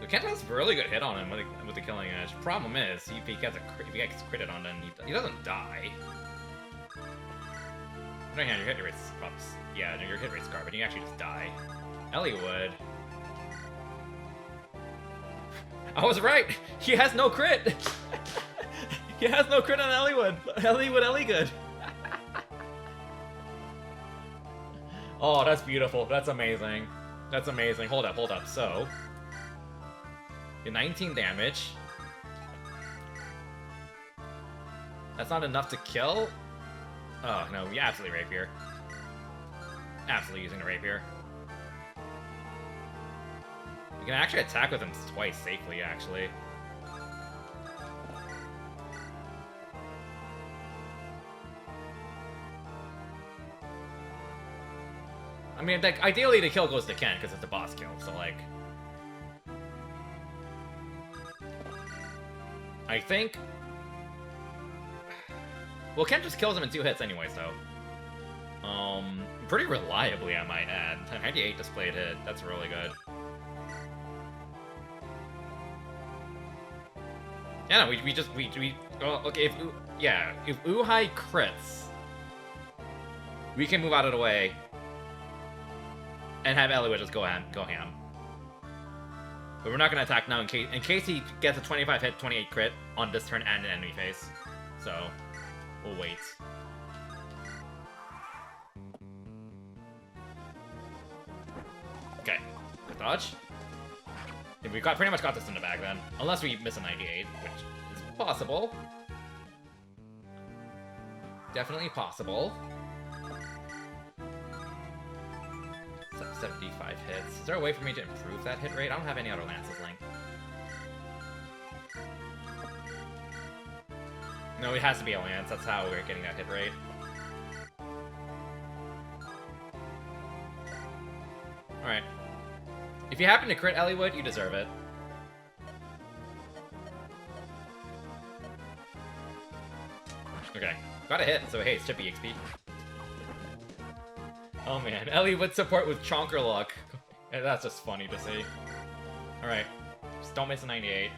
The Kent has a really good hit on him with the killing edge. Problem is, if he gets critted on, then he doesn't die. On the other hand, your hit rate's probably, yeah, your hit rate's garbage. You actually just die. Ellie would. I was right. He has no crit. He has no crit on Elliewood. Ellie good. Oh, that's beautiful. That's amazing. That's amazing. Hold up. So, 19 damage. That's not enough to kill? Oh, no, we absolutely rapier. Absolutely using the rapier. You can actually attack with him twice safely, actually. I mean, like, ideally the kill goes to Ken, because it's a boss kill, so, like... I think... Well, Ken just kills him in 2 hits anyway, so... Pretty reliably, I might add. 98 displayed hit, that's really good. Yeah, no, well, okay, if Uhai crits, we can move out of the way and have Elliewood just go ham. But we're not gonna attack now in case he gets a 25 hit, 28 crit on this turn and an enemy face. So, we'll wait. Okay, good dodge. Yeah, we pretty much got this in the bag then. Unless we miss a 98, which is possible. Definitely possible. 75 hits. Is there a way for me to improve that hit rate? I don't have any other lances link. No, it has to be a lance. That's how we're getting that hit rate. Alright. If you happen to crit Elliewood, you deserve it. Okay. Got a hit, so hey, it's chippy XP. Oh man, Elliewood support with Chonker luck. That's just funny to see. Alright. Just don't miss a 98.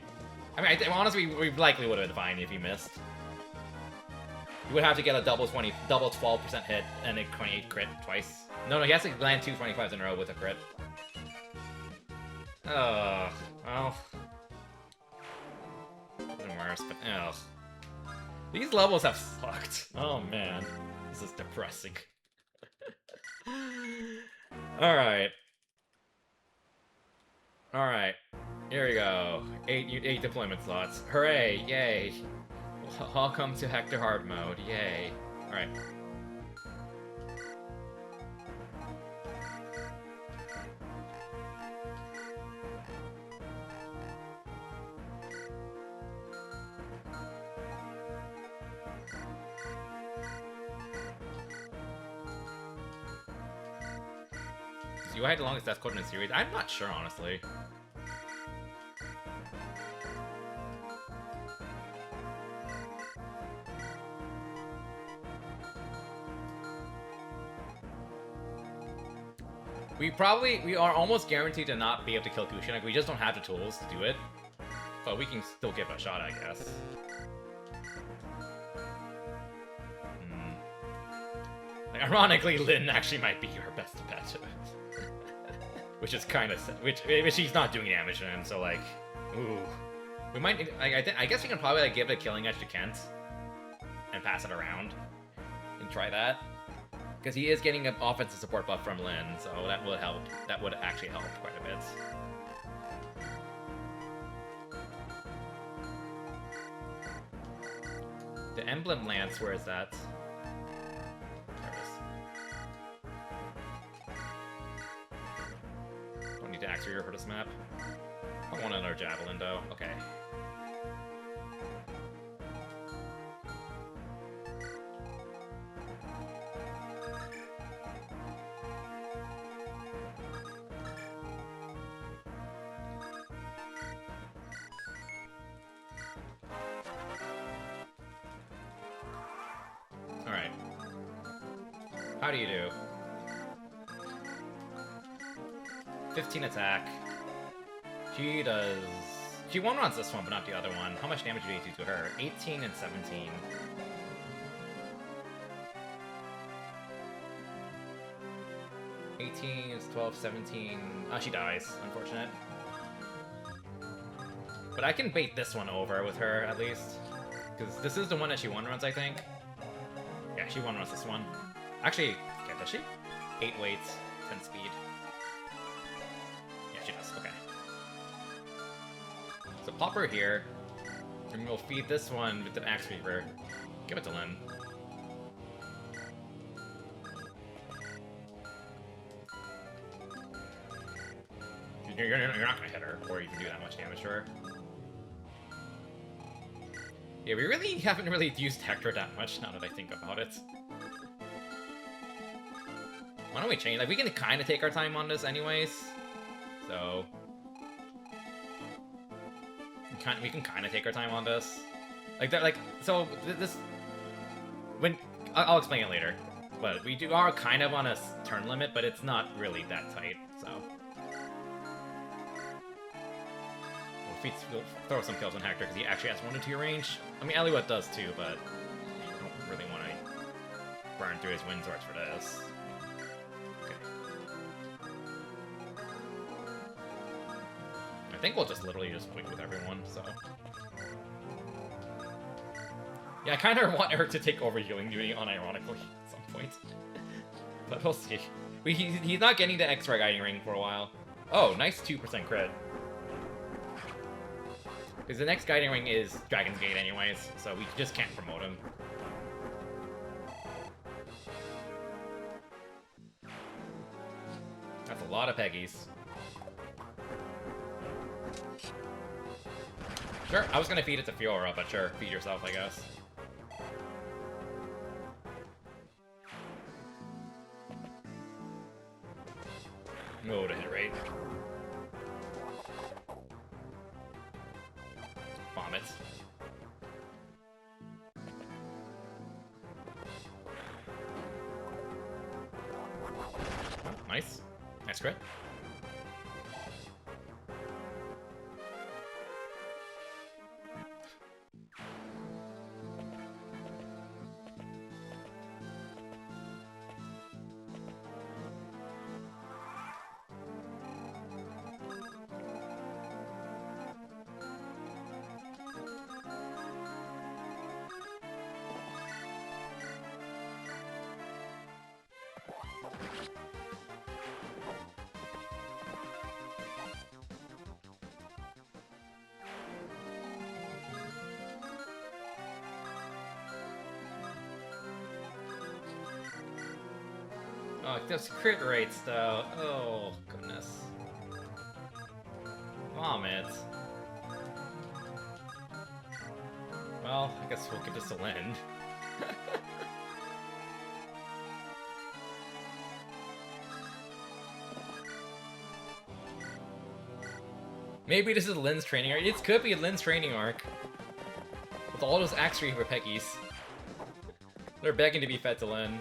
I mean, honestly, we likely would have been fine if he missed. You would have to get a double 12% hit and a 28 crit twice. No, he has to land 2 25s in a row with a crit. Ugh. Well. Even worse, but ugh. These levels have sucked. Oh man. This is depressing. Alright. Alright. Here we go. 8 deployment slots. Hooray! Yay! Welcome to Hector hard mode. Yay. Alright. Do I have the longest death code in the series? I'm not sure, honestly. We are almost guaranteed to not be able to kill Kushin. Like, we just don't have the tools to do it. But we can still give it a shot, I guess. Like, ironically, Lyn actually might be your best bet. Which is kind of... Which he's not doing damage to him, so, like... Ooh. We might... I guess we can probably, like, give it a killing edge to Kent. And pass it around. And try that. Because he is getting an offensive support buff from Lyn, so that would help. That would actually help quite a bit. The Emblem Lance, where is that? There it is. Don't need to axe reader for this map. I want another Javelin, though. Okay. Alright. How do you do? 15 attack. She does... She one-runs this one, but not the other one. How much damage do you do to her? 18 and 17. Is 12, 17... Oh, she dies. Unfortunate. But I can bait this one over with her, at least. Because this is the one that she one-runs, I think. Yeah, she one-runs this one. Actually, okay, does she? 8 weights, 10 speed. Yeah, she does. Okay. So pop her here. And we'll feed this one with the Axe Reaver. Give it to Lyn. You're not gonna hit her, or you can do that much damage to her. Yeah, we really haven't really used Hector that much now that I think about it. Why don't we change? Like, we can kind of take our time on this anyways. So... We can kind of take our time on this. Like, that, like, so, this... When... I'll explain it later. But we are kind of on a turn limit, but it's not really that tight, so... We'll throw some kills on Hector because he actually has 1 and 2 range. I mean, Eliwood does too, but I don't really want to burn through his wind swords for this. Okay. I think we'll just literally just wait with everyone, so... Yeah, I kind of want her to take over healing duty unironically at some point. But we'll see. He's not getting the extra guiding ring for a while. Oh, nice 2% crit. Because the next guiding ring is Dragon's Gate anyways, so we just can't promote him. That's a lot of Peggies. Sure, I was gonna feed it to Fiora, but sure, feed yourself, I guess. Oh, to hit rate. Vomit. Oh, nice. Nice crit. Oh, those crit rates, though. Oh, goodness. Vomit. Well, I guess we'll give this to Lyn. Maybe this is Lynn's training arc. It could be Lynn's training arc. With all those axe reaver Peggies. They're begging to be fed to Lynn.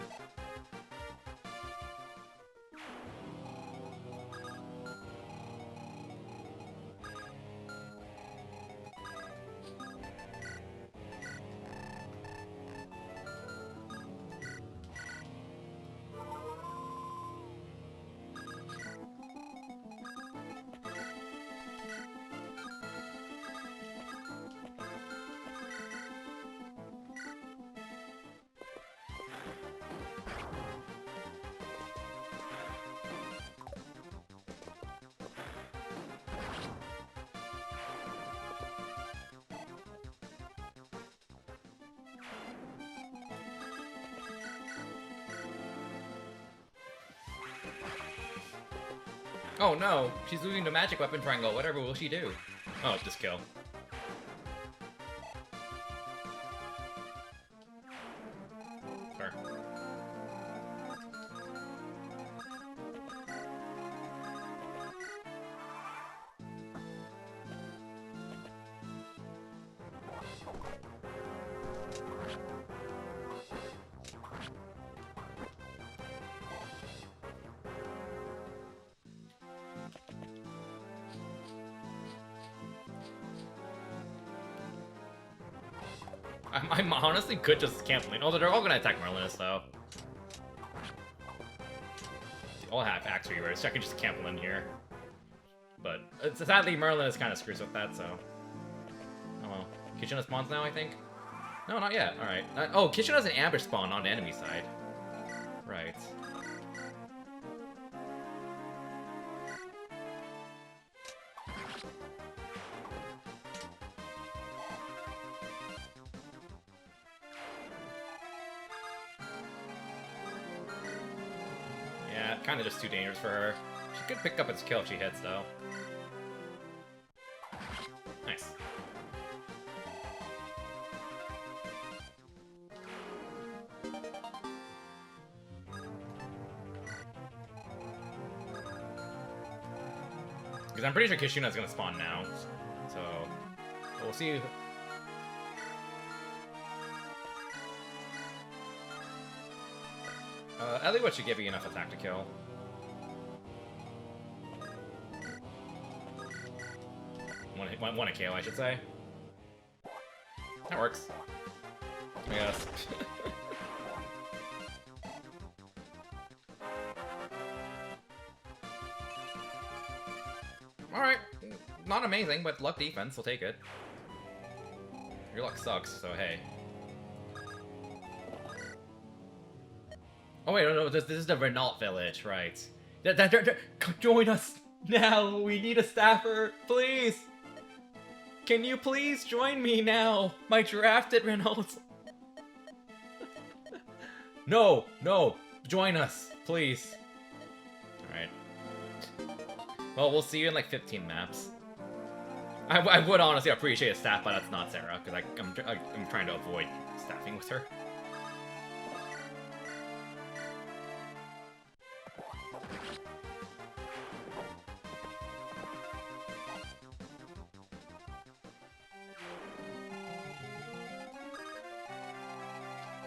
Oh no, she's losing the magic weapon triangle. Whatever will she do? Oh, just kill. Sure. I honestly could just cancel it. Although they're all gonna attack Merlinus though. They all have axe reavers, so I could just cancel in here. But sadly, Merlinus kind of screws with that, so. Oh well. Kitchener spawns now, I think? No, not yet. Alright. Oh, Kitchener's an ambush spawn on the enemy side. Right. Kind of just too dangerous for her. She could pick up its kill if she hits, though. Nice. Because I'm pretty sure Kishuna's gonna spawn now. So, we'll see. Eliwood should give you enough attack to kill. One a KO, I should say. That works. I guess. Alright. Not amazing, but luck defense, we'll take it. Your luck sucks, so hey. Oh wait, no, this is the Renault village, right? Join us now! We need a staffer, please! Can you please join me now? My drafted Renault! No! Join us, please! Alright. Well, we'll see you in like 15 maps. I would honestly appreciate a staff, but that's not Sarah, because I'm trying to avoid staffing with her.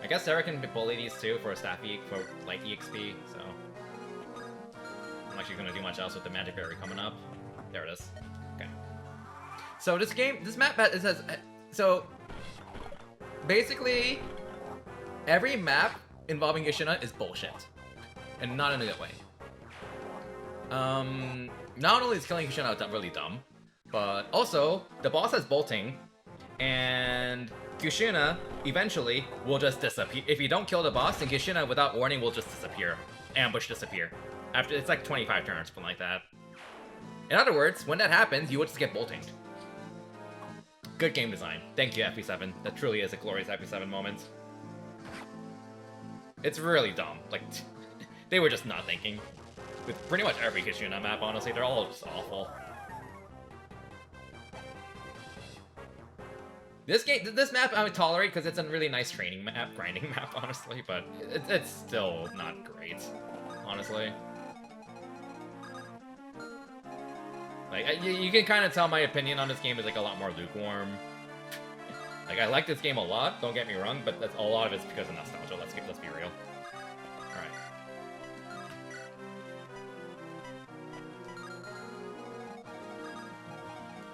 I guess Sarah can bully these two for a staff for like EXP, so I'm not actually gonna do much else with the magic berry coming up. There it is. Okay. So this map it says so basically every map involving Ishina is bullshit, and not in a good way. Not only is killing Ishina really dumb, but also the boss has bolting, and Kushina eventually will just disappear. If you don't kill the boss, then Kushina without warning will just disappear. Ambush disappear. After it's like 25 turns, something like that. In other words, when that happens, you will just get bolting. Good game design. Thank you, FP7. That truly is a glorious FP7 moment. It's really dumb. Like, they were just not thinking. With pretty much every Kushina map, honestly, they're all just awful. This map I would tolerate because it's a really nice training map, grinding map, honestly, but it's still not great, honestly. Like, you can kind of tell my opinion on this game is like a lot more lukewarm. Like, I like this game a lot, don't get me wrong, but that's, a lot of it's because of nostalgia, let's be real. Alright.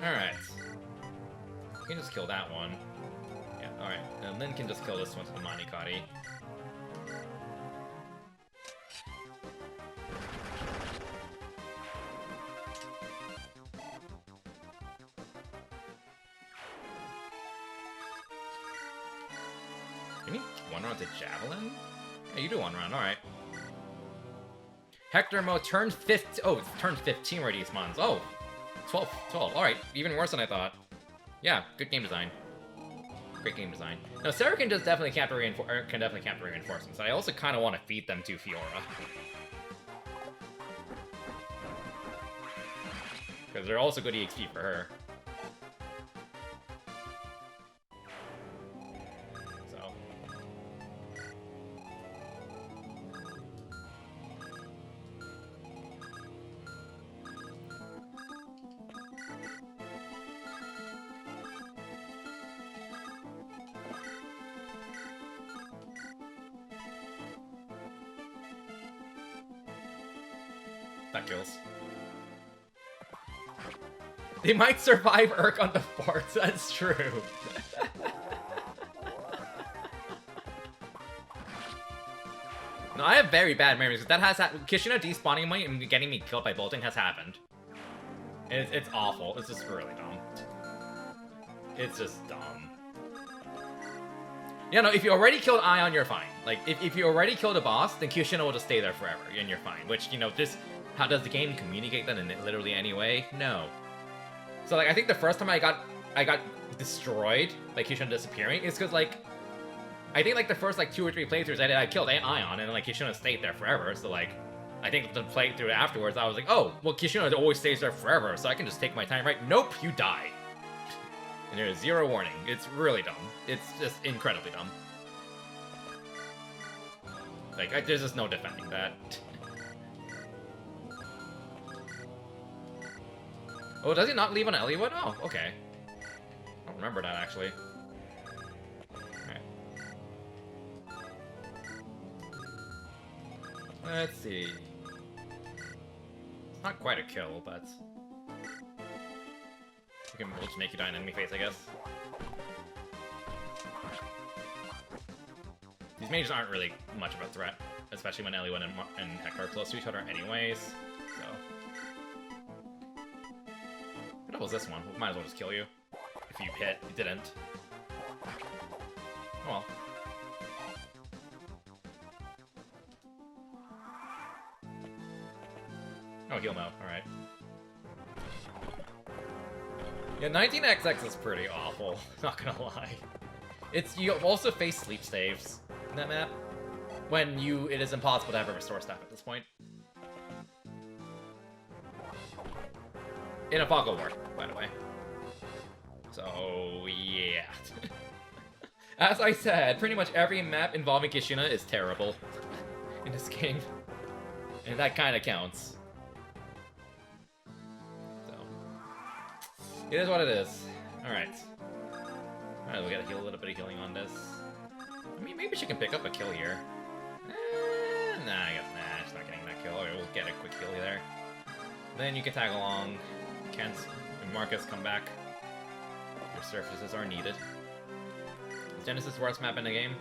Alright. You can just kill that one. Yeah, alright. And Lynn can just kill this one to the Manikari. You mean one round to Javelin? Yeah, you do one round, alright. Hector mode turned 15. Oh, it's turned 15 where he spawns. Oh, 12. Alright, even worse than I thought. Yeah, good game design. Great game design. No, Sarah can just definitely camp the reinforcements. I also kind of want to feed them to Fiora. Because they're also good EXP for her. So. That kills. They might survive Urk on the forts, that's true. No, I have very bad memories. That has happened. Kishina despawning me and getting me killed by bolting has happened. It's awful. It's just really dumb. It's just dumb. Yeah, no, if you already killed Ion, you're fine. Like, if you already killed a boss, then Kishina will just stay there forever, and you're fine. Which, you know, just... How does the game communicate that in literally any way? No. So, like, I think the first time I got destroyed, like, Kishina disappearing, is because, like, I think, like, the first, like, 2 or 3 playthroughs I killed Ion, and, like, Kishina stayed there forever, so, like, I think the playthrough afterwards, I was like, oh, well, Kishina always stays there forever, so I can just take my time, right? Nope, you die. And there's 0 warning. It's really dumb. It's just incredibly dumb. Like, there's just no defending that. Oh, does he not leave on Eliwood? Oh, okay. I don't remember that, actually. Alright. Let's see. It's not quite a kill, but... We'll just make you die in enemy face, I guess. These mages aren't really much of a threat, especially when Eliwood and Hector are close to each other anyways, so... What was this one? We might as well just kill you. If you hit, you didn't. Oh well. Oh, heal mode, alright. Yeah, 19XX is pretty awful, not gonna lie. You also face sleep staves in that map, when it is impossible to have a restore staff at this point. In a Fog of War, by the way. So, yeah. As I said, pretty much every map involving Kishina is terrible in this game. And that kind of counts. So, it is what it is. Alright. Alright, we gotta heal a little bit of healing on this. I mean, maybe she can pick up a kill here. Nah, I guess, she's not getting that kill. Alright, we'll get a quick kill there. Then you can tag along. Kent and Marcus come back. Your surfaces are needed. Is Genesis worst map in the game?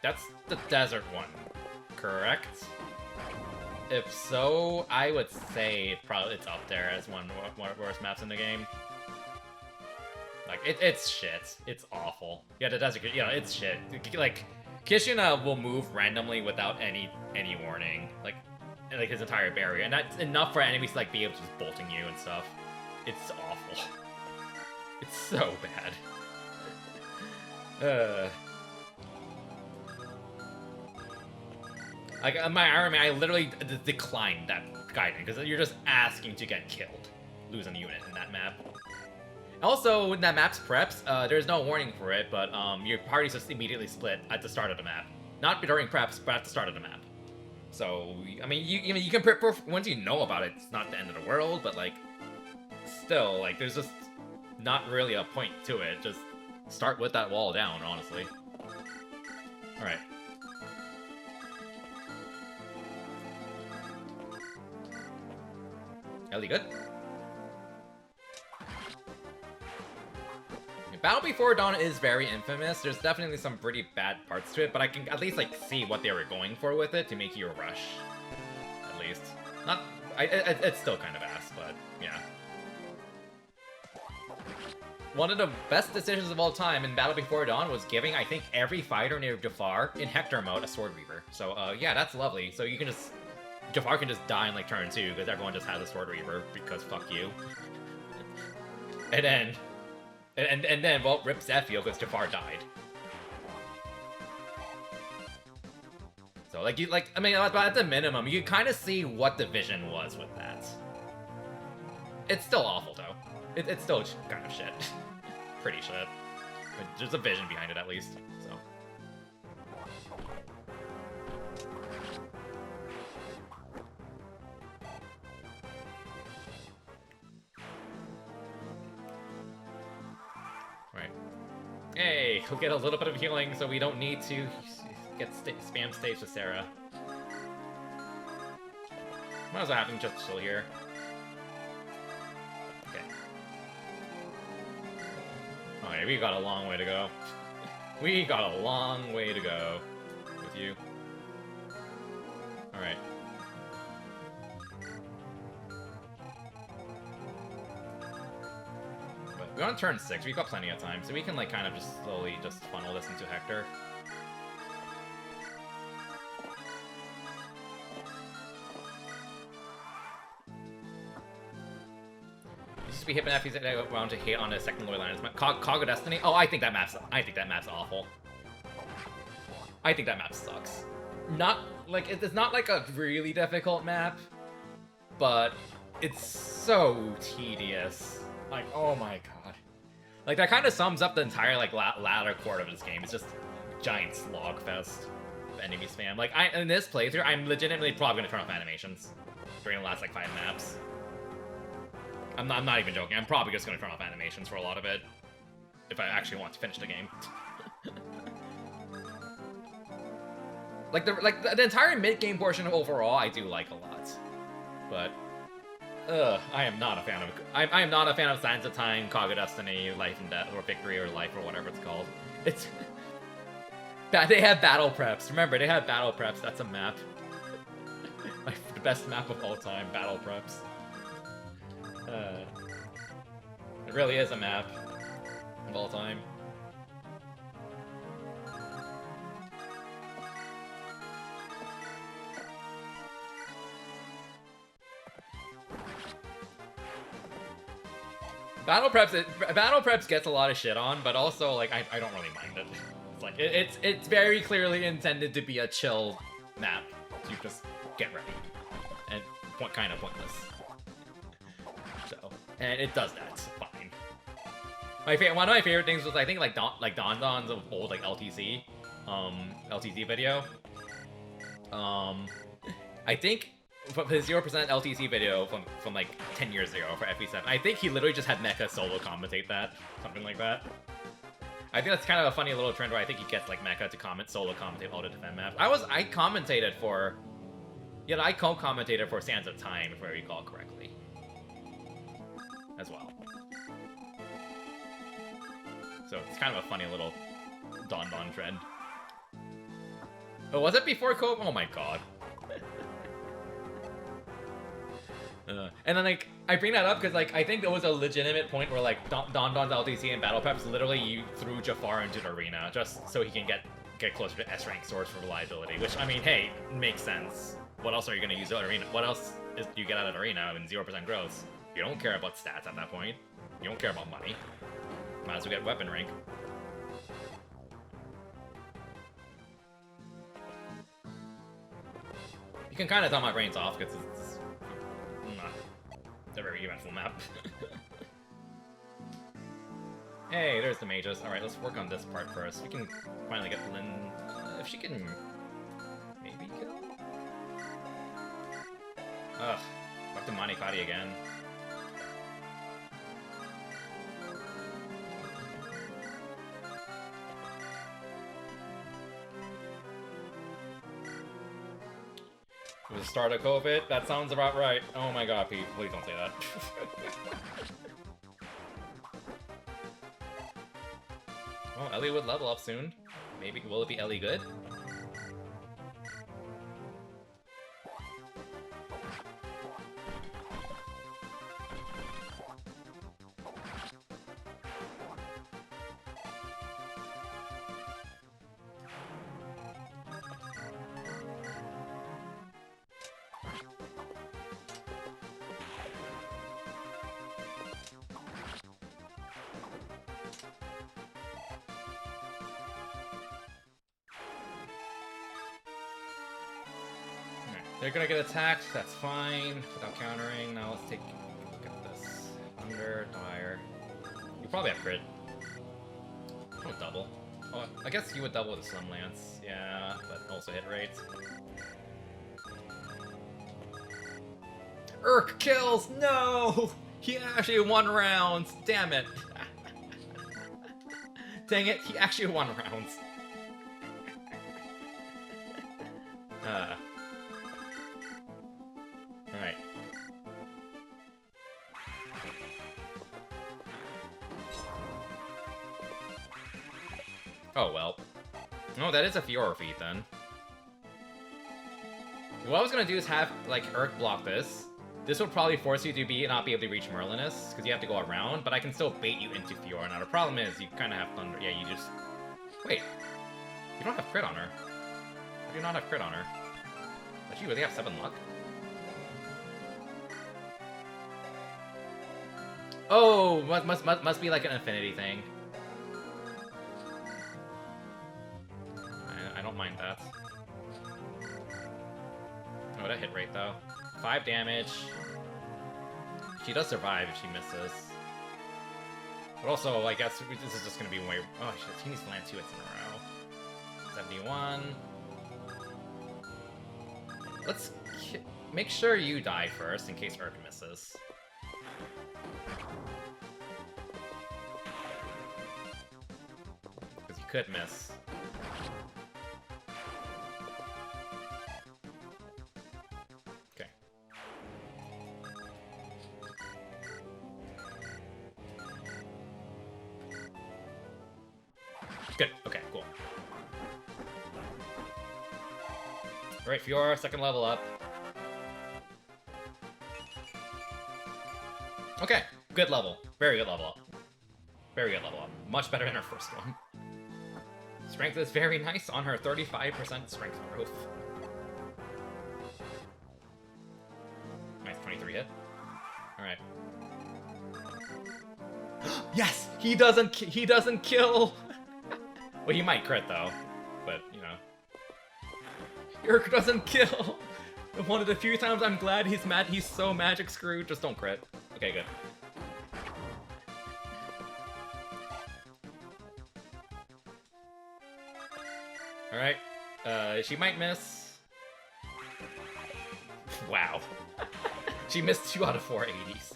That's the desert one, correct? If so, I would say it's up there as one of the worst maps in the game. Like, it's shit. It's awful. Yeah, the desert, it's shit. Like, Kishina will move randomly without any warning. Like his entire barrier, and that's enough for enemies to like be able to just bolting you and stuff. It's awful. It's so bad. Like my army, I literally declined that guidance because you're just asking to get killed, lose a unit in that map. Also, when that map's preps, there's no warning for it, but your party's just immediately split at the start of the map. Not during preps, but at the start of the map. So, I mean, you can once you know about it, it's not the end of the world, but like, still, like, there's just not really a point to it. Just start with that wall down, honestly. All right. Ellie, good. Battle Before Dawn is very infamous. There's definitely some pretty bad parts to it, but I can at least like see what they were going for with it to make you rush. At least, not. It's still kind of ass, but yeah. One of the best decisions of all time in Battle Before Dawn was giving, I think, every fighter near Jafar in Hector mode a Sword Reaver. So yeah, that's lovely. So you can just Jafar can just die in like turn 2 because everyone just has a Sword Reaver because fuck you. And then. And then, well, rip Zephyr because Jafar died. So, like, I mean, at the minimum, you kind of see what the vision was with that. It's still awful, though. It's still kind of shit. Pretty shit. But there's a vision behind it, at least, so. Hey, we'll get a little bit of healing so we don't need to get spam staves with Sarah. Might as well have him just chill here. Okay. Alright, we got a long way to go. We got a long way to go with you. Alright. We're on turn 6, we've got plenty of time, so we can like kind of just slowly just funnel this into Hector. Used to be hit F that I want to hit on a second lower line. Cog of Destiny? Oh, I think that map's awful. I think that map sucks. Not like it's not like a really difficult map, but it's so tedious. Like, oh my god. Like, that kind of sums up the entire, like, latter quarter of this game. It's just giant slog fest of enemy spam. Like, in this playthrough, I'm legitimately probably gonna turn off animations during the last, like, 5 maps. I'm not even joking. I'm probably just gonna turn off animations for a lot of it. If I actually want to finish the game. the entire mid-game portion overall, I do like a lot. But... I am not a fan of. I am not a fan of Sands of Time, Cog of Destiny, Life and Death, or Victory, or Life, or whatever it's called. It's they have battle preps. Remember, they have battle preps. That's a map. The best map of all time, battle preps. It really is a map of all time. Battle preps gets a lot of shit on, but also like I don't really mind it. It's like it's very clearly intended to be a chill map. So you just get ready, and kind of pointless. So and it does that fine. One of my favorite things was I think like Don Don's old like LTC video. I think. From his 0% LTC video from like 10 years ago for FE7, I think he literally just had Mecha solo commentate that, something like that. I think that's kind of a funny little trend where I think he gets like Mecha to solo commentate all the defend maps. I commentated for, I co-commentated for Sands of Time if I recall correctly, as well. So it's kind of a funny little Don trend. Oh, was it before co? Oh my god. And then, like, I bring that up because, like, I think there was a legitimate point where, like, Don Don's LTC and battle preps literally you threw Jafar into the arena just so he can get closer to S-rank swords for reliability, which, I mean, hey, makes sense. What else are you going to use the arena? What else do you get out of the arena in 0% growth? You don't care about stats at that point. You don't care about money. Might as well get weapon rank. You can kind of tell my brain's off because it's not a very eventful map. Hey, there's the mages. Alright, let's work on this part first. We can finally get Lynn... if she can... maybe kill? Ugh. Back to Manikati again. It was the start of COVID? That sounds about right. Oh my god, Pete, please don't say that. Oh, Ellie would level up soon. Maybe, will it be Ellie good? They're gonna get attacked, that's fine, without countering. Now let's take a look at this. Thunder, Dire. You probably have crit. I would double. Oh, I guess you would double with a Sun Lance. Yeah, but also hit rates. Urk kills! No! He actually won rounds! Damn it! Dang it, he actually won rounds. Alright. Oh well. No, that is a Fiora feat then. What I was gonna do is have, like, Urk block this. This would probably force you to not be able to reach Merlinus, because you have to go around, but I can still bait you into Fiora. Now the problem is, you kind of have Thunder. Yeah, you just... Wait. You don't have crit on her. How do you not have crit on her? Does she really have 7 luck? Oh, must be like an affinity thing. I don't mind that. Oh, that hit rate though. 5 damage. She does survive if she misses. But also, I guess this is just gonna be way. Oh shit, she needs to land 2 hits in a row. 71. Let's make sure you die first in case Urk misses. Because you could miss. Okay. Good. Okay, cool. Alright, Fiora, second level up. Okay, good level. Very good level up. Very good level up. Much better than her first one. Strength is very nice on her 35% strength growth. Nice 23 hit. Alright. Yes! He doesn't kill! Well, he might crit though. But, you know. Urk doesn't kill! One of the few times I'm glad he's so magic screwed. Just don't crit. Okay, good. Alright. She might miss. Wow. She missed 2 out of 4 80s.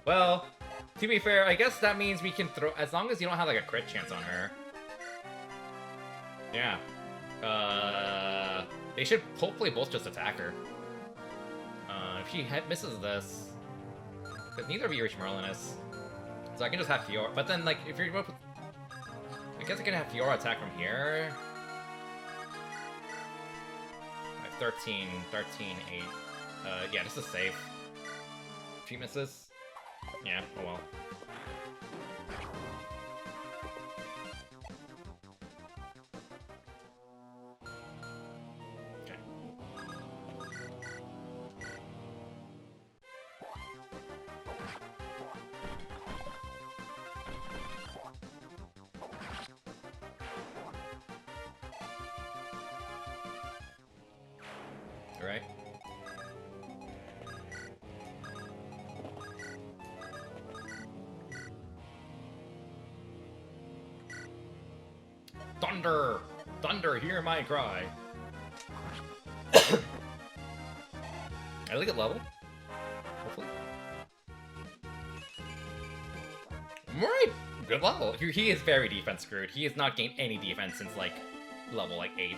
Well, to be fair, I guess that means we can throw... As long as you don't have, like, a crit chance on her. Yeah. They should hopefully both just attack her. If she misses this... Because neither of you reach Merlinus. So I can just have Fiora... But then, like, if you're... I guess I can have Fiora attack from here. Like 13, 8. Yeah, this is safe. If she misses... Yeah, oh well. Okay. All right. Thunder! Thunder, hear my cry! At a good level. Hopefully. Alright! Good level. He is very defense screwed. He has not gained any defense since, like, level, like, 8.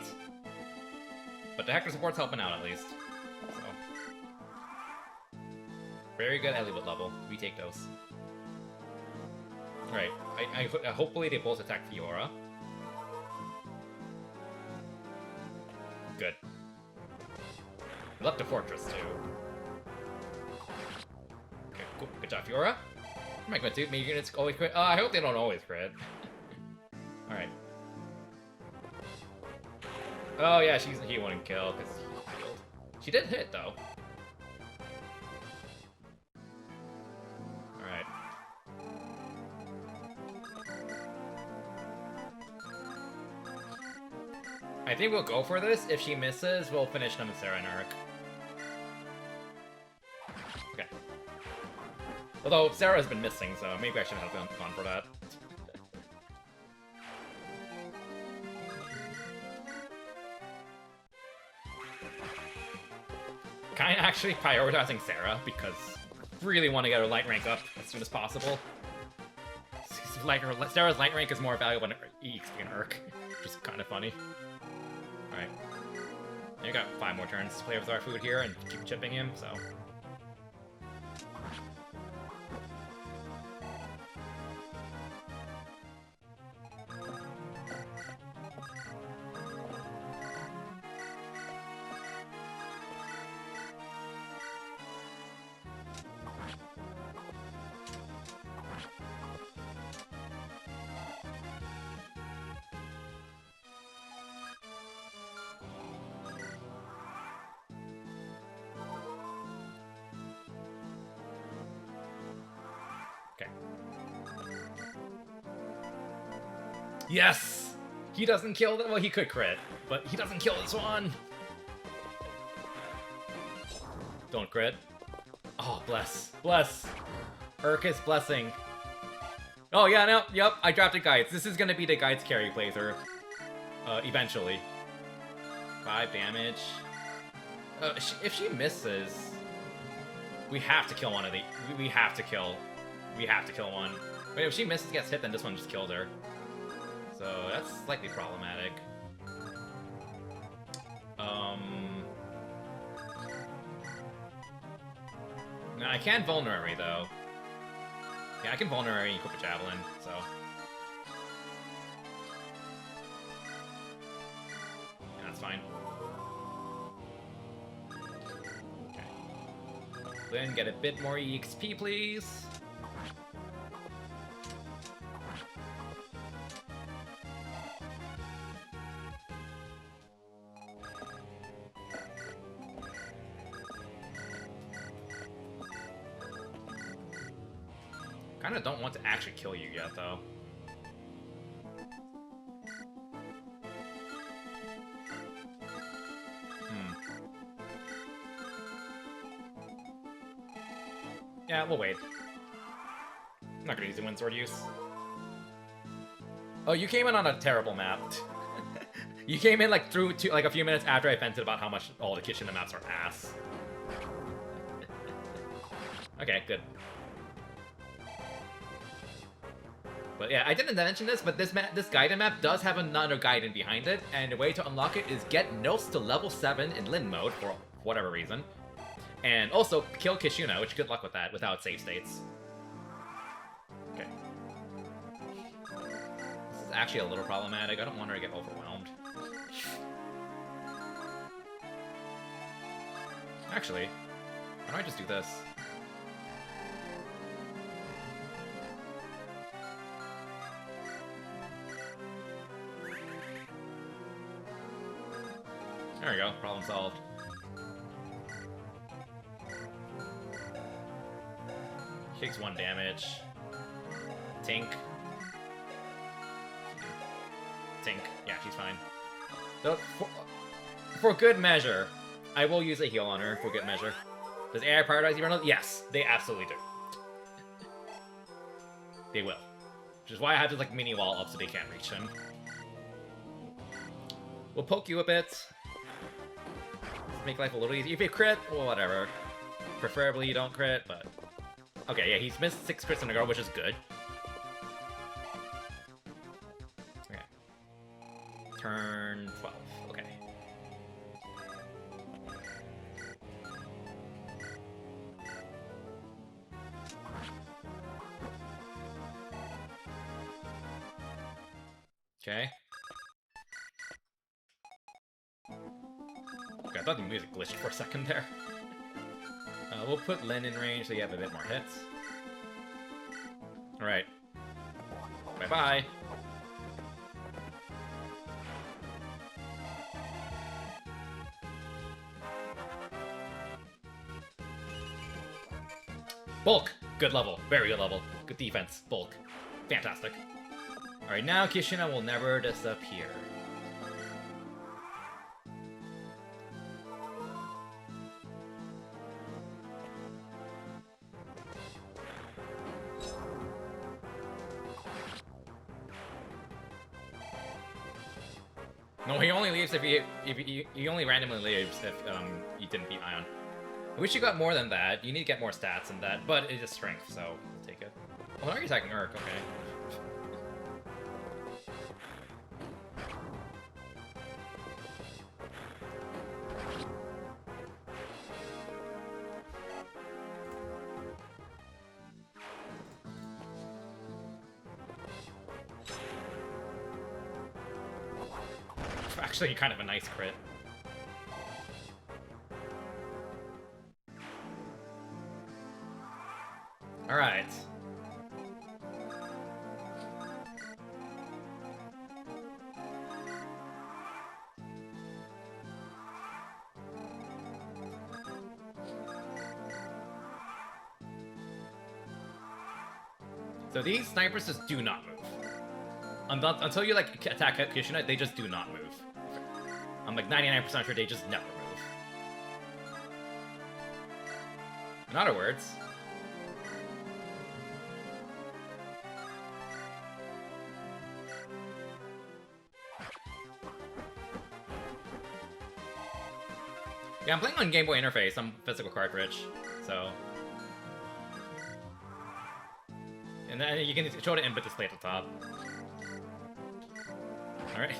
But the Hector support's helping out, at least. So. Very good Eliwood level. We take those. Alright. Hopefully they both attack Fiora. Good. We left the fortress, too. Okay, cool. Good job, Fiora. What am I going to do? Maybe units always crit? I hope they don't always crit. Alright. Oh, yeah, he wouldn't kill, because he healed. She did hit, though. Alright. I think we'll go for this. If she misses, we'll finish them with Sarah and Urk. Okay. Although, Sarah has been missing, so maybe I should have gone for that. Kinda actually prioritizing Sarah, because I really want to get her light rank up as soon as possible. Sarah's light rank is more valuable than EXP and Urk, which is kind of funny. Alright. We got 5 more turns to play with our food here and keep chipping him, so... Yes! He doesn't kill them. Well, he could crit, but he doesn't kill this one. Don't crit. Oh, bless. Bless. Urka's blessing. Oh, yeah, no, yep, I drafted guides. This is gonna be the guides carry playthrough. Eventually. 5 damage. If she misses... We have to kill one of the... We have to kill one. But if she misses, gets hit, then this one just kills her. So that's slightly problematic. No, I can vulnerary though. Yeah, I can vulnerary and equip a javelin, so. Yeah, that's fine. Okay. Then get a bit more EXP, please. Kinda don't want to actually kill you yet, though. Yeah, we'll wait. I'm not gonna use the Windsword use. Oh, you came in on a terrible map. You came in like like a few minutes after I vented about how much all the kitchen maps are ass. Okay, good. But yeah, I didn't mention this, but this Gaiden map does have another Gaiden behind it, and the way to unlock it is get Nils to level 7 in Lin mode, for whatever reason. And also, kill Kishuna, which good luck with that, without save states. Okay. This is actually a little problematic. I don't want her to get overwhelmed. Actually, why don't I just do this? There we go, problem solved. She takes 1 damage. Tink. Tink. Yeah, she's fine. So, for good measure, I will use a heal on her for good measure. Does AI prioritize Eternal? Yes, they absolutely do. They will. Which is why I have to like mini wall up so they can't reach him. We'll poke you a bit. Make life a little easier. If you crit, well, whatever. preferably you don't crit, but... Okay, yeah, he's missed 6 crits in a row, which is good. Okay. Turn 12, okay. Okay. Okay, I thought the music glitched for a second there. We'll put Lyn in range so you have a bit more hits. Alright. Bye-bye. Bulk! Good level. Very good level. Good defense. Bulk. Fantastic. Alright, now Kishina will never disappear. No, he only leaves if he only randomly leaves if you didn't beat Ion. I wish you got more than that. You need to get more stats than that, but it is strength, so we'll take it. Oh, now you're attacking Urk, okay. Actually, kind of a nice crit. Alright. So these snipers just do not move. Until you like attack Kishina, they just do not move. I'm like 99% sure they just never move. In other words, yeah, I'm playing on Game Boy Interface. I'm physical cartridge, so. And then you can show the input display at the top. Alright.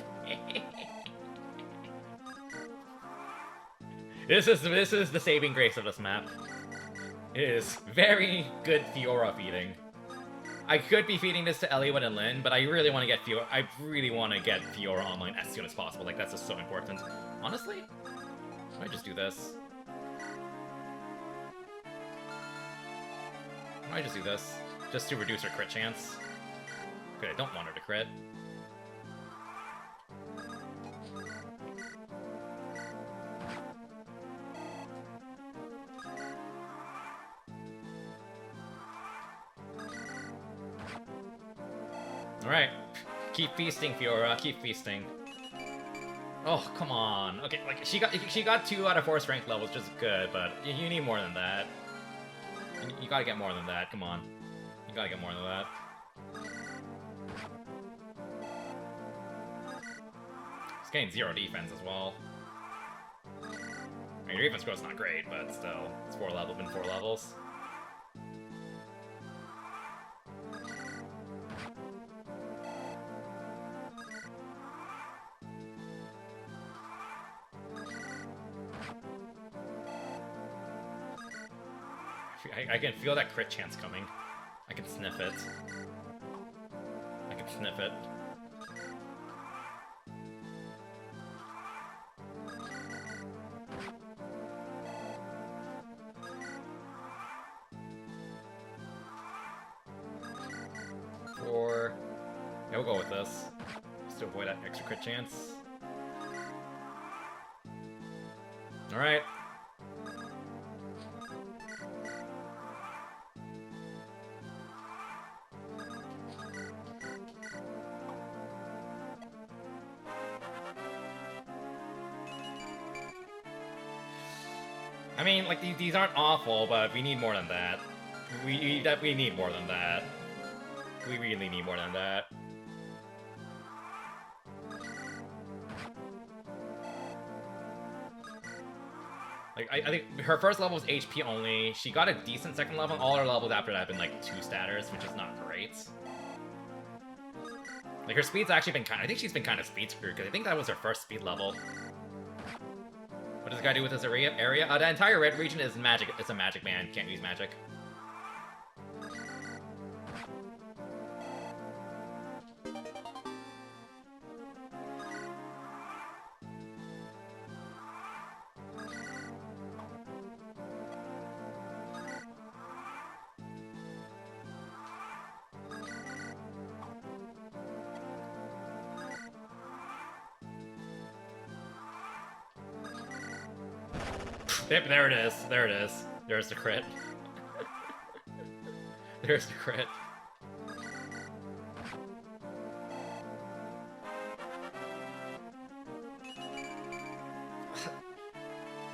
This is the saving grace of this map. It is very good Fiora feeding. I could be feeding this to Eliwood and Lyn, but I really want to get Fiora. I really want to get Fiora online as soon as possible. Like, that's just so important. Honestly, I might just do this. I might just do this, just to reduce her crit chance. Okay, I don't want her to crit. Alright. Keep feasting, Fiora. Keep feasting. Oh, come on. Okay, like, she got 2 out of 4 strength levels, which is good, but you need more than that. You gotta get more than that, come on. You gotta get more than that. It's getting 0 defense as well. I mean, your defense growth's not great, but still. It's 4 levels. I can feel that crit chance coming. I can sniff it. I can sniff it. Four. Yeah, we'll go with this. Just to avoid that extra crit chance. Alright. I mean, like, these aren't awful, but we need more than that. We need more than that. We really need more than that. Like, I think her first level was HP only. She got a decent second level, and all her levels after that have been, like, 2 statters, which is not great. Like, her speed's actually been I think she's been kind of speed screwed, because I think that was her first speed level. What does this guy do with this area? The entire red region is magic. It's a magic band. Can't use magic. Yep, there it is. There it is. There's the crit. There's the crit.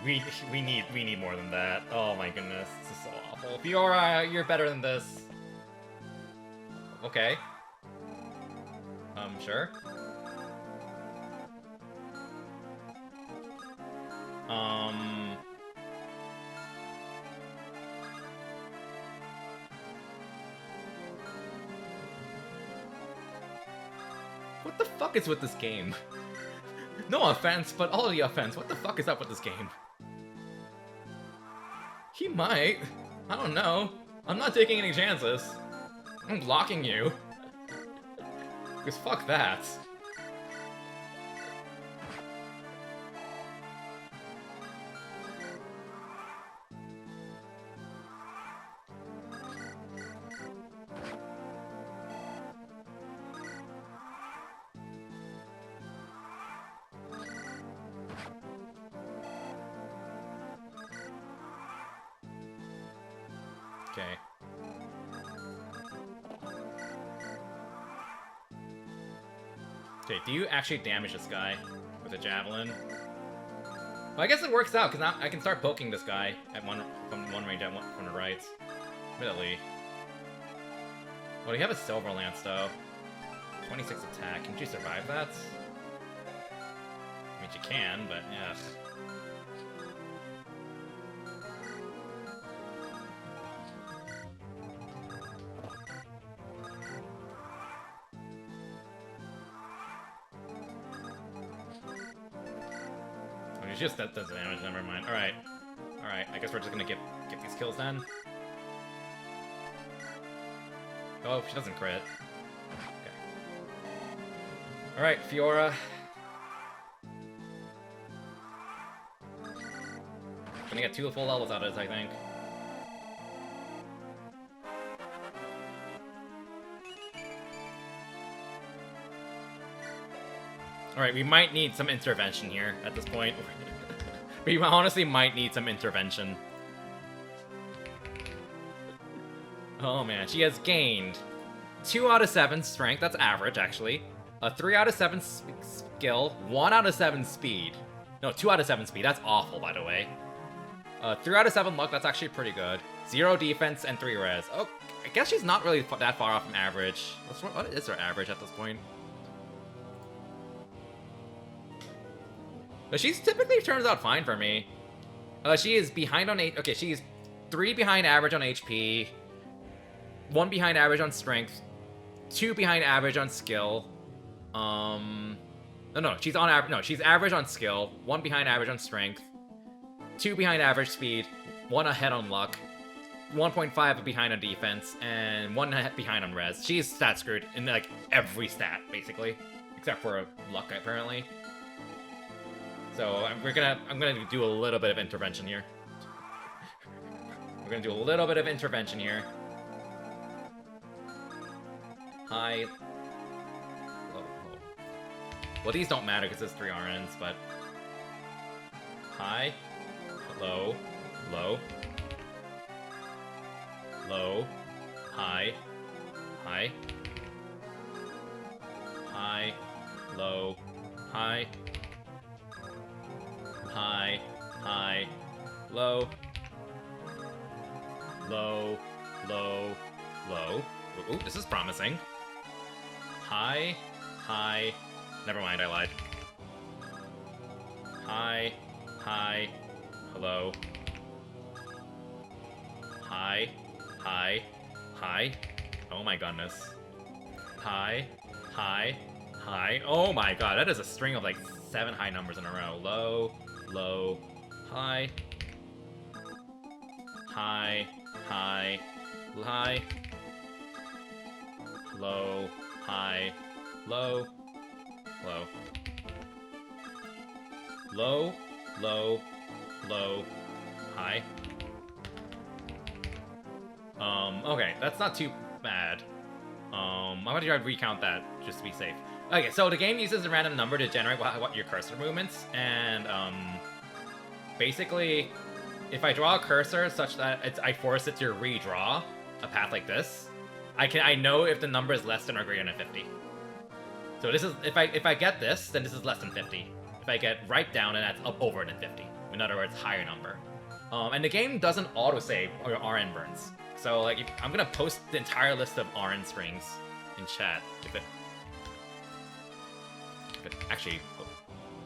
We need more than that. Oh my goodness, this is so awful. Fiora, you're better than this. Okay. Sure. What the fuck is with this game? No offense, but all of the offense. What the fuck is up with this game? He might. I don't know. I'm not taking any chances. I'm blocking you. Because fuck that. Okay. Okay, do you actually damage this guy with a javelin? Well, I guess it works out, because now I can start poking this guy at from one range from the right. Admittedly. Well, you have a silver lance, though. 26 attack. Can you survive that? I mean, you can, but yeah. Just that does damage, never mind. Alright. Alright, I guess we're just gonna get these kills then. Oh, she doesn't crit. Okay. Alright, Fiora. Gonna get 2 full levels out of this, I think. Alright, we might need some intervention here at this point. We honestly might need some intervention. Oh man, she has gained 2 out of 7 strength, that's average actually. A 3 out of 7 skill, 1 out of 7 speed. No, 2 out of 7 speed, that's awful by the way. 3 out of 7 luck, that's actually pretty good. 0 defense and 3 res. Oh, I guess she's not really that far off from average. What is her average at this point? But she's typically turns out fine for me. She is behind on okay, she's 3 behind average on HP, 1 behind average on strength, 2 behind average on skill. No, she's on average. No, she's average on skill, 1 behind average on strength, 2 behind average speed, 1 ahead on luck, 1.5 behind on defense, and 1 behind on res. She's stat screwed in like every stat basically, except for luck apparently. So I'm gonna do a little bit of intervention here. We're gonna do a little bit of intervention here. High, low, low. Well, these don't matter because it's 3 RNs, but high, low, low, low, high, high, high, low, high. High, high, low, low, low, low. Ooh, this is promising. High, high. Never mind, I lied. High, high, Hello. Hi. Hi. Hi. Oh my goodness. Hi. Hi. High. Oh my god, that is a string of like 7 high numbers in a row. Low, low, high, high, high, high, low, high, low, low, low, low, low, high. Okay, that's not too bad. I'm gonna try to recount that just to be safe. Okay, so the game uses a random number to generate what your cursor movements, and basically, if I draw a cursor such that I force it to redraw a path like this, I know if the number is less than or greater than 50. So this is if I get this, then this is less than 50. If I get right down, then that's up over than 50. In other words, higher number. And the game doesn't autosave or RN burns. So like, I'm gonna post the entire list of RN strings in chat. If it actually, oh,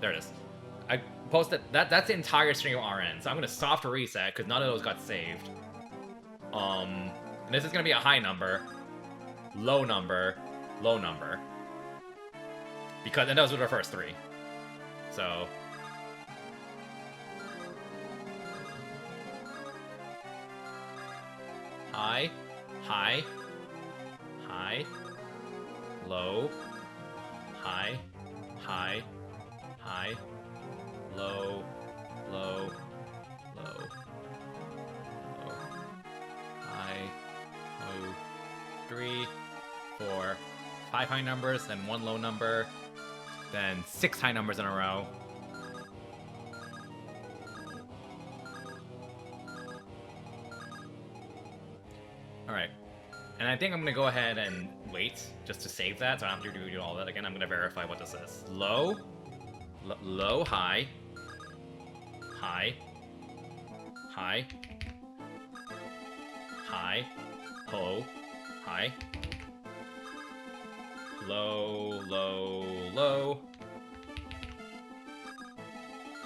there it is. I posted that's the entire string of RN. So I'm gonna soft reset because none of those got saved. And this is gonna be a high number, low number, low number. And those were the first 3. So. High, high, high, low, high, high, high, low, low, low, low, high, low, 3, 4, 5 high numbers, then 1 low number, then 6 high numbers in a row. Alright, and I think I'm gonna go ahead and wait just to save that, so I don't have to do all that again. I'm gonna verify what this is. Low, low, high, high, high, high, ho, high, low, low, low,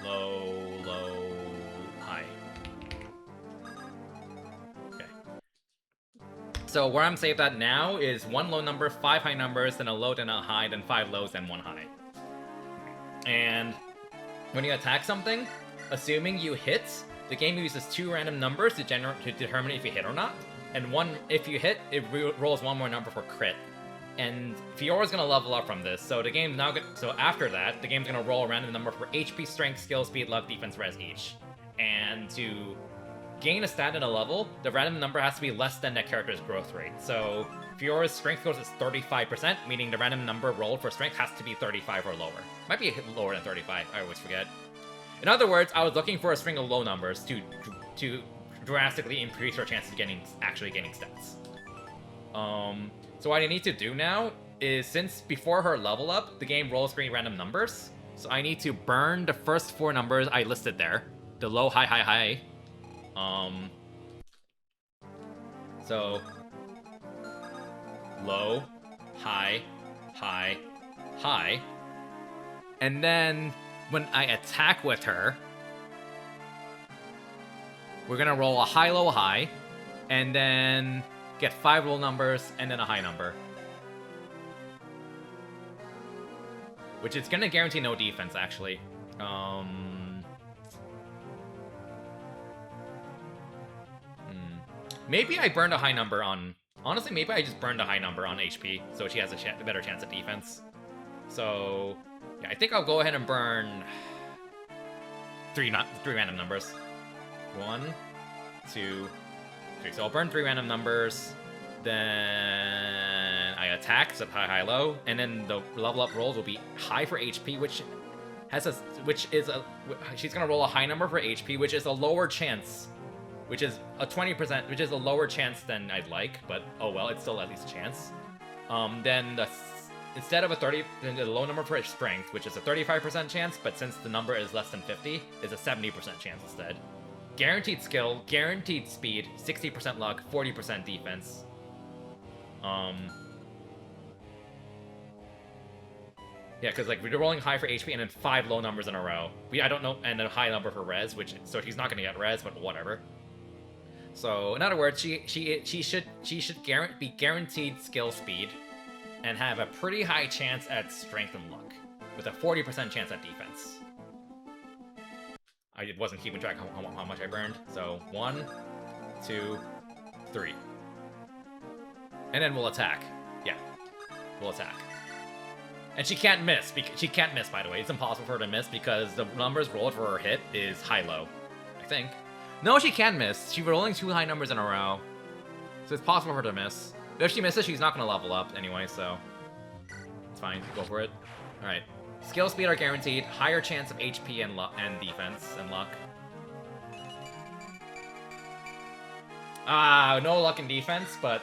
low, low, high. So where I'm saved at now is 1 low number, 5 high numbers, then a low, then a high, then 5 lows, then 1 high. And when you attack something, assuming you hit, the game uses 2 random numbers to determine if you hit or not. And if you hit, it rolls 1 more number for crit. And Fiora's gonna level up from this, so the game's now so after that, the game's gonna roll a random number for HP, strength, skill, speed, luck, defense, res each. And to gain a stat in a level, the random number has to be less than that character's growth rate. So Fiora's strength growth is 35%, meaning the random number rolled for strength has to be 35 or lower. Might be lower than 35, I always forget. In other words, I was looking for a string of low numbers to drastically increase our chances of actually getting stats. So what I need to do now is, since before her level up, the game rolls 3 random numbers, so I need to burn the first 4 numbers I listed there. The low, high, high, high. So low, high, high, high. And then when I attack with her, we're gonna roll a high, low, high, and then get 5 low numbers and then a high number. Which is gonna guarantee no defense, actually. Maybe I burned a high number on... Honestly, maybe I just burned a high number on HP, so she has a better chance at defense. So, yeah, I think I'll go ahead and burn 3 random numbers. 1, 2, 3. So I'll burn 3 random numbers, then I attack, so high, high, low, and then the level up rolls will be high for HP, she's gonna roll a high number for HP, which is a lower chance. Which is a 20%, which is a lower chance than I'd like, but oh well, it's still at least a chance. Then instead of the low number for strength, which is a 35% chance, but since the number is less than 50, is a 70% chance instead. Guaranteed skill, guaranteed speed, 60% luck, 40% defense. Yeah, because like we're rolling high for HP and then 5 low numbers in a row. I don't know, and a high number for res, so he's not gonna get res, but whatever. So in other words, she should be guaranteed skill speed, and have a pretty high chance at strength and luck, with a 40% chance at defense. I wasn't keeping track of how much I burned. So 1, 2, 3, and then we'll attack. Yeah, we'll attack. And she can't miss. She can't miss, by the way. It's impossible for her to miss because the numbers rolled for her hit is high-low, I think. No, she can miss. She's rolling 2 high numbers in a row. So it's possible for her to miss. But if she misses, she's not going to level up anyway, so... It's fine. Go for it. Alright. Skill speed are guaranteed. Higher chance of HP and defense and luck. No luck in defense, but...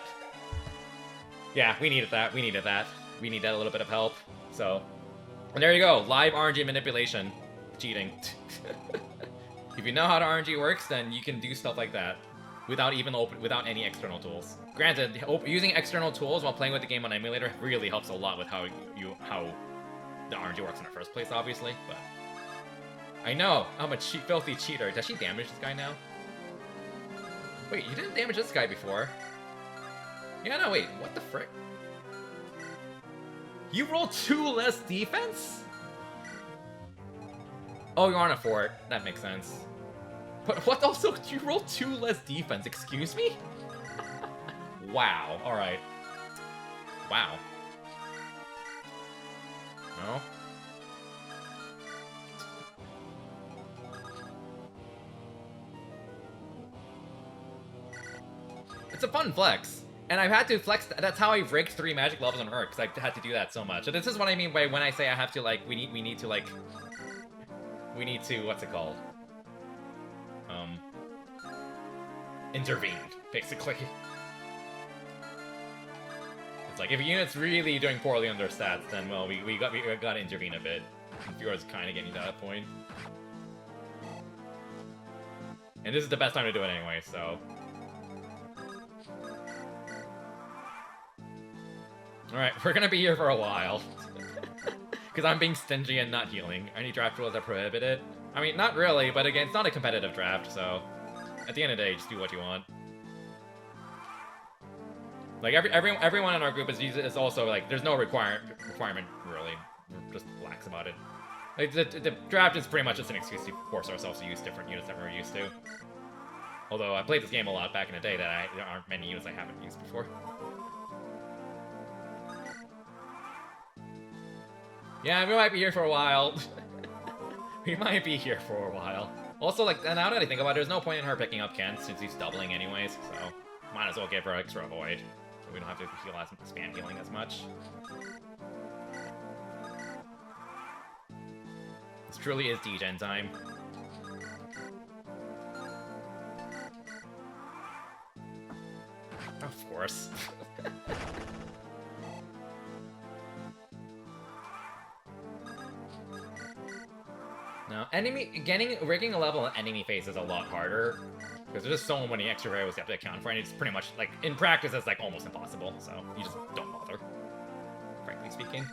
Yeah, we needed that. We needed that. We need that a little bit of help. So, and there you go, live RNG manipulation. Cheating. If you know how the RNG works, then you can do stuff like that without any external tools. Granted, using external tools while playing with the game on emulator really helps a lot with how the RNG works in the first place, obviously. But I know I'm a filthy cheater. Does she damage this guy now? Wait, you didn't damage this guy before. Yeah, no, wait, what the frick? You roll 2 less defense? Oh, you're on a fort. That makes sense. But what also? You roll 2 less defense, excuse me? Wow, alright. Wow. No? It's a fun flex. And I've had to flex, that's how I've rigged 3 magic levels on her, because I've had to do that so much. So this is what I mean by when I say I have to, like, we need to, what's it called? Intervene, basically. It's like, if a unit's really doing poorly on their stats, then, well, we gotta intervene a bit. Fiora's kind of getting to that point. And this is the best time to do it anyway, so... Alright, we're gonna be here for a while. Because I'm being stingy and not healing. Any draft rules are prohibited? I mean, not really, but again, it's not a competitive draft, so... At the end of the day, just do what you want. Like, everyone in our group is also, like, there's no requirement, really. We're just lax about it. Like, the draft is pretty much just an excuse to force ourselves to use different units that we're used to. Although, I played this game a lot back in the day that there aren't many units I haven't used before. Yeah, we might be here for a while. We might be here for a while. Also, like, now that I think about it, there's no point in her picking up Kent since he's doubling anyways, so might as well give her extra void, so we don't have to spam healing as much. This truly is degen time. Of course. Now, rigging a level on enemy face is a lot harder, because there's just so many extra variables you have to account for, and it's pretty much, like, in practice, it's, like, almost impossible, so you just don't bother, frankly speaking.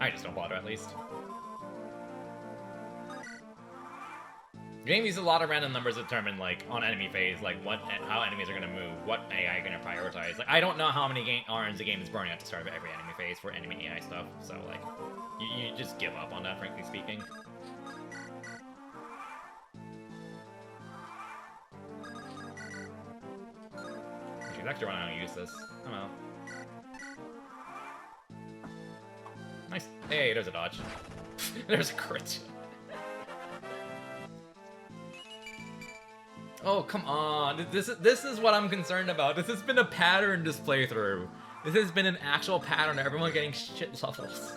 I just don't bother, at least. The game uses a lot of random numbers to determine, like, on enemy phase, like, how enemies are gonna move, what AI are gonna prioritize. Like, I don't know how many RNs the game is burning at the start of every enemy phase for enemy AI stuff, so, like, you just give up on that, frankly speaking. She's actually running out of use this. Oh well. Nice. Hey, there's a dodge. There's a crit. Oh, come on. This is what I'm concerned about. This has been a pattern this playthrough. This has been an actual pattern of everyone getting shit levels.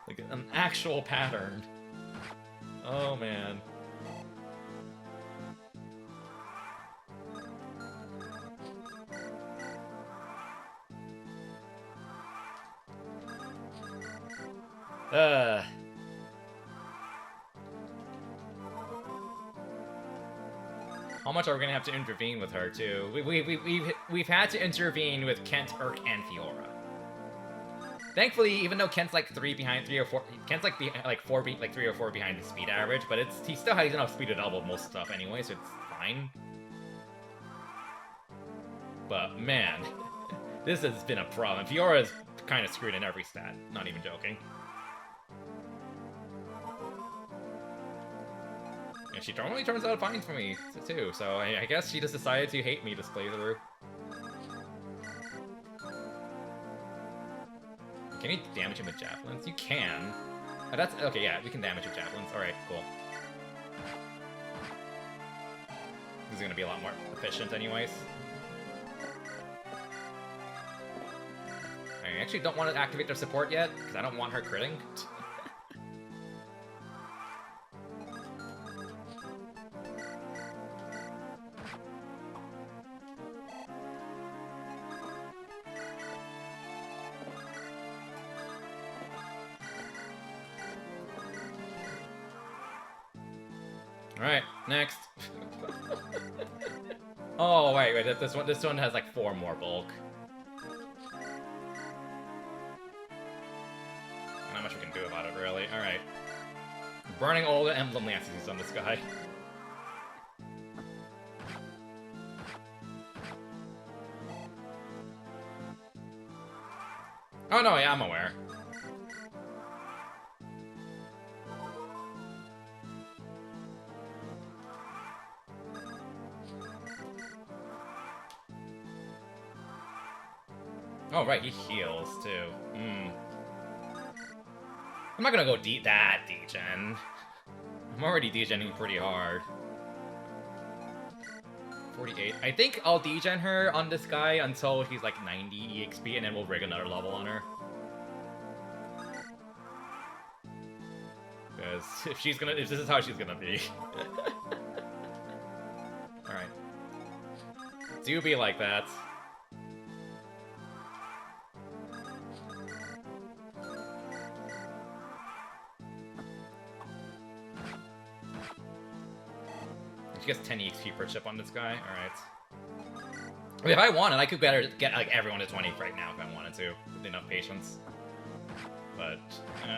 Like, an actual pattern. Oh, man. How much are we gonna have to intervene with her, too? We've we've had to intervene with Kent, Urk, and Fiora. Thankfully, even though Kent's like 3 or 4, Kent's like 3 or 4 behind the speed average, but he still has enough speed to double most stuff anyway, so it's fine. But man, this has been a problem. Fiora's kind of screwed in every stat, not even joking. And she normally turns out fine for me too, so I guess she just decided to hate me this playthrough. Can you damage him with javelins? You can. Oh, that's okay. Yeah, we can damage with javelins. All right, cool. This is gonna be a lot more efficient, anyways. I actually don't want to activate their support yet because I don't want her critting. Alright, next. Oh, wait, this one has like 4 more bulk. Not much we can do about it, really. Alright. Burning all the Emblem Lances on this guy. Oh no, yeah, I'm aware. Oh, right, he heals, too. I'm not gonna go that degen. I'm already degening pretty hard. 48. I think I'll degen her on this guy until he's like 90 EXP, and then we'll rig another level on her. Because if this is how she's gonna be. Alright. Do be like that. She gets 10 EXP per chip on this guy. Alright. I mean, if I wanted, I could get like everyone to 20 right now if I wanted to, with enough patience. But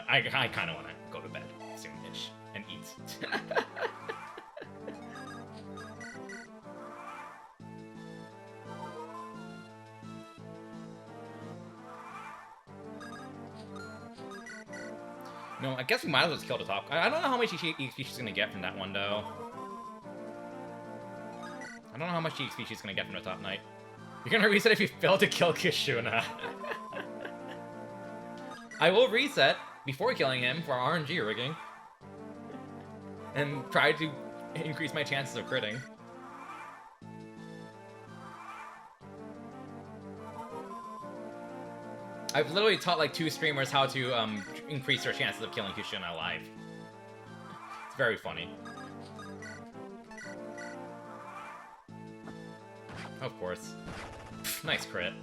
I kind of want to go to bed soon-ish and eat. No, I guess we might as well just kill the top. I don't know how much EXP she's gonna get from that one though. I don't know how much EXP she's gonna get from the top knight. You're gonna reset if you fail to kill Kishuna. I will reset before killing him for RNG rigging. And try to increase my chances of critting. I've literally taught like 2 streamers how to increase their chances of killing Kishuna alive. It's very funny. Of course. Nice crit.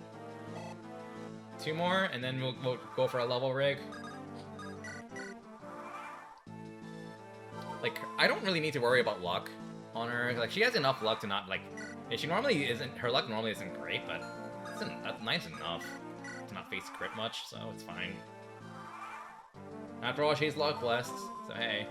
2 more, and then we'll go for a level rig. Like, I don't really need to worry about luck on her. Like, she has enough luck to not, like... Yeah, she normally isn't... Her luck normally isn't great, but... That's enough to not face crit much, so it's fine. After all, she's luck blessed, so hey.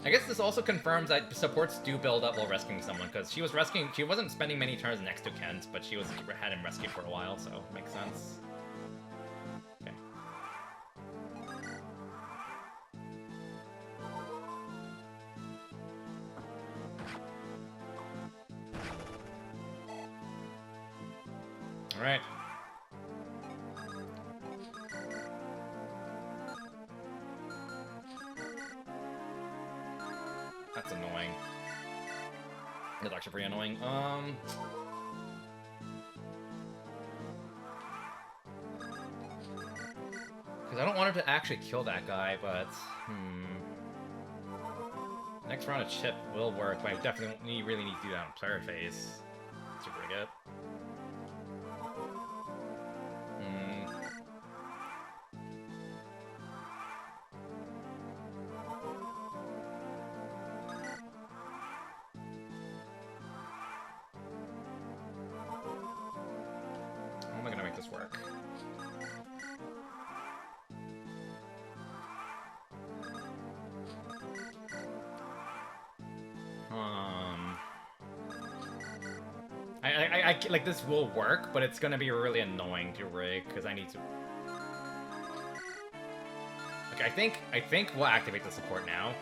I guess this also confirms that supports do build up while rescuing someone, because she wasn't spending many turns next to Kent, but she had him rescued for a while, so it makes sense. Okay. Alright. That's annoying. That's actually pretty annoying. Because I don't want her to actually kill that guy, but... Next round of chip will work, but I definitely really need to do that on player phase. Super good. How am I gonna make this work? I like this will work, but it's gonna be really annoying to rig because I need to. Okay, I think we'll activate the support now,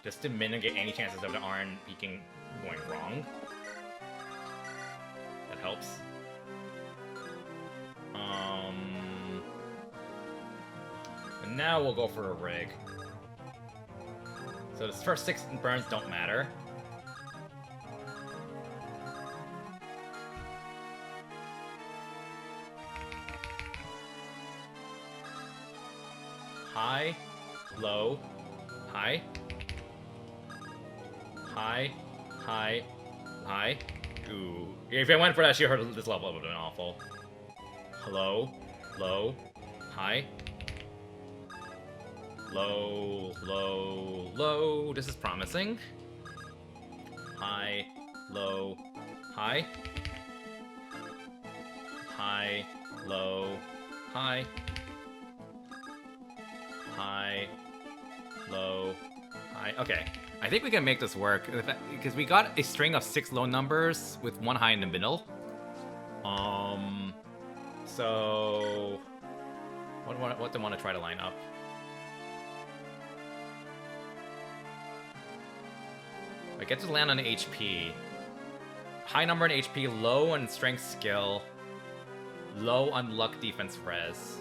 just to mitigate any chances of the Arn peeking going wrong. That helps. And now we'll go for a rig. So the first 6 burns don't matter. High, low, high, high, high, high. Ooh. If I went for that, she heard this level, it would have been awful. Low, low, high. Low, low, low. This is promising. High, low, high. High, low, high. High, low, high. Okay, I think we can make this work because we got a string of 6 low numbers with 1 high in the middle. So what do I want to try to line up? I get to land on HP. High number in HP, low on strength skill, low on luck defense res.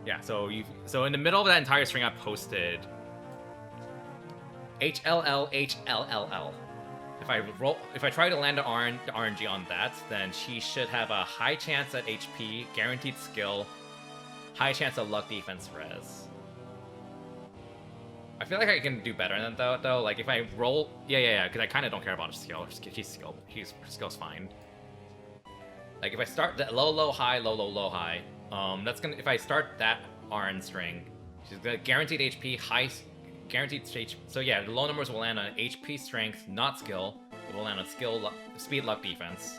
Yeah, so in the middle of that entire string I posted HLL HLLL. If I try to land the RNG on that, then she should have a high chance at HP, guaranteed skill, high chance of luck defense res. I feel like I can do better than that though. Like if I roll, yeah, because I kind of don't care about her skill. Her skill's fine. Like if I start that low, low, high, low, low, low, high. That's gonna, if I start that RN string, she's gonna guaranteed HP, high, guaranteed HP. So yeah, the low numbers will land on HP, strength, not skill. It will land on skill, luck, speed, luck, defense.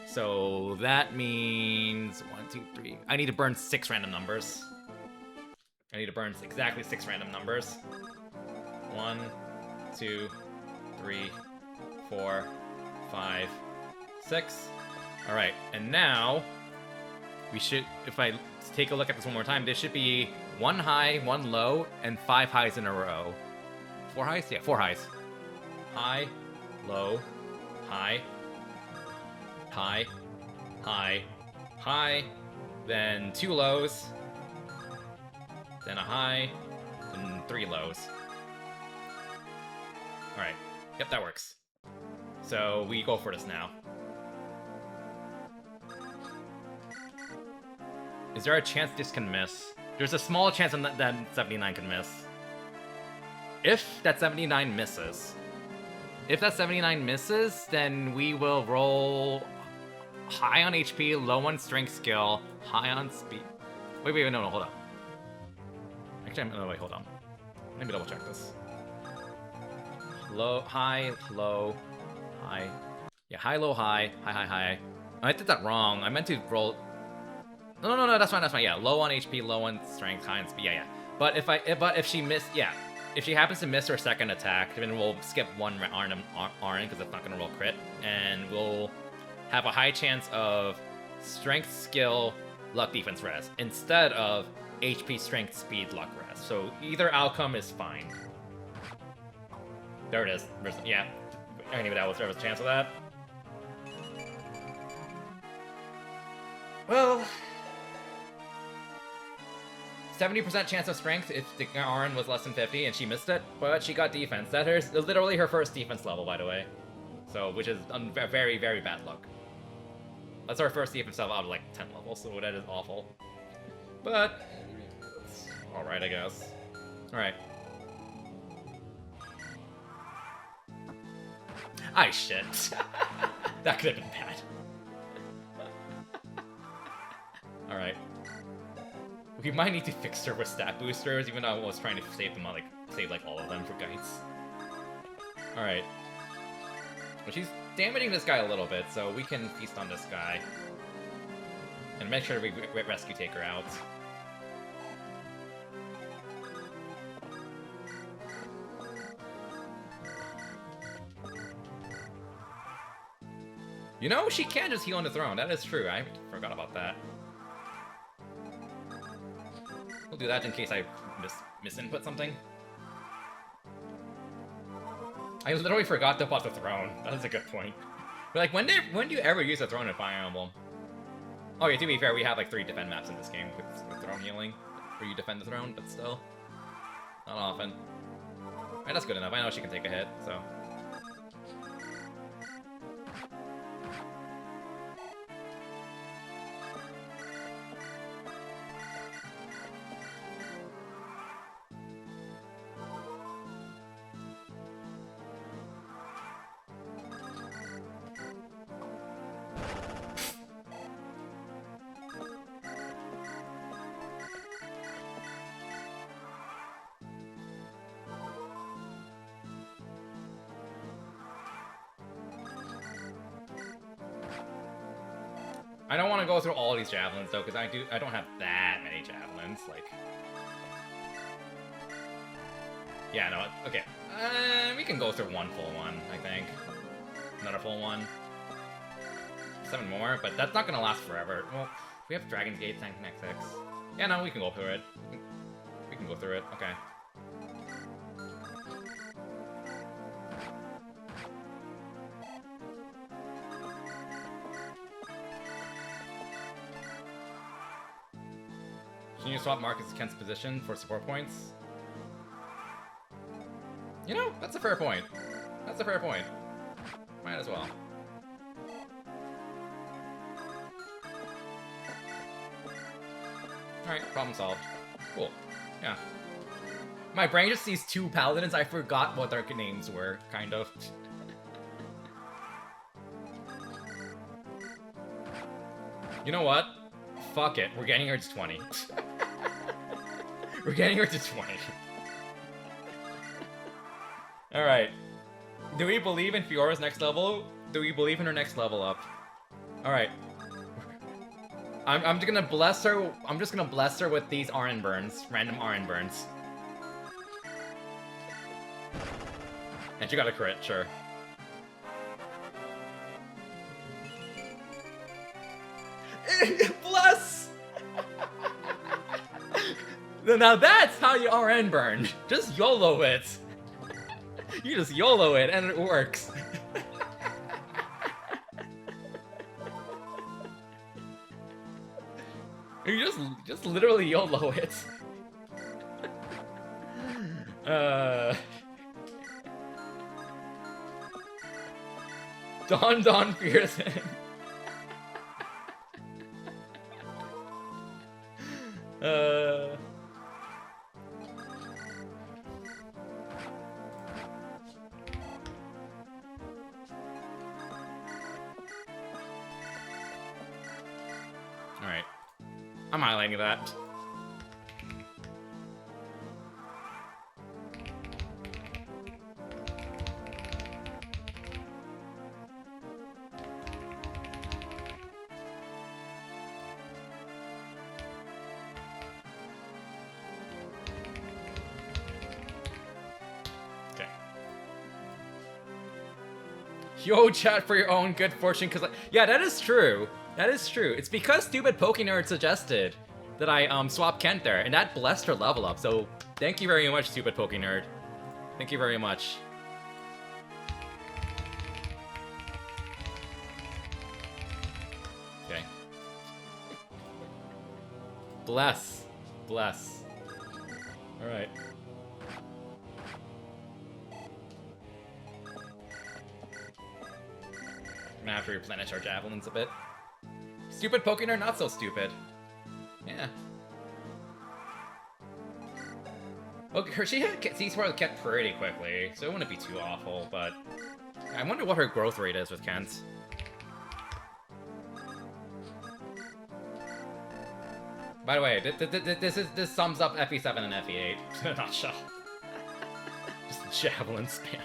So that means 1, 2, 3. I need to burn 6 random numbers. I need to burn exactly 6 random numbers. 1, 2, 3, 4, 5, 6. All right, and now we should, if I take a look at this one more time, there should be 1 high, 1 low, and 5 highs in a row. 4 highs? Yeah, 4 highs. High, low, high, high, high, high, then 2 lows, then a high, and 3 lows. Alright, yep, that works. So we go for this now. Is there a chance this can miss? There's a small chance that 79 can miss. If that 79 misses, then we will roll high on HP, low on strength skill, high on speed. Wait, no, hold on. Actually, no, wait, hold on. Let me double check this. Low, high, low, high. Yeah, high, low, high, high, high, high. I did that wrong. I meant to roll. No, that's fine. Yeah, low on HP, low on strength, high on speed. Yeah. But if she missed, yeah, if she happens to miss her second attack, then we'll skip 1 RN because it's not gonna roll crit, and we'll have a high chance of strength, skill, luck, defense, res instead of HP, strength, speed, luck, res. So either outcome is fine. There it is. Yeah, I knew that was there was a chance of that. Well. 70% chance of strength if the RN was less than 50 and she missed it, but she got defense. That is literally her first defense level, by the way. So, which is very, very bad luck. That's our first defense level out of like 10 levels, so that is awful. But it's alright, I guess. Alright. Ay, shit. That could have been bad. Alright. We might need to fix her with stat boosters, even though I was trying to save them, save all of them for guides. Alright. Well, she's damaging this guy a little bit, so we can feast on this guy. And make sure we rescue take her out. You know, she can just heal on the throne. That is true. I forgot about that. We'll do that in case I misinput something. I literally forgot about the throne. That is a good point. But like, when do you ever use a throne in Fire Emblem? Oh yeah, to be fair, we have like 3 defend maps in this game with throne healing, where you defend the throne, but still, not often. Alright, that's good enough. I know she can take a hit, so. I don't want to go through all these javelins though, because I don't have that many javelins. Like, yeah, no, okay. We can go through one full one, I think. Another full one. 7 more, but that's not gonna last forever. Well, we have Dragon's Gate, Tank XX. Yeah, no, we can go through it. We can go through it. Okay. Can you swap Marcus Kent's position for support points? You know, that's a fair point. That's a fair point. Might as well. Alright, problem solved. Cool. Yeah. My brain just sees 2 paladins. I forgot what their names were, kind of. You know what? Fuck it. We're getting her to 20. We're getting her to 20. Alright. Do we believe in Fiora's next level? Do we believe in her next level up? Alright. I'm just gonna bless her. I'm just gonna bless her with these RN burns. Random RN burns. And she got a crit, sure. Bless! Now that's how you RN burn. Just YOLO it. You just YOLO it and it works. You just literally YOLO it. Don fears him. Alright. I'm highlighting that. Okay. Yo, chat for your own good fortune, because, yeah, that is true. That is true. It's because stupid Pokenerd suggested that I swap Kent there, and that blessed her level up. So thank you very much, stupid Pokenerd. Thank you very much. Okay. Bless. Bless. Alright. I'm gonna have to replenish our javelins a bit. Stupid Pokémon, not so stupid. Yeah. Okay, her she hit C-Sword kept pretty quickly, so it wouldn't be too awful, but I wonder what her growth rate is with Kent. By the way, this sums up FE7 and FE8 in a nutshell. Just javelin spam.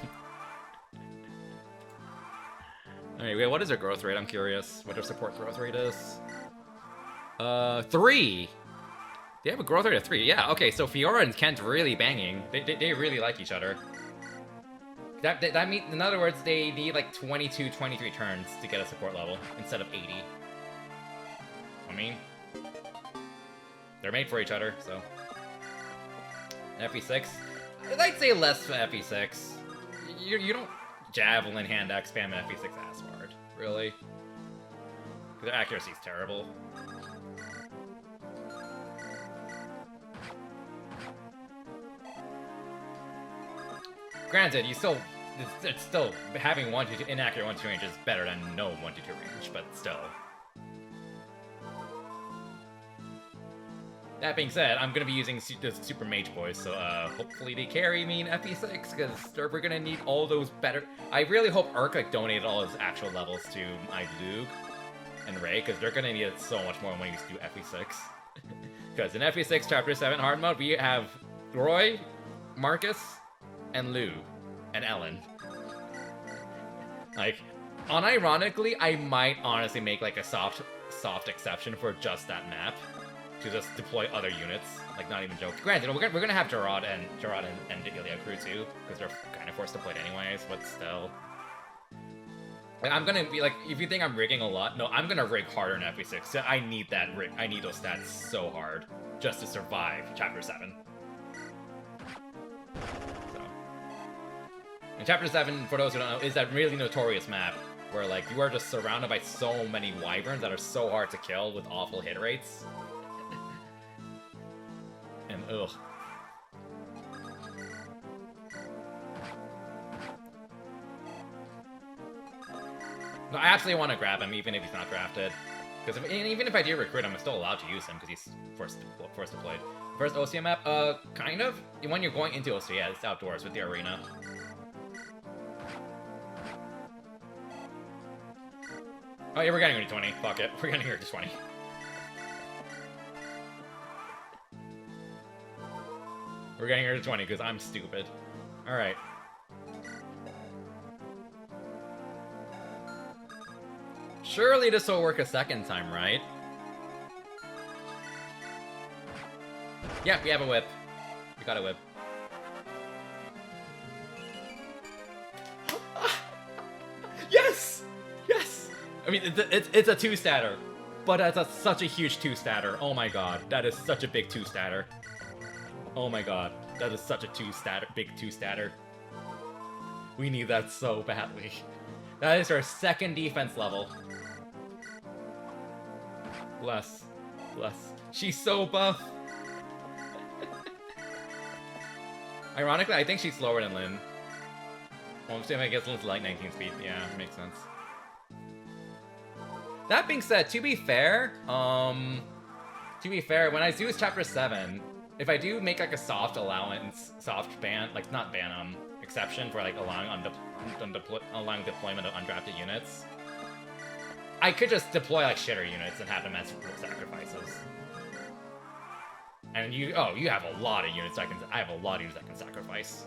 Alright, wait, what is her growth rate? I'm curious what her support growth rate is. 3! They have a growth rate of 3. Yeah, okay, so Fiora and Kent really banging. They really like each other. That means, in other words, they need like 22, 23 turns to get a support level instead of 80. I mean, they're made for each other, so. FE6. I'd say less for FE6. You don't javelin hand axe spam FE6 ass hard, really. Their accuracy's terrible. Granted, it's still having 1-2 inaccurate 1-2 range is better than no 1-2 range, but still. That being said, I'm gonna be using the Super Mage Boys, so hopefully they carry me in FE6, because we're gonna need all those better. I really hope Urk donated all his actual levels to my Lug and Ray, because they're gonna need it so much more when we do FE6. Because in FE6 Chapter 7 hard mode, we have Roy, Marcus, and Lou, and Ellen. Like, unironically, I might honestly make like a soft exception for just that map to just deploy other units. Like, not even joke. Granted, we're gonna have Gerard and Ilya crew too, because they're kind of forced to play it anyways. But still, like, I'm gonna be like, if you think I'm rigging a lot, no, I'm gonna rig harder in FE6. I need that rig. I need those stats so hard just to survive Chapter 7. And Chapter 7, for those who don't know, is that really notorious map where, like, you are just surrounded by so many wyverns that are so hard to kill with awful hit rates. And, ugh. No, I absolutely want to grab him, even if he's not drafted. Because even if I do recruit him, I'm still allowed to use him, because he's forced deployed. First OCM map, kind of. When you're going into OCM, yeah, it's outdoors with the arena. Oh yeah, we're getting her to 20. Fuck it. We're getting her to 20. We're getting her to 20 because I'm stupid. Alright. Surely this will work a second time, right? Yeah, we have a whip. We got a whip. Yes! Yes! I mean, it's a 2-statter, but that's such a huge 2-statter. Oh my god, that is such a big 2-statter. Oh my god, that is such a big 2-statter. We need that so badly. That is our second defense level. Bless. Bless. She's so buff. Ironically, I think she's slower than Lyn. Well, I'm saying I guess Lyn's like 19 speed. Yeah, makes sense. That being said, to be fair, when I do Chapter 7, if I do make like a soft ban, like not ban, exception for like allowing deployment of undrafted units, I could just deploy like shitter units and have them as sacrifices. And you have a lot of units I have a lot of units I can sacrifice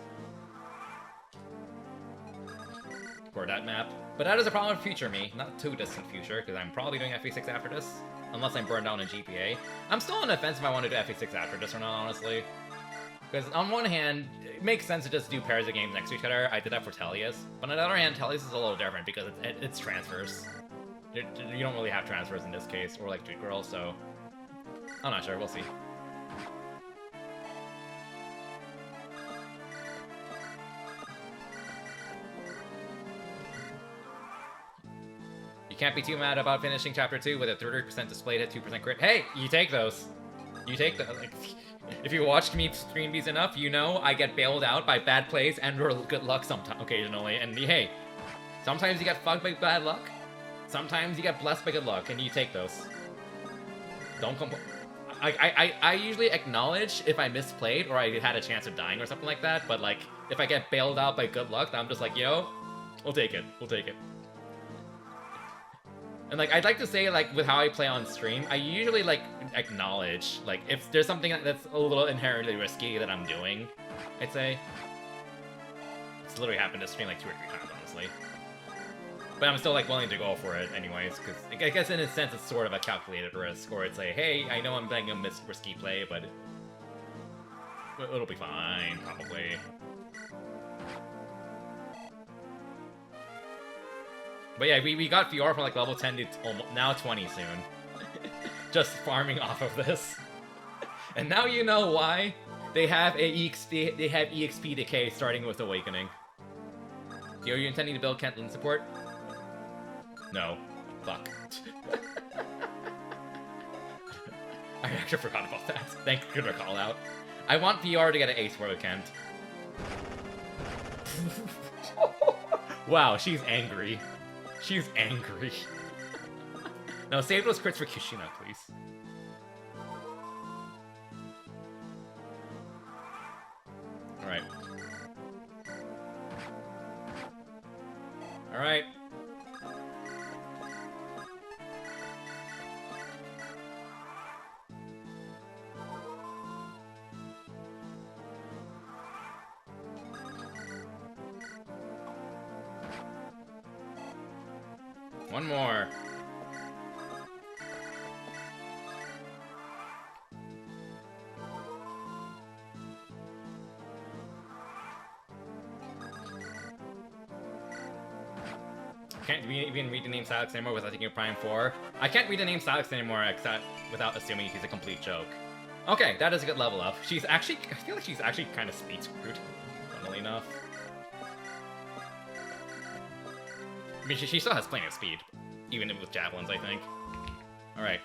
for that map. But that is a problem with future me, not too distant future, because I'm probably doing FE6 after this, unless I'm burned down in GPA. I'm still on the fence if I want to do FE6 after this or not, honestly. Because on one hand, it makes sense to just do pairs of games next to each other. I did that for Latias. But on the other hand, Latias is a little different because it's transfers. You don't really have transfers in this case, or like Street Girl, so I'm not sure. We'll see. You can't be too mad about finishing Chapter 2 with a 30% displayed at 2% crit. Hey, you take those. You take those. Like, if you watched me stream these enough, you know I get bailed out by bad plays and or good luck sometimes, occasionally. And hey, sometimes you get fucked by bad luck. Sometimes you get blessed by good luck, and you take those. Don't complain. I usually acknowledge if I misplayed or I had a chance of dying or something like that, but like, if I get bailed out by good luck, I'm just like, yo, we'll take it. We'll take it. And like, I'd like to say, like, with how I play on stream, I usually, like, acknowledge, like, if there's something that's a little inherently risky that I'm doing, I'd say. It's literally happened to stream, like, 2 or 3 times, honestly. But I'm still, like, willing to go for it anyways, because I guess in a sense it's sort of a calculated risk, or it's like, hey, I know I'm playing a risky play, but it'll be fine, probably. But yeah, we got Fiora from like level 10 to now 20 soon. Just farming off of this. And now you know why they have EXP decay starting with Awakening. Yo, are you intending to build Kentlin support? No. Fuck. I actually forgot about that. Thanks for the call out. I want VR to get an ace for the Kent. Wow, she's angry. She's angry. No, save those crits for Kushina, please. Alright. Alright. One more. Can't even read the name Salix anymore without thinking of Prime 4. I can't read the name Salix anymore except without assuming he's a complete joke. Okay, that is a good level up. She's actually, I feel like she's actually kind of speed screwed, funnily enough. I mean, she still has plenty of speed, even with javelins, I think. Alright.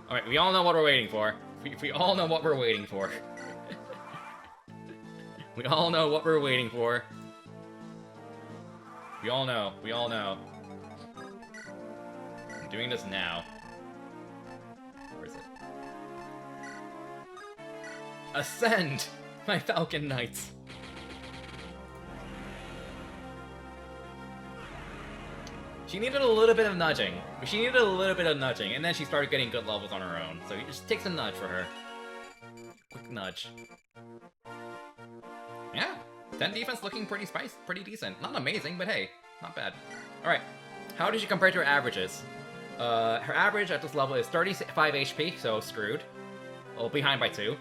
Alright, we all know what we're waiting for. We all know what we're waiting for. We all know what we're waiting for. We all know. We all know. I'm doing this now. Where is it? Ascend! My Falcon Knights. She needed a little bit of nudging. She needed a little bit of nudging, and then she started getting good levels on her own. So it just takes a nudge for her. Quick nudge. Yeah, 10 defense looking pretty decent. Not amazing, but hey, not bad. Alright, how did she compare to her averages? Her average at this level is 35 HP, so screwed. Oh, behind by 2.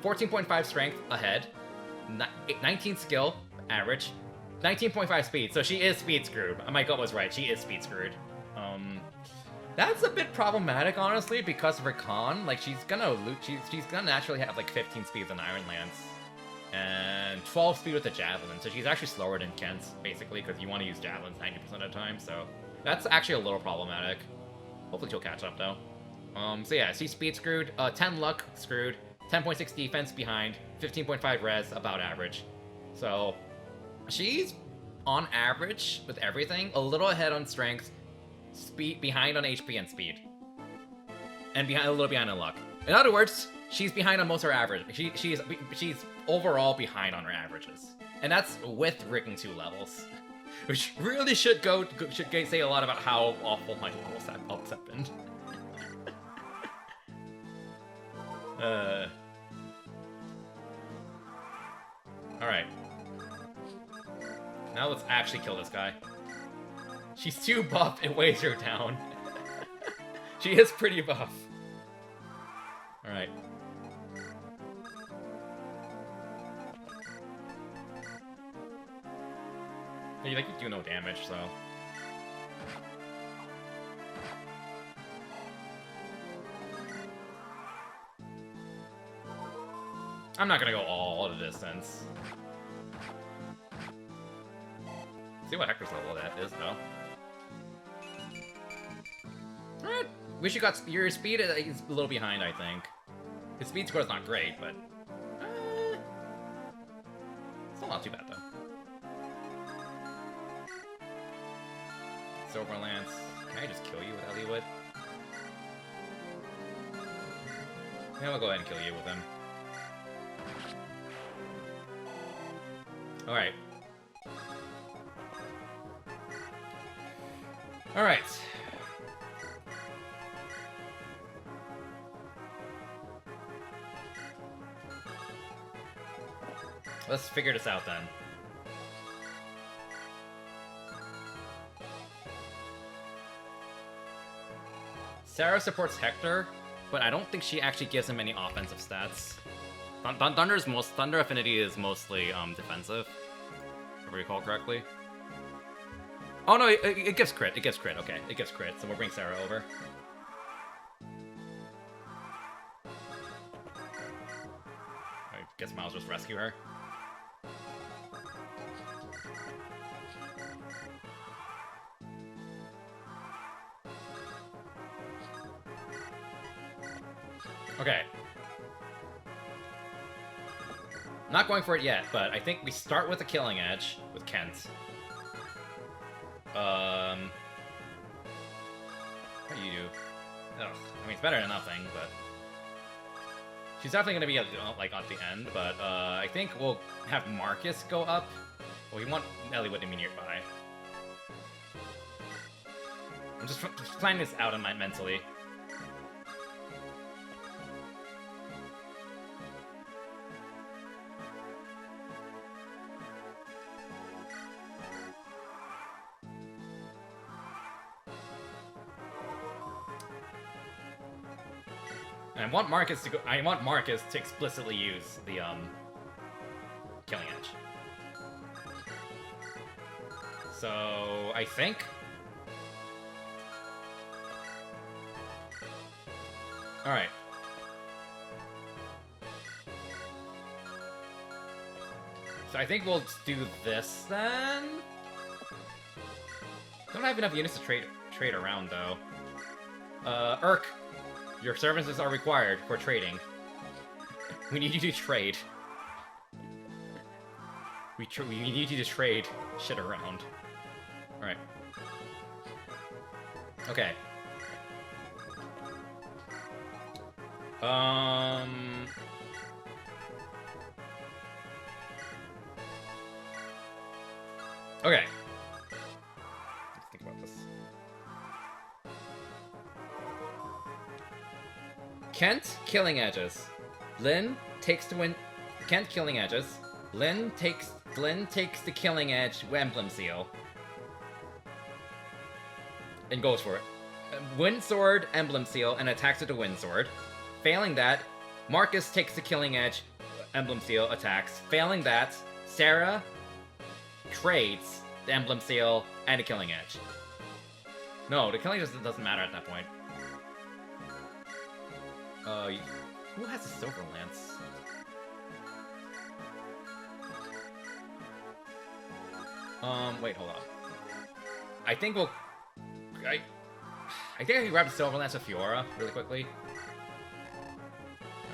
14.5 strength, ahead. 19 skill, average. 19.5 speed, so she is speed screwed. My gut was right, she is speed screwed. That's a bit problematic, honestly, because of her con. Like, she's gonna naturally have like 15 speed with an Iron Lance. And 12 speed with a Javelin, so she's actually slower than Kent's, basically, because you want to use Javelins 90% of the time, so that's actually a little problematic. Hopefully she'll catch up, though. So yeah, she's speed screwed, 10 luck screwed, 10.6 defense behind, 15.5 res, about average. So she's on average with everything, a little ahead on strength, speed behind on HP and speed, and a little behind on luck. In other words, she's behind on most of her average. She's overall behind on her averages, and that's with rigging 2 levels, which really should say a lot about how awful my levels have been. All right. Now let's actually kill this guy. She's too buff, it weighs her down. She is pretty buff. Alright. You like, you do no damage, so... I'm not gonna go all the distance. See what Hector's level that is, though. Alright. Wish you got your speed. He's a little behind, I think. His speed score is not great, but... still not too bad, though. Silver Lance. Can I just kill you with Eliwood? Yeah, we'll go ahead and kill you with him. Alright. Alright. Let's figure this out then. Sarah supports Hector, but I don't think she actually gives him any offensive stats. Thunder affinity is mostly defensive, if I recall correctly. Oh no, it gives crit. It gives crit. Okay, it gives crit. So we'll bring Sarah over. I guess Miles just rescue her. Okay. Not going for it yet, but I think we start with a Killing Edge with Kent. What do you do? Ugh. I mean, it's better than nothing, but... She's definitely gonna be, like, at the end, but, I think we'll have Marcus go up. Well, we want Ellie to be nearby. I'm just planning this out in my mentally. I want Marcus to go. I want Marcus to explicitly use the Killing Edge. So I think. All right. So I think we'll do this then. Don't have enough units to trade around though. Urk. Your services are required for trading. We need you to trade. We need you to trade shit around. Alright. Okay. Okay. Let's think about this. Kent Killing Edges. Lynn takes to win. Kent Killing Edges. Lynn takes the Killing Edge Emblem Seal. And goes for it. Windsword Emblem Seal and attacks with the Windsword. Failing that, Marcus takes the Killing Edge Emblem Seal, attacks. Failing that, Sarah trades the Emblem Seal and the Killing Edge. No, the Killing Edge doesn't matter at that point. Who has a Silver Lance? Wait, hold on. I think we'll... I think I can grab the Silver Lance of Fiora really quickly.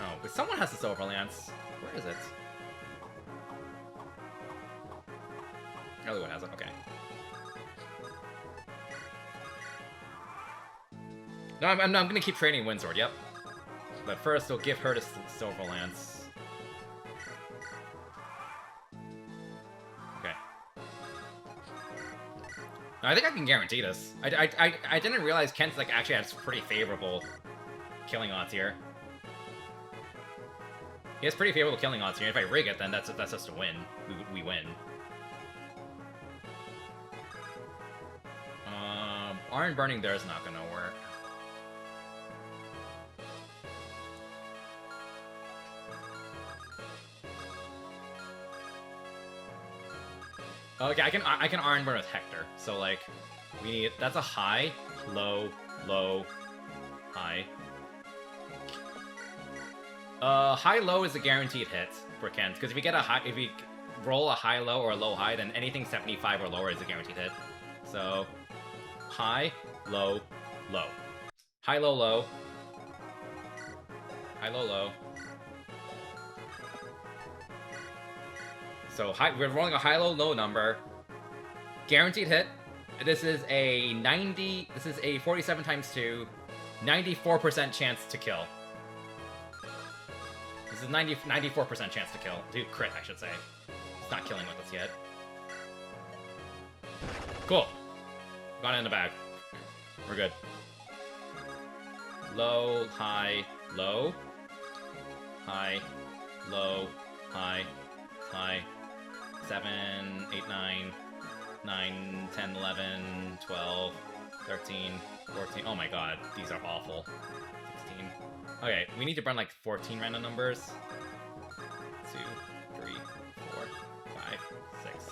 Oh, but someone has the Silver Lance. Where is it? Ellie has it, okay. No, I'm gonna keep trading Windsword, yep. But first, we'll give her the Silver Lance. Okay. No, I think I can guarantee this. I didn't realize Kent's like actually has pretty favorable killing odds here. He has pretty favorable killing odds here. If I rig it, then that's just a win. We win. Iron Burning there is not gonna work. Okay, I can Iron Burn with Hector. So like, we need that's a high, low, low, high. High low is a guaranteed hit for Kent because if we roll a high low or a low high, then anything 75 or lower is a guaranteed hit. So high, low, low, high, low, low, high, low, low. So we're rolling a high, low, low number. Guaranteed hit. This is a 47 times 2, 94% chance to kill. This is 94% chance to kill. To crit, I should say. It's not killing with us yet. Cool. Got it in the bag. We're good. Low, high, low. High, low, high, high. 7, 8, 9, 9, 10, 11, 12, 13, 14. Oh my god, these are awful. 16. Okay, we need to burn like 14 random numbers. 2, 3, 4, 5, 6.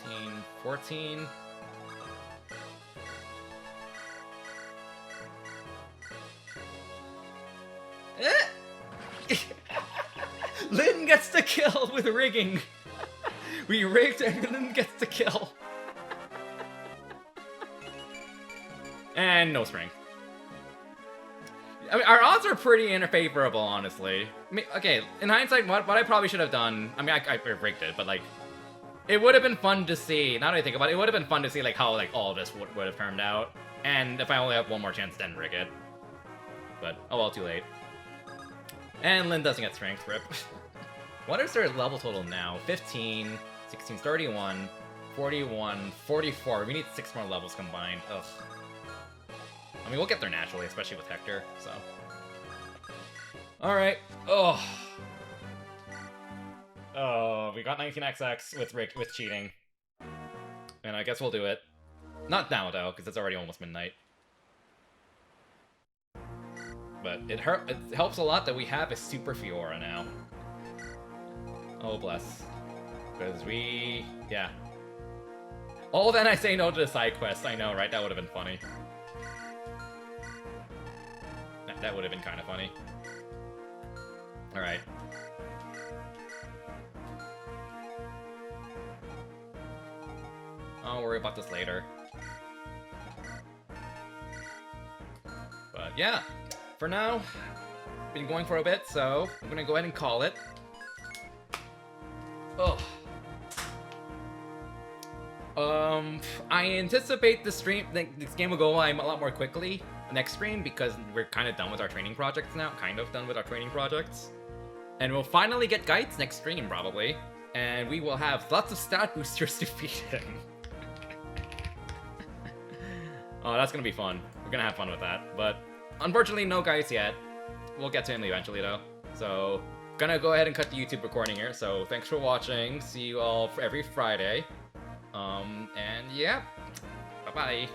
13, 14. Lynn gets the kill with rigging. We rigged and Lynn gets the kill. And no strength. I mean, our odds are pretty unfavorable, honestly. I mean, okay, in hindsight, what I probably should have done, I mean, I rigged it, but like, it would have been fun to see, now that I think about it, it would have been fun to see like how like all this would have turned out. And if I only have one more chance, then rig it. But, oh well, too late. And Lynn doesn't get strength, rip. What is their level total now? 15, 16, 31, 41, 44. We need 6 more levels combined. Ugh. I mean, we'll get there naturally, especially with Hector, so. Alright. Oh. Oh, we got 19XX with cheating. And I guess we'll do it. Not now, though, because it's already almost midnight. But it helps a lot that we have a Super Fiora now. Oh, bless. Because yeah. Oh, then I say no to the side quest. I know, right? That would have been funny. That would have been kind of funny. Alright. I'll worry about this later. But yeah. For now, been going for a bit, so I'm gonna go ahead and call it. Ugh. I anticipate this game will go a lot more quickly next stream because we're kind of done with our training projects now. And we'll finally get guides next stream, probably. And we will have lots of stat boosters to feed him. Oh, that's gonna be fun. We're gonna have fun with that, but unfortunately, no guides yet. We'll get to him eventually, though. So, gonna go ahead and cut the YouTube recording here. So, thanks for watching. See you all every Friday. And yeah, bye-bye.